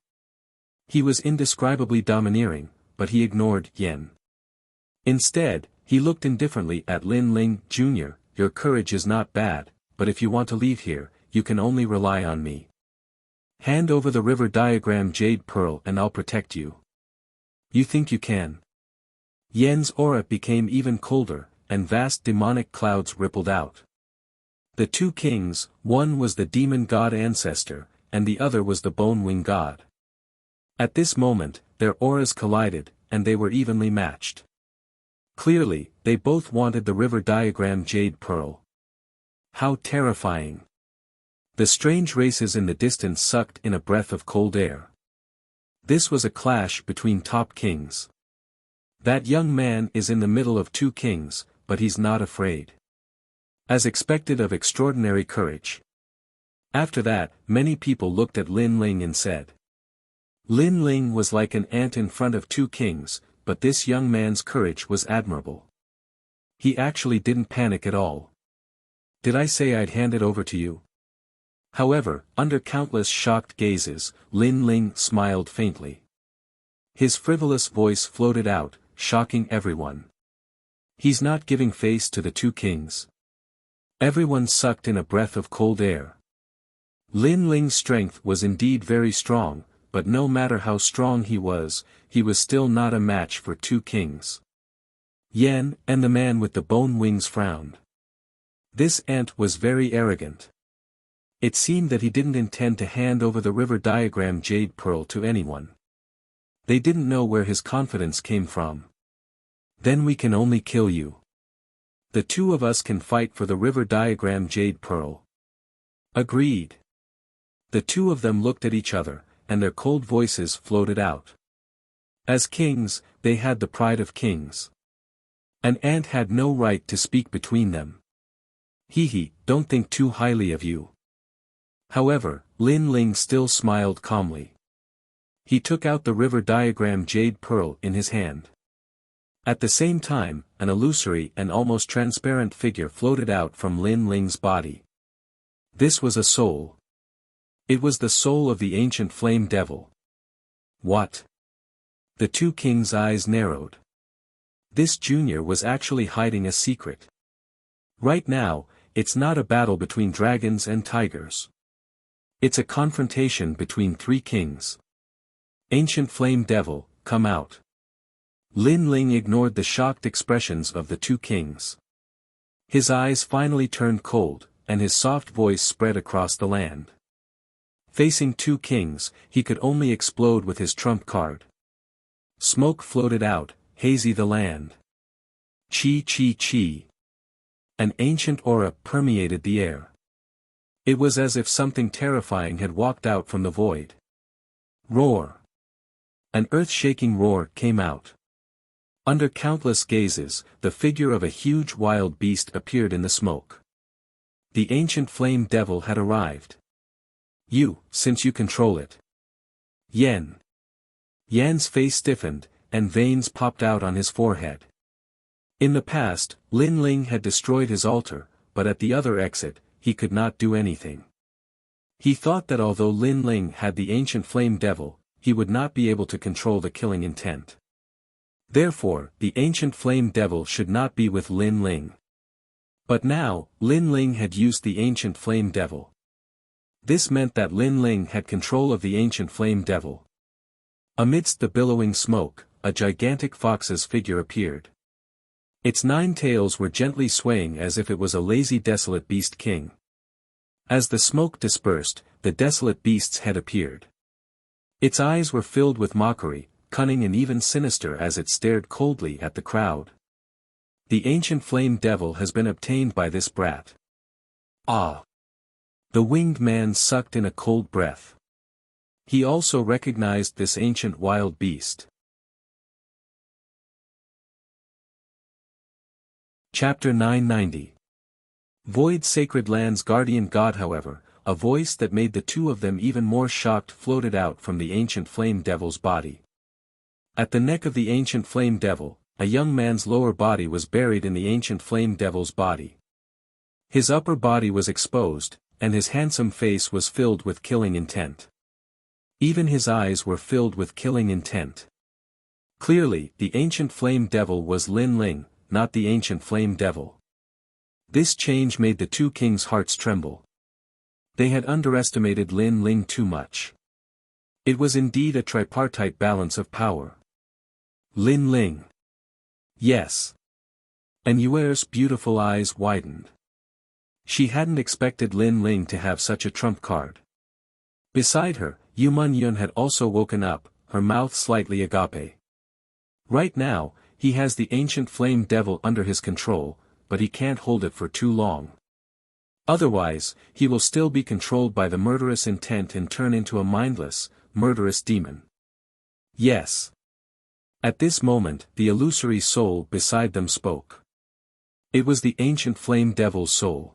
He was indescribably domineering, but he ignored Yan. Instead, he looked indifferently at Lin Ling, Jr., your courage is not bad, but if you want to leave here, you can only rely on me. Hand over the River Diagram Jade Pearl and I'll protect you. You think you can? Yan's aura became even colder, and vast demonic clouds rippled out. The two kings, one was the demon god ancestor, and the other was the bone wing god. At this moment, their auras collided, and they were evenly matched. Clearly, they both wanted the River Diagram Jade Pearl. How terrifying! The strange races in the distance sucked in a breath of cold air. This was a clash between top kings. That young man is in the middle of two kings, but he's not afraid. As expected of extraordinary courage. After that, many people looked at Lin Ling and said. Lin Ling was like an ant in front of two kings, but this young man's courage was admirable. He actually didn't panic at all. Did I say I'd hand it over to you? However, under countless shocked gazes, Lin Ling smiled faintly. His frivolous voice floated out, shocking everyone. He's not giving face to the two kings. Everyone sucked in a breath of cold air. Lin Ling's strength was indeed very strong, but no matter how strong he was still not a match for two kings. Yan and the man with the bone wings frowned. This ant was very arrogant. It seemed that he didn't intend to hand over the River Diagram Jade Pearl to anyone. They didn't know where his confidence came from. Then we can only kill you. The two of us can fight for the River Diagram Jade Pearl. Agreed. The two of them looked at each other, and their cold voices floated out. As kings, they had the pride of kings. An ant had no right to speak between them. Don't think too highly of you. However, Lin Ling still smiled calmly. He took out the River Diagram Jade Pearl in his hand. At the same time, an illusory and almost transparent figure floated out from Lin Ling's body. This was a soul. It was the soul of the ancient flame devil. What? The two kings' eyes narrowed. This junior was actually hiding a secret. Right now, it's not a battle between dragons and tigers. It's a confrontation between three kings. Ancient flame devil, come out. Lin Ling ignored the shocked expressions of the two kings. His eyes finally turned cold, and his soft voice spread across the land. Facing two kings, he could only explode with his trump card. Smoke floated out, hazy the land. Chi chi chi. An ancient aura permeated the air. It was as if something terrifying had walked out from the void. Roar. An earth-shaking roar came out. Under countless gazes, the figure of a huge wild beast appeared in the smoke. The ancient flame devil had arrived. Since you control it. Yan's face stiffened, and veins popped out on his forehead. In the past, Lin Ling had destroyed his altar, but at the other exit, he could not do anything. He thought that although Lin Ling had the ancient flame devil, he would not be able to control the killing intent. Therefore, the ancient flame devil should not be with Lin Ling. But now, Lin Ling had used the ancient flame devil. This meant that Lin Ling had control of the ancient flame devil. Amidst the billowing smoke, a gigantic fox's figure appeared. Its 9 tails were gently swaying as if it was a lazy desolate beast king. As the smoke dispersed, the desolate beast's head appeared. Its eyes were filled with mockery, cunning and even sinister as it stared coldly at the crowd. The ancient flame devil has been obtained by this brat. Ah! The winged man sucked in a cold breath. He also recognized this ancient wild beast. Chapter 990. Void Sacred Land's guardian god. However, a voice that made the two of them even more shocked floated out from the ancient flame devil's body. At the neck of the ancient flame devil, a young man's lower body was buried in the ancient flame devil's body. His upper body was exposed, and his handsome face was filled with killing intent. Even his eyes were filled with killing intent. Clearly, the ancient flame devil was Lin Ling, not the ancient flame devil. This change made the two kings' hearts tremble. They had underestimated Lin Ling too much. It was indeed a tripartite balance of power. Lin Ling. Yes. And Yuer's beautiful eyes widened. She hadn't expected Lin Ling to have such a trump card. Beside her, Yu Munyun had also woken up, her mouth slightly agape. Right now, he has the ancient flame devil under his control, but he can't hold it for too long. Otherwise, he will still be controlled by the murderous intent and turn into a mindless, murderous demon. Yes. At this moment, the illusory soul beside them spoke. It was the ancient flame devil's soul.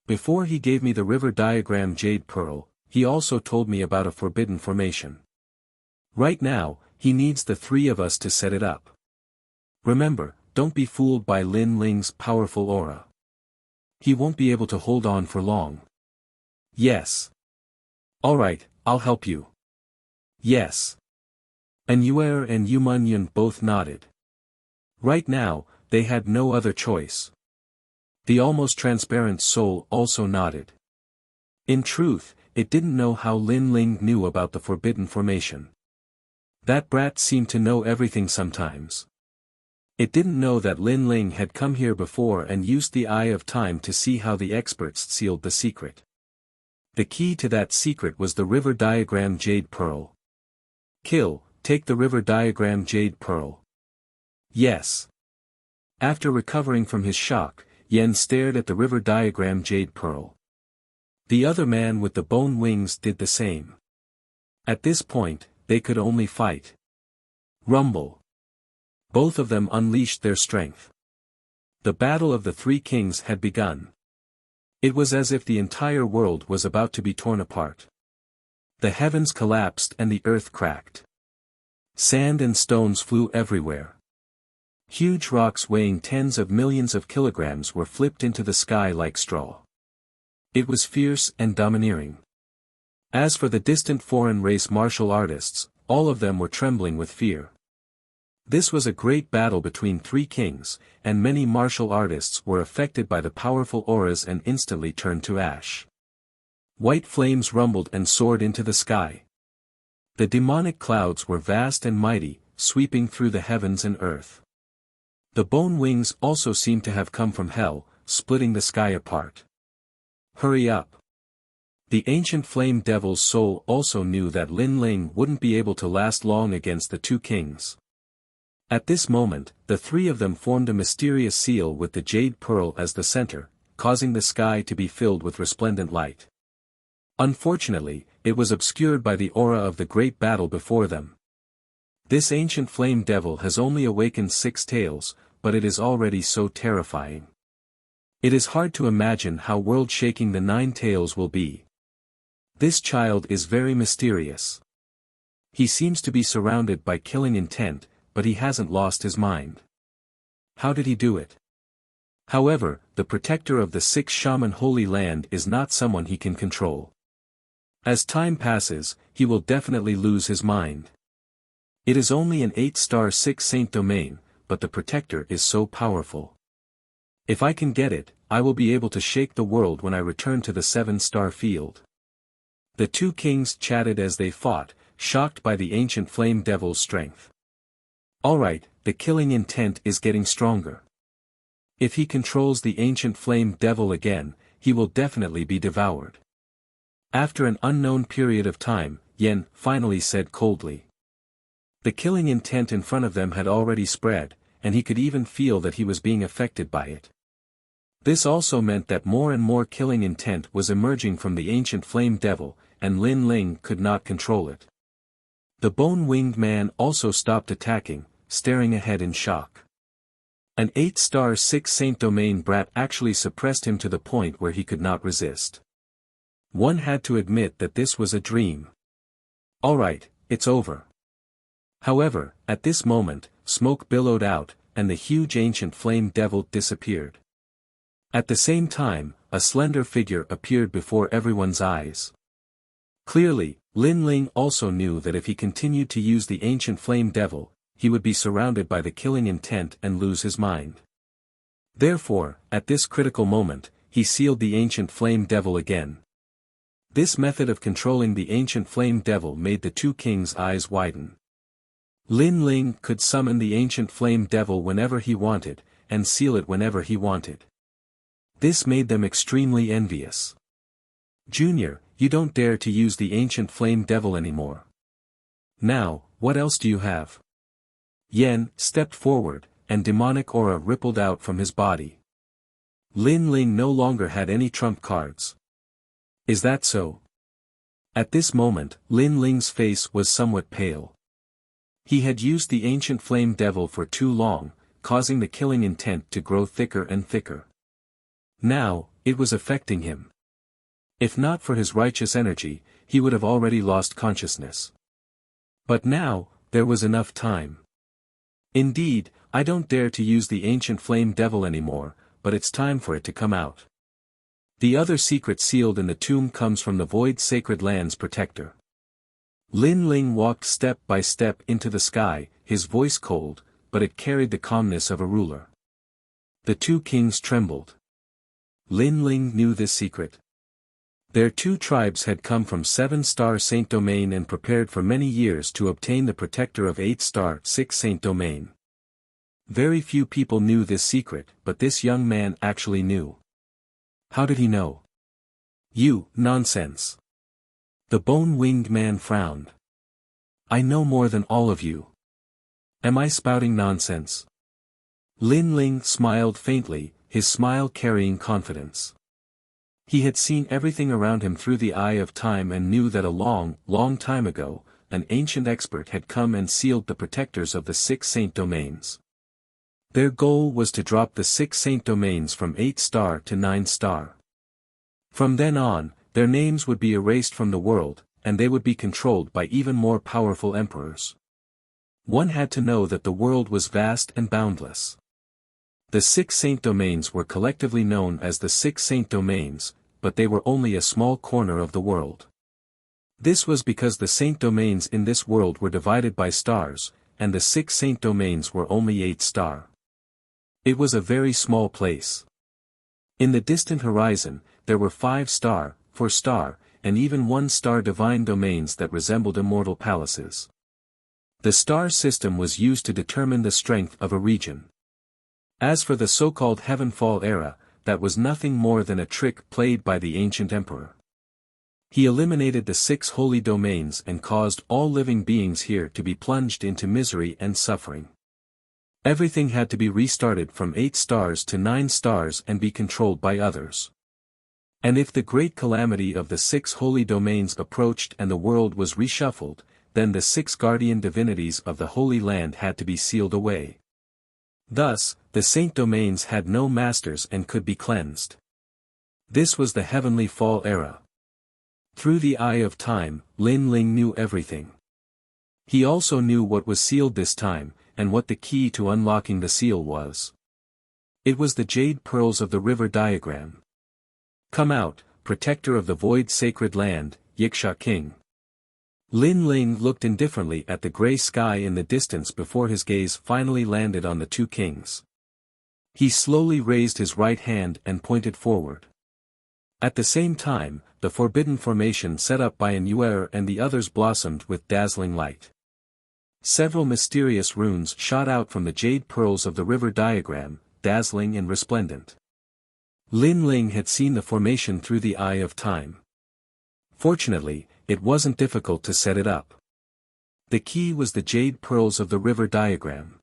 Before he gave me the river diagram jade pearl, he also told me about a forbidden formation. Right now, he needs the 3 of us to set it up. Remember, don't be fooled by Lin Ling's powerful aura. He won't be able to hold on for long. Yes. Alright, I'll help you. Yes. And Yuer and Yu Munyun both nodded. Right now, they had no other choice. The almost transparent soul also nodded. In truth, it didn't know how Lin Ling knew about the forbidden formation. That brat seemed to know everything sometimes. It didn't know that Lin Ling had come here before and used the Eye of Time to see how the experts sealed the secret. The key to that secret was the river diagram jade pearl. Take the river diagram jade pearl. Yes. After recovering from his shock, Yen stared at the river diagram jade pearl. The other man with the bone wings did the same. At this point, they could only fight. Rumble. Both of them unleashed their strength. The battle of the 3 kings had begun. It was as if the entire world was about to be torn apart. The heavens collapsed and the earth cracked. Sand and stones flew everywhere. Huge rocks weighing tens of millions of kilograms were flipped into the sky like straw. It was fierce and domineering. As for the distant foreign race martial artists, all of them were trembling with fear. This was a great battle between 3 kings, and many martial artists were affected by the powerful auras and instantly turned to ash. White flames rumbled and soared into the sky. The demonic clouds were vast and mighty, sweeping through the heavens and earth. The bone wings also seemed to have come from hell, splitting the sky apart. Hurry up. The ancient flame devil's soul also knew that Lin Ling wouldn't be able to last long against the 2 kings. At this moment, the 3 of them formed a mysterious seal with the jade pearl as the center, causing the sky to be filled with resplendent light. Unfortunately, it was obscured by the aura of the great battle before them. This ancient flame devil has only awakened 6 tails, but it is already so terrifying. It is hard to imagine how world-shaking the 9 tails will be. This child is very mysterious. He seems to be surrounded by killing intent, but he hasn't lost his mind. How did he do it? However, the protector of the 6 shaman holy land is not someone he can control. As time passes, he will definitely lose his mind. It is only an 8-star 6 saint domain, but the protector is so powerful. If I can get it, I will be able to shake the world when I return to the 7-star field. The 2 kings chatted as they fought, shocked by the ancient flame devil's strength. Alright, the killing intent is getting stronger. If he controls the ancient flame devil again, he will definitely be devoured. After an unknown period of time, Yen finally said coldly. The killing intent in front of them had already spread, and he could even feel that he was being affected by it. This also meant that more and more killing intent was emerging from the ancient flame devil, and Lin Ling could not control it. The bone-winged man also stopped attacking, staring ahead in shock. An 8-star 6 Saint Domain brat actually suppressed him to the point where he could not resist. One had to admit that this was a dream. Alright, it's over. However, at this moment, smoke billowed out, and the huge ancient flame devil disappeared. At the same time, a slender figure appeared before everyone's eyes. Clearly, Lin Ling also knew that if he continued to use the ancient flame devil, he would be surrounded by the killing intent and lose his mind. Therefore, at this critical moment, he sealed the ancient flame devil again. This method of controlling the ancient flame devil made the two kings' eyes widen. Lin Ling could summon the ancient flame devil whenever he wanted, and seal it whenever he wanted. This made them extremely envious. Junior, you don't dare to use the ancient flame devil anymore. Now, what else do you have? Yen stepped forward, and demonic aura rippled out from his body. Lin Ling no longer had any trump cards. Is that so? At this moment, Lin Ling's face was somewhat pale. He had used the ancient flame devil for too long, causing the killing intent to grow thicker and thicker. Now, it was affecting him. If not for his righteous energy, he would have already lost consciousness. But now, there was enough time. Indeed, I don't dare to use the ancient flame devil anymore, but it's time for it to come out. The other secret sealed in the tomb comes from the void sacred land's protector. Lin Ling walked step by step into the sky, his voice cold, but it carried the calmness of a ruler. The two kings trembled. Lin Ling knew this secret. Their two tribes had come from 7-star Saint Domain and prepared for many years to obtain the protector of 8-star 6 Saint Domain. Very few people knew this secret, but this young man actually knew. How did he know? Nonsense. The bone-winged man frowned. I know more than all of you. Am I spouting nonsense? Lin Ling smiled faintly, his smile carrying confidence. He had seen everything around him through the eye of time and knew that a long, long time ago, an ancient expert had come and sealed the protectors of the 6 Saint Domains. Their goal was to drop the 6 Saint Domains from 8-star to 9-star. From then on, their names would be erased from the world, and they would be controlled by even more powerful emperors. One had to know that the world was vast and boundless. The 6 Saint Domains were collectively known as the 6 Saint Domains, but they were only a small corner of the world. This was because the Saint Domains in this world were divided by stars, and the 6 Saint Domains were only 8-star. It was a very small place. In the distant horizon, there were 5-star, 4-star, and even 1-star divine domains that resembled immortal palaces. The star system was used to determine the strength of a region. As for the so-called Heavenfall era, that was nothing more than a trick played by the ancient emperor. He eliminated the 6 holy domains and caused all living beings here to be plunged into misery and suffering. Everything had to be restarted from 8 stars to 9 stars and be controlled by others. And if the great calamity of the 6 holy domains approached and the world was reshuffled, then the 6 guardian divinities of the Holy Land had to be sealed away. Thus, the Saint Domains had no masters and could be cleansed. This was the Heavenly Fall era. Through the eye of time, Lin Ling knew everything. He also knew what was sealed this time, and what the key to unlocking the seal was. It was the jade pearls of the river diagram. Come out, protector of the void sacred land, Wuxia King. Lin Ling looked indifferently at the gray sky in the distance before his gaze finally landed on the two kings. He slowly raised his right hand and pointed forward. At the same time, the forbidden formation set up by an Yuer and the others blossomed with dazzling light. Several mysterious runes shot out from the jade pearls of the river diagram, dazzling and resplendent. Lin Ling had seen the formation through the eye of time. Fortunately, it wasn't difficult to set it up. The key was the jade pearls of the river diagram.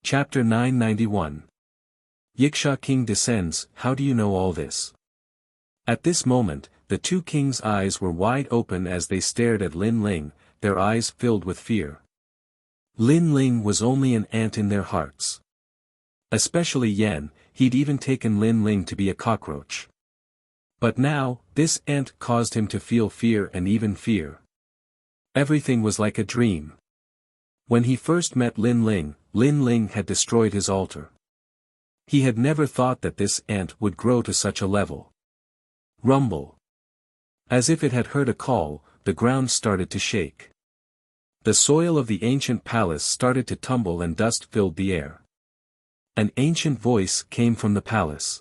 Chapter 991. Wuxia King descends. How do you know all this? At this moment, the two kings' eyes were wide open as they stared at Lin Ling, their eyes filled with fear. Lin Ling was only an ant in their hearts. Especially Yan, he'd even taken Lin Ling to be a cockroach. But now, this ant caused him to feel fear and even fear. Everything was like a dream. When he first met Lin Ling had destroyed his altar. He had never thought that this ant would grow to such a level. Rumble. As if it had heard a call, the ground started to shake. The soil of the ancient palace started to tumble and dust filled the air. An ancient voice came from the palace.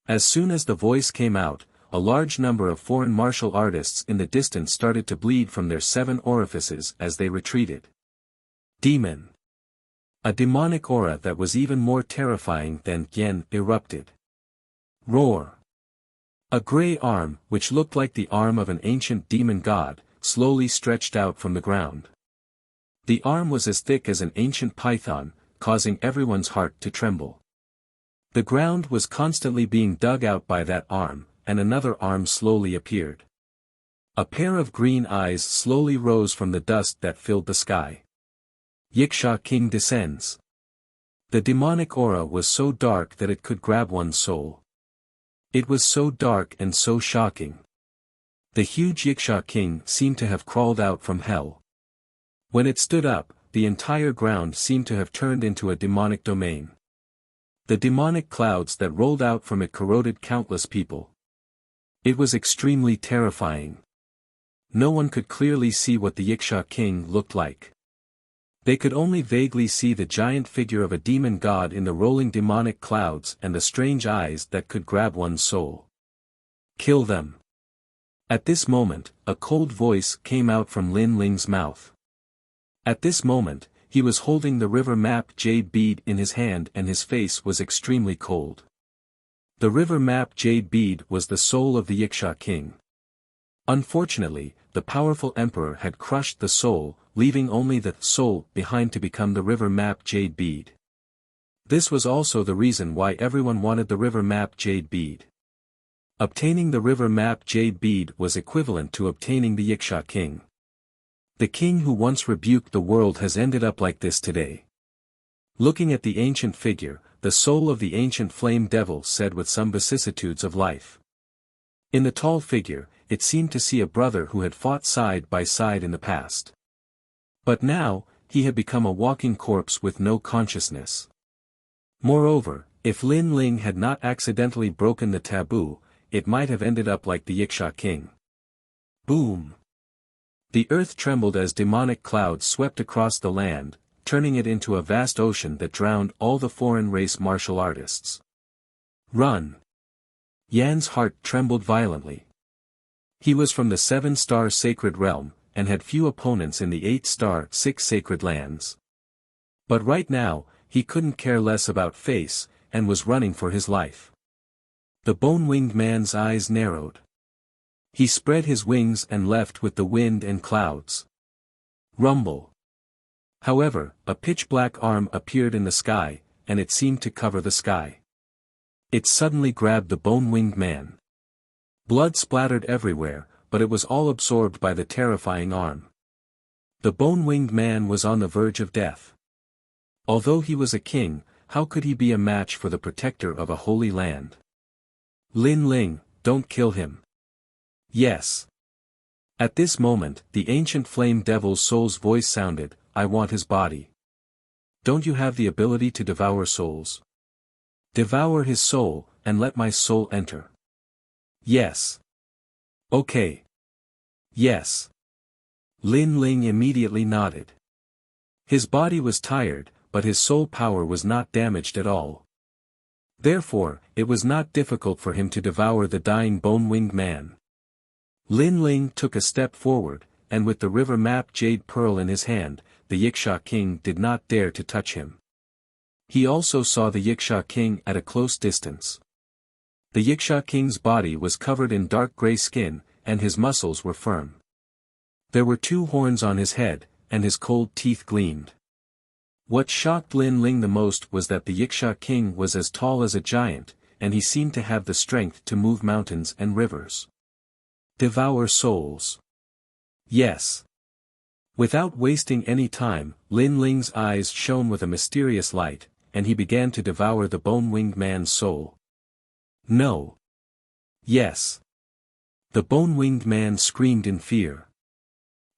As soon as the voice came out, a large number of foreign martial artists in the distance started to bleed from their 7 orifices as they retreated. Demon. A demonic aura that was even more terrifying than Yen erupted. Roar. A grey arm, which looked like the arm of an ancient demon god, slowly stretched out from the ground. The arm was as thick as an ancient python, causing everyone's heart to tremble. The ground was constantly being dug out by that arm, and another arm slowly appeared. A pair of green eyes slowly rose from the dust that filled the sky. Wuxia King descends. The demonic aura was so dark that it could grab one's soul. It was so dark and so shocking. The huge Wuxia King seemed to have crawled out from hell. When it stood up, the entire ground seemed to have turned into a demonic domain. The demonic clouds that rolled out from it corroded countless people. It was extremely terrifying. No one could clearly see what the Wuxia King looked like. They could only vaguely see the giant figure of a demon god in the rolling demonic clouds and the strange eyes that could grab one's soul. Kill them. At this moment, a cold voice came out from Lin Ling's mouth. At this moment, he was holding the river map jade bead in his hand and his face was extremely cold. The river map jade bead was the soul of the Wuxia King. Unfortunately, the powerful emperor had crushed the soul, leaving only the soul behind to become the river map jade bead. This was also the reason why everyone wanted the river map jade bead. Obtaining the river map jade bead was equivalent to obtaining the Wuxia King. The king who once rebuked the world has ended up like this today. Looking at the ancient figure, the soul of the ancient flame devil said with some vicissitudes of life. In the tall figure, it seemed to see a brother who had fought side by side in the past. But now, he had become a walking corpse with no consciousness. Moreover, if Lin Ling had not accidentally broken the taboo, it might have ended up like the Wuxia King. Boom! The earth trembled as demonic clouds swept across the land, turning it into a vast ocean that drowned all the foreign race martial artists. Run! Yan's heart trembled violently. He was from the 7-star sacred realm, and had few opponents in the 8-star 6 sacred lands. But right now, he couldn't care less about face, and was running for his life. The bone-winged man's eyes narrowed. He spread his wings and left with the wind and clouds. Rumble. However, a pitch-black arm appeared in the sky, and it seemed to cover the sky. It suddenly grabbed the bone-winged man. Blood splattered everywhere, but it was all absorbed by the terrifying arm. The bone-winged man was on the verge of death. Although he was a king, how could he be a match for the protector of a holy land? Lin Ling, don't kill him. Yes. At this moment, the ancient flame devil's soul's voice sounded, I want his body. Don't you have the ability to devour souls? Devour his soul, and let my soul enter. Yes. Okay. Yes. Lin Ling immediately nodded. His body was tired, but his soul power was not damaged at all. Therefore, it was not difficult for him to devour the dying bone-winged man. Lin Ling took a step forward, and with the river map jade pearl in his hand, the Yiksha king did not dare to touch him. He also saw the Yiksha king at a close distance. The Yiksha king's body was covered in dark gray skin, and his muscles were firm. There were 2 horns on his head, and his cold teeth gleamed. What shocked Lin Ling the most was that the Yiksha king was as tall as a giant, and he seemed to have the strength to move mountains and rivers. Devour souls. Yes. Without wasting any time, Lin Ling's eyes shone with a mysterious light, and he began to devour the bone-winged man's soul. No. Yes. The bone-winged man screamed in fear.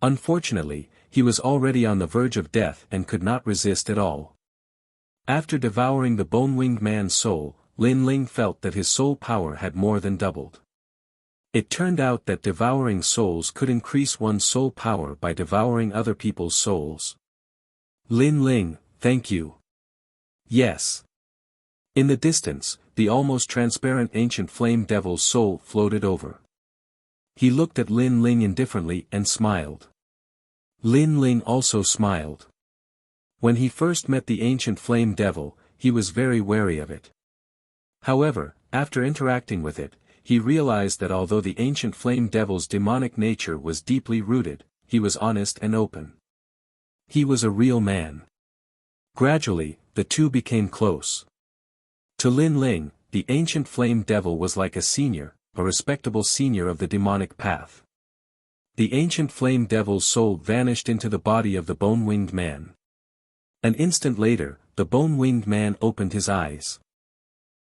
Unfortunately, he was already on the verge of death and could not resist at all. After devouring the bone-winged man's soul, Lin Ling felt that his soul power had more than doubled. It turned out that devouring souls could increase one's soul power by devouring other people's souls. Lin Ling, thank you. Yes. In the distance, the almost transparent ancient flame devil's soul floated over. He looked at Lin Ling indifferently and smiled. Lin Ling also smiled. When he first met the ancient flame devil, he was very wary of it. However, after interacting with it, he realized that although the ancient flame devil's demonic nature was deeply rooted, he was honest and open. He was a real man. Gradually, the two became close. To Lin Ling, the ancient flame devil was like a senior, a respectable senior of the demonic path. The ancient flame devil's soul vanished into the body of the bone-winged man. An instant later, the bone-winged man opened his eyes.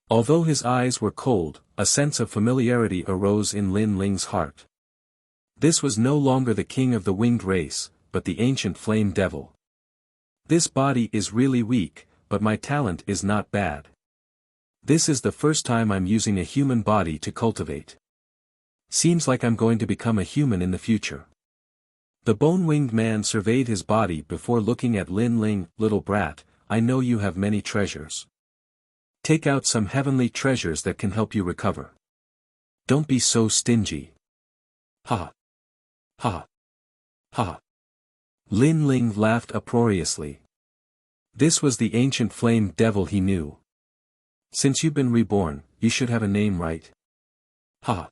Although his eyes were cold, a sense of familiarity arose in Lin Ling's heart. This was no longer the king of the winged race, but the ancient flame devil. This body is really weak, but my talent is not bad. This is the first time I'm using a human body to cultivate. Seems like I'm going to become a human in the future. The bone-winged man surveyed his body before looking at Lin Ling. Little brat, I know you have many treasures. Take out some heavenly treasures that can help you recover. Don't be so stingy. Ha. Ha. Ha. Lin Ling laughed uproariously. This was the ancient flame devil he knew. Since you've been reborn, you should have a name, right? Ha.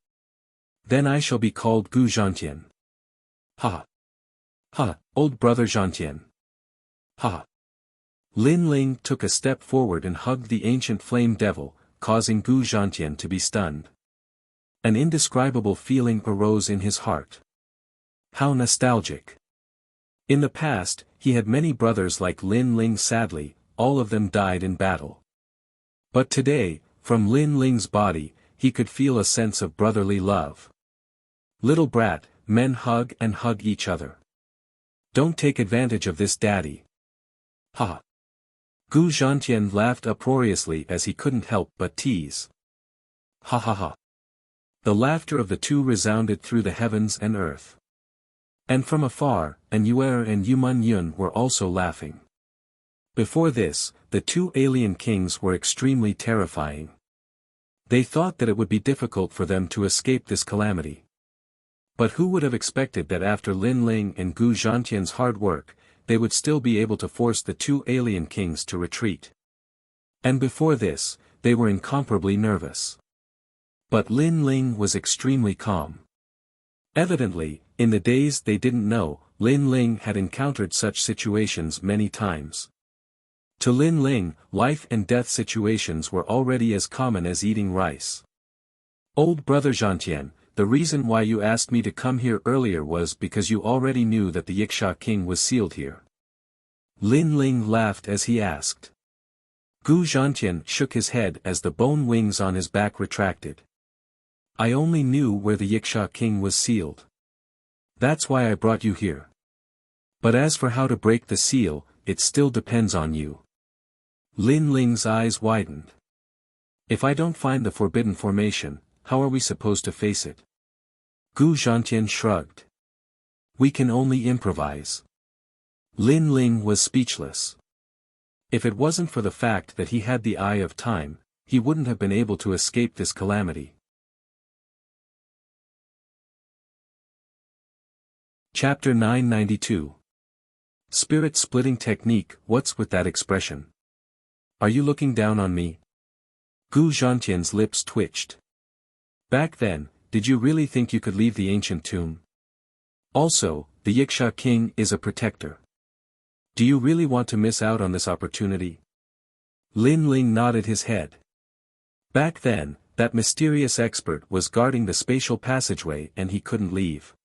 Then I shall be called Gu Zhantian. Ha. Ha, old brother Zhantian. Ha. Lin Ling took a step forward and hugged the ancient flame devil, causing Gu Zhantian to be stunned. An indescribable feeling arose in his heart. How nostalgic. In the past, he had many brothers like Lin Ling. Sadly, all of them died in battle. But today, from Lin Ling's body, he could feel a sense of brotherly love. Little brat, men hug and hug each other. Don't take advantage of this, daddy. Ha. Gu Zhantian laughed uproariously as he couldn't help but tease. Ha ha ha. The laughter of the two resounded through the heavens and earth. And from afar, An Yuer and Yuman Yun were also laughing. Before this, the two alien kings were extremely terrifying. They thought that it would be difficult for them to escape this calamity. But who would have expected that after Lin Ling and Gu Zhantian's hard work, they would still be able to force the two alien kings to retreat. And before this, they were incomparably nervous. But Lin Ling was extremely calm. Evidently, in the days they didn't know, Lin Ling had encountered such situations many times. To Lin Ling, life and death situations were already as common as eating rice. Old brother Zhantian, the reason why you asked me to come here earlier was because you already knew that the Yiksha king was sealed here. Lin Ling laughed as he asked. Gu Zhantian shook his head as the bone wings on his back retracted. I only knew where the Yiksha king was sealed. That's why I brought you here. But as for how to break the seal, it still depends on you. Lin Ling's eyes widened. If I don't find the forbidden formation, how are we supposed to face it? Gu Zhantian shrugged. We can only improvise. Lin Ling was speechless. If it wasn't for the fact that he had the eye of time, he wouldn't have been able to escape this calamity. Chapter 992. Spirit-splitting technique. What's with that expression? Are you looking down on me? Gu Zhantian's lips twitched. Back then, did you really think you could leave the ancient tomb? Also, the Wuxia king is a protector. Do you really want to miss out on this opportunity? Lin Ling nodded his head. Back then, that mysterious expert was guarding the spatial passageway and he couldn't leave.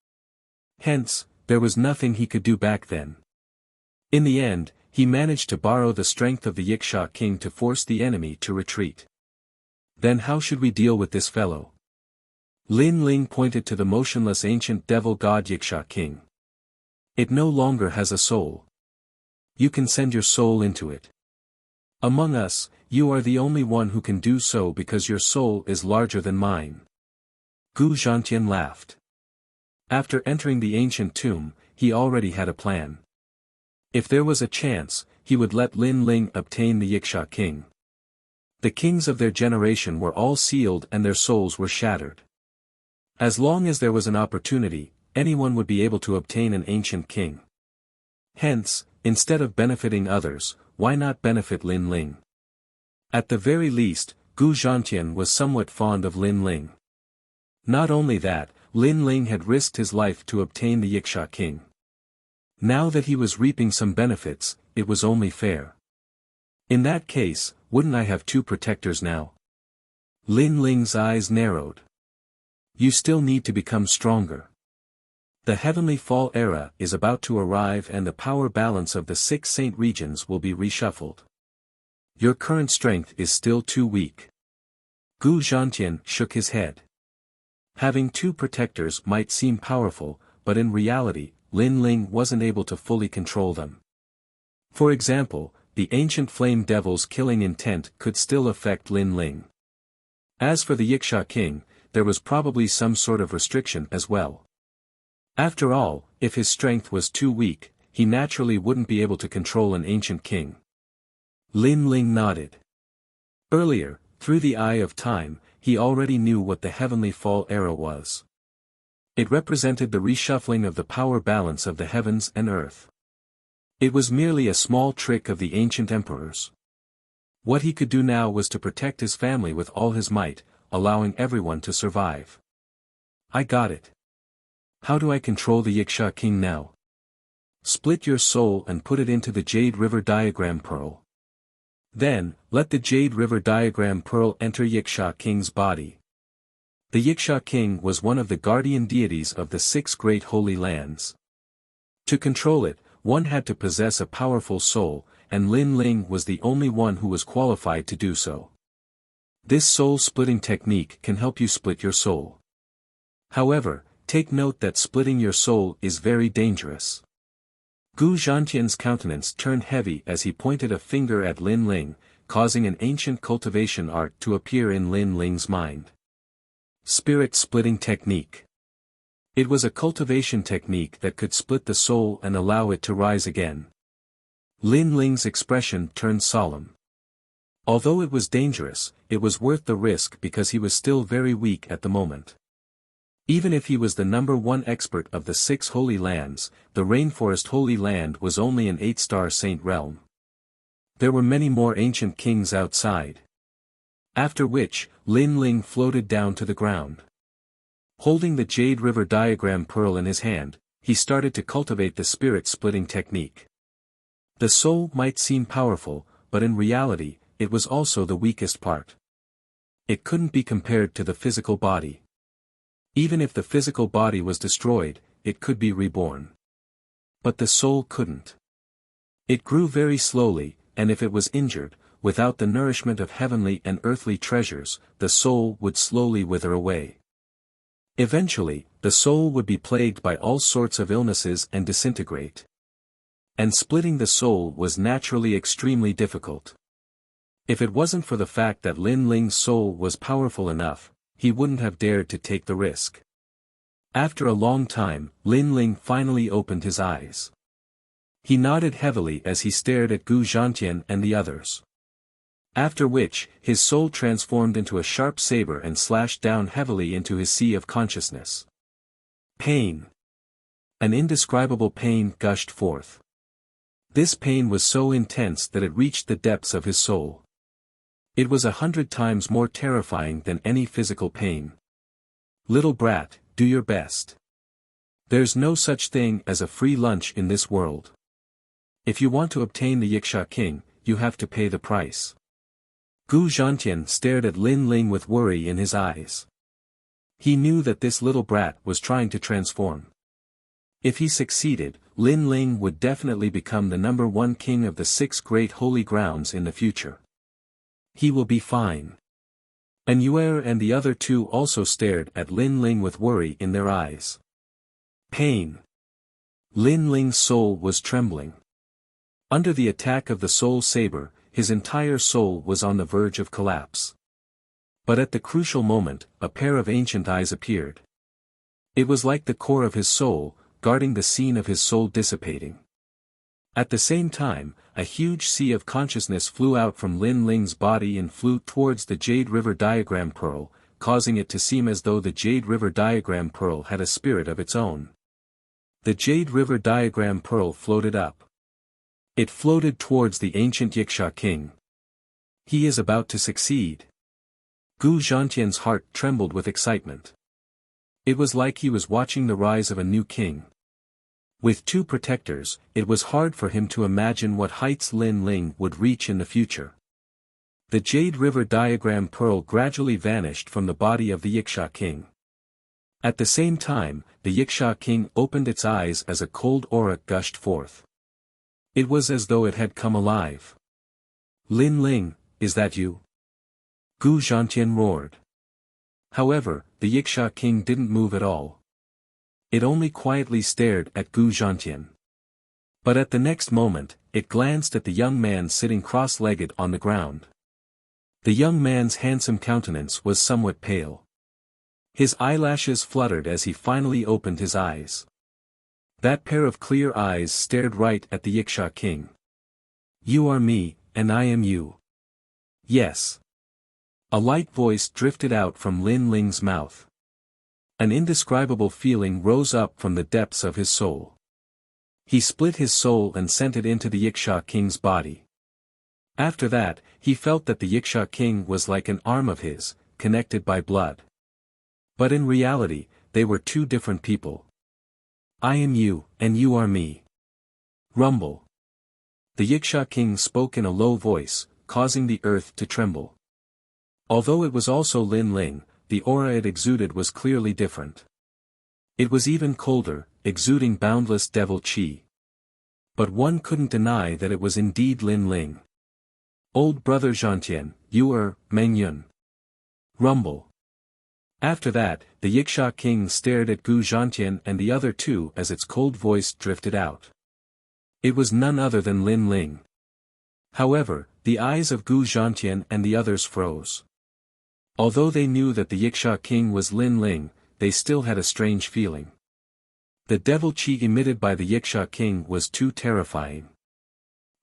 Hence, there was nothing he could do back then. In the end, he managed to borrow the strength of the Wuxia king to force the enemy to retreat. Then how should we deal with this fellow? Lin Ling pointed to the motionless ancient devil god Wuxia king. It no longer has a soul. You can send your soul into it. Among us, you are the only one who can do so because your soul is larger than mine. Gu Zhantian laughed. After entering the ancient tomb, he already had a plan. If there was a chance, he would let Lin Ling obtain the Wuxia king. The kings of their generation were all sealed and their souls were shattered. As long as there was an opportunity, anyone would be able to obtain an ancient king. Hence, instead of benefiting others, why not benefit Lin Ling? At the very least, Gu Zhantian was somewhat fond of Lin Ling. Not only that, Lin Ling had risked his life to obtain the Wuxia king. Now that he was reaping some benefits, it was only fair. In that case, wouldn't I have two protectors now? Lin Ling's eyes narrowed. You still need to become stronger. The heavenly fall era is about to arrive and the power balance of the 6 saint regions will be reshuffled. Your current strength is still too weak. Gu Zhantian shook his head. Having two protectors might seem powerful, but in reality, Lin Ling wasn't able to fully control them. For example, the ancient flame devil's killing intent could still affect Lin Ling. As for the Wuxia king, there was probably some sort of restriction as well. After all, if his strength was too weak, he naturally wouldn't be able to control an ancient king. Lin Ling nodded. Earlier, through the eye of time, he already knew what the heavenly fall era was. It represented the reshuffling of the power balance of the heavens and earth. It was merely a small trick of the ancient emperors. What he could do now was to protect his family with all his might, allowing everyone to survive. I got it. How do I control the Wuxia king now? Split your soul and put it into the Jade River Diagram Pearl. Then, let the Jade River Diagram Pearl enter Wuxia king's body. The Wuxia king was one of the guardian deities of the 6 great holy lands. To control it, one had to possess a powerful soul, and Lin Ling was the only one who was qualified to do so. This soul-splitting technique can help you split your soul. However, take note that splitting your soul is very dangerous. Gu Zhantian's countenance turned heavy as he pointed a finger at Lin Ling, causing an ancient cultivation art to appear in Lin Ling's mind. Spirit-splitting technique. It was a cultivation technique that could split the soul and allow it to rise again. Lin Ling's expression turned solemn. Although it was dangerous, it was worth the risk because he was still very weak at the moment. Even if he was the number 1 expert of the 6 holy lands, the Rainforest Holy Land was only an 8-star saint realm. There were many more ancient kings outside. After which, Lin Ling floated down to the ground. Holding the Jade River Diagram Pearl in his hand, he started to cultivate the spirit-splitting technique. The soul might seem powerful, but in reality, it was also the weakest part. It couldn't be compared to the physical body. Even if the physical body was destroyed, it could be reborn. But the soul couldn't. It grew very slowly, and if it was injured, without the nourishment of heavenly and earthly treasures, the soul would slowly wither away. Eventually, the soul would be plagued by all sorts of illnesses and disintegrate. And splitting the soul was naturally extremely difficult. If it wasn't for the fact that Lin Ling's soul was powerful enough, he wouldn't have dared to take the risk. After a long time, Lin Ling finally opened his eyes. He nodded heavily as he stared at Gu Zhantian and the others. After which, his soul transformed into a sharp saber and slashed down heavily into his sea of consciousness. Pain. An indescribable pain gushed forth. This pain was so intense that it reached the depths of his soul. It was 100 times more terrifying than any physical pain. Little brat, do your best. There's no such thing as a free lunch in this world. If you want to obtain the Wuxia King, you have to pay the price. Gu Zhantian stared at Lin Ling with worry in his eyes. He knew that this little brat was trying to transform. If he succeeded, Lin Ling would definitely become the #1 king of the 6 great holy grounds in the future. He will be fine. And Yuer and the other 2 also stared at Lin Ling with worry in their eyes. Pain. Lin Ling's soul was trembling. Under the attack of the soul saber, his entire soul was on the verge of collapse. But at the crucial moment, a pair of ancient eyes appeared. It was like the core of his soul, guarding the scene of his soul dissipating. At the same time, a huge sea of consciousness flew out from Lin Ling's body and flew towards the Jade River Diagram Pearl, causing it to seem as though the Jade River Diagram Pearl had a spirit of its own. The Jade River Diagram Pearl floated up. It floated towards the ancient Wuxia King. He is about to succeed. Gu Zhantian's heart trembled with excitement. It was like he was watching the rise of a new king. With 2 protectors, it was hard for him to imagine what heights Lin Ling would reach in the future. The Jade River Diagram Pearl gradually vanished from the body of the Wuxia King. At the same time, the Wuxia King opened its eyes as a cold aura gushed forth. It was as though it had come alive. Lin Ling, is that you? Gu Zhantian roared. However, the Wuxia King didn't move at all. It only quietly stared at Gu Zhantian. But at the next moment, it glanced at the young man sitting cross-legged on the ground. The young man's handsome countenance was somewhat pale. His eyelashes fluttered as he finally opened his eyes. That pair of clear eyes stared right at the Wuxia King. You are me, and I am you. Yes. A light voice drifted out from Lin Ling's mouth. An indescribable feeling rose up from the depths of his soul. He split his soul and sent it into the Wuxia King's body. After that, he felt that the Wuxia King was like an arm of his, connected by blood. But in reality, they were 2 different people. I am you, and you are me. Rumble. The Wuxia King spoke in a low voice, causing the earth to tremble. Although it was also Lin Ling, the aura it exuded was clearly different. It was even colder, exuding boundless devil qi. But one couldn't deny that it was indeed Lin Ling. Old brother Zhantian, you are, Mengyun. Rumble. After that, the Wuxia King stared at Gu Zhantian and the other 2 as its cold voice drifted out. It was none other than Lin Ling. However, the eyes of Gu Zhantian and the others froze. Although they knew that the Wuxia King was Lin Ling, they still had a strange feeling. The devil qi emitted by the Wuxia King was too terrifying.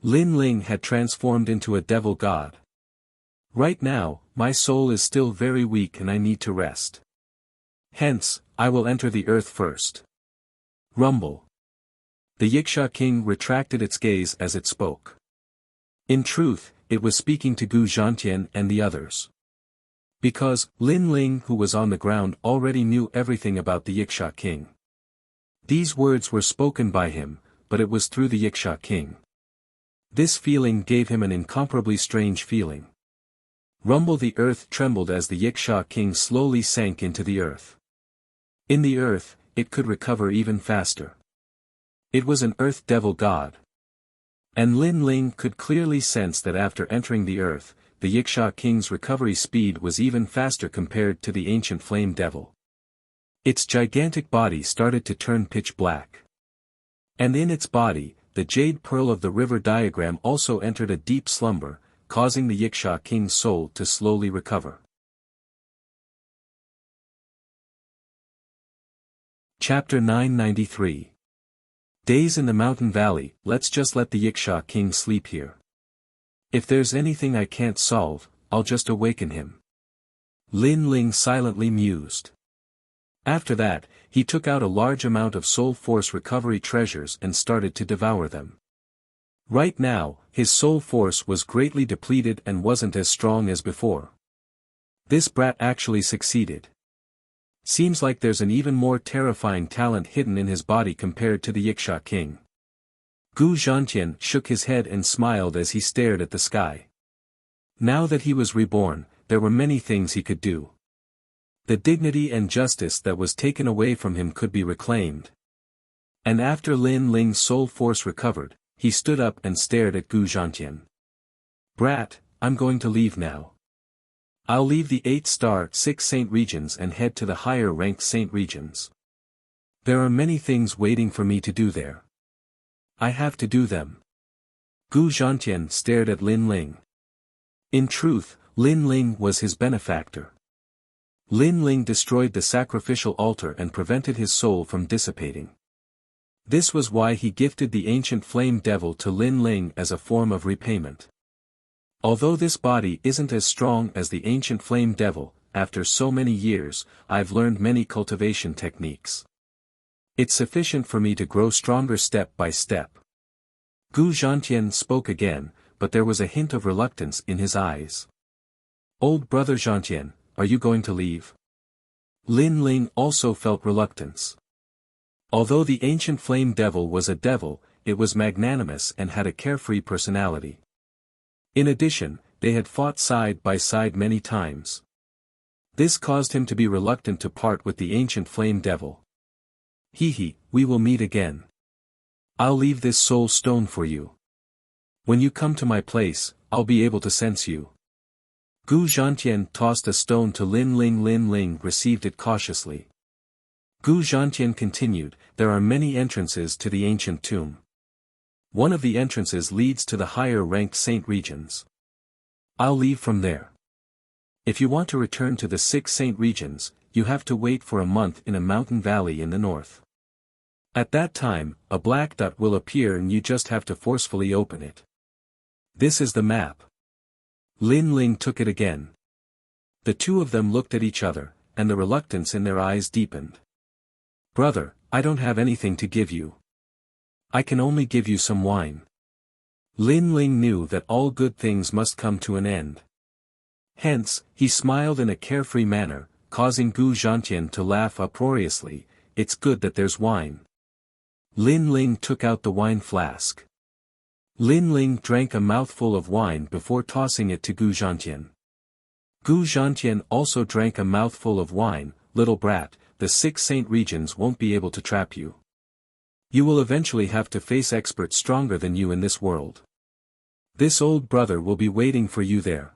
Lin Ling had transformed into a devil god. Right now, my soul is still very weak and I need to rest. Hence, I will enter the earth first. Rumble. The Wuxia King retracted its gaze as it spoke. In truth, it was speaking to Gu Zhantian and the others. Because, Lin Ling who was on the ground already knew everything about the Wuxia King. These words were spoken by him, but it was through the Wuxia King. This feeling gave him an incomparably strange feeling. Rumble. The earth trembled as the Wuxia King slowly sank into the earth. In the earth, it could recover even faster. It was an earth devil god. And Lin Ling could clearly sense that after entering the earth, the Wuxia King's recovery speed was even faster compared to the ancient flame devil. Its gigantic body started to turn pitch black. And in its body, the jade pearl of the river diagram also entered a deep slumber, causing the Wuxia King's soul to slowly recover. Chapter 993. Days in the mountain valley. Let's just let the Wuxia King sleep here. If there's anything I can't solve, I'll just awaken him. Lin Ling silently mused. After that, he took out a large amount of soul force recovery treasures and started to devour them. Right now, his soul force was greatly depleted and wasn't as strong as before. This brat actually succeeded. Seems like there's an even more terrifying talent hidden in his body compared to the Yiksha king. Gu Zhantian shook his head and smiled as he stared at the sky. Now that he was reborn, there were many things he could do. The dignity and justice that was taken away from him could be reclaimed. And after Lin Ling's soul force recovered, he stood up and stared at Gu Zhantian. Brat, I'm going to leave now. I'll leave the 8-star 6 Saint regions and head to the higher-ranked Saint regions. There are many things waiting for me to do there. I have to do them. Gu Zhantian stared at Lin Ling. In truth, Lin Ling was his benefactor. Lin Ling destroyed the sacrificial altar and prevented his soul from dissipating. This was why he gifted the ancient flame devil to Lin Ling as a form of repayment. Although this body isn't as strong as the ancient flame devil, after so many years, I've learned many cultivation techniques. It's sufficient for me to grow stronger step by step. Gu Zhantian spoke again, but there was a hint of reluctance in his eyes. Old brother Zhantian, are you going to leave? Lin Ling also felt reluctance. Although the ancient flame devil was a devil, it was magnanimous and had a carefree personality. In addition, they had fought side by side many times. This caused him to be reluctant to part with the ancient flame devil. He, we will meet again. I'll leave this soul stone for you. When you come to my place, I'll be able to sense you. Gu Zhantian tossed a stone to Lin Ling. Lin Ling received it cautiously. Gu Zhantian continued, there are many entrances to the ancient tomb. One of the entrances leads to the higher-ranked saint regions. I'll leave from there. If you want to return to the 6 saint regions, you have to wait for a month in a mountain valley in the north. At that time, a black dot will appear and you just have to forcefully open it. This is the map. Lin Ling took it again. The two of them looked at each other, and the reluctance in their eyes deepened. Brother, I don't have anything to give you. I can only give you some wine. Lin Ling knew that all good things must come to an end. Hence, he smiled in a carefree manner, causing Gu Zhantian to laugh uproariously. It's good that there's wine. Lin Ling took out the wine flask. Lin Ling drank a mouthful of wine before tossing it to Gu Zhantian. Gu Zhantian also drank a mouthful of wine. Little brat, the 6 saint regions won't be able to trap you. You will eventually have to face experts stronger than you in this world. This old brother will be waiting for you there.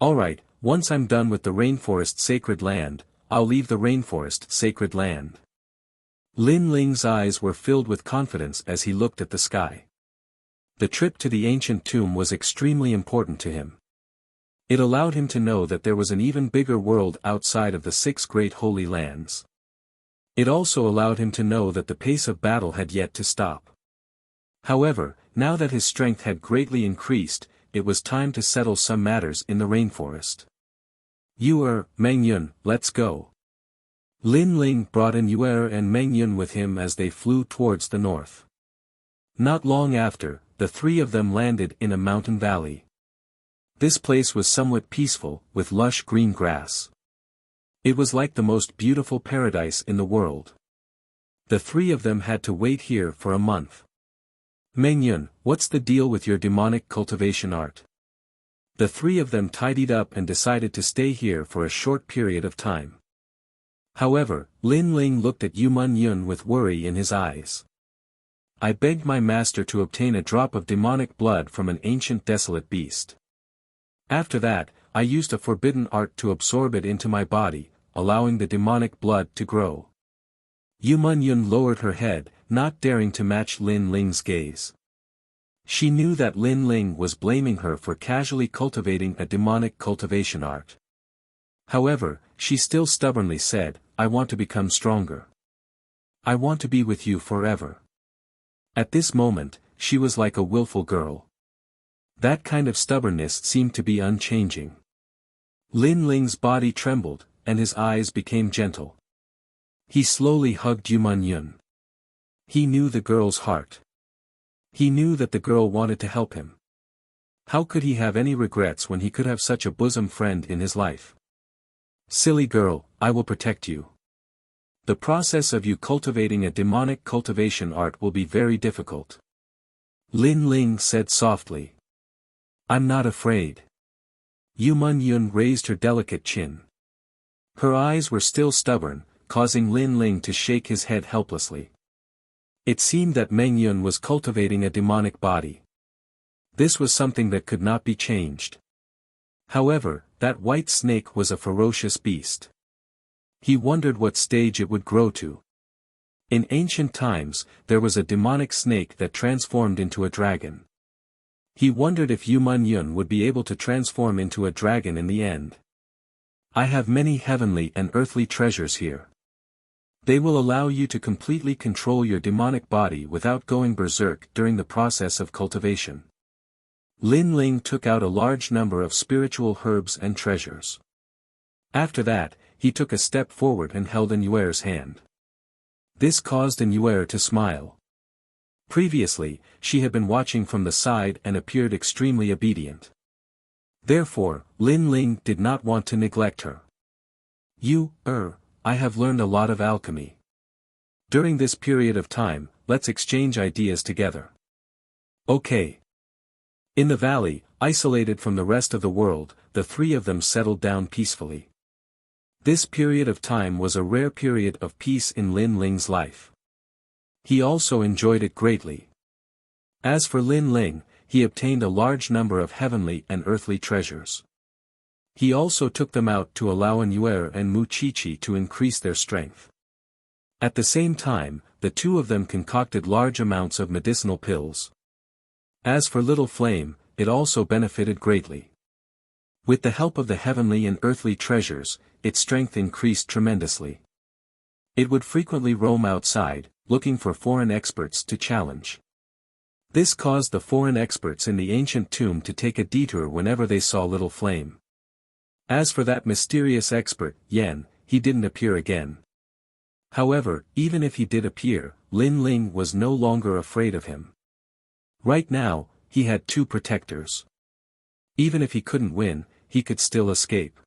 Alright, once I'm done with the rainforest sacred land, I'll leave the rainforest sacred land. Lin Ling's eyes were filled with confidence as he looked at the sky. The trip to the ancient tomb was extremely important to him. It allowed him to know that there was an even bigger world outside of the 6 great holy lands. It also allowed him to know that the pace of battle had yet to stop. However, now that his strength had greatly increased, it was time to settle some matters in the rainforest. Meng Yun, let's go. Lin Ling brought in Yuer and Meng Yun with him as they flew towards the north. Not long after, the 3 of them landed in a mountain valley. This place was somewhat peaceful, with lush green grass. It was like the most beautiful paradise in the world. The 3 of them had to wait here for a month. Meng Yun, what's the deal with your demonic cultivation art? The 3 of them tidied up and decided to stay here for a short period of time. However, Lin Ling looked at Meng Yun with worry in his eyes. I begged my master to obtain a drop of demonic blood from an ancient desolate beast. After that, I used a forbidden art to absorb it into my body, allowing the demonic blood to grow. Meng Yun lowered her head, not daring to match Lin Ling's gaze. She knew that Lin Ling was blaming her for casually cultivating a demonic cultivation art. However, she still stubbornly said, I want to become stronger. I want to be with you forever. At this moment, she was like a willful girl. That kind of stubbornness seemed to be unchanging. Lin Ling's body trembled, and his eyes became gentle. He slowly hugged Yun. He knew the girl's heart. He knew that the girl wanted to help him. How could he have any regrets when he could have such a bosom friend in his life? Silly girl, I will protect you. The process of you cultivating a demonic cultivation art will be very difficult. Lin Ling said softly. I'm not afraid. Yun raised her delicate chin. Her eyes were still stubborn, causing Lin Ling to shake his head helplessly. It seemed that Meng Yun was cultivating a demonic body. This was something that could not be changed. However, that white snake was a ferocious beast. He wondered what stage it would grow to. In ancient times, there was a demonic snake that transformed into a dragon. He wondered if Yun would be able to transform into a dragon in the end. I have many heavenly and earthly treasures here. They will allow you to completely control your demonic body without going berserk during the process of cultivation. Lin Ling took out a large number of spiritual herbs and treasures. After that, he took a step forward and held Yuer's hand. This caused Yuer to smile. Previously, she had been watching from the side and appeared extremely obedient. Therefore, Lin Ling did not want to neglect her. I have learned a lot of alchemy. During this period of time, let's exchange ideas together. Okay. In the valley, isolated from the rest of the world, the three of them settled down peacefully. This period of time was a rare period of peace in Lin Ling's life. He also enjoyed it greatly. As for Lin Ling, he obtained a large number of heavenly and earthly treasures. He also took them out to allow Yuer and Mu Chichi to increase their strength. At the same time, the two of them concocted large amounts of medicinal pills. As for Little Flame, it also benefited greatly. With the help of the heavenly and earthly treasures, its strength increased tremendously. It would frequently roam outside, looking for foreign experts to challenge. This caused the foreign experts in the ancient tomb to take a detour whenever they saw Little Flame. As for that mysterious expert, Yan, he didn't appear again. However, even if he did appear, Lin Ling was no longer afraid of him. Right now, he had two protectors. Even if he couldn't win, he could still escape.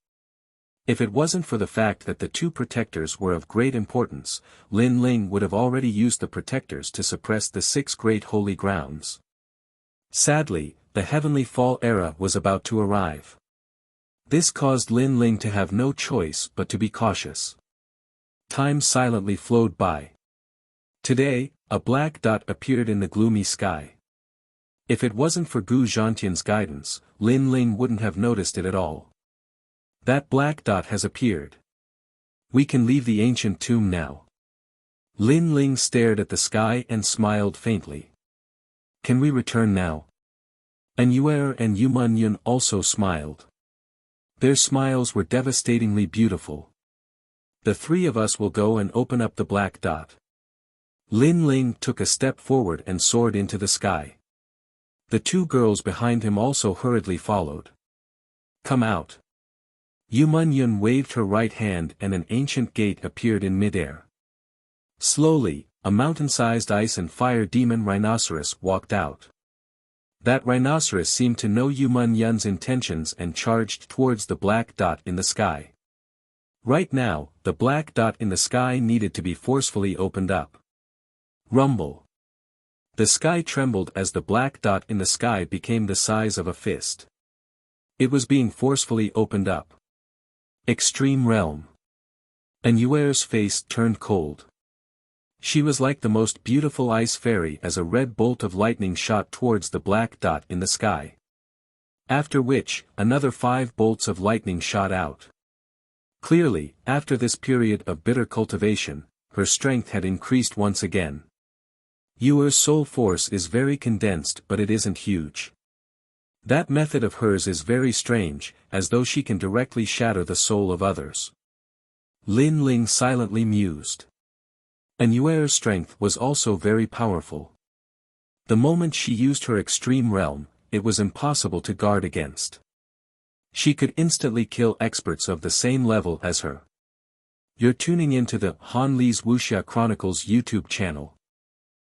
If it wasn't for the fact that the two protectors were of great importance, Lin Ling would have already used the protectors to suppress the 6 great holy grounds. Sadly, the heavenly fall era was about to arrive. This caused Lin Ling to have no choice but to be cautious. Time silently flowed by. Today, a black dot appeared in the gloomy sky. If it wasn't for Gu Zhantian's guidance, Lin Ling wouldn't have noticed it at all. That black dot has appeared. We can leave the ancient tomb now. Lin Ling stared at the sky and smiled faintly. Can we return now? Yuer and Yun also smiled. Their smiles were devastatingly beautiful. The three of us will go and open up the black dot. Lin Ling took a step forward and soared into the sky. The two girls behind him also hurriedly followed. Come out. Yun waved her right hand and an ancient gate appeared in midair. Slowly, a mountain-sized ice and fire demon rhinoceros walked out. That rhinoceros seemed to know Yun's intentions and charged towards the black dot in the sky. Right now, the black dot in the sky needed to be forcefully opened up. Rumble. The sky trembled as the black dot in the sky became the size of a fist. It was being forcefully opened up. Extreme Realm. Yuer's face turned cold. She was like the most beautiful ice fairy as a red bolt of lightning shot towards the black dot in the sky. After which, another 5 bolts of lightning shot out. Clearly, after this period of bitter cultivation, her strength had increased once again. Yuer's soul force is very condensed but it isn't huge. That method of hers is very strange, as though she can directly shatter the soul of others. Lin Ling silently mused. Yuer's strength was also very powerful. The moment she used her extreme realm, it was impossible to guard against. She could instantly kill experts of the same level as her. You're tuning into the Han Li's Wuxia Chronicles YouTube channel.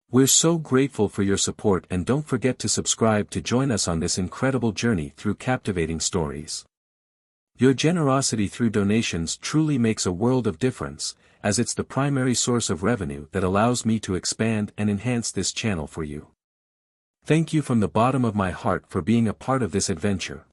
We're so grateful for your support, and don't forget to subscribe to join us on this incredible journey through captivating stories. Your generosity through donations truly makes a world of difference, as it's the primary source of revenue that allows me to expand and enhance this channel for you. Thank you from the bottom of my heart for being a part of this adventure.